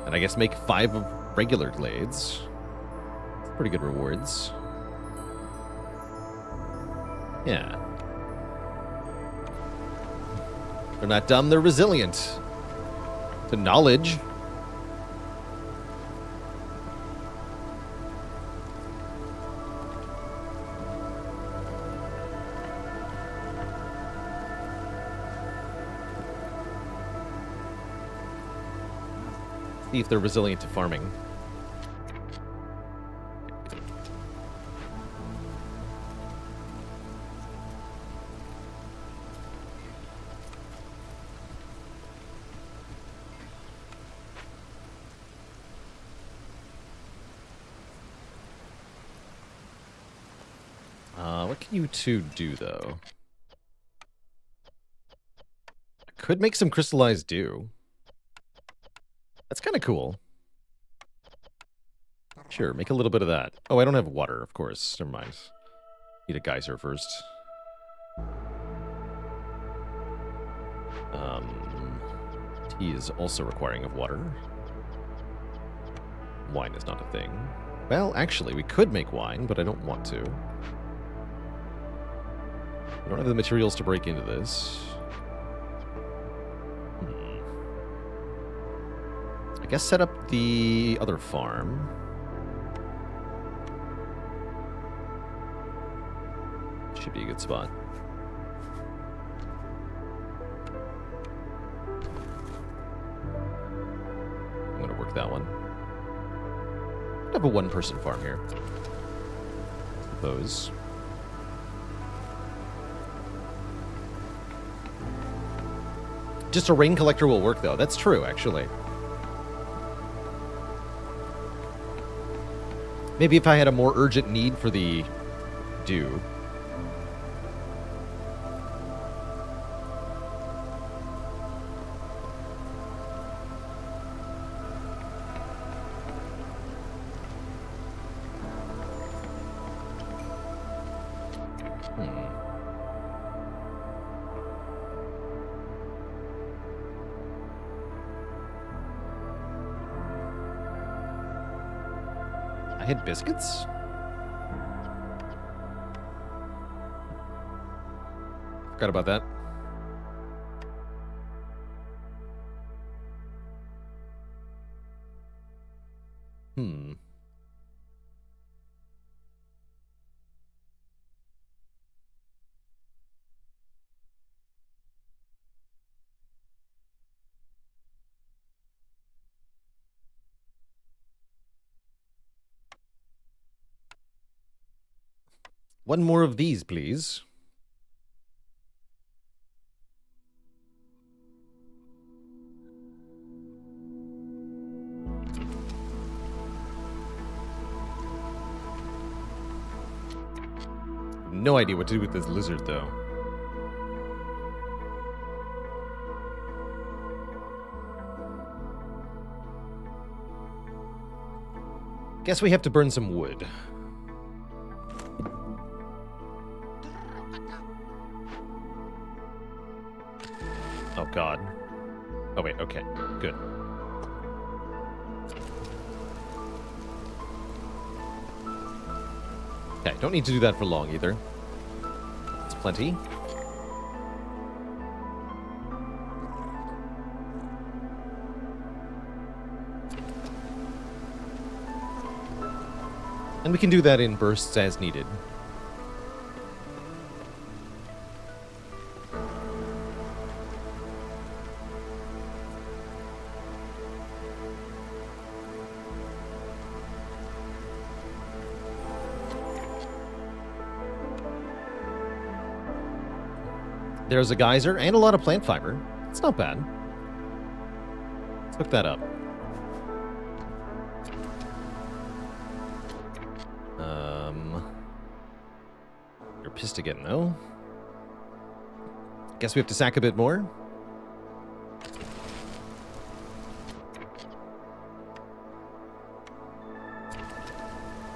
And I guess make 5 of regular glades. Pretty good rewards. Yeah. They're not dumb, they're resilient. To knowledge. See if they're resilient to farming. What can you two do, though? I could make some crystallized dew. That's kind of cool. Sure, make a little bit of that. Oh, I don't have water, of course. Never mind. Need a geyser first. Tea is also requiring of water. Wine is not a thing. Well, actually, we could make wine, but I don't want to. We don't have the materials to break into this. I guess set up the other farm. Should be a good spot. I'm going to work that one. I have a one-person farm here. Suppose. Just a rain collector will work, though. That's true, actually. Maybe if I had a more urgent need for the dew. I had biscuits? Forgot about that. One more of these, please. No idea what to do with this lizard, though. Guess we have to burn some wood. Oh, God. Oh, wait, okay. Good. Okay, don't need to do that for long, either. It's plenty. And we can do that in bursts as needed. There's a geyser and a lot of plant fiber. It's not bad. Let's hook that up. You're pissed again, though. Guess we have to sack a bit more.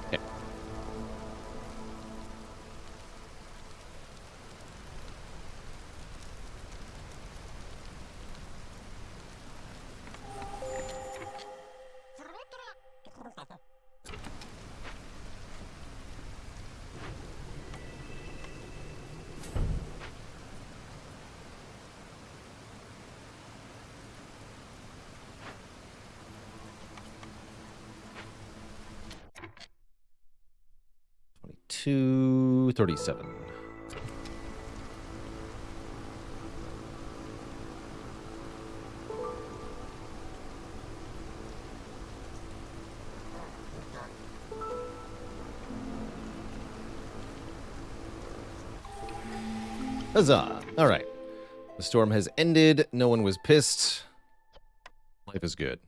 Okay. 237. Huzzah! All right. The storm has ended. No one was pissed. Life is good.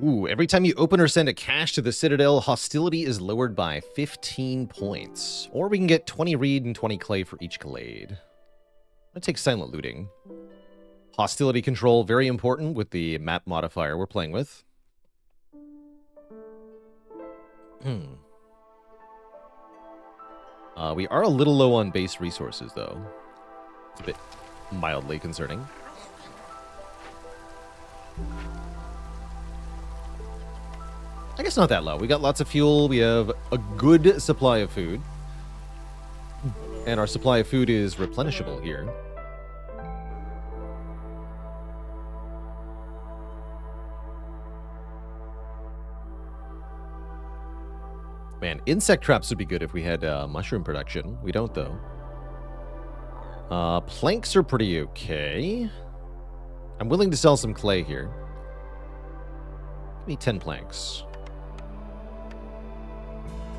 Ooh, every time you open or send a cache to the Citadel, hostility is lowered by 15 points. Or we can get 20 reed and 20 clay for each glade. I'm gonna take silent looting. Hostility control, very important with the map modifier we're playing with. We are a little low on base resources, though. It's a bit mildly concerning. I guess not that low. We got lots of fuel. We have a good supply of food. And our supply of food is replenishable here. Man, insect traps would be good if we had mushroom production. We don't, though. Planks are pretty okay. I'm willing to sell some clay here. Give me 10 planks.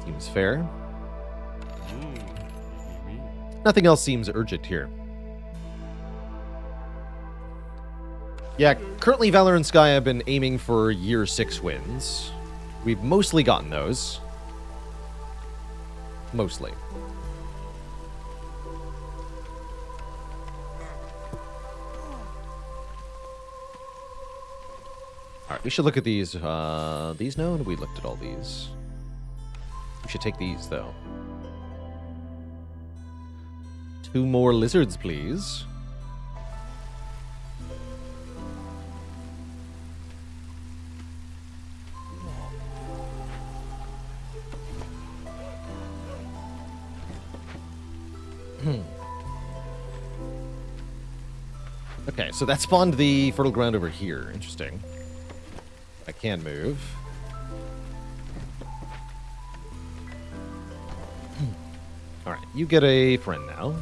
Seems fair. Nothing else seems urgent here. Yeah, currently Valor and Sky have been aiming for year 6 wins. We've mostly gotten those. Mostly. Alright, we should look at these. These no? We looked at all these. We should take these, though. 2 more lizards, please. Okay, so that spawned the fertile ground over here. Interesting. I can move. Alright, you get a friend now.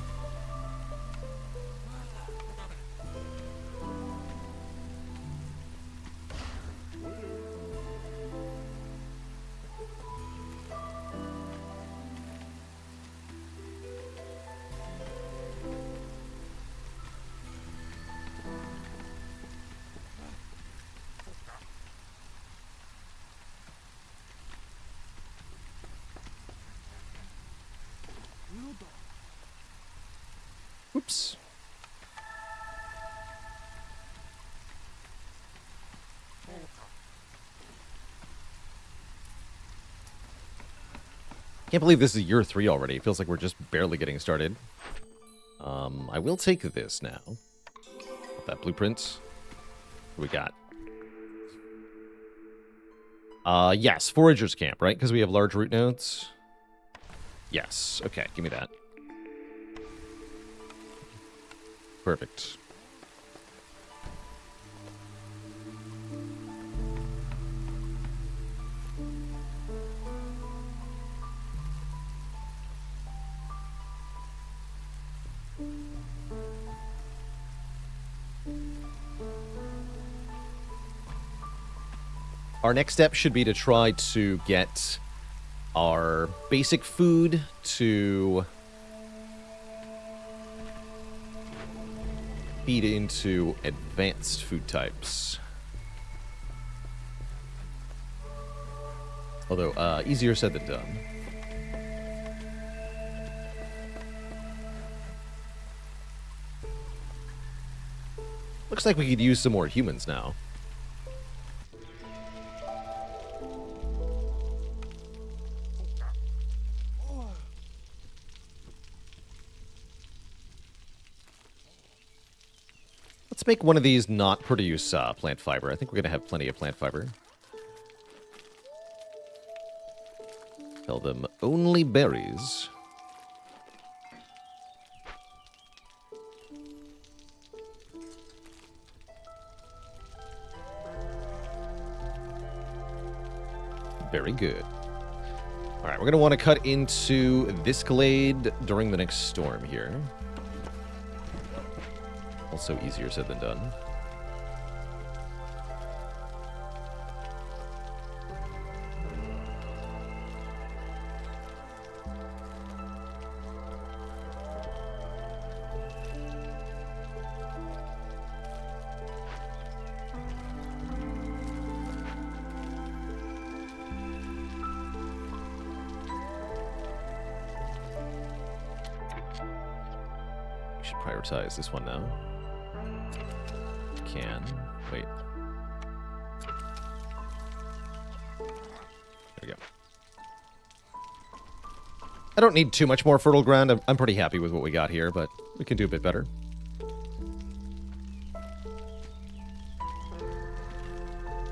Oops. Can't believe this is year 3 already. It feels like we're just barely getting started. I will take this now. That blueprint. What we got? Yes, Forager's Camp, right? Because we have large root nodes. Yes. Okay, give me that. Perfect. Our next step should be to try to get our basic food to feed into advanced food types. Although, easier said than done. Looks like we could use some more humans now. Let's make one of these not produce plant fiber. I think we're going to have plenty of plant fiber. Tell them only berries. Very good. All right, we're going to want to cut into this glade during the next storm here. Also easier said than done. We should prioritize this one now. Can. Wait. There we go. I don't need too much more fertile ground. I'm pretty happy with what we got here, but we can do a bit better.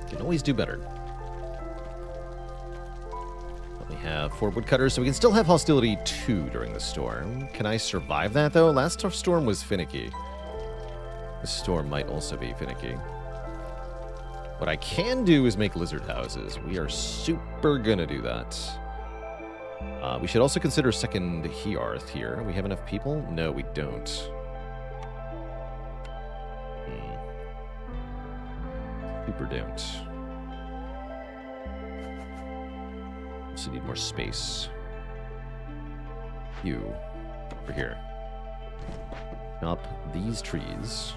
Can always do better. We have 4 woodcutters, so we can still have hostility 2 during the storm. Can I survive that, though? Last storm was finicky. This storm might also be finicky. What I can do is make lizard houses. We are super gonna do that. We should also consider second Hearth here. We have enough people? No, we don't. Super don't. Also need more space. You, over here. Chop these trees.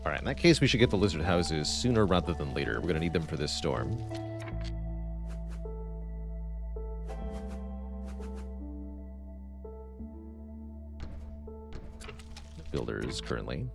Alright, in that case, we should get the lizard houses sooner rather than later. We're going to need them for this storm. Builders, currently.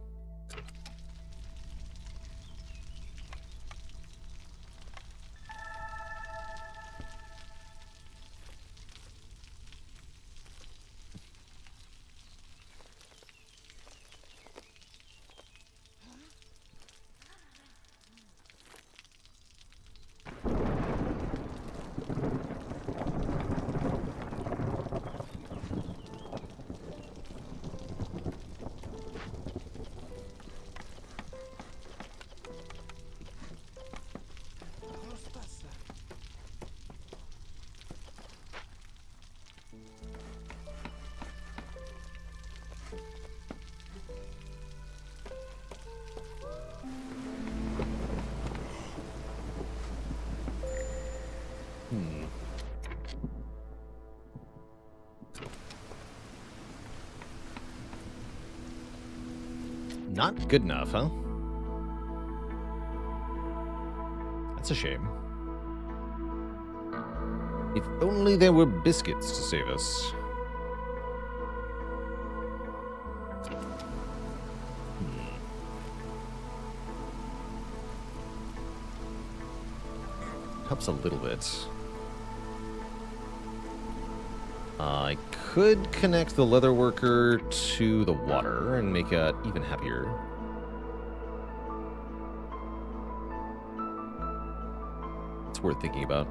Not good enough, huh? That's a shame. If only there were biscuits to save us. Helps a little bit. I could connect the leather worker to the water and make it even happier. It's worth thinking about.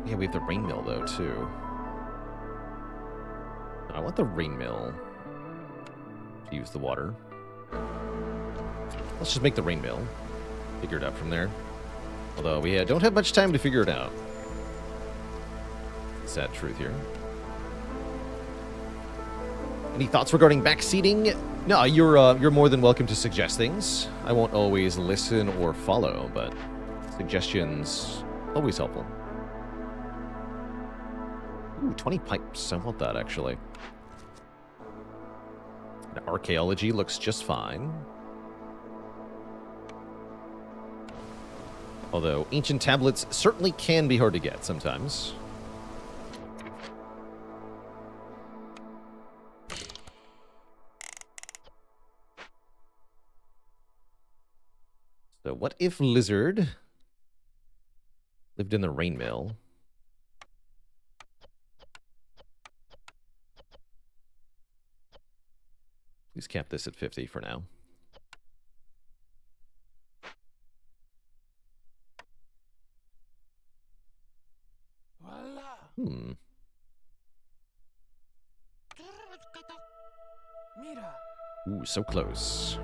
Yeah, we have the rain mill, though, too. I want the rain mill to use the water. Let's just make the rain mill. Figure it out from there. Although we don't have much time to figure it out. Sad truth here. Any thoughts regarding backseating? No, you're more than welcome to suggest things. I won't always listen or follow, but suggestions always helpful. Ooh, 20 pipes. I want that, actually. And archaeology looks just fine. Although ancient tablets certainly can be hard to get sometimes. So what if Lizard lived in the rain mill? Please cap this at 50 for now. Ooh, so close.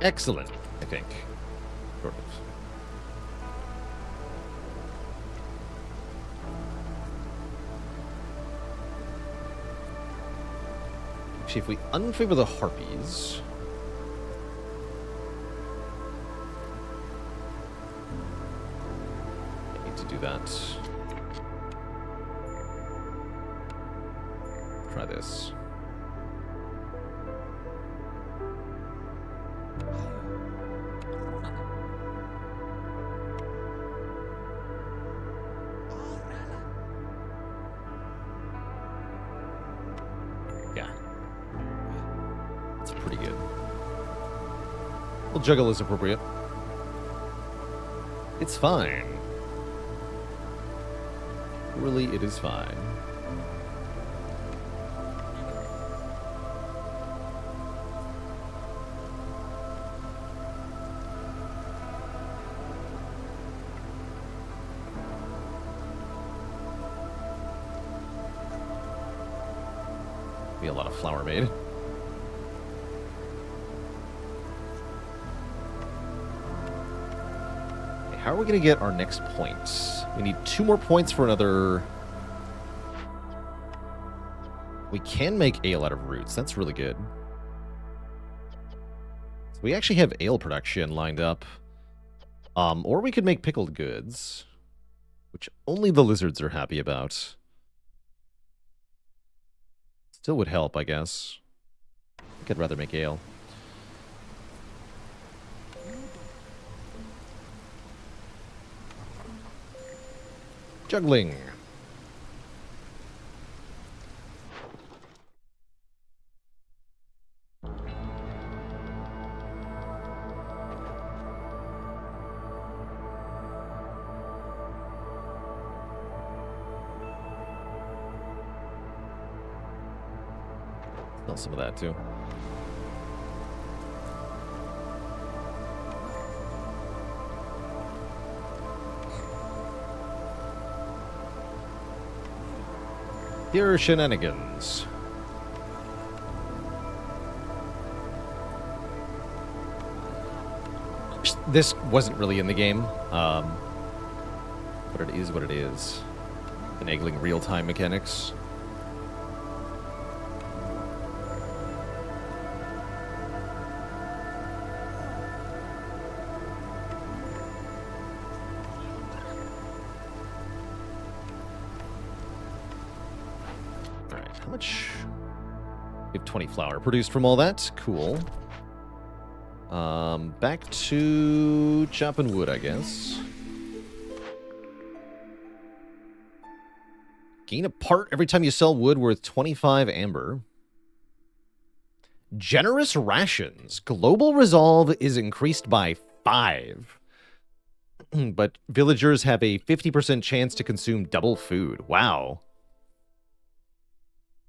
Excellent, I think. Sort of. Actually, if we unfavor the harpies... I need to do that. Try this. Yeah. That's pretty good. Well, juggle is appropriate. It's fine. Really, it is fine. Be a lot of flour made. Okay, how are we going to get our next points? We need 2 more points for another... We can make ale out of roots. That's really good. So we actually have ale production lined up. Or we could make pickled goods, which only the lizards are happy about. Still would help, I guess. I think I'd rather make ale. Juggling. Smell some of that, too. Pure shenanigans. This wasn't really in the game, but it is what it is. Enabling real-time mechanics. How much? We have 20 flour produced from all that. Cool. Back to chopping wood, I guess. Gain a part every time you sell wood worth 25 amber. Generous rations. Global resolve is increased by 5. But villagers have a 50% chance to consume double food. Wow.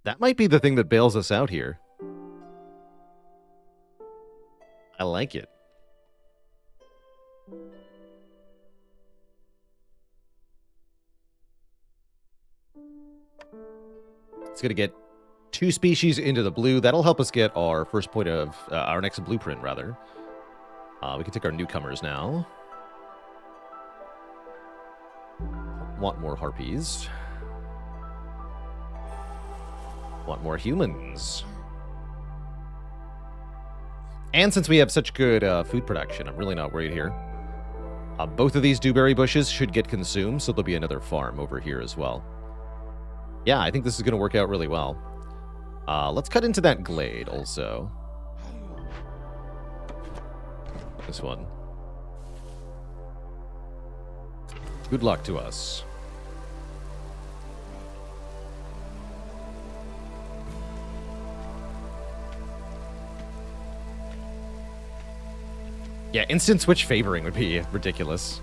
That might be the thing that bails us out here. I like it. It's going to get 2 species into the blue. That'll help us get our first point of... our next blueprint, rather. We can take our newcomers now. Want more harpies. Want more humans. And since we have such good food production, I'm really not worried here. Both of these dewberry bushes should get consumed, so there'll be another farm over here as well. Yeah, I think this is going to work out really well. Let's cut into that glade also. This one. Good luck to us. Yeah, instant switch favoring would be ridiculous.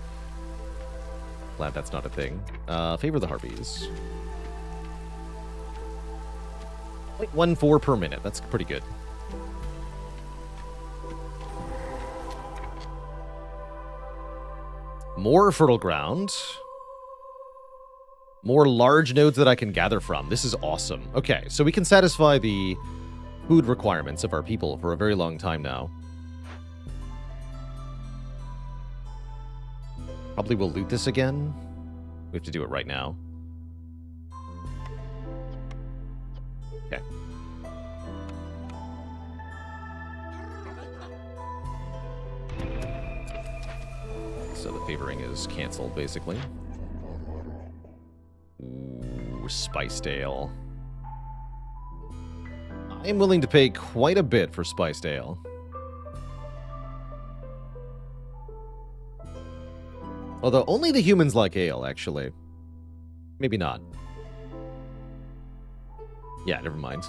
Glad that's not a thing. Favor the harpies. 0.14 per minute. That's pretty good. More fertile ground. More large nodes that I can gather from. This is awesome. Okay, so we can satisfy the food requirements of our people for a very long time now. Probably will loot this again. We have to do it right now. Okay. So the favoring is canceled, basically. Ooh, Spiced Ale. I am willing to pay quite a bit for Spiced Ale. Although only the humans like ale, actually. Maybe not. Yeah, never mind.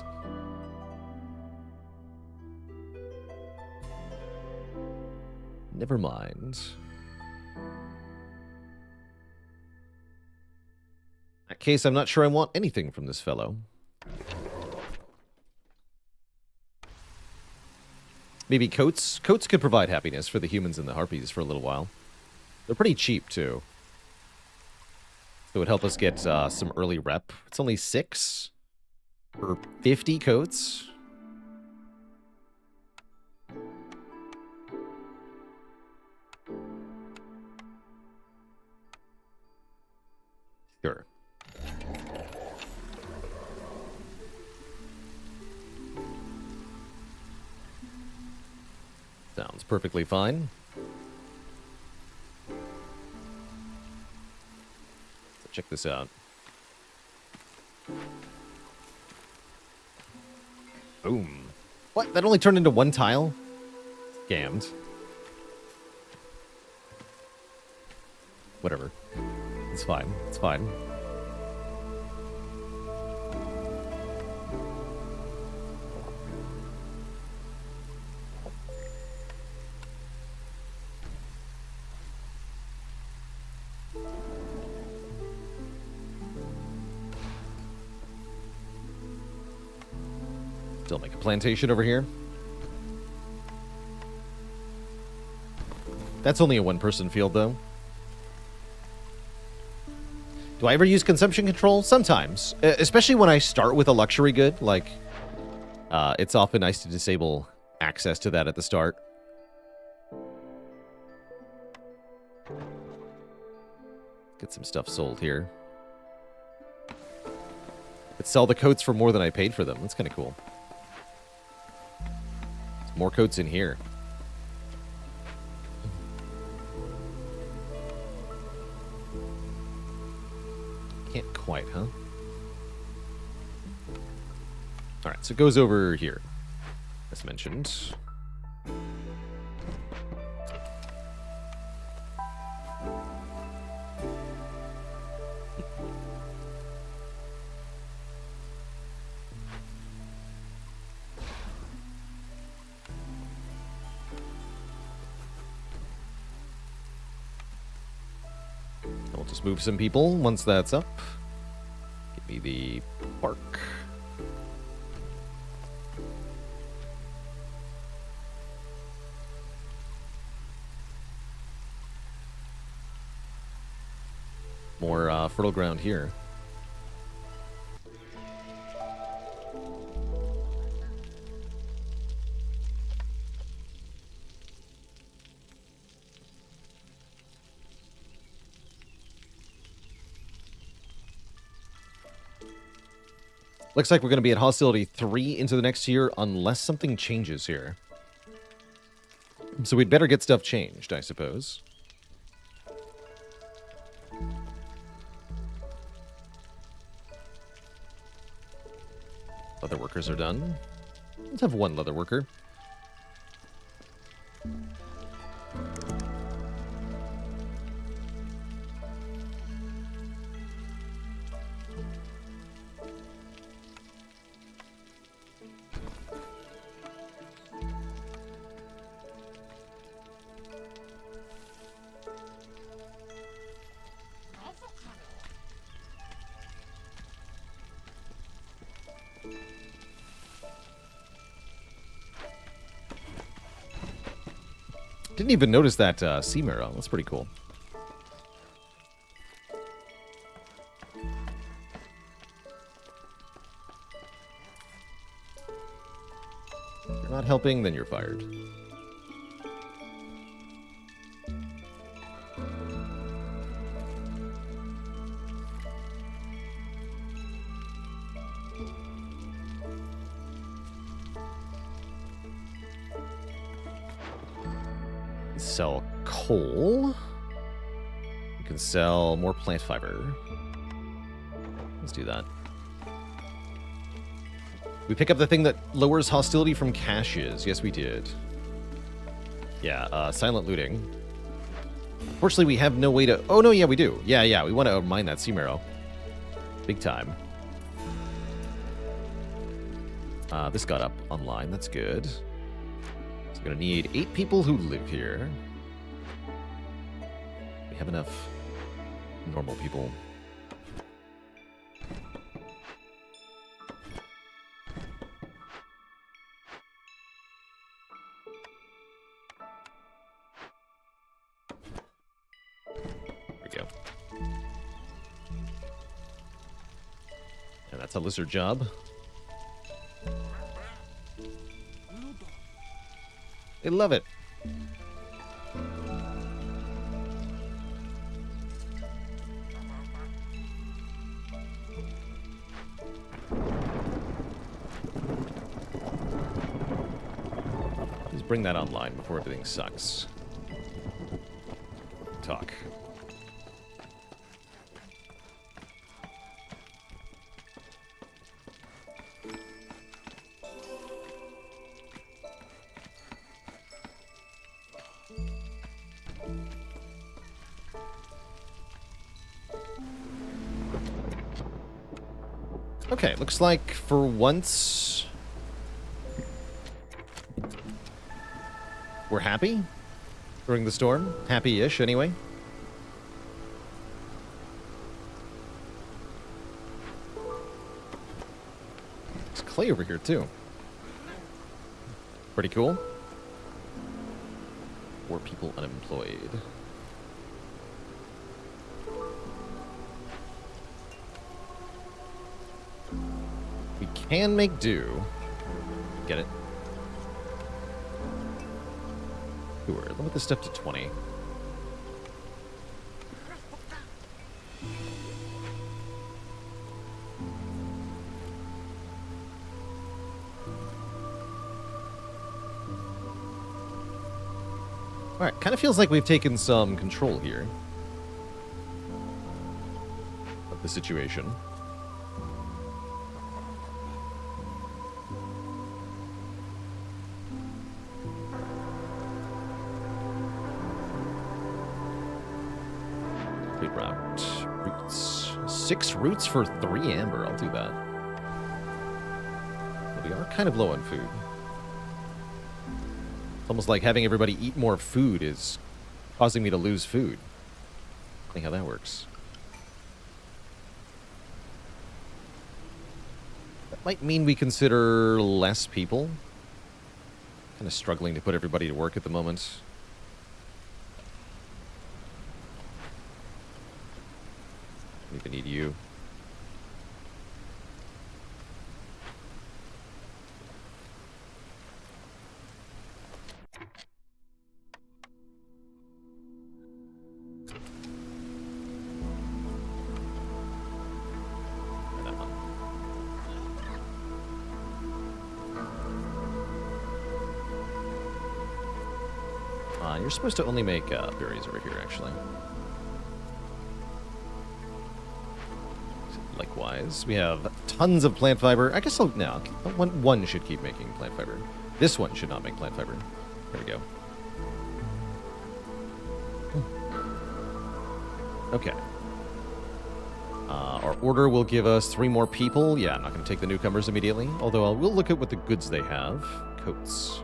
Never mind. In that case, I'm not sure I want anything from this fellow. Maybe coats? Coats could provide happiness for the humans and the harpies for a little while. They're pretty cheap, too. So it would help us get some early rep. It's only 6 for 50 coats. Sure. Sounds perfectly fine. So check this out. Boom. What? That only turned into 1 tile? Scammed. Whatever. It's fine. It's fine. Still make a plantation over here. That's only a 1-person field, though. Do I ever use consumption control? Sometimes. Especially when I start with a luxury good. Like, it's often nice to disable access to that at the start. Get some stuff sold here. But sell the coats for more than I paid for them. That's kind of cool. There's more coats in here. Can't quite, huh? Alright, so it goes over here, as mentioned. We'll just move some people once that's up. Give me the bark. More fertile ground here. Looks like we're going to be at hostility 3 into the next year unless something changes here. So we'd better get stuff changed, I suppose. Leather workers are done. Let's have 1 leather worker. Didn't even notice that sea marrow. That's pretty cool. not helping, then you're fired. Sell coal. You can sell more plant fiber. Let's do that. We pick up the thing that lowers hostility from caches. Yes, we did. Yeah, silent looting. Unfortunately, we have no way to... Oh, no, yeah, we do. Yeah, we want to mine that sea marrow. Big time. This got up online. That's good. So we're going to need 8 people who live here. We have enough normal people. That's a lizard job. They love it. Just bring that online before everything sucks. Talk. Okay, looks like for once we're happy during the storm. Happy-ish, anyway. There's clay over here, too. Pretty cool. 4 people unemployed. We can make do. Get it? Sure, limit this stuff to 20. Alright, kind of feels like we've taken some control here of the situation. Roots. 6 roots for 3 amber. I'll do that. But we are kind of low on food. It's almost like having everybody eat more food is causing me to lose food. Funny how that works. That might mean we consider less people. Kind of struggling to put everybody to work at the moment. I don't even need you. That one. You're supposed to only make berries over here, actually. Likewise, we have tons of plant fiber. I guess I'll... No, one should keep making plant fiber. This one should not make plant fiber. There we go. Okay. Our order will give us 3 more people. Yeah, I'm not going to take the newcomers immediately. Although we'll look at what the goods they have. Coats.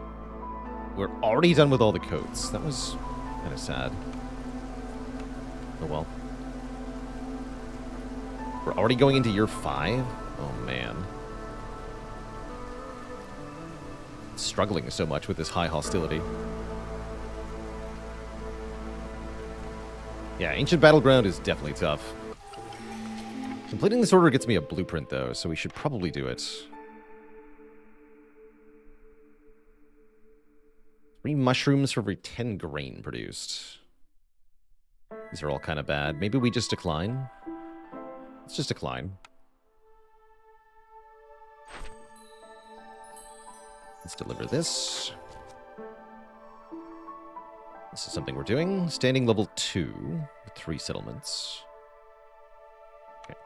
We're already done with all the coats. That was kind of sad. Oh well. We're already going into year 5? Oh, man. Struggling so much with this high hostility. Yeah, Ancient Battleground is definitely tough. Completing this order gets me a blueprint, though, so we should probably do it. 3 mushrooms for every 10 grain produced. These are all kind of bad. Maybe we just decline? Let's just decline. Let's deliver this. This is something we're doing. Standing level 2 with 3 settlements. Okay.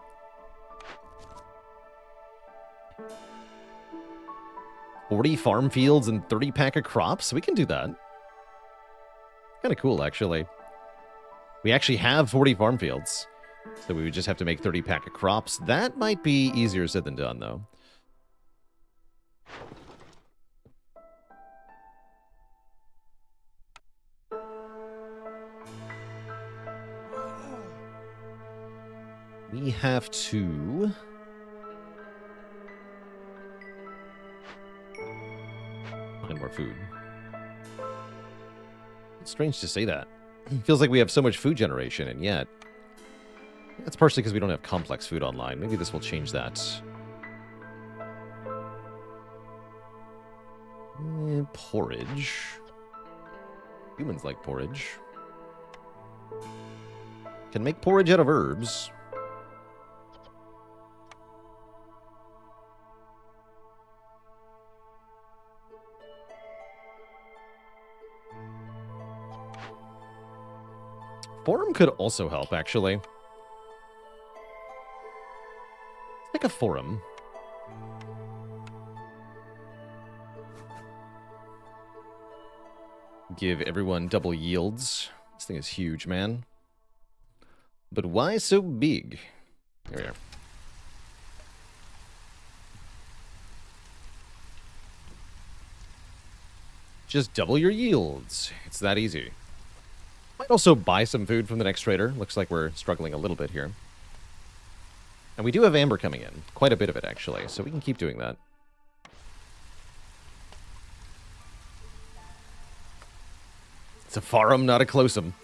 40 farm fields and 30 pack of crops. We can do that. Kind of cool, actually. We actually have 40 farm fields. So we would just have to make 30 pack of crops. That might be easier said than done, though. We have to... find more food. It's strange to say that. It feels like we have so much food generation, and yet... That's partially because we don't have complex food online. Maybe this will change that. Porridge. Humans like porridge. Can make porridge out of herbs. Forum could also help, actually. Let's make a forum. Give everyone double yields. This thing is huge, man. But why so big? Here we are. Just double your yields. It's that easy. Might also buy some food from the next trader. Looks like we're struggling a little bit here. And we do have amber coming in. Quite a bit of it, actually. So we can keep doing that. It's a farm, not a closum.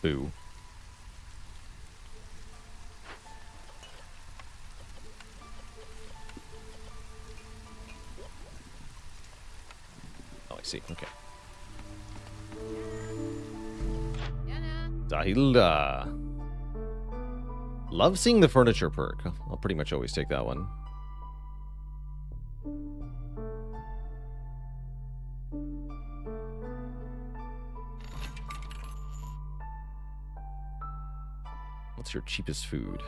Boo. Oh, I see. Okay. Dahilda. Love seeing the furniture perk. I'll pretty much always take that one. What's your cheapest food?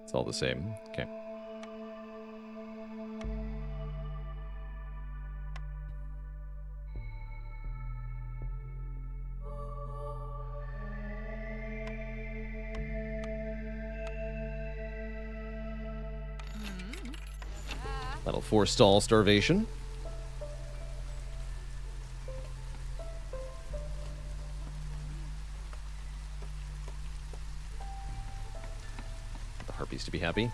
It's all the same. Okay. That'll forestall starvation. The harpies to be happy.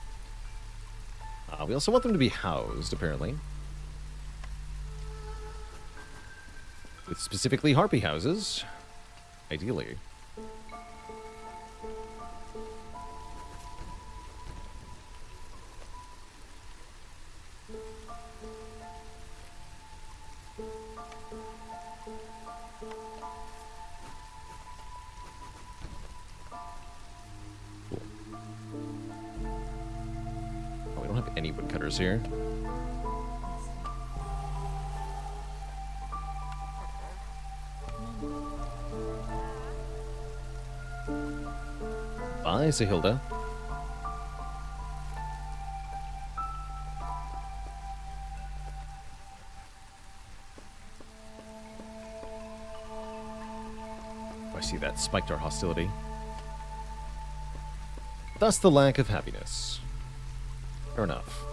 We also want them to be housed, apparently. With specifically harpy houses. Ideally. Any woodcutters here. Bye, Sahilda. I see that spiked our hostility. Thus the lack of happiness. Fair enough.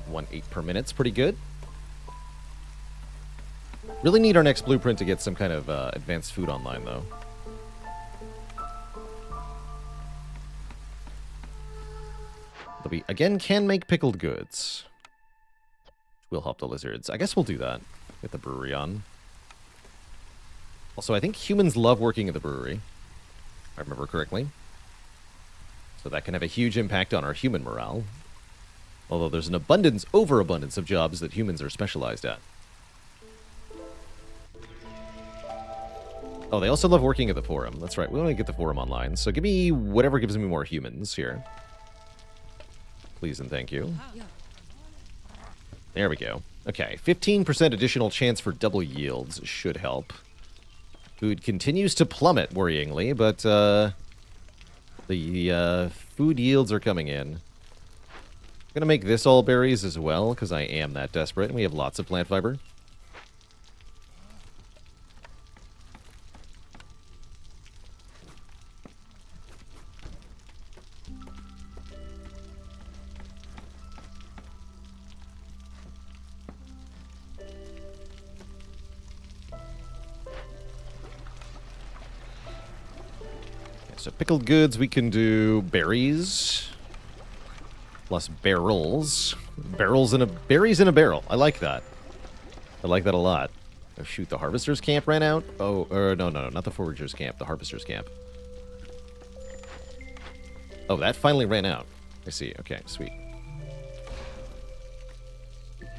.18 per minute's pretty good. Really need our next blueprint to get some kind of advanced food online, though. But we, again, can make pickled goods. We'll help the lizards. I guess we'll do that. Get the brewery on. Also, I think humans love working at the brewery, if I remember correctly. So that can have a huge impact on our human morale. Although there's an overabundance of jobs that humans are specialized at. Oh, they also love working at the forum. That's right. We want to get the forum online. So give me whatever gives me more humans here. Please and thank you. There we go. Okay, 15% additional chance for double yields should help. Food continues to plummet, worryingly, but the food yields are coming in. I'm going to make this all berries as well, because I am that desperate, and we have lots of plant fiber. So pickled goods, we can do berries plus barrels. Berries in a barrel. I like that. I like that a lot. Oh shoot, the harvester's camp ran out. Oh, no, not the foragers camp. The harvester's camp. Oh, that finally ran out. I see. Okay, sweet.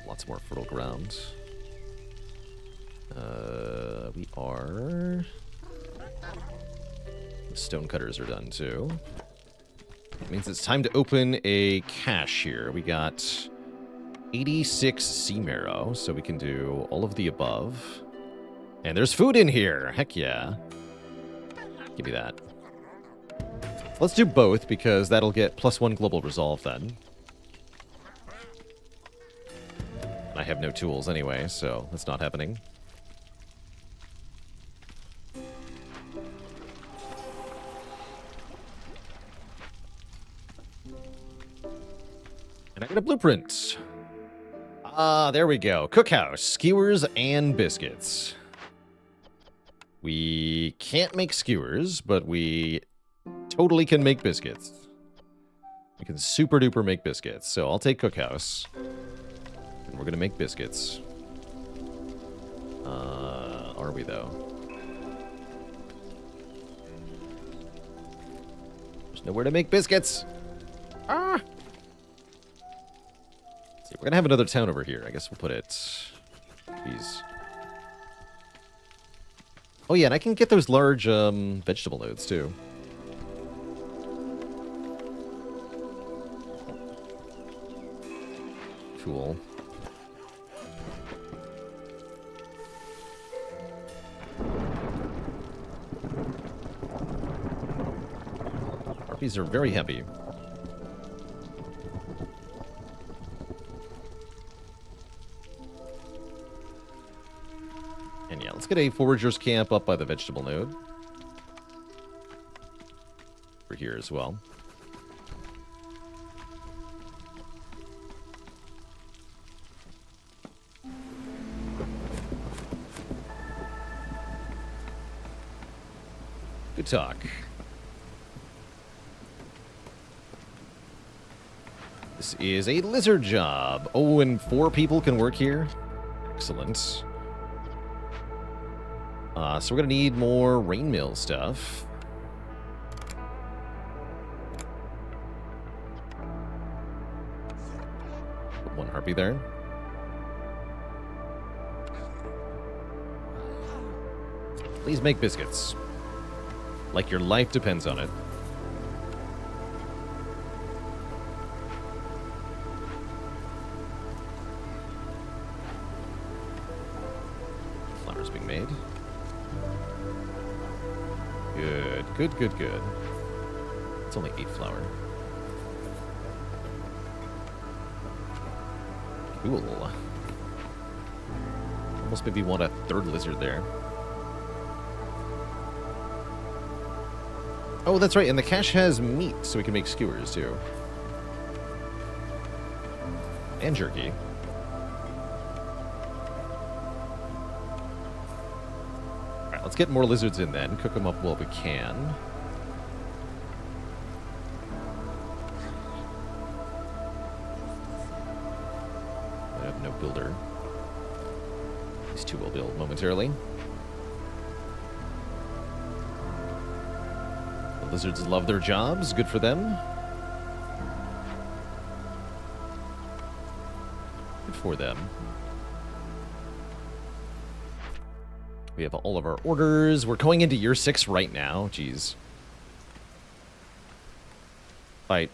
Lots more fertile ground. We are. Stonecutters are done too. It means it's time to open a cache here. We got 86 sea marrow, so we can do all of the above. And there's food in here. Heck yeah. Give me that. Let's do both because that'll get +1 global resolve then. I have no tools anyway, so that's not happening. And I got a blueprint. Ah, there we go. Cookhouse, skewers, and biscuits. We can't make skewers, but we totally can make biscuits. We can super duper make biscuits. So I'll take cookhouse. And we're going to make biscuits. Are we though? There's nowhere to make biscuits. Ah! We're going to have another town over here. I guess we'll put it... Jeez. Oh yeah, and I can get those large vegetable nodes too. Cool. Harpies are very happy. And yeah, let's get a forager's camp up by the vegetable node. Over here as well. Good talk. This is a lizard job. Oh, and 4 people can work here? Excellent. So we're going to need more rain mill stuff. Put 1 harpy there. Please make biscuits. Like your life depends on it. Flour's being made. Good, good, good, good. It's only 8 flour. Cool. Almost maybe want a 3rd lizard there. Oh, that's right, and the cache has meat, so we can make skewers, too. And jerky. Alright, let's get more lizards in then. Cook them up while we can. No builder. These two will build momentarily. The lizards love their jobs. Good for them. Good for them. We have all of our orders. We're going into year 6 right now. Jeez. If I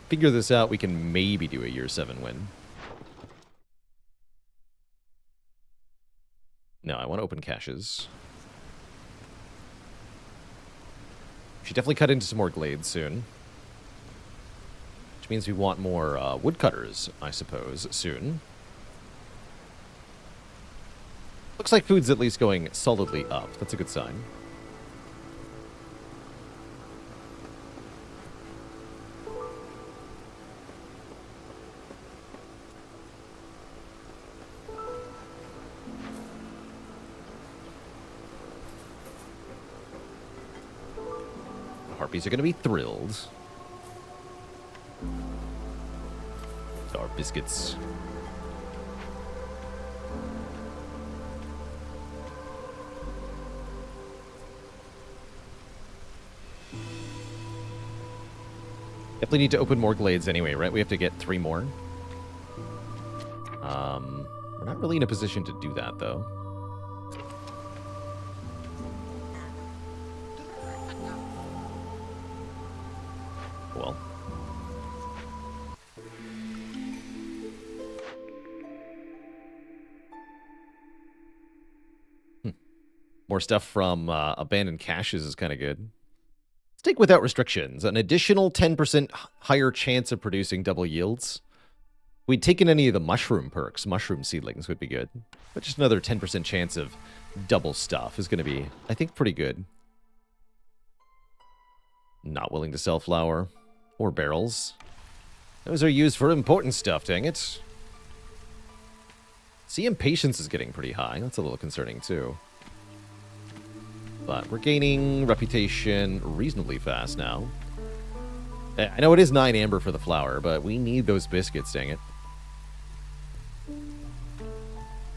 figure this out, we can maybe do a year 7 win. No, I want to open caches. Should definitely cut into some more glades soon. Which means we want more woodcutters, I suppose, soon. Looks like food's at least going solidly up. That's a good sign. The harpies are going to be thrilled. Our biscuits. Definitely need to open more glades anyway, right? We have to get 3 more. We're not really in a position to do that, though. Well. More stuff from abandoned caches is kind of good. Steak without restrictions. An additional 10% higher chance of producing double yields. If we'd taken any of the mushroom perks, mushroom seedlings would be good. But just another 10% chance of double stuff is going to be, I think, pretty good. Not willing to sell flour. Or barrels. Those are used for important stuff, dang it. See, impatience is getting pretty high. That's a little concerning, too. But we're gaining reputation reasonably fast now. I know it is 9 amber for the flour, but we need those biscuits, dang it.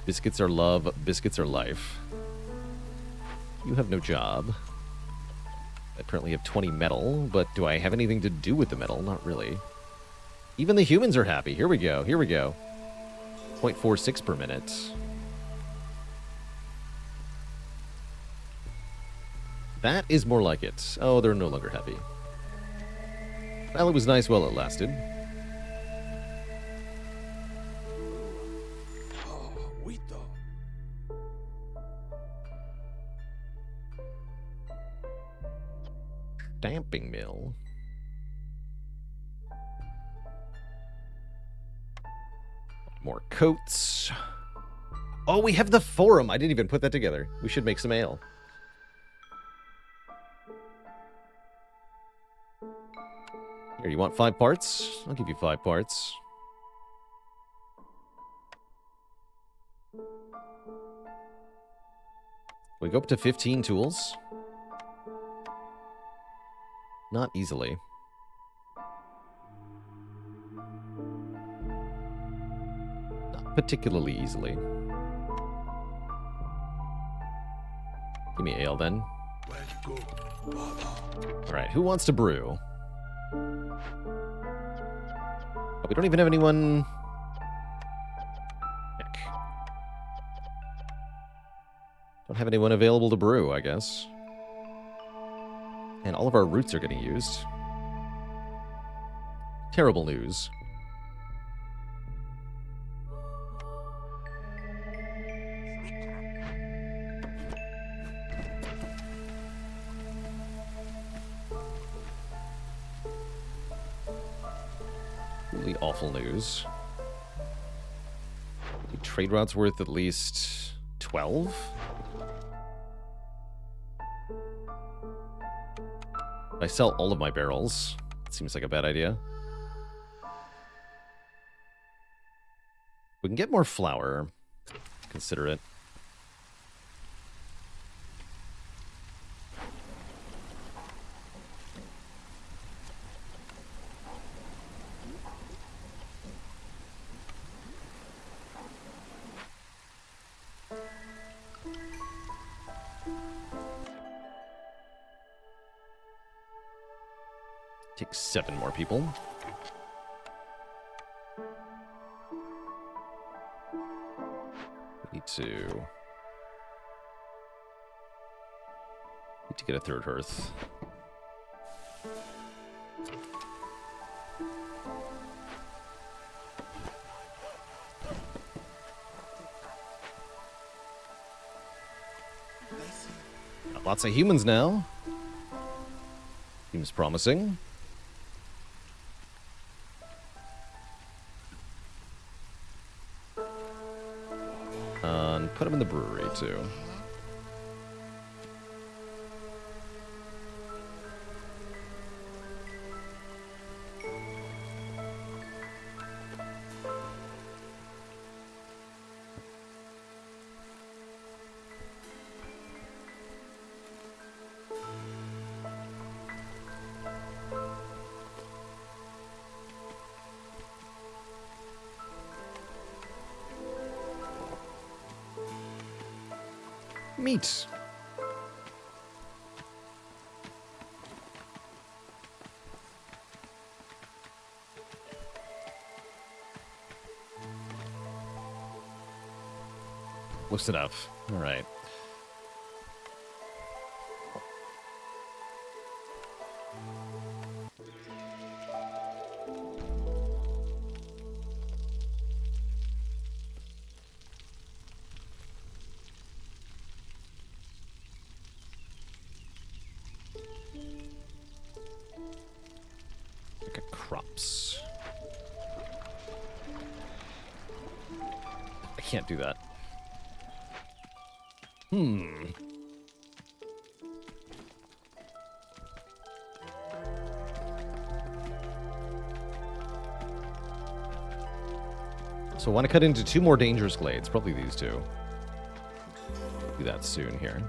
Biscuits are love, biscuits are life. You have no job. I currently have 20 metal, but do I have anything to do with the metal? Not really. Even the humans are happy. Here we go, here we go. 0.46 per minute. That is more like it. Oh, they're no longer happy. Well, it was nice while it lasted. Stamping mill. More coats. Oh, we have the forum. I didn't even put that together. We should make some ale. Here, you want 5 parts? I'll give you 5 parts. We go up to 15 tools? Not easily. Not particularly easily. Give me ale then. Alright, who wants to brew? We don't even have anyone. Heck. Don't have anyone available to brew, I guess. And all of our roots are getting used. Terrible news. Really awful news. Trade routes worth at least 12? I sell all of my barrels. Seems like a bad idea. We can get more flour. Consider it. Take 7 more people. We need to get a 3rd hearth. Got lots of humans now. Seems promising. And put them in the brewery too. Meat. Looks enough. All right. Look at crops. I can't do that. So I want to cut into 2 more dangerous glades, probably these 2. Do that soon here.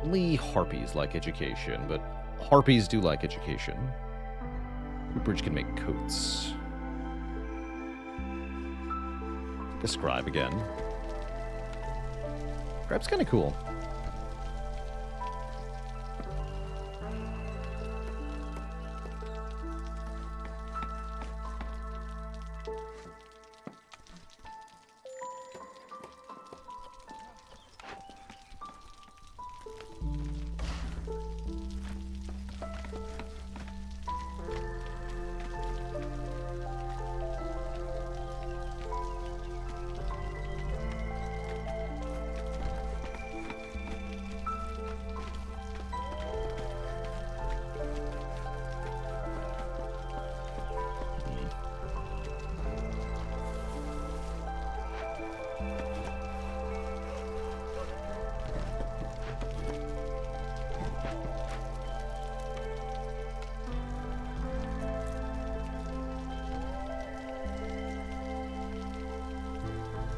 Only harpies like education, but harpies do like education. Bridge can make coats. A scribe again. Scribe's kind of cool.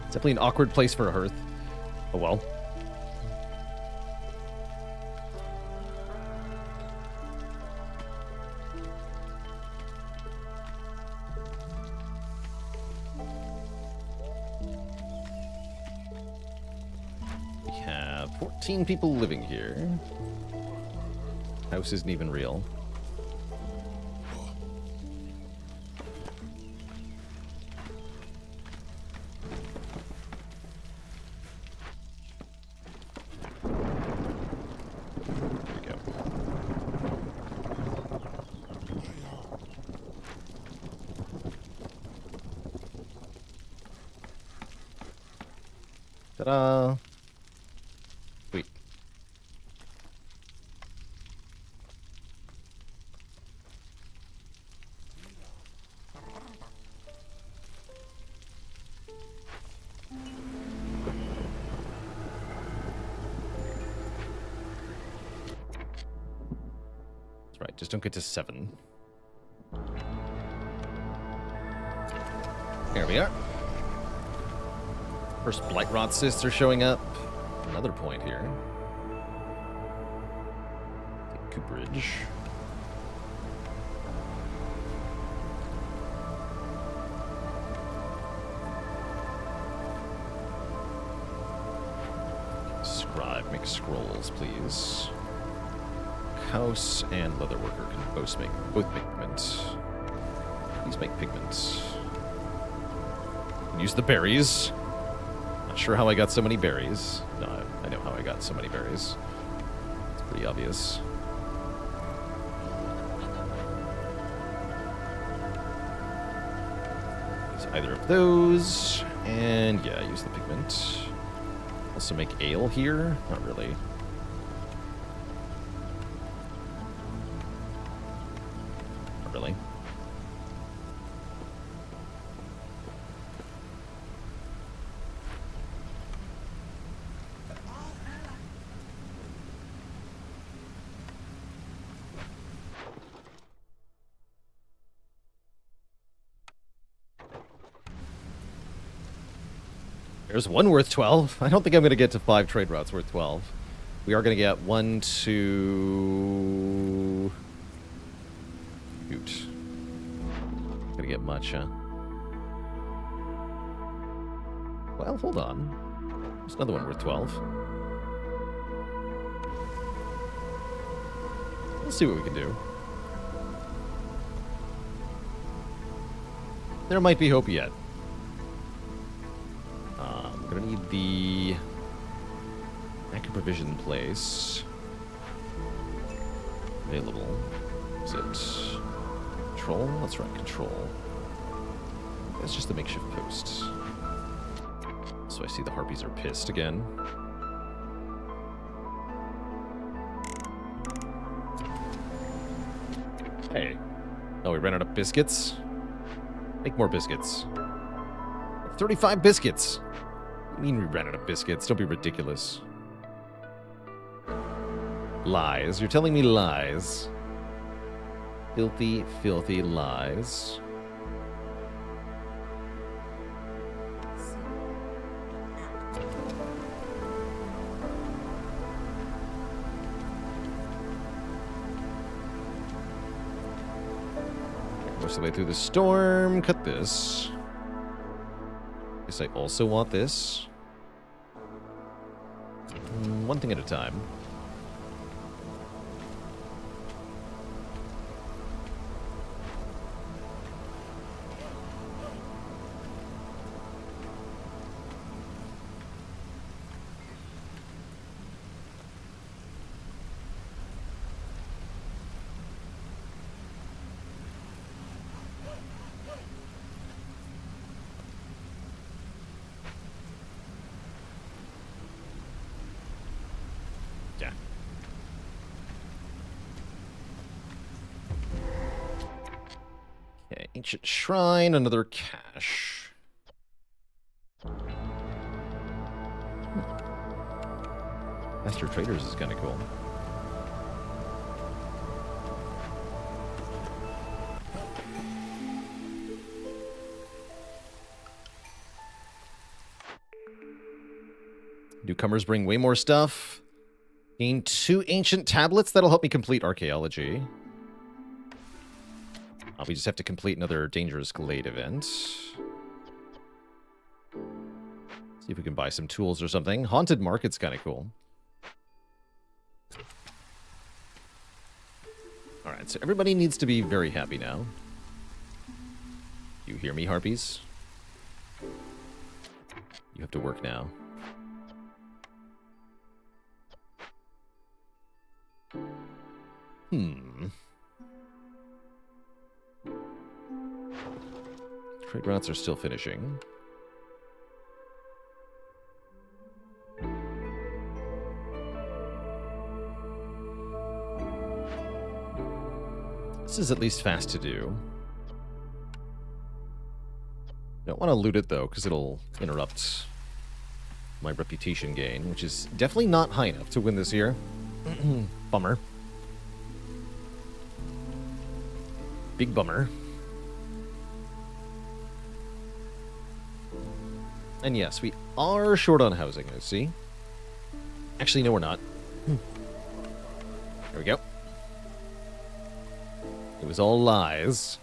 Definitely an awkward place for a hearth. Oh well. We have 14 people living here. House isn't even real. Ta-da! Wait. That's right, just don't get to 7. Here we are. First Blightrot cysts are showing up. Another point here. Take Cooperage. Scribe, make scrolls, please. House and leatherworker can both make pigment. Please make pigment. Use the berries. Not sure how I got so many berries. No, I know how I got so many berries. It's pretty obvious. Use either of those. And yeah, use the pigment. Also make ale here? Not really. Not really. There's one worth 12. I don't think I'm going to get to 5 trade routes worth 12. We are going to get 1, 2... Shoot. Going to get much, huh? Well, hold on. There's another one worth 12. Let's see what we can do. There might be hope yet. I'm gonna need the Active Provision place. Available. Is it control? Let's run control. That's just a makeshift post. So I see the harpies are pissed again. Hey. Oh, we ran out of biscuits? Make more biscuits. 35 biscuits! What do you mean we ran out of biscuits? Don't be ridiculous. Lies. You're telling me lies. Filthy, filthy lies. Most of the way through the storm. Cut this. Guess I also want this. One thing at a time. Ancient Shrine, another cache. Master Traders is kind of cool. Newcomers bring way more stuff. Gain 2 ancient tablets. That'll help me complete archaeology. We just have to complete another Dangerous Glade event. See if we can buy some tools or something. Haunted Market's kind of cool. Alright, so everybody needs to be very happy now. You hear me, Harpies? You have to work now. Trade routes are still finishing. This is at least fast to do. Don't want to loot it, though, because it'll interrupt my reputation gain, which is definitely not high enough to win this year. Bummer. Big bummer. And yes, we are short on housing, I see. Actually, no, we're not. There we go. It was all lies.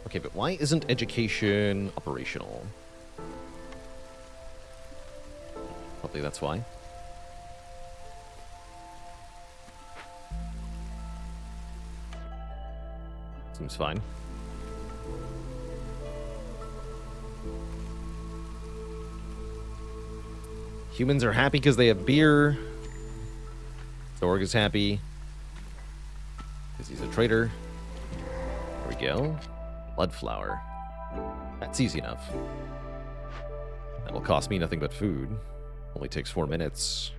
Okay, but why isn't education operational? Probably that's why. Seems fine. Humans are happy because they have beer. Zorg is happy because he's a traitor. There we go. Blood flower. That's easy enough. That'll cost me nothing but food. Only takes 4 minutes.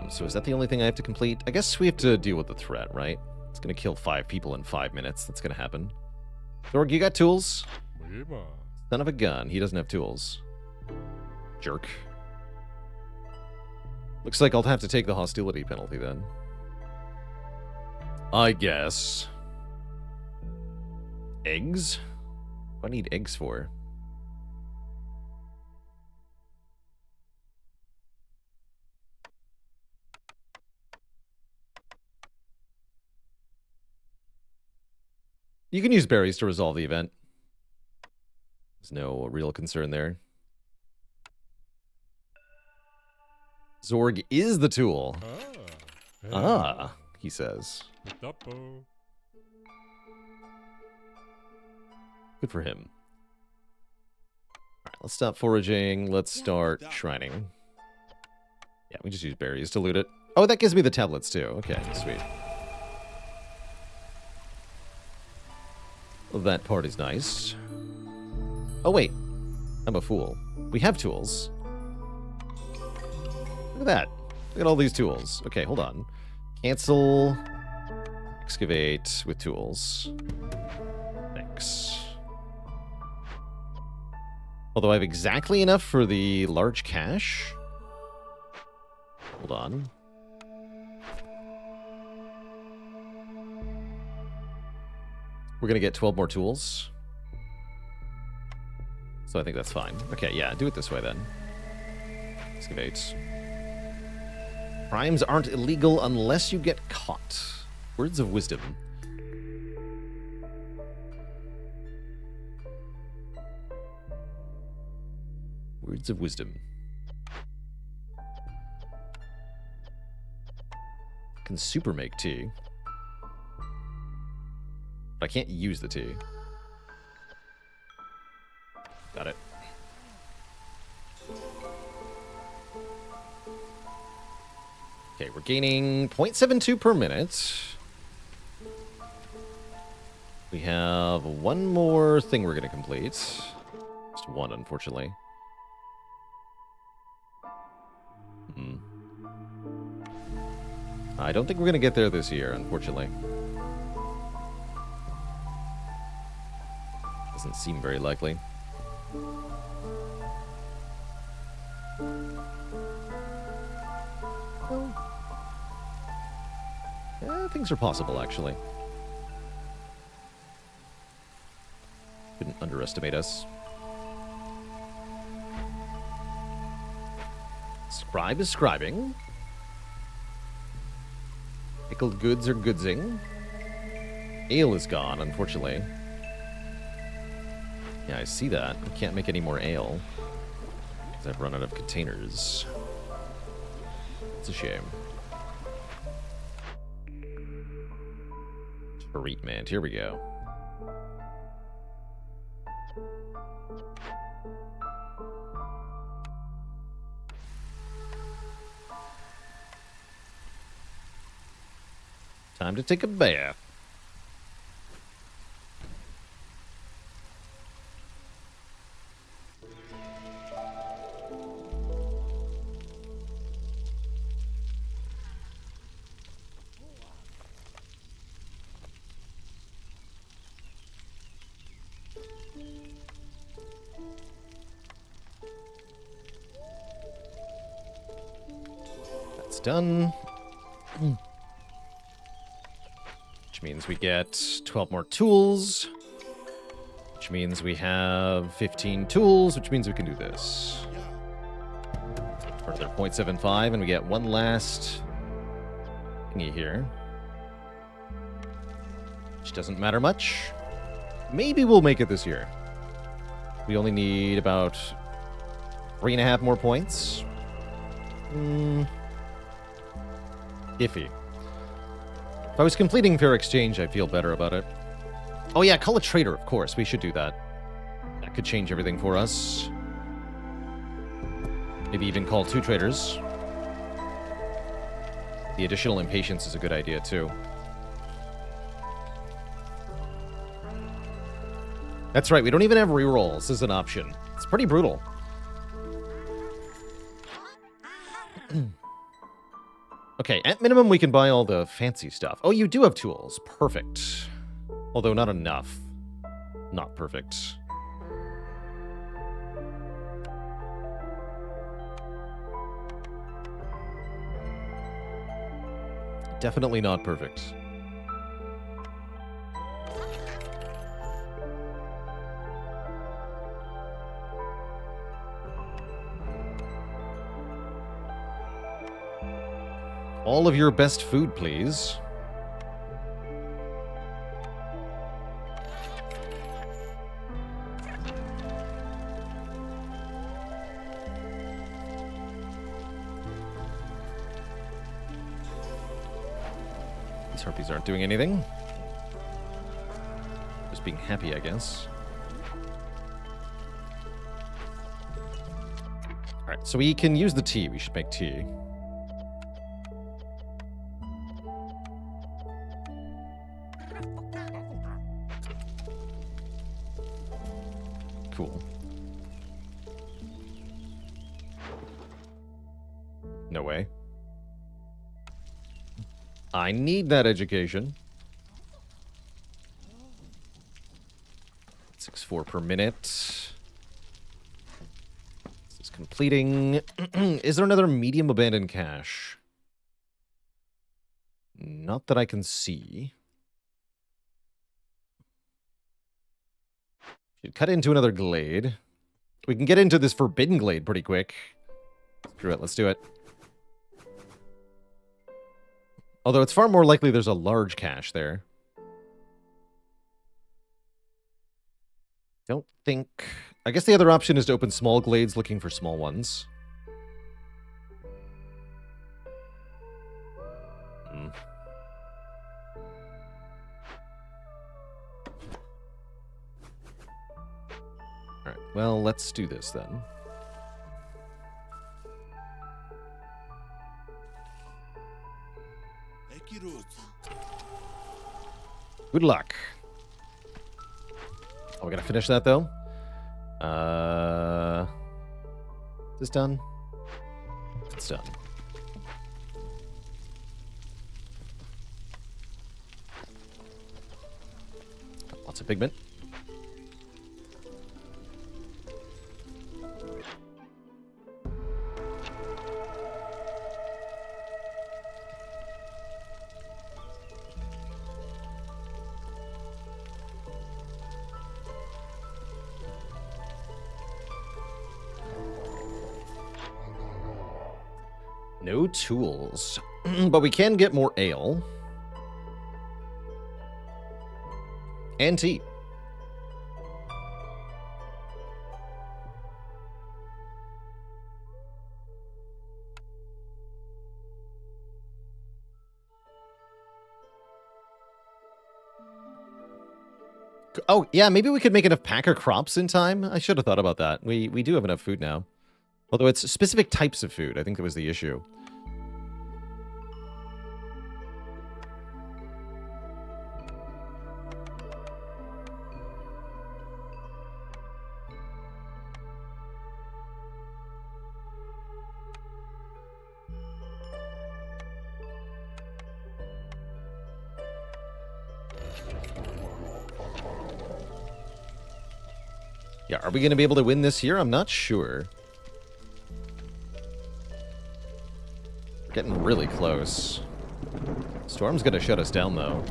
So is that the only thing I have to complete? I guess we have to deal with the threat, right? It's going to kill 5 people in 5 minutes. That's going to happen. Zorg, you got tools? Son of a gun. He doesn't have tools. Jerk. Looks like I'll have to take the hostility penalty then. I guess. Eggs? What do I need eggs for? You can use berries to resolve the event. There's no real concern there. Zorg is the tool. Ah, he says. Good for him. Alright, let's stop foraging. Let's start shrining. Yeah, we just use berries to loot it. Oh, that gives me the tablets too. Okay, sweet. Well, that part is nice. Oh, wait. I'm a fool. We have tools. Look at that. Look at all these tools. Okay, hold on. Cancel. Excavate with tools. Thanks. Although I have exactly enough for the large cache. Hold on. We're going to get 12 more tools. So I think that's fine. Okay, yeah, do it this way then. Excavate. Crimes aren't illegal unless you get caught. Words of wisdom. Words of wisdom. Can super make tea. But I can't use the tea. Got it. Okay, we're gaining 0.72 per minute. We have one more thing we're going to complete. Just one, unfortunately. I don't think we're going to get there this year, unfortunately. Doesn't seem very likely. Yeah, things are possible, actually. Couldn't underestimate us. Scribe is scribing. Pickled goods are goodsing. Ale is gone, unfortunately. Yeah, I see that. I can't make any more ale. Because I've run out of containers. It's a shame. Treatment. Here we go. Time to take a bath. That's done. Which means we get 12 more tools. Which means we have 15 tools, which means we can do this. For another 0.75, and we get one last thingy here. Which doesn't matter much. Maybe we'll make it this year. We only need about 3.5 more points. Iffy. If I was completing Fair Exchange, I'd feel better about it. Oh yeah, call a trader, of course. We should do that. That could change everything for us. Maybe even call 2 traders. The additional impatience is a good idea, too. That's right, we don't even have rerolls as an option. It's pretty brutal. Okay, at minimum, we can buy all the fancy stuff. Oh, you do have tools. Perfect. Although not enough. Not perfect. Definitely not perfect. All of your best food, please. These harpies aren't doing anything. Just being happy, I guess. Alright, so we can use the tea. We should make tea. Cool. No way. I need that education. 6.4 per minute. This is completing. Is there another medium abandoned cache? Not that I can see. Should cut into another glade. We can get into this forbidden glade pretty quick. Screw it, let's do it. Although it's far more likely there's a large cache there. Don't think... I guess the other option is to open small glades looking for small ones. Alright, well, let's do this then. Good luck. Oh, we gotta finish that, though? Is this done? It's done. Lots of pigment. No tools. But we can get more ale. And tea. Oh, yeah, maybe we could make enough packer crops in time. I should have thought about that. We do have enough food now. Although it's specific types of food. I think that was the issue. Yeah, are we going to be able to win this year? I'm not sure. We're getting really close. Storm's going to shut us down, though.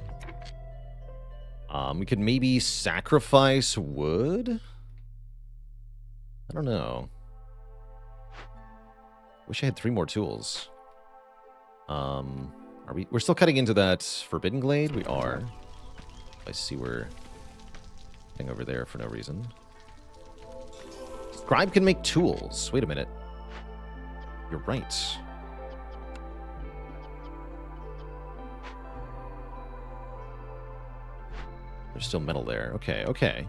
We could maybe sacrifice wood? I don't know. Wish I had 3 more tools. We're still cutting into that Forbidden Glade? We are. I see we're thing over there for no reason. Scribe can make tools. Wait a minute. You're right. There's still metal there. Okay, okay.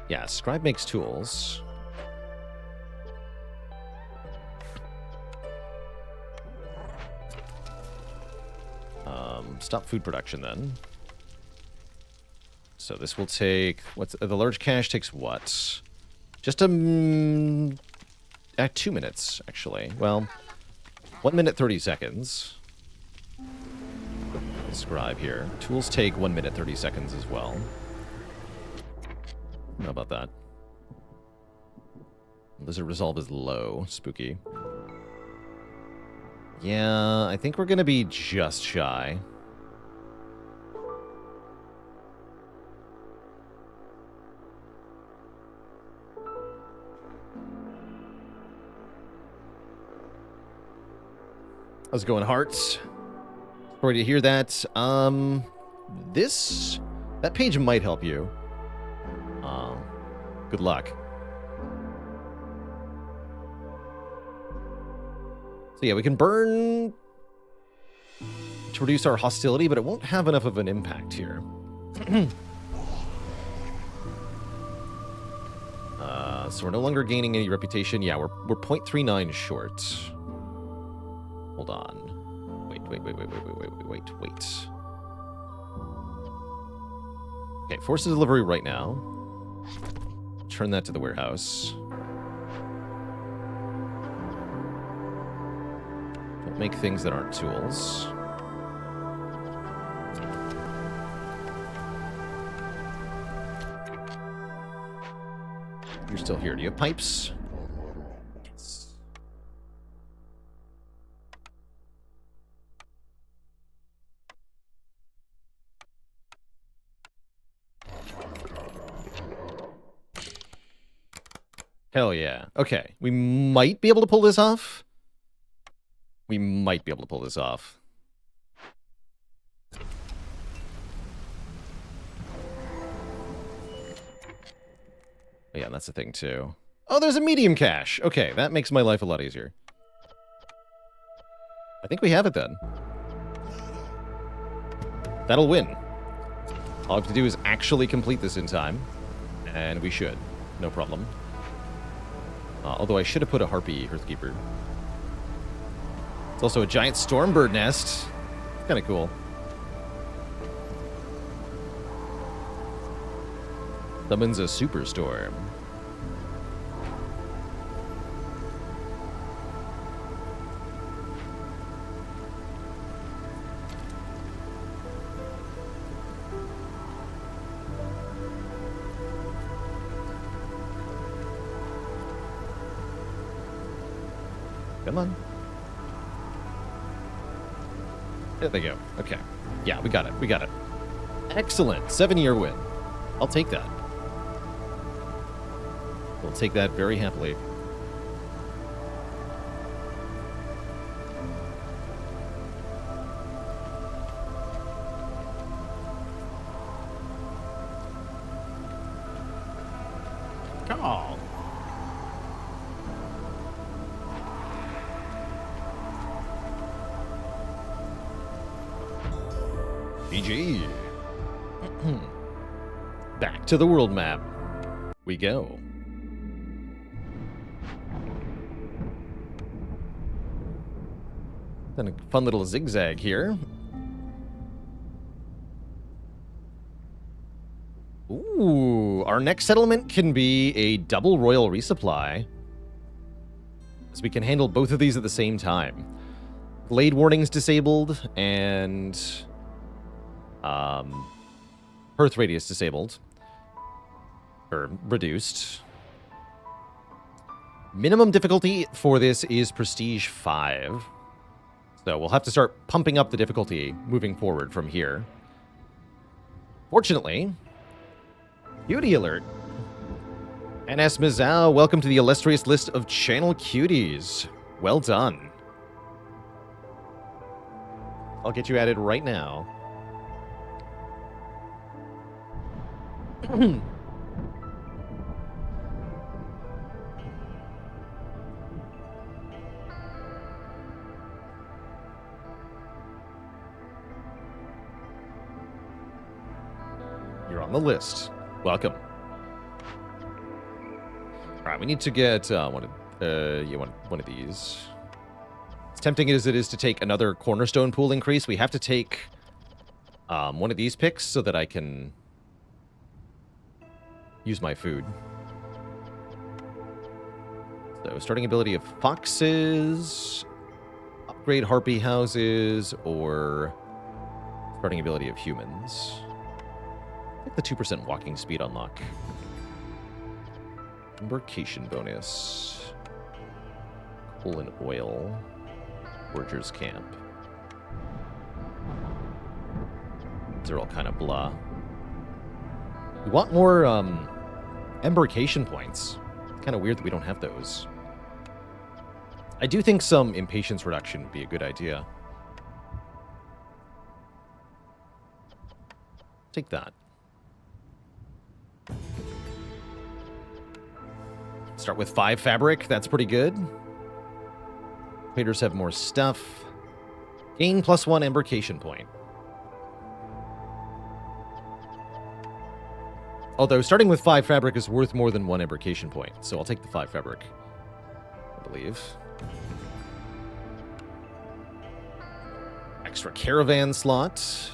Yeah, Scribe makes tools. Stop food production then. So this will take... what's the large cache takes what? Just 2 minutes, actually. Well, 1 minute 30 seconds. Scribe here. Tools take 1 minute 30 seconds as well. How about that? Lizard resolve is low. Spooky. Yeah, I think we're going to be just shy. How's it going, Hearts? Sorry to hear that. That page might help you. Good luck. So yeah, we can burn to reduce our hostility, but it won't have enough of an impact here. So we're no longer gaining any reputation. Yeah, we're 0.39 short. Hold on. Wait. Okay, force the delivery right now. Turn that to the warehouse. Don't make things that aren't tools. You're still here. Do you have pipes? Yes. Hell yeah. Okay. We might be able to pull this off. We might be able to pull this off. Oh, yeah, that's the thing, too. Oh, there's a medium cache. Okay, that makes my life a lot easier. I think we have it, then. That'll win. All I have to do is actually complete this in time. And we should. No problem. Although I should have put a Harpy Earthkeeper. It's also a giant Stormbird nest. Kind of cool. Summons a Superstorm. Come on. There they go. Okay. Yeah, we got it. We got it. Excellent. 7-year win. I'll take that. We'll take that very happily. Come on. GG. Back to the world map we go. Then a fun little zigzag here. Ooh, our next settlement can be a double royal resupply. So we can handle both of these at the same time. Glade warnings disabled and Earth radius disabled. Or reduced. Minimum difficulty for this is Prestige 5. So we'll have to start pumping up the difficulty moving forward from here. Fortunately, beauty alert. NS Mizao, welcome to the illustrious list of channel cuties. Well done. I'll get you added right now. You're on the list. Welcome. All right, we need to get one of these. As tempting as it is to take another cornerstone pool increase, we have to take one of these picks so that I can use my food. So, starting ability of foxes, upgrade harpy houses, or starting ability of humans. Take the 2% walking speed unlock. Embarkation bonus. Coal and oil. Forger's camp. These are all kind of blah. We want more embarkation points. Kind of weird that we don't have those. I do think some impatience reduction would be a good idea. Take that. Start with 5 fabric. That's pretty good. Traders have more stuff. Gain +1 embarkation point. Although starting with 5 fabric is worth more than 1 embarkation point, so I'll take the 5 fabric, I believe. Extra caravan slot.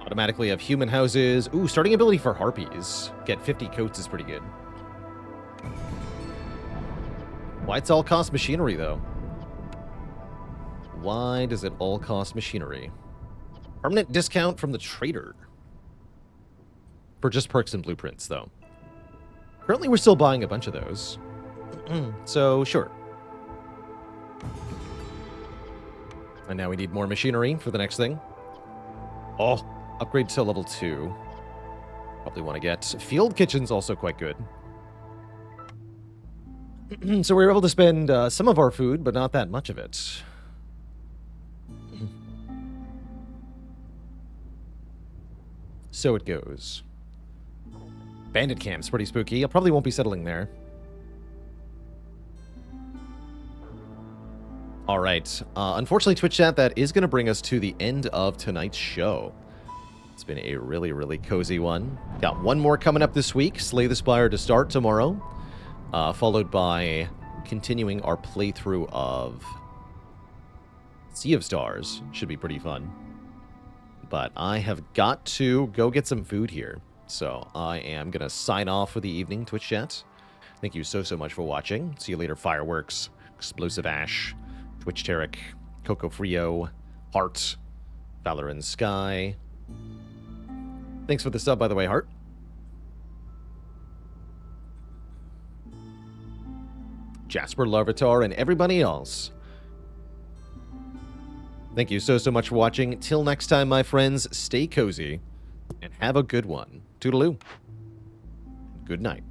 Automatically have human houses. Ooh, starting ability for harpies. Get 50 coats is pretty good. Why it's all cost machinery, though? Why does it all cost machinery? Permanent discount from the trader. For just perks and blueprints, though. Currently, we're still buying a bunch of those. So, sure. And now we need more machinery for the next thing. Oh, upgrade to level 2. Probably want to get... Field kitchen's also quite good. So we were able to spend some of our food, but not that much of it. So it goes. Bandit camp's pretty spooky. I probably won't be settling there. All right. Unfortunately, Twitch chat, that is going to bring us to the end of tonight's show. It's been a really, really cozy one. Got one more coming up this week. Slay the Spire to start tomorrow. Followed by continuing our playthrough of Sea of Stars. Should be pretty fun. But I have got to go get some food here. So I am going to sign off for the evening, Twitch chat. Thank you so much for watching. See you later, Fireworks, Explosive Ash, Twitch Tarek, Coco Frio, Heart, Valoran Sky. Thanks for the sub, by the way, Heart. Jasper Larvitar, and everybody else. Thank you so much for watching. Till next time, my friends, stay cozy and have a good one. Toodaloo. Good night.